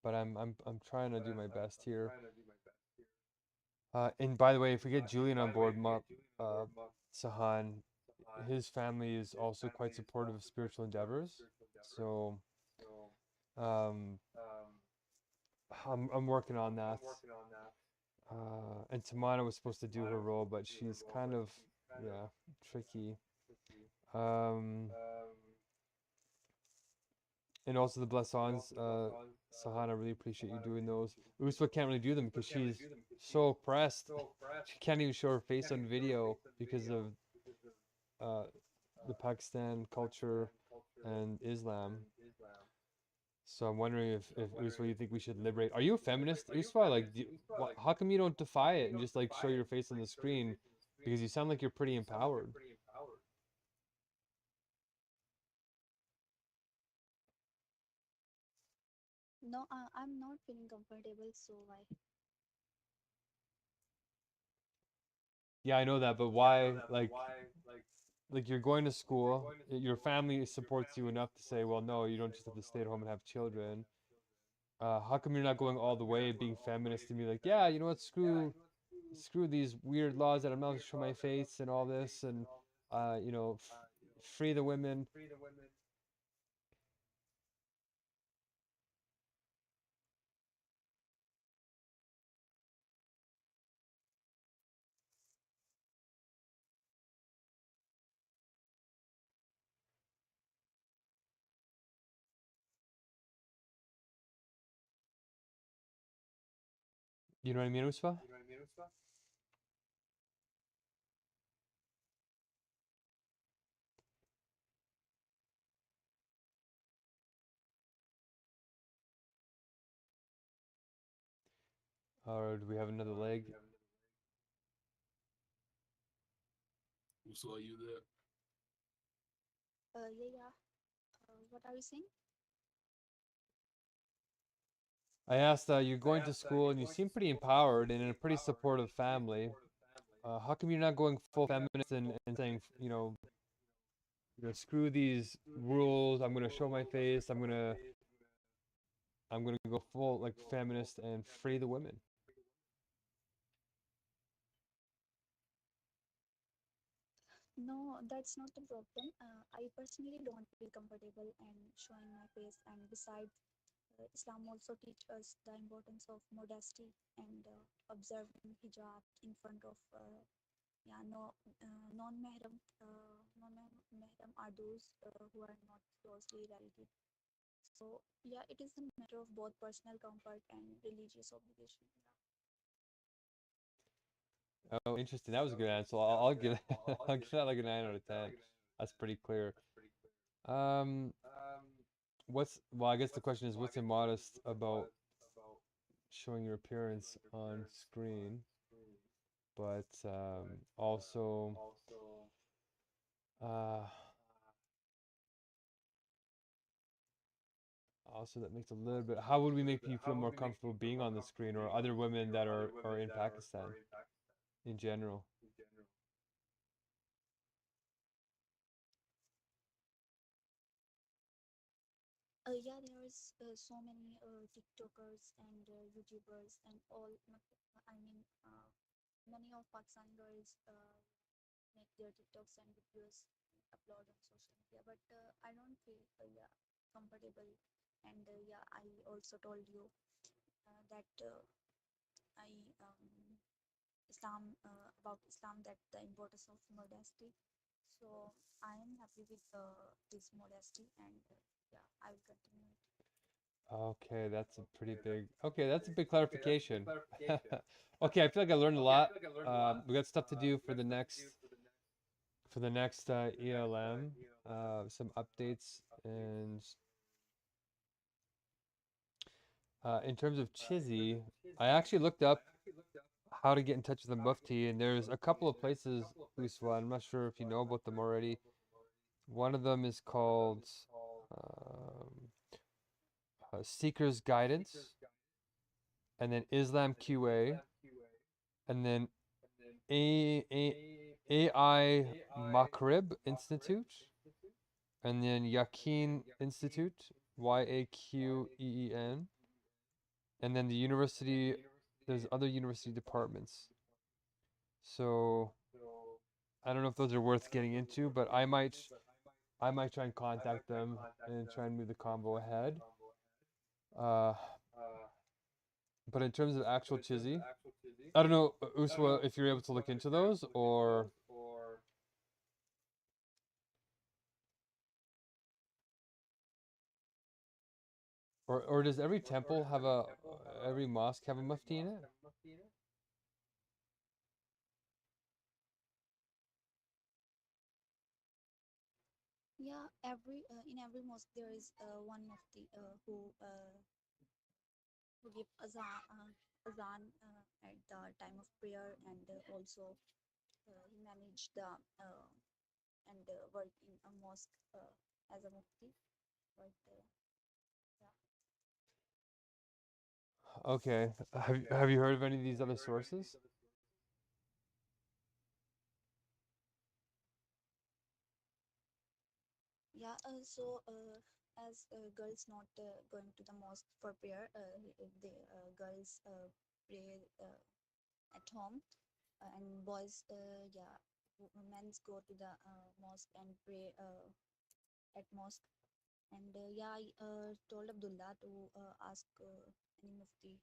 But I'm trying to do my best here. And by the way, if we get Julian on board, Sahan, his family is also quite supportive of spiritual endeavors. So, um, I'm working on that. And Tamana was supposed to do her role, but she's kind of, yeah, tricky. Um, and also the blessons, Sahan, I really appreciate you doing those. Uswa can't really do them because she's so oppressed. She can't even show her face on video because of uh, the Pakistan culture and Islam. So I'm wondering if Uswa, you think we should liberate? Are you a feminist, Uswa? Like, how come you don't defy it and just like show your face on the screen? Because you sound like you're pretty empowered. No, I'm not feeling comfortable, so why? Yeah, I know that, but why? Like you're going to school, your family supports you enough to say, well, no, you don't just have to stay at home and have children. How come you're not going all the way, being feminist and be like, yeah, you know what, screw these weird laws that I'm not to show my face and all this, and you know, free the women. You know what I mean, Usfa? Or do we have another leg? So are you there? Yeah, yeah. What are you saying? I asked, you're going to school and you seem pretty empowered and in a pretty supportive family. How come you're not going full feminist and saying, screw these rules. I'm gonna show my face. I'm gonna go full like feminist and free the women. No, that's not the problem. I personally don't feel comfortable and showing my face. And besides, Islam also teach us the importance of modesty and observing hijab in front of yeah no non-mahram are those who are not closely related. So yeah, it is a matter of both personal comfort and religious obligation. Oh, interesting. That was a good answer. I'll give I'll give that like a 9 out of 10. That's pretty clear. Um, well, I guess the question is, what's immodest about showing your appearance on screen, but uh, also that makes a little bit. How would we make you feel more comfortable being on the screen, or other women that are in Pakistan in general? Yeah, there's so many TikTokers and YouTubers and all. I mean, many of Pakistani girls make their TikToks and videos and upload on social media, but I don't feel yeah comfortable. And yeah, I also told you that I Islam about Islam that the importance of modesty. So I am happy with this modesty, and yeah, I will continue it. Okay, that's a pretty big. Okay, that's a big clarification. Okay, I feel like I learned a lot. We got stuff to do for the next ELM. Some updates and in terms of Chizzy, I actually looked up how to get in touch with the Mufti, and there's a couple of places, Uswa. I'm not sure if you know about them already. One of them is called um, Seeker's Guidance, and then Islam QA, and then AI Makrib Institute, and then Yaqeen Institute, YAQEEN, and then the university. There's other university departments. So I don't know if those are worth getting into, but I might try and contact them and try and move the combo ahead. Uh, but in terms of actual Chizzy, I don't know, Uswa, if you're able to look into those, or does every temple have every mosque have a mufti in it? in every mosque there is one mufti who give azan at the time of prayer, and also he managed the and work in a mosque as a mufti. But yeah. Okay. Have you heard of any of these other sources? Yeah, as girls not going to the mosque for prayer, the girls pray at home, and boys, yeah, men's go to the mosque and pray at mosque. And yeah, I told Abdullah to ask any mufti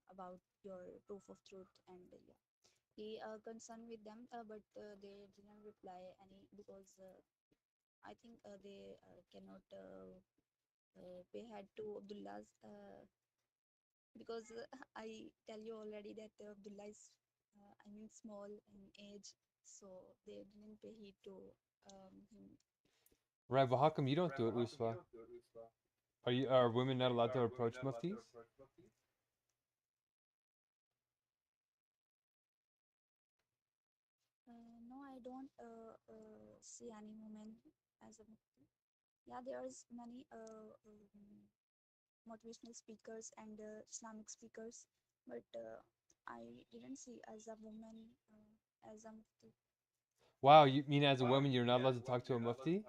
about your proof of truth, and yeah, he concerned with them, but they didn't reply any because I think they cannot pay head to Abdullah's because I tell you already that Abdullah is I mean small in age, so they didn't pay heed to him. Right, but how come you don't do it, Uswa? Are women not allowed to approach muftis? No, I don't see any woman as a mufti. Yeah, there's many motivational speakers and Islamic speakers, but I didn't see as a woman as a mufti. Wow, you mean as a woman you're not allowed to talk to a mufti?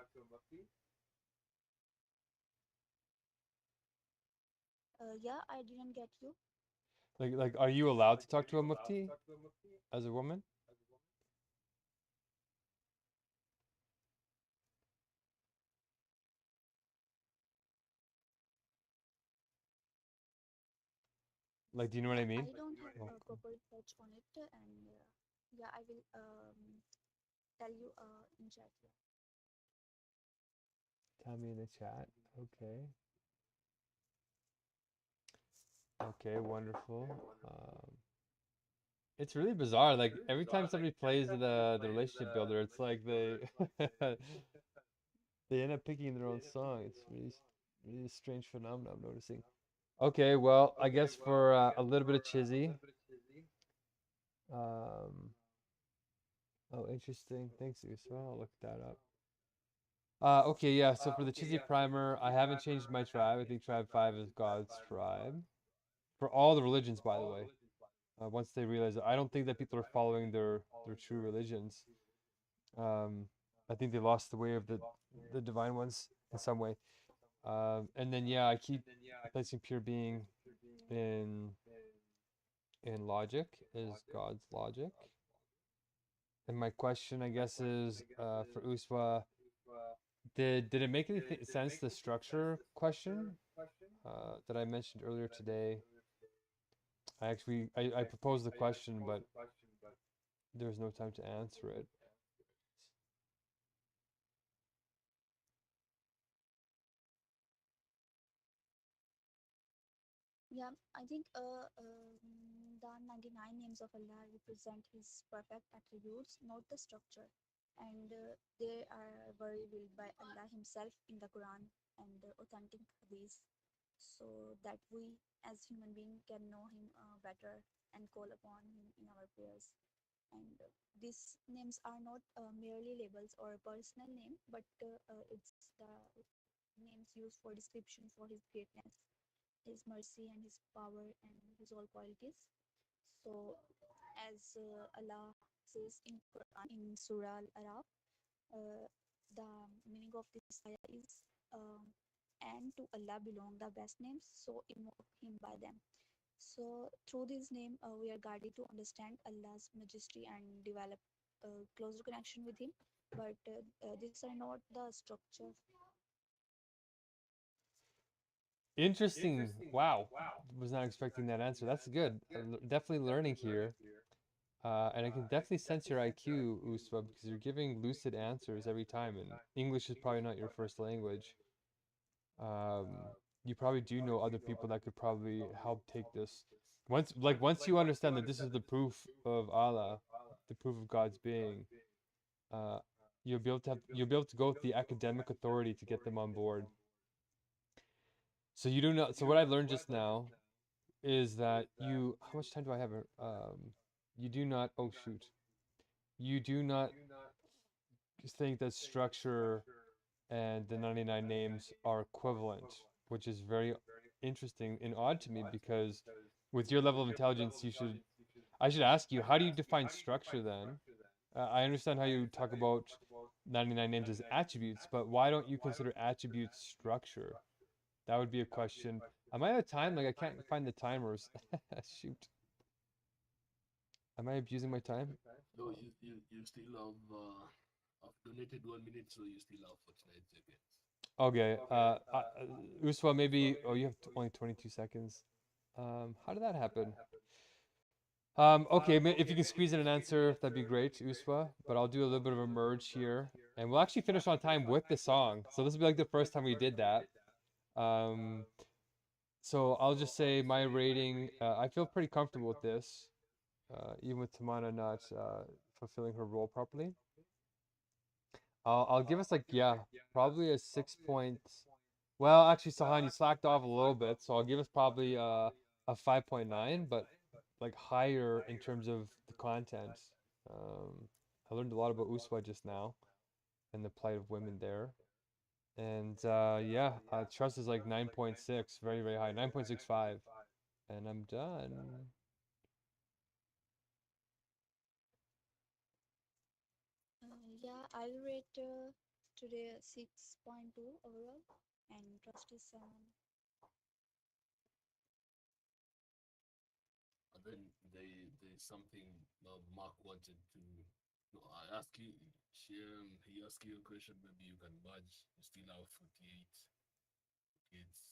Yeah, I didn't get you. Like are you allowed to talk to a mufti as a woman? Like, do you know what I mean? I don't have Oh, a proper research on it, and yeah, I will tell you in chat. Yeah. tell me in the chat. Okay. Okay, wonderful. It's really bizarre. Like every time somebody plays the relationship builder, it's like they they end up picking their own song. It's really a strange phenomenon I'm noticing. Okay, well, I guess for a little bit of chizzy. Um, oh, interesting. Thanks, Usra. I'll look that up. Okay, yeah. So for the chizzy primer, I haven't changed my tribe. I think tribe 5 is God's tribe for all the religions, by the way. Once they realize it, I don't think that people are following their true religions. Um, I think they lost the way of the divine ones in some way. And then yeah, I keep placing pure being in logic is God's logic. And my question, I guess, is for Uswa, did it make any sense the structure question that I mentioned earlier today? I proposed the question, but there was no time to answer it. Yeah, I think the 99 names of Allah represent His perfect attributes, not the structure. And they were revealed by Allah Himself in the Quran and the authentic Hadith, so that we as human beings can know Him better and call upon Him in our prayers. And these names are not merely labels or a personal name, but it's the names used for description for His greatness, His mercy, and His power, and His all qualities. So, as Allah says in Quran in Surah Al-Araf, the meaning of this ayah is, and to Allah belong the best names, so invoke Him by them. So, through this name, we are guided to understand Allah's majesty and develop a closer connection with Him. But these are not the structure. Interesting. Wow. Was not expecting that answer. That's good. Definitely learning here. And I can definitely sense your IQ, Uswa, because you're giving lucid answers every time, and English is probably not your first language. Um, you probably do know other people that could probably help take this. Once you understand that this is the proof of Allah, the proof of God's being, uh, you'll be able to go with the academic authority to get them on board. So you do not. So what I learned just now is that you. How much time do I have? You do not. Oh shoot. You do not think that structure and the 99 names are equivalent, which is very interesting and odd to me because with your level of intelligence, I should ask you, how do you define structure then? I understand how you talk about 99 names as attributes, but why don't you consider attributes structure? That would be a question. Am I out of time? Like, I can't find the timers. Shoot. Am I abusing my time? No, you still have donated 1 minute, so you still have 49 seconds. Okay. Uswa, maybe. Oh, you have only 22 seconds. How did that happen? Okay, if you can squeeze in an answer, that'd be great, Uswa. But I'll do a little bit of a merge here, and we'll actually finish on time with the song. So this will be like the first time we did that. So I'll just say my rating. I feel pretty comfortable with this, even with Tamana not fulfilling her role properly. I'll give us like, yeah, probably a 6 point. Well, actually, Sahan, you slacked off a little bit, so I'll give us probably a 5.9, but like higher in terms of the content. I learned a lot about Uswa just now and the plight of women there. And yeah, trust is like 9.6, very, very high, 9.65. And I'm done. Yeah, I'll rate today 6.2 overall, and trust is 7. And then there's something Mark wanted to. No, I ask you. He asked you a question. Maybe you can budge. You still have 48 seconds.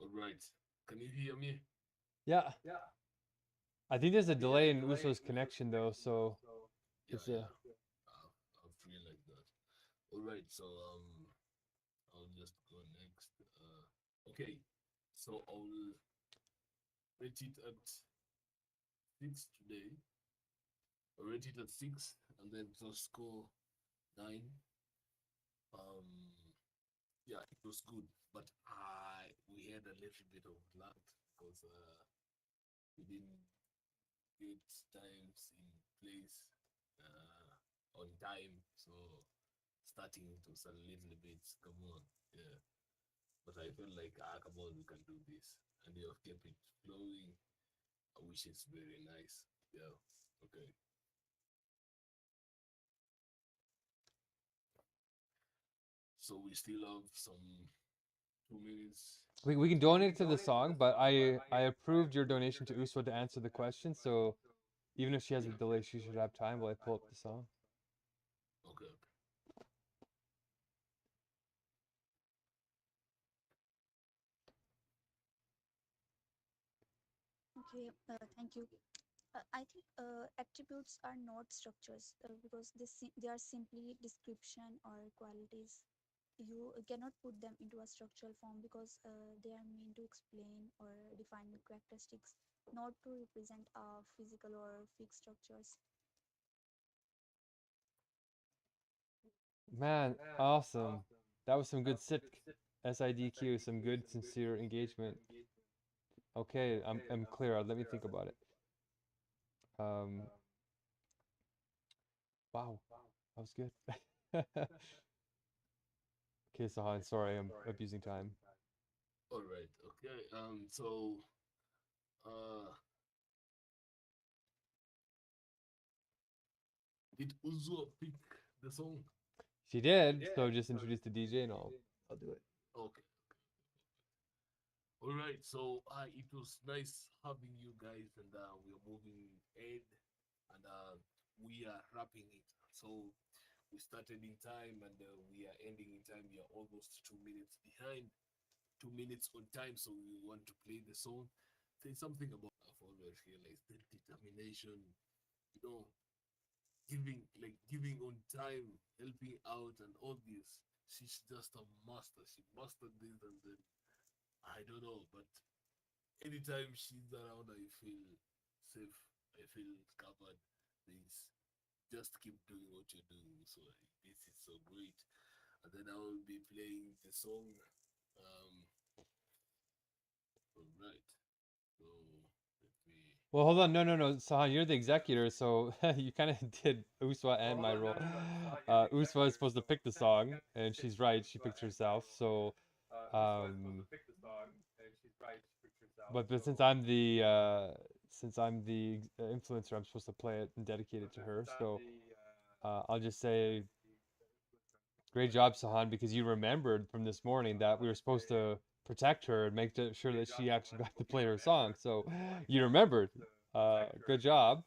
All right. Can you hear me? Yeah. I think there's a delay in Uso's connection though, so Yeah, it's yeah. I feel like that. All right. So I'll just go next. Okay. So I'll rate it at 6 today. I rate it at 6, and then just score 9. Um, yeah, it was good, but we had a little bit of luck because we didn't get times in place on time. So starting it was a little bit, come on, yeah. But I felt like, come on, we can do this, and you have kept it flowing, which is very nice. Yeah, okay. So we still have some 2 minutes. we can donate it to the song, but I approved your donation to Uswa to answer the question, so even if she has a delay, she should have time while I pull up the song. Okay. Okay, thank you. I think attributes are not structures because they are simply description or qualities. You cannot put them into a structural form because they are meant to explain or define characteristics, not to represent physical or fixed structures. Man, awesome. That was some good SIDQ, some good sincere engagement. Okay, I'm clear. Let me think about it. Um, wow, that was good. Okay, Sahan, sorry, I'm abusing time. All right. Okay. So, uh, did Uzo pick the song? She did, so just introduce the DJ and I'll do it. Okay. All right. So, it was nice having you guys, and we're moving ahead, and we are wrapping it. So, we started in time, and we are ending in time. We are almost 2 minutes behind. 2 minutes on time, so we want to play the song. There's something about I've always realized the determination, you know, giving on time, helping out, and all this. She's just a master. She mastered this, and then I don't know, but anytime she's around, I feel safe. I feel covered. This just keep doing what you're doing. So this is so great. And then I will be playing the song. Um, all right. So let me. Well, hold on. No, no, no. Sahan, you're the executor, so you kind of did Uswa and my role. Uswa is supposed to pick the song, and she's right. She picked herself. So, um, but since I'm the influencer, I'm supposed to play it and dedicate it to her. So, I'll just say, great job, Sahan, because you remembered from this morning that we were supposed to protect her and make sure that she actually got to play her song. So, you remembered. Good job.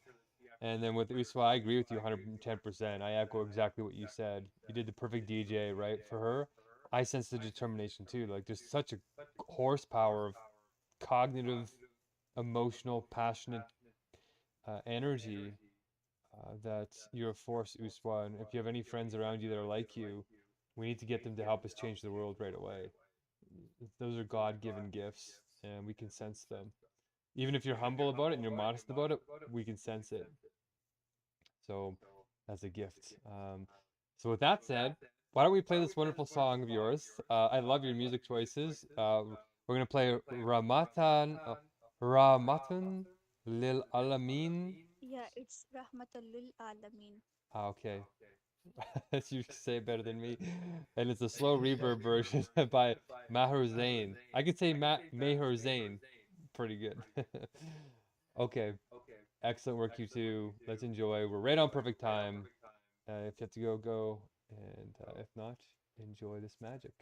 And then with Uswa, I agree with you 110%. I echo exactly what you said. You did the perfect DJ, right? For her, I sense the determination too. Like there's such a horsepower of cognitive, emotional, passionate energy that you're a force, Uswa. And if you have any friends around you that are like you, we need to get them to help us change the world right away. Those are God-given gifts, and we can sense them. Even if you're humble about it and you're modest about it, we can sense it. So that's a gift. So with that said, why don't we play this wonderful song of yours? I love your music choices. We're gonna play Ramatan Lil Alamin. Yeah, it's Rahmatul lil Alamin. Ah, okay. You say it better than me. And it's a slow reverb version by Maher Zain. I could say Maher Zain. Pretty good. Okay. Excellent work, you two. Let's enjoy. We're right on perfect time. If you have to go, go. And if not, enjoy this magic.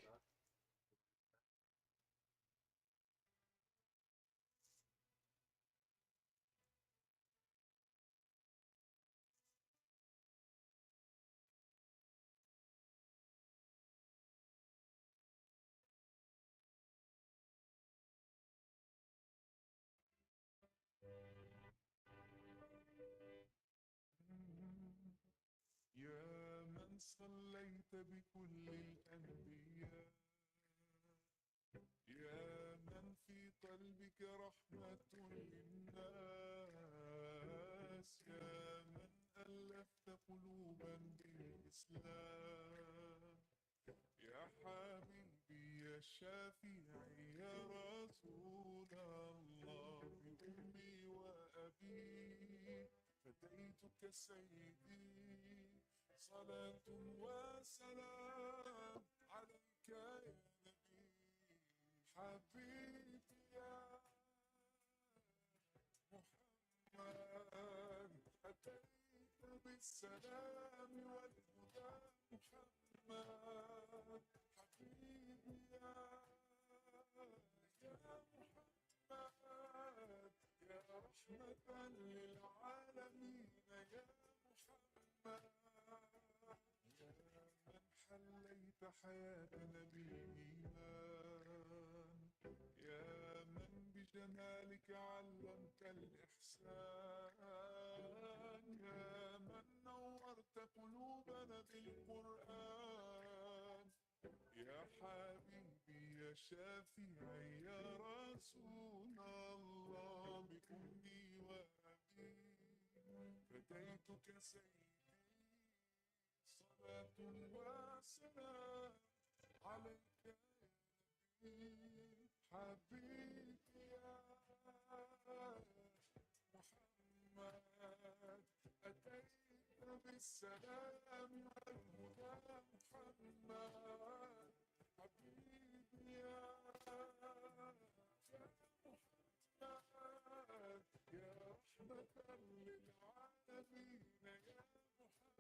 يا من صليت بكل الأنبياء، يا من في قلبك رحمة للناس، يا من ألفت قلوبا بالإسلام، يا حبيبي يا شافعي يا رسول الله، بأمي وأبي فديتك سيدي، صلاة وسلام عليك يا نبي، حبيبي يا محمد، أتيت بالسلام والهدى محمد، حبيبي يا محمد، يا رحمة للعالمين يا محمد، يا من حليت حياتنا بالإيمان، يا من بجمالك علمت الإحسان، يا من نورت قلوبنا بالقرآن، يا حبيبي يا شافعي يا رسول الله، بأمي وأبي فديتك سيدي، صلاة وسلام عليك يا نبي، حبيبي يا محمد، أتيت بالسلام والهدى محمد، حبيبي يا محمد، يا رحمة للعالمين يا محمد.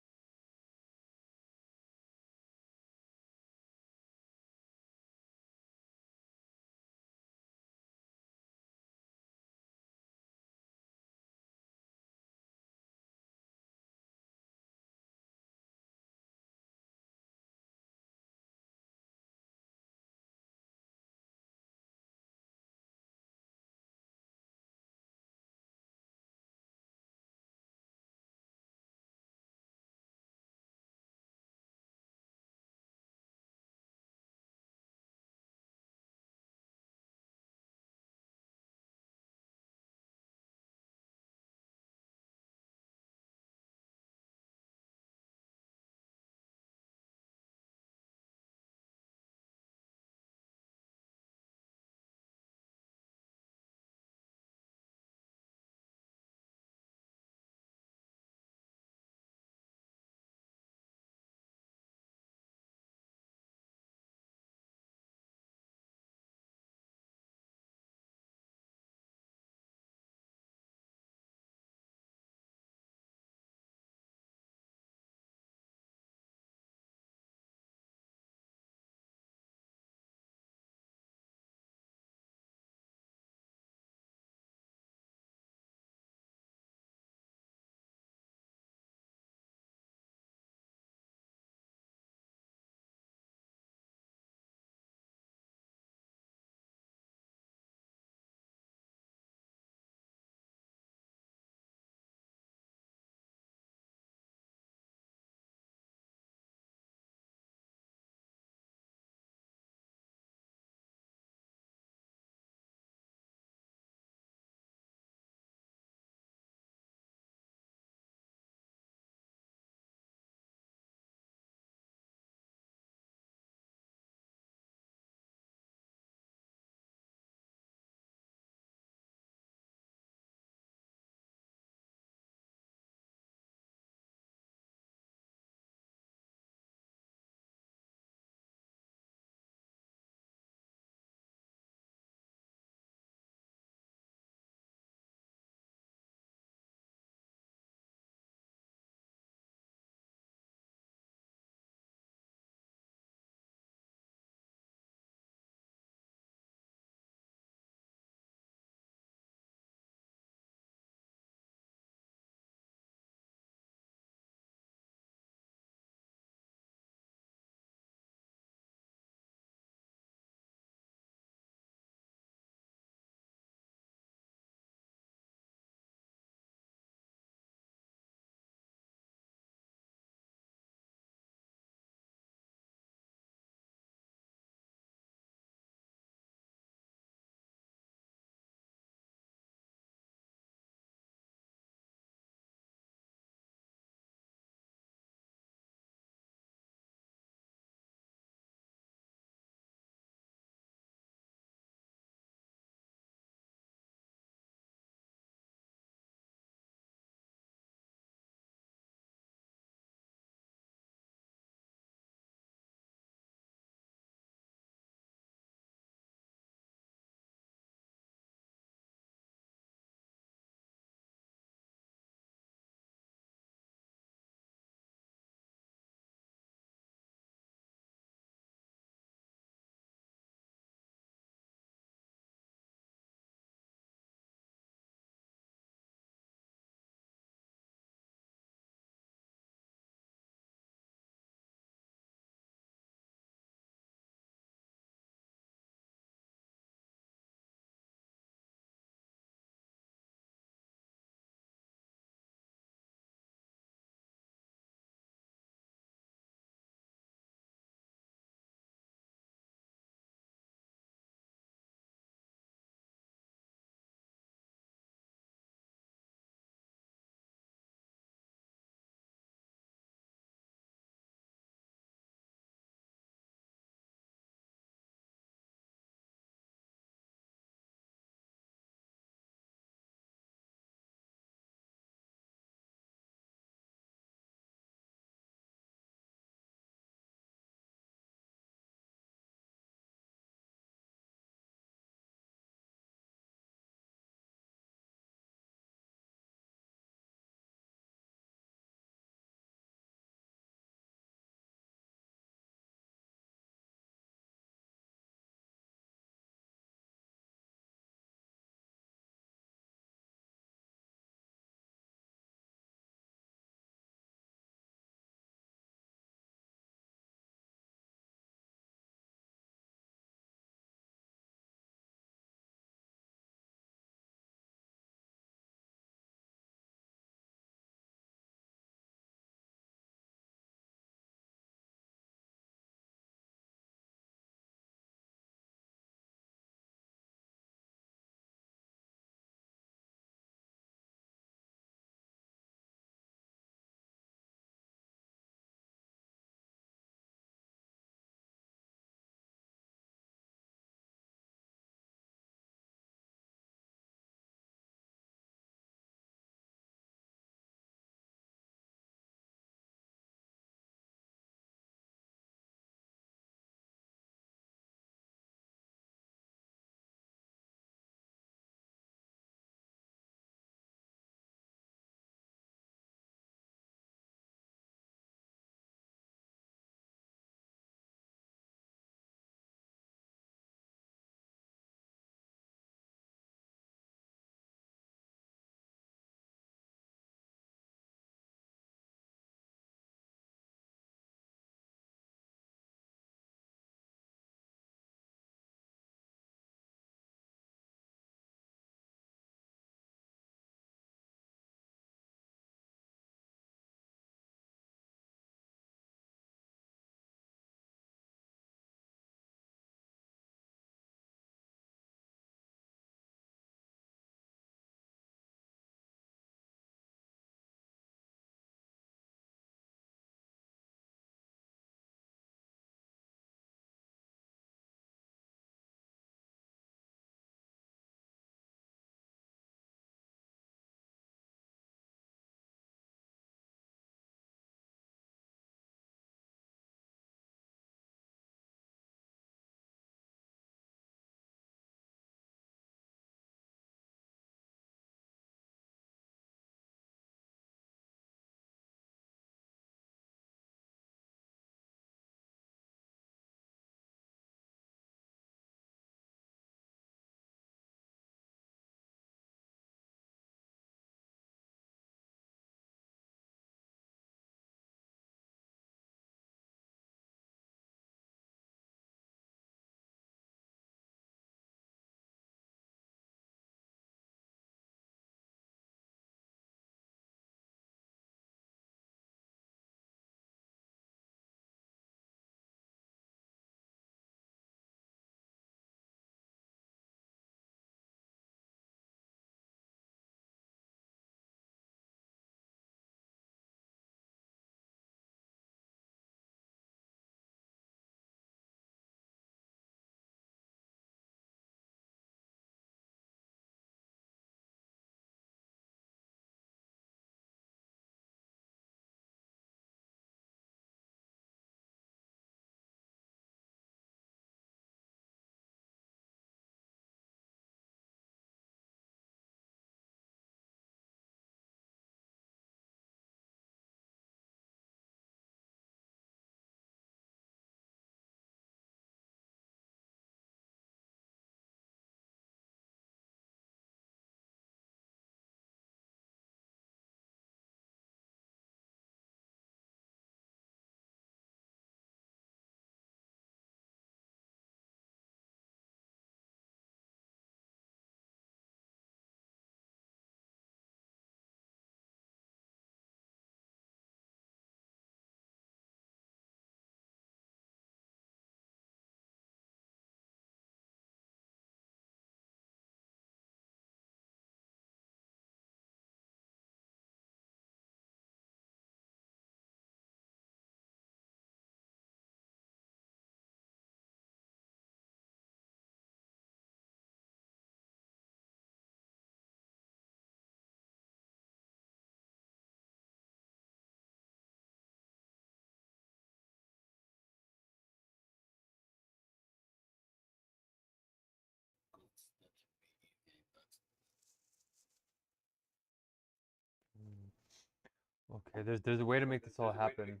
Okay, there's a way to make this all happen.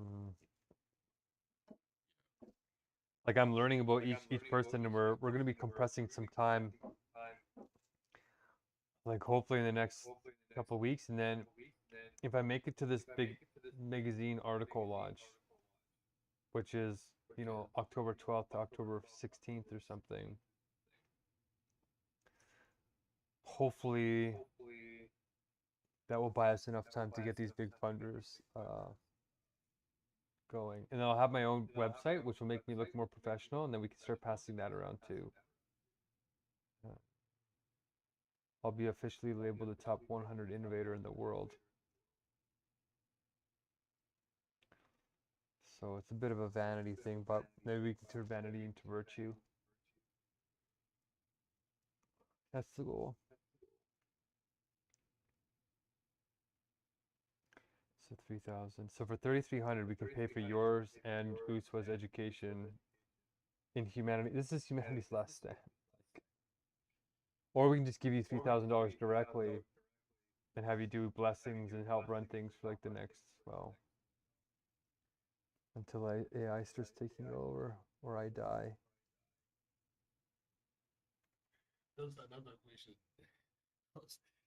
Mm. Like I'm learning about each person, and we're gonna be compressing some time, like hopefully in the next couple of weeks, and then if I make it to this big magazine article launch, which is October 12th to October 16th or something, hopefully that will buy us enough time to get these big funders going, and I'll have my own website, which will make me look more professional, and then we can start passing that around too. I'll be officially labeled the top 100 innovator in the world. So it's a bit of a vanity thing, but maybe we can turn vanity into virtue. That's the goal. So 3,000. So for 3,300, we can pay for yours and Uswa's education in humanity. This is humanity's last stand. Or we can just give you $3,000 directly and have you do blessings and help run things for like the next, well, until AI starts taking over or I die. That's another question.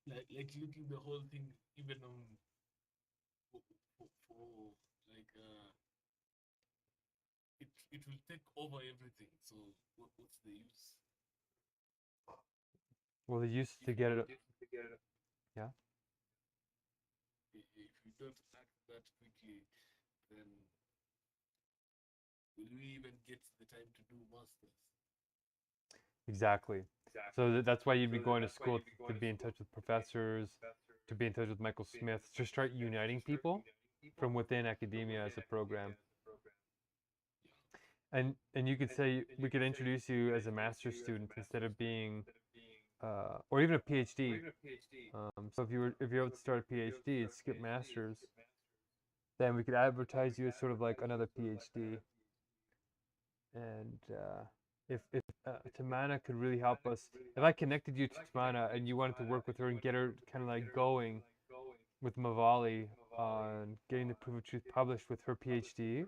like looking the whole thing, even for like it will take over everything. So what's the use? Well, the use to get it. Yeah. If we don't act that quickly, then will we even get the time to do masters? Exactly. So that's why you'd be going to school to be in touch with professors, to be in touch with Michael Smith, to start uniting people from within academia as a program. And you could say we could introduce you as a master's student instead of being, or even a PhD. So if you're able to start a PhD and skip masters, then we could advertise you as sort of like another PhD. And if Tamana could really help us, if I connected you to Tamana and you wanted to work with her and get her kind of like going with Mavali on getting the Proof of Truth published with her PhD,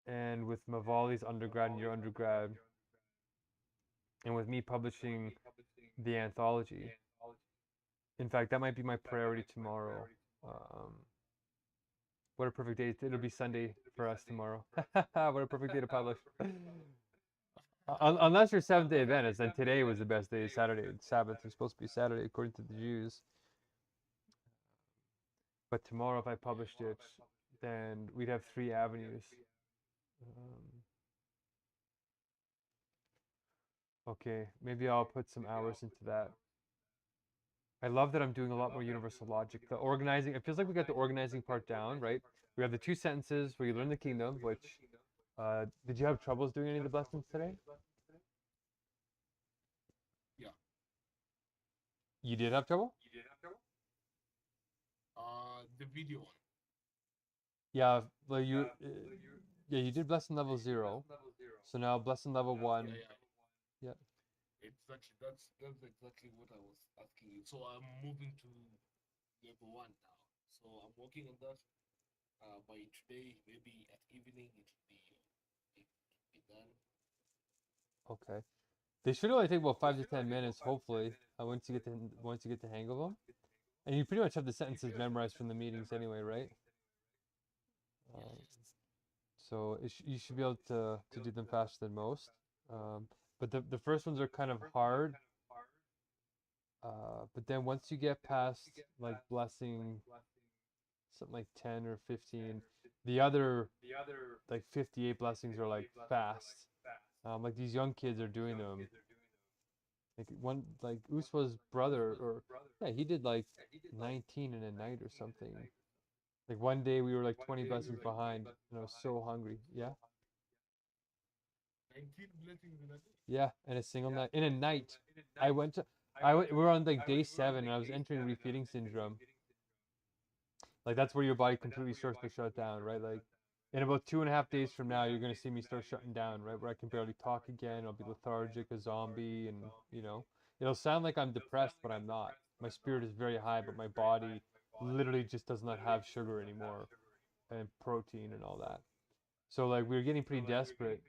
and with Mavali's undergrad and your undergrad, and with me publishing the anthology. In fact, that might be my priority tomorrow. What a perfect day. It'll be Sunday for us tomorrow. What a perfect day to publish. Unless you're Seventh-day Adventist, then today was the best day. Saturday, Sabbath is supposed to be Saturday according to the Jews. But tomorrow, if I published it, then we'd have 3 avenues. Okay, maybe I'll put some hours into that. I love that I'm doing a lot more universal logic. The organizing, it feels like we got the organizing part down, right? We have the 2 sentences where you learn the kingdom, which, did you have troubles doing any of the blessings today? Yeah. You did have trouble? The video one. Yeah, well, yeah, you did blessing level 0. So now blessing level 1. Yeah. Exactly. That's exactly what I was asking you. So I'm moving to level 1 now. So I'm working on that. By today, maybe at evening, it will be done. Okay. They should only take about 5 to 10 minutes, hopefully, once you get the hang of them. And you pretty much have the sentences memorized from the meetings anyway, right? So you should be able to do them faster than most. But the first ones are kind of hard. But then once you get past like blessing something like 10 or 15, the other like 58 blessings are like fast. Like these young kids are doing them. Like Uswa's brother, or yeah, he did like 19 in a night or something. Like one day we were like 20 blessings behind, and I was so hungry. Yeah. 19 blessings in a day. Yeah, in a single night. In a night, we were on like day 7, and I was entering refeeding syndrome. Like that's where your body completely starts to shut down, right? Like in about 2.5 days from now, you're gonna see me start shutting down, right? Where I can barely talk again. I'll be lethargic, a zombie, and it'll sound like I'm depressed, but I'm not. my spirit is very high, but my body literally just does not have sugar anymore and protein and all that. So like we were getting pretty desperate,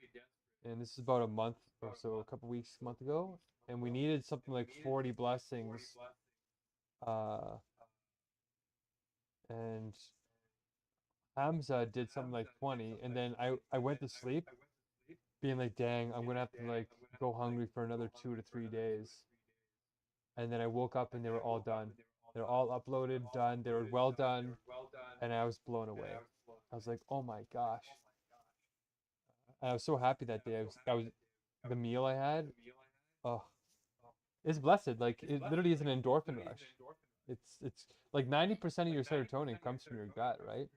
and this is about a month or so, a couple weeks, month ago, and we needed something like 40 blessings, uh, and Hamza did something like 20, and then I went to sleep being like, dang, I'm gonna have to like go hungry for another 2 to 3 days. And then I woke up and they were all done. They're all uploaded, done. They were well done, and I was blown away. I was like, oh my gosh. And I was so happy that day. I was the meal I had. Oh, it's blessed. Like it literally is an endorphin rush. It's like 90% of your serotonin comes from your gut, right?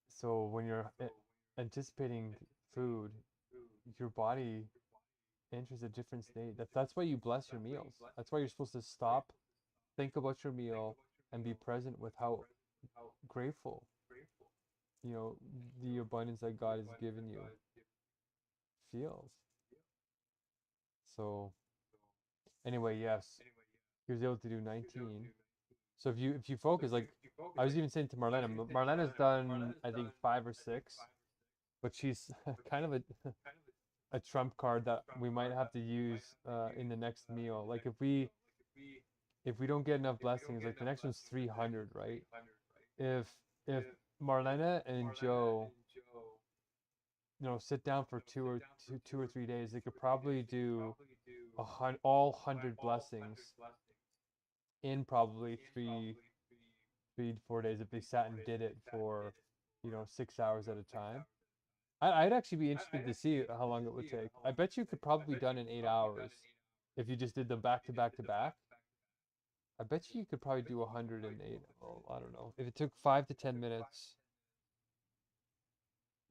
So when you're anticipating food, your body enters a different state. That's why you bless your meals. That's why you're supposed to stop, think about your meal, and be present with how grateful, the abundance that God has given you feels. So anyway, yes, he was able to do 19. So if you focus, like I was even saying to Marlena, Marlena's done I think 5 or 6, but she's kind of a trump card that we might have to use in the next meal. Like if we don't get enough blessings, like the next one's 300, right? If Marlena and Joe, sit down for 2 or 3 days, they could probably do all 100 blessings in probably 3 to 4 days if they sat and did it for 6 hours at a time. I'd actually be interested to see how long it would take. I bet you could probably be done in 8 hours if you just did them back to back to back. I bet you could probably do 108. Well, I don't know. If it took 5 to 10 minutes,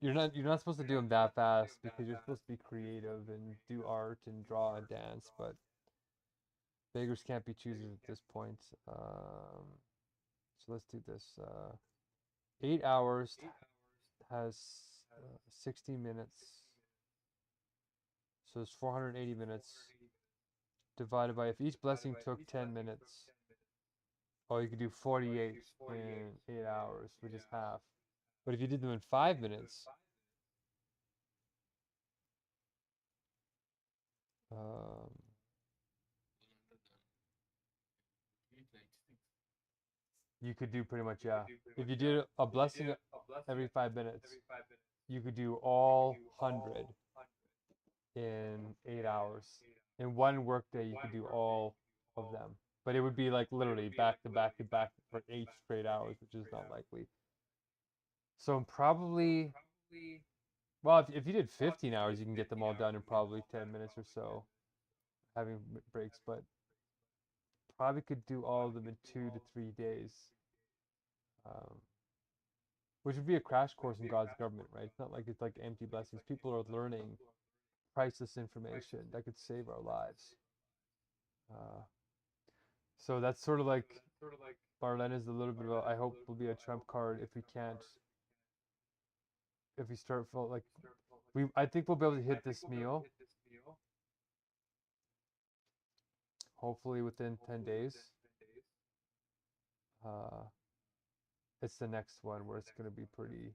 you're not supposed to do them that fast because you're supposed to be creative and do art and draw and dance, but beggars can't be choosers at this point. So let's do this. 8 hours has 60 minutes, so it's 480 minutes divided by, if each blessing took 10 minutes, oh, you could do 48 in 8 hours, which is half. But if you did them in 5 minutes, um, you could do pretty much, yeah. If you did a blessing every 5 minutes, you could do all 100 in 8 hours. In one workday, you could do all of them. But it would be like literally back to back to back for 8 straight hours, which is not likely. So probably, well, if you did 15 hours, you can get them all done in probably 10 minutes or so, having breaks. But probably could do all of them in 2 to 3 days, um, which would be a crash course in God's government, right? It's not like it's like empty blessings. People are learning priceless information that could save our lives. So that's sort of like Marlena's a little bit of I hope will be a trump card if we can't, if we start full, like I think we'll be able to hit this meal hopefully within 10 days. It's the next one where it's going to be pretty,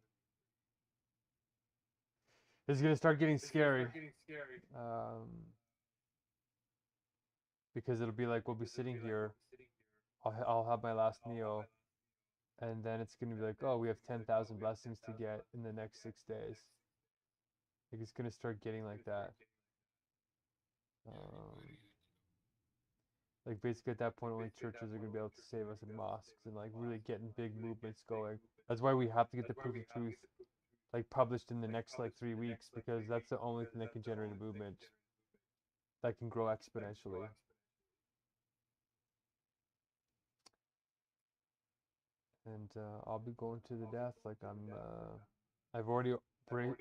it's going to start getting scary, because it'll be like we'll be sitting here, I'll have my last meal, and then it's going to be like, oh, we have 10,000 blessings to get in the next 6 days. Like it's going to start getting like that. Like basically at that point, only churches are going to be able to save us in mosques and like really getting big movements going. That's why we have to get the proof of truth like published in the next like 3 weeks, because that's the only thing that can generate a movement that can grow exponentially. And I'll be going to the death. Like I've already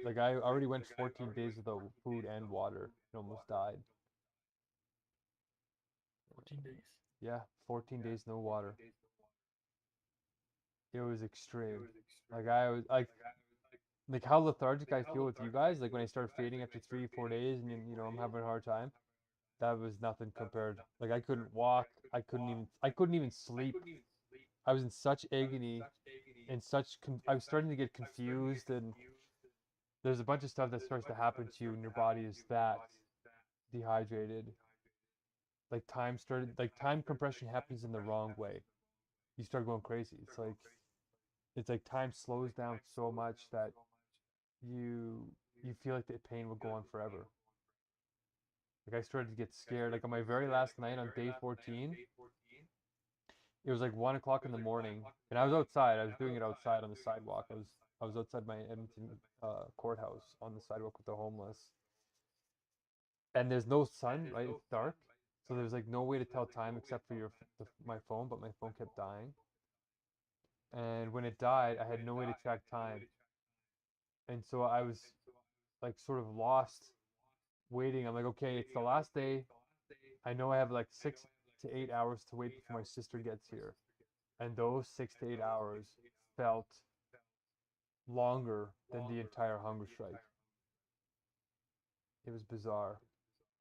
like I already went 14 days without food and water and almost died. 14 days. Yeah, 14 days no water. It was extreme. Like I was like how lethargic I feel with you guys. Like when I start fading after 3, 4 days, and then I'm having a hard time. that was nothing compared. Like I couldn't walk, I couldn't even sleep. I was in such agony and I was starting to get confused, and there's a bunch of stuff that starts to happen to you when your body is that dehydrated. Like time compression happens in the wrong way. You start going crazy. It's like time slows down so much that you you feel like the pain will go on forever. Like I started to get scared. Like on my very last night on day 14, it was like 1 o'clock in the morning, and I was outside. I was doing it outside on the sidewalk. I was outside my Edmonton courthouse on the sidewalk with the homeless, and there's no sun, right? It's dark, so there's like no way to tell time except for my phone. But my phone kept dying, and when it died, I had no way to track time, and so I was like sort of lost, waiting. I'm like, okay, it's the last day. I know I have like 6 to 8 hours to wait before my sister gets here. And those 6 to 8 hours felt longer than the entire hunger strike. It was bizarre.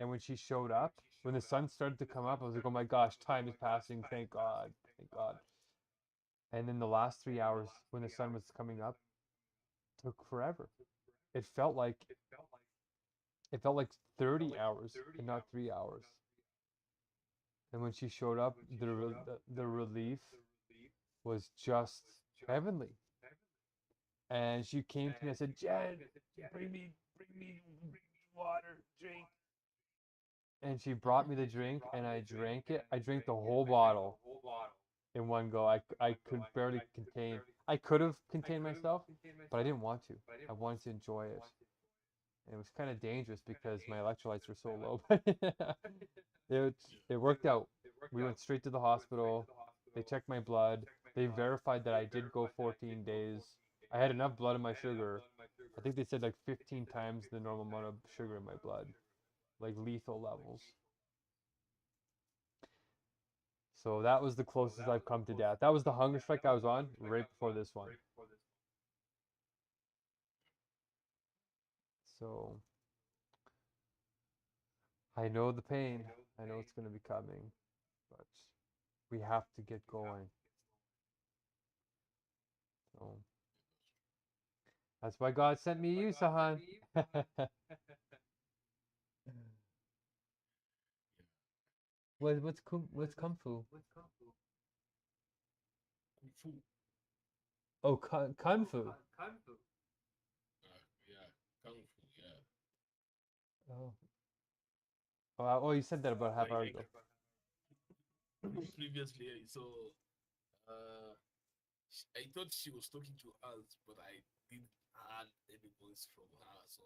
And when she showed up, when the sun started to come up, I was like, oh my gosh, time is passing. Thank God. Thank God. And then the last 3 hours when the sun was coming up took forever. It felt like it felt like 30 hours and not 3 hours. And when she showed up, the relief was just heavenly. And she came to me and said, Jen, bring me water, drink. And she brought me the drink, and I drank it. I drank the whole bottle in one go. I could barely contain. I could have contained myself, but I didn't want to. I wanted to enjoy it. And it was kind of dangerous because my electrolytes were so low. But it worked out. We went straight to the hospital. They checked my blood. They verified that I did go 14 days. I had enough blood in my sugar. I think they said like 15 times the normal amount of sugar in my blood, like lethal levels. So that was the closest I've come to death. That was the hunger strike I was on right before this one. So I know the pain. I know it's going to be coming, but we have to get going. So that's why God sent me you, Sahan. What's kung fu? Kung Fu. Oh, kung fu. Yeah, Kung Fu, yeah. Oh. Oh, you said that about half hour ago. Previously, so I thought she was talking to us, but I didn't heard any voice from her. So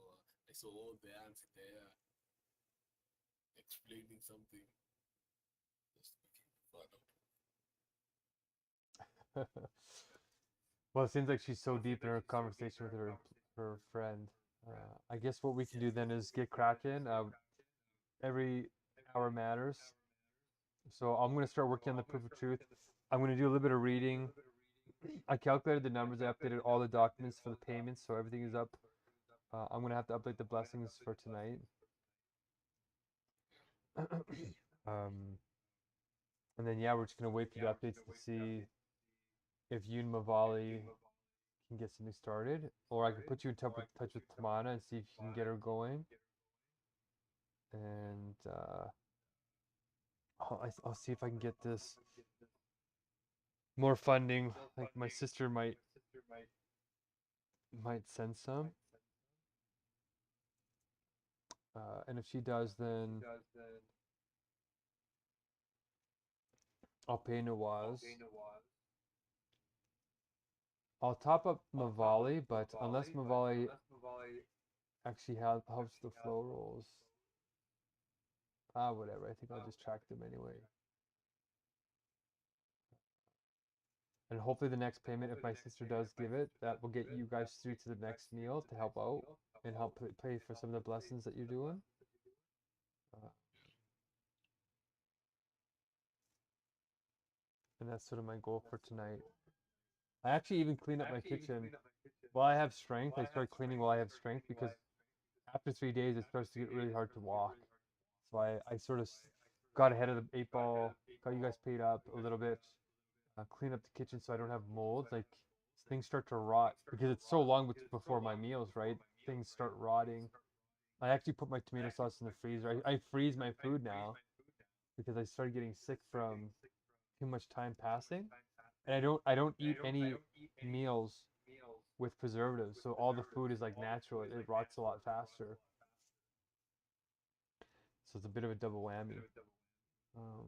I saw all the aunts there explaining something. Just making fun of. Well, it seems like she's so deep in her conversation with her friend. I guess what we can do then is get cracking. Every hour matters. So I'm going to start working on the proof of truth. I'm going to do a little bit of reading. I calculated the numbers. I updated all the documents for the payments, so everything is up. I'm going to have to update the blessings for tonight. And then, yeah, we're just going to wait for the updates to see if you and Mavali can get something started. Or I can put you in touch with Tamana and see if you can get her going. And I'll see if I can get this more funding. Like my sister might send some. And if she does, then I'll pay Nawaz. I'll top up Mavali, but unless Mavali actually helps the flow rolls, whatever. I think I'll just track them anyway. And hopefully the next payment, if my sister does give it, that will get you guys through to the next meal to help out and help pay for some of the blessings that you're doing. And that's sort of my goal for tonight. I actually even cleaned up my kitchen while I have strength. I start cleaning while I have strength because after 3 days it starts to get really hard to walk. why I sort of got ahead of the 8 ball, got you guys paid up a little bit, clean up the kitchen so I don't have molds. Like things start to rot because it's so long before my meals, right? Things start rotting. I actually put my tomato sauce in the freezer. I freeze my food now because I started getting sick from too much time passing. And I don't eat any meals with preservatives. So all the food is like natural. It rots a lot faster. So it's a bit of a double whammy. Um,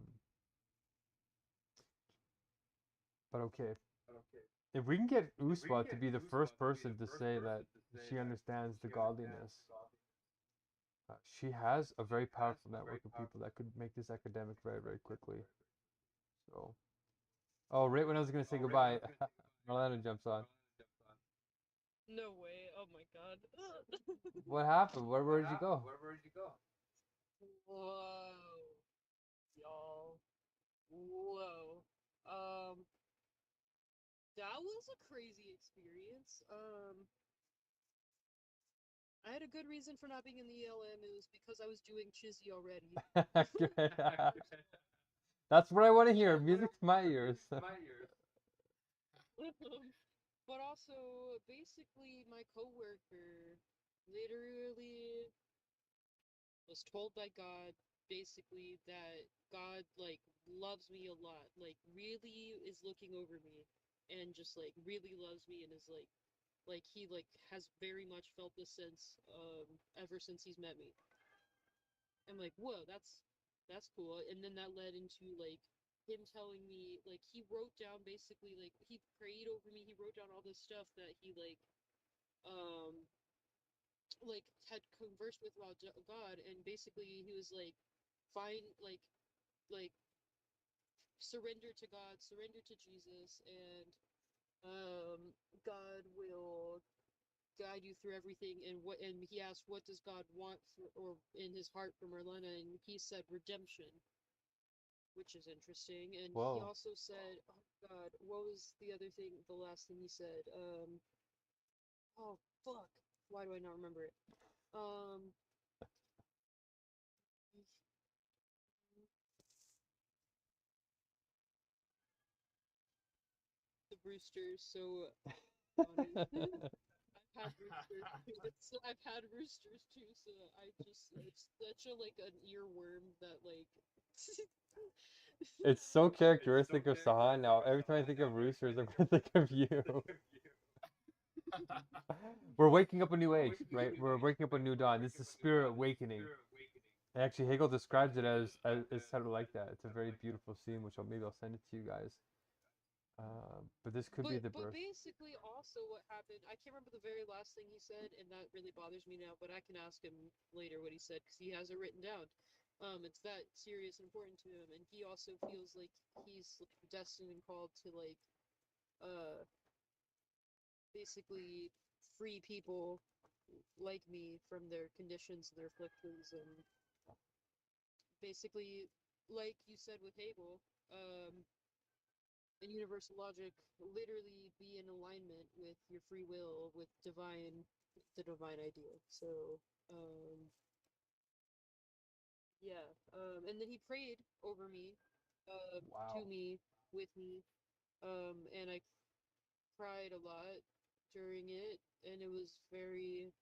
but okay. If we can get Uswa to be the first person to say that she understands the godliness, she has a very powerful network of people that could make this academic very, very quickly. So, oh, right when I was gonna say goodbye, Marlena jumps on. No way. Oh my god. What happened? Where did you go? Whoa. Y'all. Whoa. That was a crazy experience. I had a good reason for not being in the ELM. It was because I was doing Chizzy already. That's what I want to hear. Music to my ears. But also, basically, my coworker literally was told by God, basically, that God, like, loves me a lot. Like, really is looking over me. And just, like, really loves me and is, like, he, like, has very much felt this sense, ever since he's met me. I'm like, whoa, that's cool. And then that led into, like, him telling me, like, he wrote down basically, like, he prayed over me. He wrote down all this stuff that he, um, had conversed with about God, and basically he was like, find, like, surrender to God, surrender to Jesus, and, God will guide you through everything. And he asked, what does God want for, or in his heart for Marlena, and he said redemption, which is interesting. And he Whoa. also said, oh God, what was the other thing, the last thing he said? Oh fuck, why do I not remember it? The roosters, so funny. I've had roosters too. I've had roosters too, so it's such a, like, an earworm that, like, It's so characteristic of Sahan now. Every time I think of roosters, I'm gonna think of you. We're waking up a new age, right? We're waking up a new dawn. This is spirit awakening. And actually, Hegel describes it as sort of like that. It's a very beautiful scene, which maybe I'll send it to you guys. But this could be the But birth. basically, also what happened, I can't remember the very last thing he said, and that really bothers me now, but I can ask him later what he said, because he has it written down. It's that serious and important to him, and he also feels like he's destined and called to, like, basically free people like me from their conditions and their afflictions, and basically, like you said with Hegel, and universal logic, literally be in alignment with your free will, with the divine idea. So, yeah. And then he prayed over me, to Wow. me, with me, and I cried a lot during it, and it was very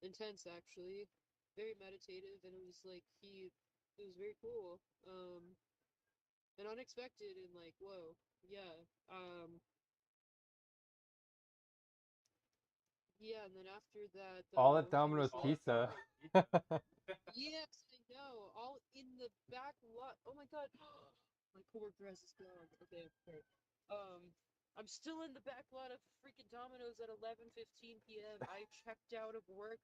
intense, actually, very meditative, and it was like it was very cool, and unexpected, and like, whoa, yeah. Yeah, and then after that, All at he was Domino's like, Pizza. yes, I know, all in the back lot. Oh my God, my coworker has his dog. Okay, okay. Um, I'm still in the back lot of freaking Domino's at 11:15 p.m. I checked out of work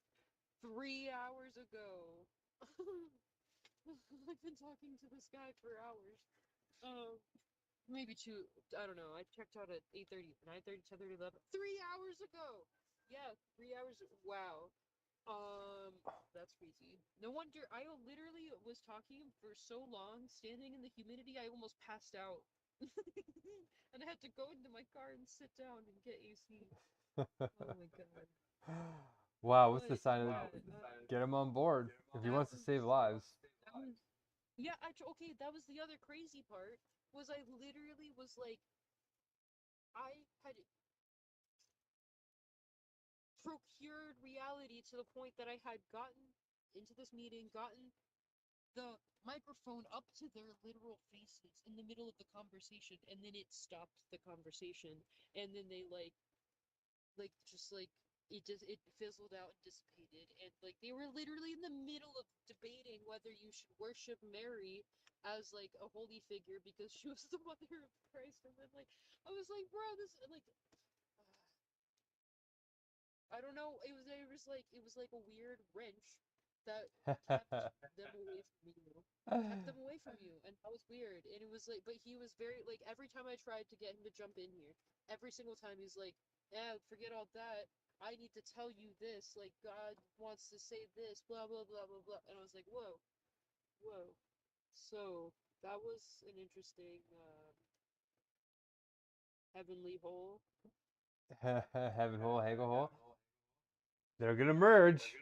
3 hours ago. I've been talking to this guy for hours. Um, maybe two. I don't know. I checked out at 8:30, 9:30, 10:30, 11. 3 hours ago. Yeah, 3 hours. Wow. That's crazy. No wonder I literally was talking for so long, standing in the humidity, I almost passed out. And I had to go into my car and sit down and get AC. Oh my God. Wow, what's the But sign of yeah, get him on board if he that wants to was save lives. that Yeah, okay, that was the other crazy part, was I literally was like, I had procured reality to the point that I had gotten into this meeting, gotten the microphone up to their literal faces in the middle of the conversation, and then it stopped the conversation, and then they just like it fizzled out and dissipated, and like they were literally in the middle of debating whether you should worship Mary as like a holy figure because she was the mother of Christ, and then like I was like, bro, this like I don't know. It was like a weird wrench that kept them away from you. Kept them away from you, and that was weird. And it was like, but he was very like every time I tried to get him to jump in here, every single time he's like, "Yeah, forget all that. I need to tell you this. Like God wants to say this. Blah blah blah blah blah." And I was like, "Whoa, whoa." So that was an interesting heavenly hole. Heaven hole, Hegel hole. They're gonna merge.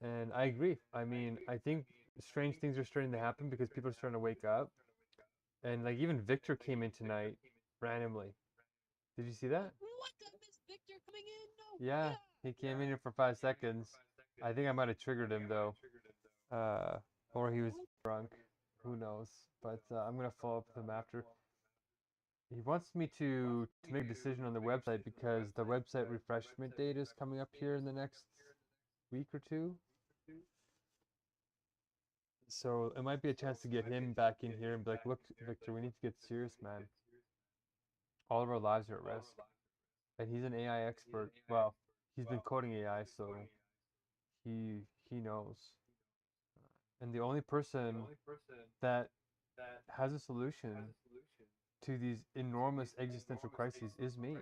And I agree. I mean, I think strange things are starting to happen because people are starting to wake up. And like even Victor came in tonight randomly. Did you see that? What? I missed Victor coming in? No. Yeah, he came in here for 5 seconds. I think I might have triggered him though. Or he was drunk. Who knows? But I'm gonna follow up with him after. He wants me to make a decision on the website because the website refreshment date is coming up here in the next week or two. So it might be a chance to get him back in here and be like, look, Victor, we need to get serious, man. All of our lives are at risk. And he's an AI expert. Well, he's been coding AI, so he knows. And the only person that has a solution to these enormous existential crises is me.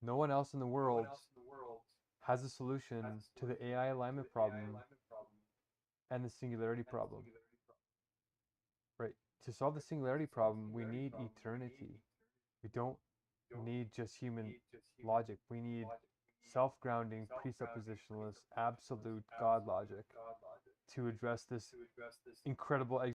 No one else in the world has a solution to the AI alignment problem and the singularity problem. Right. To solve the singularity problem, we need eternity. We don't need just human logic. We need self-grounding, presuppositionalist, absolute God logic to address this incredible